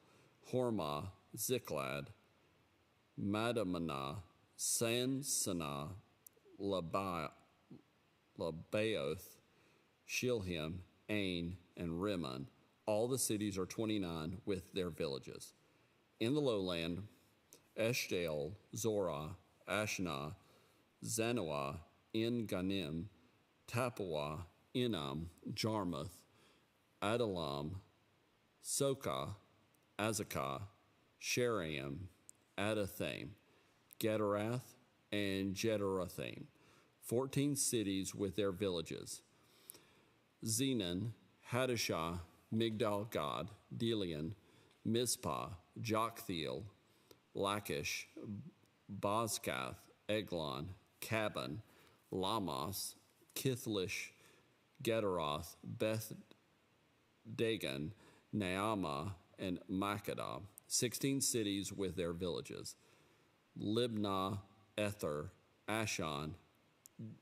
Hormah, Ziklag, Madamana, Sansana, Labaoth, Shilhim, Ain, and Rimmon. All the cities are 29 with their villages. In the lowland, Eshtaol, Zorah, Ashna, Zanoah, En Ganim, Tappuah, Enam, Jarmuth, Adullam, Sokah, Azekah, Sheraim, Adathaim, Gederath, and Jedurathaim, 14 cities with their villages. Zenon, Hadashah, Migdal Gad, Delian, Mizpah, Joktheel, Lachish, Bozkath, Eglon, Cabon, Lamas, Kithlish, Gederoth, Beth Dagon, Naamah, and Makkedah, 16 cities with their villages. Libnah, Ether, Ashan,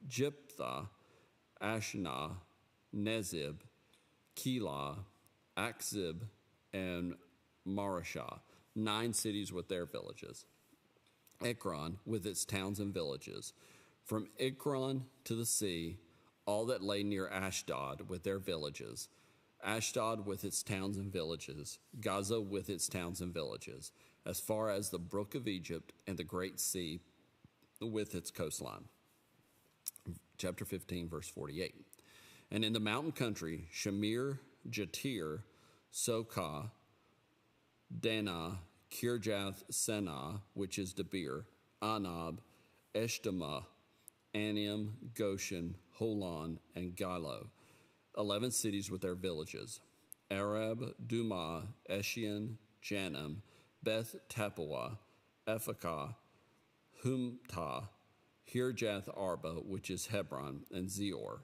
Jephthah, Ashnah, Nezib, Keilah, Akzib, and Marashah, 9 cities with their villages. Ekron with its towns and villages. From Ekron to the sea, all that lay near Ashdod with their villages. Ashdod with its towns and villages. Gaza with its towns and villages, as far as the brook of Egypt and the great sea with its coastline. Chapter 15, verse 48. And in the mountain country, Shamir, Jatir, Sokah, Dana, Kirjath Senah, which is Debir, Anab, Eshtemoa, Anim, Goshen, Holon, and Gilo, 11 cities with their villages. Arab, Dumah, Eshion, Janim, Beth Tappuah, Ephakah, Humtah, Kirjath Arba, which is Hebron, and Zior,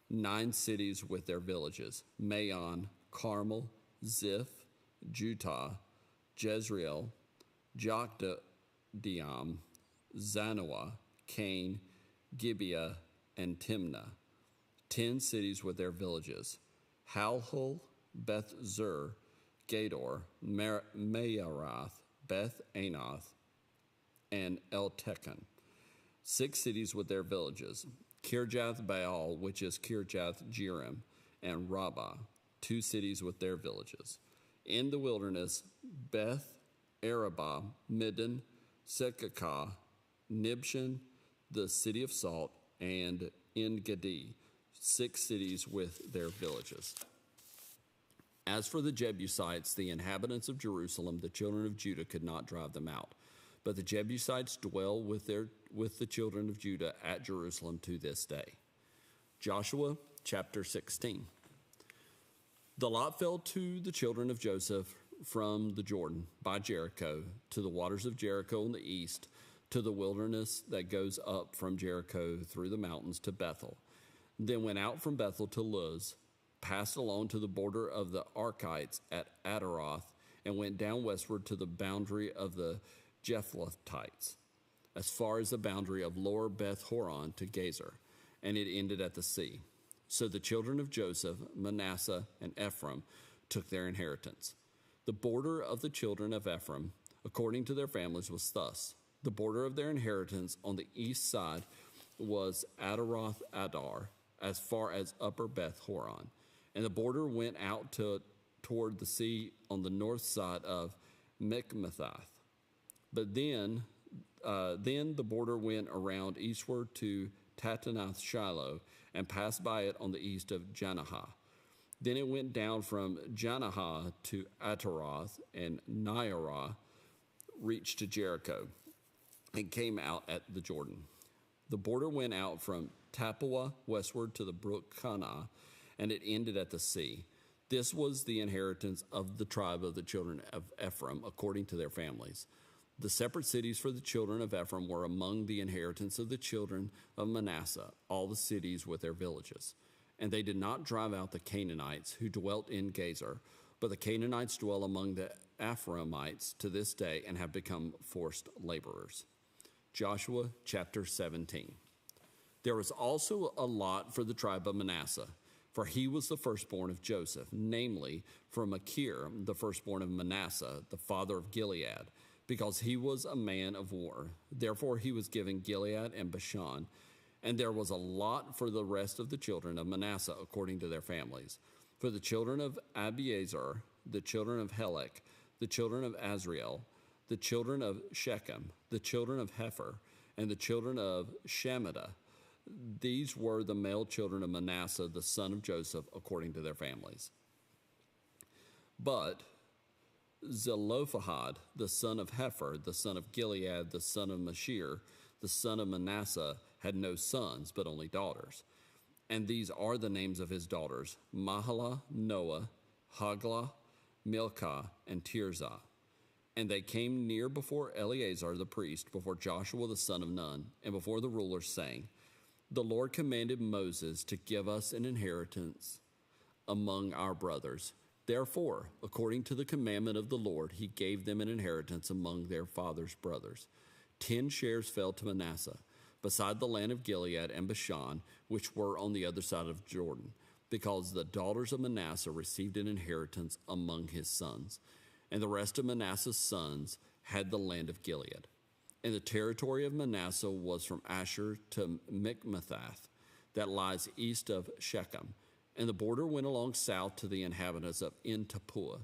9 cities with their villages. Maon, Carmel, Ziph, Jutah, Jezreel, Jokdeam, Zanoah, Cain, Gibeah, and Timnah, 10 cities with their villages. Halhul, Beth Zur, Gedor, Mayarath, Beth Anath, and Eltekon, 6 cities with their villages. Kirjath Baal, which is Kirjath Jearim, and Rabbah, 2 cities with their villages. In the wilderness, Beth Arabah, Middin, Sekakah, Nibshan, the city of salt, and En-Gedi, 6 cities with their villages. As for the Jebusites, the inhabitants of Jerusalem, the children of Judah could not drive them out. But the Jebusites dwell with the children of Judah at Jerusalem to this day. Joshua chapter 16. The lot fell to the children of Joseph from the Jordan by Jericho to the waters of Jericho on the east, to the wilderness that goes up from Jericho through the mountains to Bethel. Then went out from Bethel to Luz, passed along to the border of the Arkites at Adaroth, and went down westward to the boundary of the Jephlethites, as far as the boundary of lower Beth Horon to Gezer, and it ended at the sea. So the children of Joseph, Manasseh, and Ephraim took their inheritance. The border of the children of Ephraim, according to their families, was thus. The border of their inheritance on the east side was Adaroth Adar, as far as upper Beth Horon. And the border went out toward the sea on the north side of Mikmethath. But then the border went around eastward to Tatanath Shiloh and passed by it on the east of Janahah. Then it went down from Janahah to Ataroth, and Naarah reached to Jericho and came out at the Jordan. The border went out from Tappuah westward to the brook Kanah, and it ended at the sea. This was the inheritance of the tribe of the children of Ephraim, according to their families. The separate cities for the children of Ephraim were among the inheritance of the children of Manasseh, all the cities with their villages. And they did not drive out the Canaanites who dwelt in Gezer, but the Canaanites dwell among the Ephraimites to this day and have become forced laborers. Joshua chapter 17. There was also a lot for the tribe of Manasseh, for he was the firstborn of Joseph, namely from Machir, the firstborn of Manasseh, the father of Gilead. because he was a man of war. Therefore he was given Gilead and Bashan. And there was a lot for the rest of the children of Manasseh according to their families. For the children of Abiezer, the children of Helek, the children of Azriel, the children of Shechem, the children of Hepher, and the children of Shemida. These were the male children of Manasseh, the son of Joseph, according to their families. But Zelophehad, the son of Hepher, the son of Gilead, the son of Mashir, the son of Manasseh, had no sons, but only daughters. And these are the names of his daughters: Mahlah, Noah, Haglah, Milcah, and Tirzah. And they came near before Eleazar the priest, before Joshua the son of Nun, and before the rulers, saying, The Lord commanded Moses to give us an inheritance among our brothers. Therefore, according to the commandment of the Lord, he gave them an inheritance among their father's brothers. 10 shares fell to Manasseh, beside the land of Gilead and Bashan, which were on the other side of Jordan, because the daughters of Manasseh received an inheritance among his sons. And the rest of Manasseh's sons had the land of Gilead. And the territory of Manasseh was from Asher to Michmethath, that lies east of Shechem. And the border went along south to the inhabitants of En Tappuah.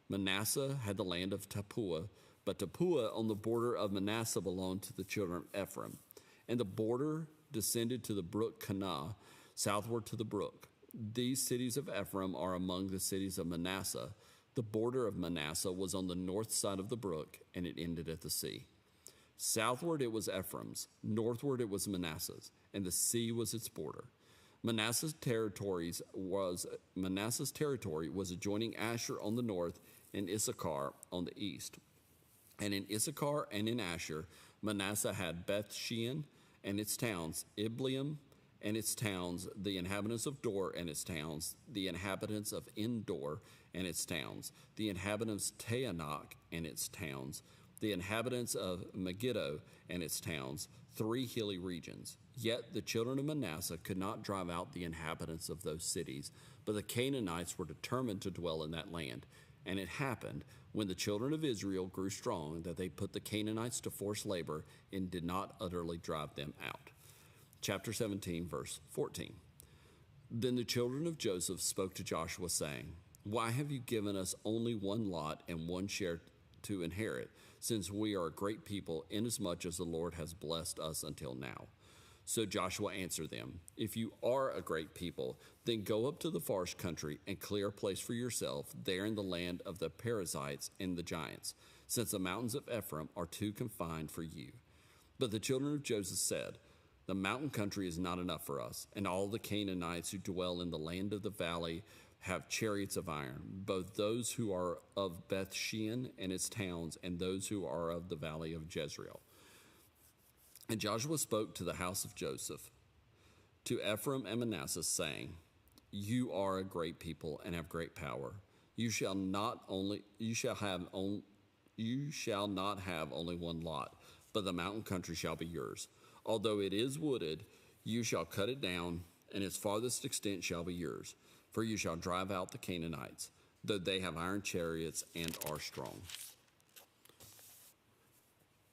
Manasseh had the land of Tappuah, but Tappuah on the border of Manasseh belonged to the children of Ephraim. And the border descended to the brook Kanah, southward to the brook. These cities of Ephraim are among the cities of Manasseh. The border of Manasseh was on the north side of the brook, and it ended at the sea. Southward it was Ephraim's, northward it was Manasseh's, and the sea was its border. Manasseh's territory was adjoining Asher on the north and Issachar on the east. And in Issachar and in Asher, Manasseh had Beth Shean and its towns, Ibleam and its towns, the inhabitants of Dor and its towns, the inhabitants of Endor and its towns, the inhabitants of Taanach and its towns, the inhabitants of Megiddo and its towns, 3 hilly regions. Yet the children of Manasseh could not drive out the inhabitants of those cities, but the Canaanites were determined to dwell in that land. And it happened, when the children of Israel grew strong, that they put the Canaanites to forced labor and did not utterly drive them out. Chapter 17, verse 14. Then the children of Joseph spoke to Joshua, saying, Why have you given us only one lot and one share to inherit, since we are a great people, inasmuch as the Lord has blessed us until now? So Joshua answered them, If you are a great people, then go up to the forest country and clear a place for yourself there in the land of the Perizzites and the giants, since the mountains of Ephraim are too confined for you. But the children of Joseph said, The mountain country is not enough for us, and all the Canaanites who dwell in the land of the valley have chariots of iron, both those who are of Beth Shean and its towns, and those who are of the valley of Jezreel. And Joshua spoke to the house of Joseph, to Ephraim and Manasseh, saying, You are a great people and have great power. You shall not have only one lot, but the mountain country shall be yours. Although it is wooded, you shall cut it down, and its farthest extent shall be yours. For you shall drive out the Canaanites, though they have iron chariots and are strong.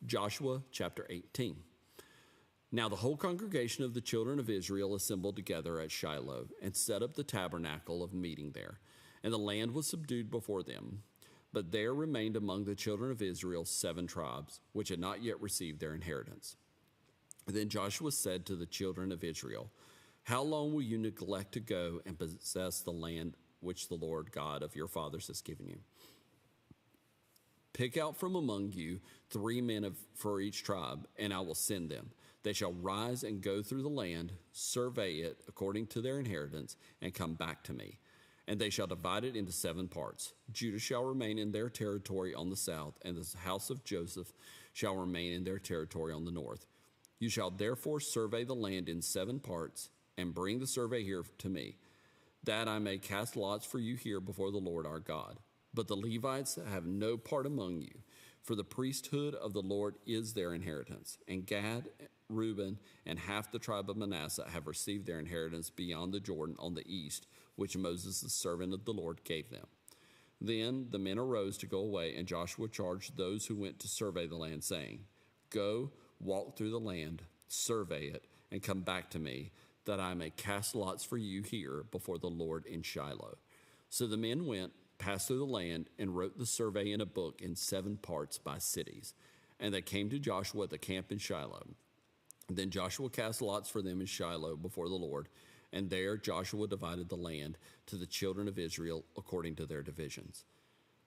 Joshua chapter 18. Now the whole congregation of the children of Israel assembled together at Shiloh, and set up the tabernacle of meeting there. And the land was subdued before them. But there remained among the children of Israel 7 tribes, which had not yet received their inheritance. Then Joshua said to the children of Israel, How long will you neglect to go and possess the land which the Lord God of your fathers has given you? Pick out from among you 3 men for each tribe, and I will send them. They shall rise and go through the land, survey it according to their inheritance, and come back to me. And they shall divide it into 7 parts. Judah shall remain in their territory on the south, and the house of Joseph shall remain in their territory on the north. You shall therefore survey the land in 7 parts, and bring the survey here to me, that I may cast lots for you here before the Lord our God. But the Levites have no part among you, for the priesthood of the Lord is their inheritance. And Gad, Reuben, and half the tribe of Manasseh have received their inheritance beyond the Jordan on the east, which Moses, the servant of the Lord, gave them. Then the men arose to go away, and Joshua charged those who went to survey the land, saying, Go, walk through the land, survey it, and come back to me, that I may cast lots for you here before the Lord in Shiloh. So the men went, passed through the land, and wrote the survey in a book in 7 parts by cities. And they came to Joshua at the camp in Shiloh. Then Joshua cast lots for them in Shiloh before the Lord, and there Joshua divided the land to the children of Israel according to their divisions.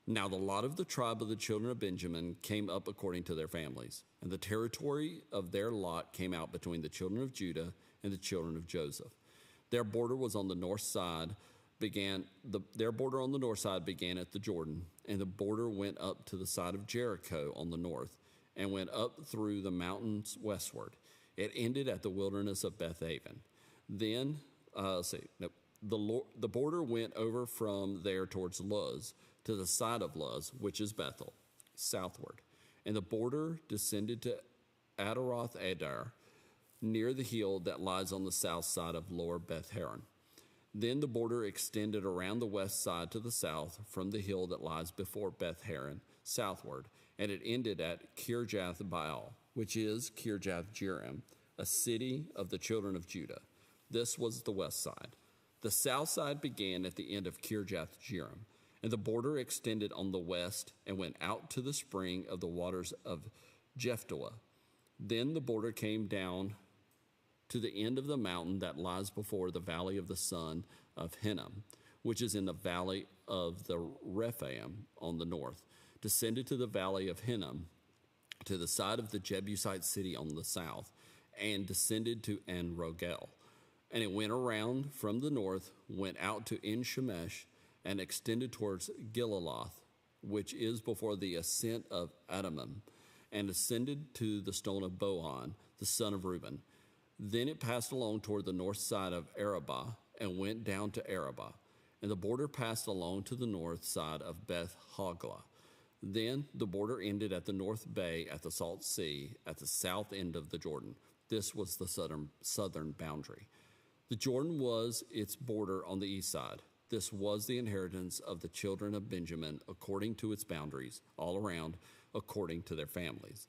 Now the lot of the tribe of the children of Benjamin came up according to their families, and the territory of their lot came out between the children of Judah and the children of Joseph. Their border was on the north side, their border on the north side began at the Jordan, and the border went up to the side of Jericho on the north, and went up through the mountains westward. It ended at the wilderness of Bethaven. Then, the border went over from there towards Luz, to the side of Luz, which is Bethel, southward. And the border descended to Adaroth Adar, near the hill that lies on the south side of lower Beth Horon. Then the border extended around the west side to the south from the hill that lies before Beth Horon, southward, and it ended at Kirjath Baal, which is Kirjath Jearim, a city of the children of Judah. This was the west side. The south side began at the end of Kirjath Jearim, and the border extended on the west and went out to the spring of the waters of Jephthah. Then the border came down to the end of the mountain that lies before the valley of the son of Hinnom, which is in the valley of the Rephaim on the north, descended to the valley of Hinnom, to the side of the Jebusite city on the south, and descended to En Rogel. And it went around from the north, went out to En Shemesh, and extended towards Gilaloth, which is before the ascent of Adamim, and ascended to the stone of Bohan, the son of Reuben. Then it passed along toward the north side of Arabah, and went down to Arabah. And the border passed along to the north side of Beth Hoglah. Then the border ended at the north bay at the Salt Sea, at the south end of the Jordan. This was the southern boundary. The Jordan was its border on the east side. This was the inheritance of the children of Benjamin according to its boundaries, all around, according to their families.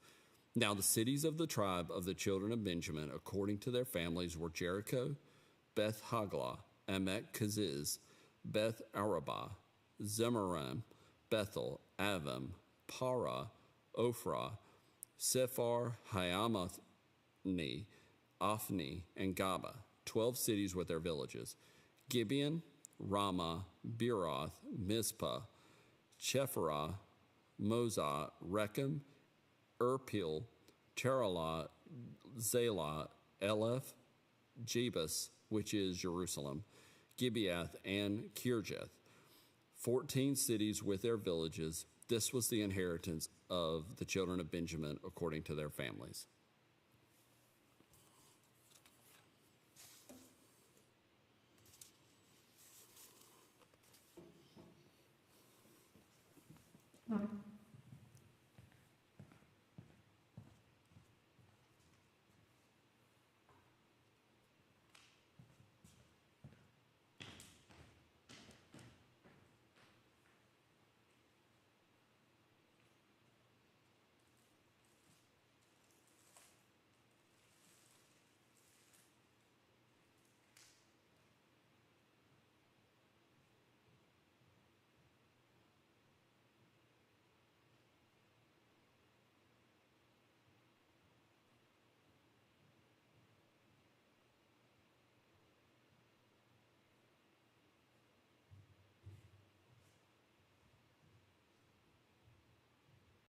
Now the cities of the tribe of the children of Benjamin, according to their families, were Jericho, Beth Hoglah, Emek Keziz, Beth Arabah, Zemarim, Bethel, Avim, Parah, Ophrah, Sephar, Hayamathni, Ophni, and Gaba, 12 cities with their villages. Gibeon, Ramah, Beeroth, Mizpah, Chephirah, Mozah, Rechem, Irpil, Teralah, Zelah, Eleph, Jebus, which is Jerusalem, Gibeath, and Kirjath, 14 cities with their villages. This was the inheritance of the children of Benjamin according to their families.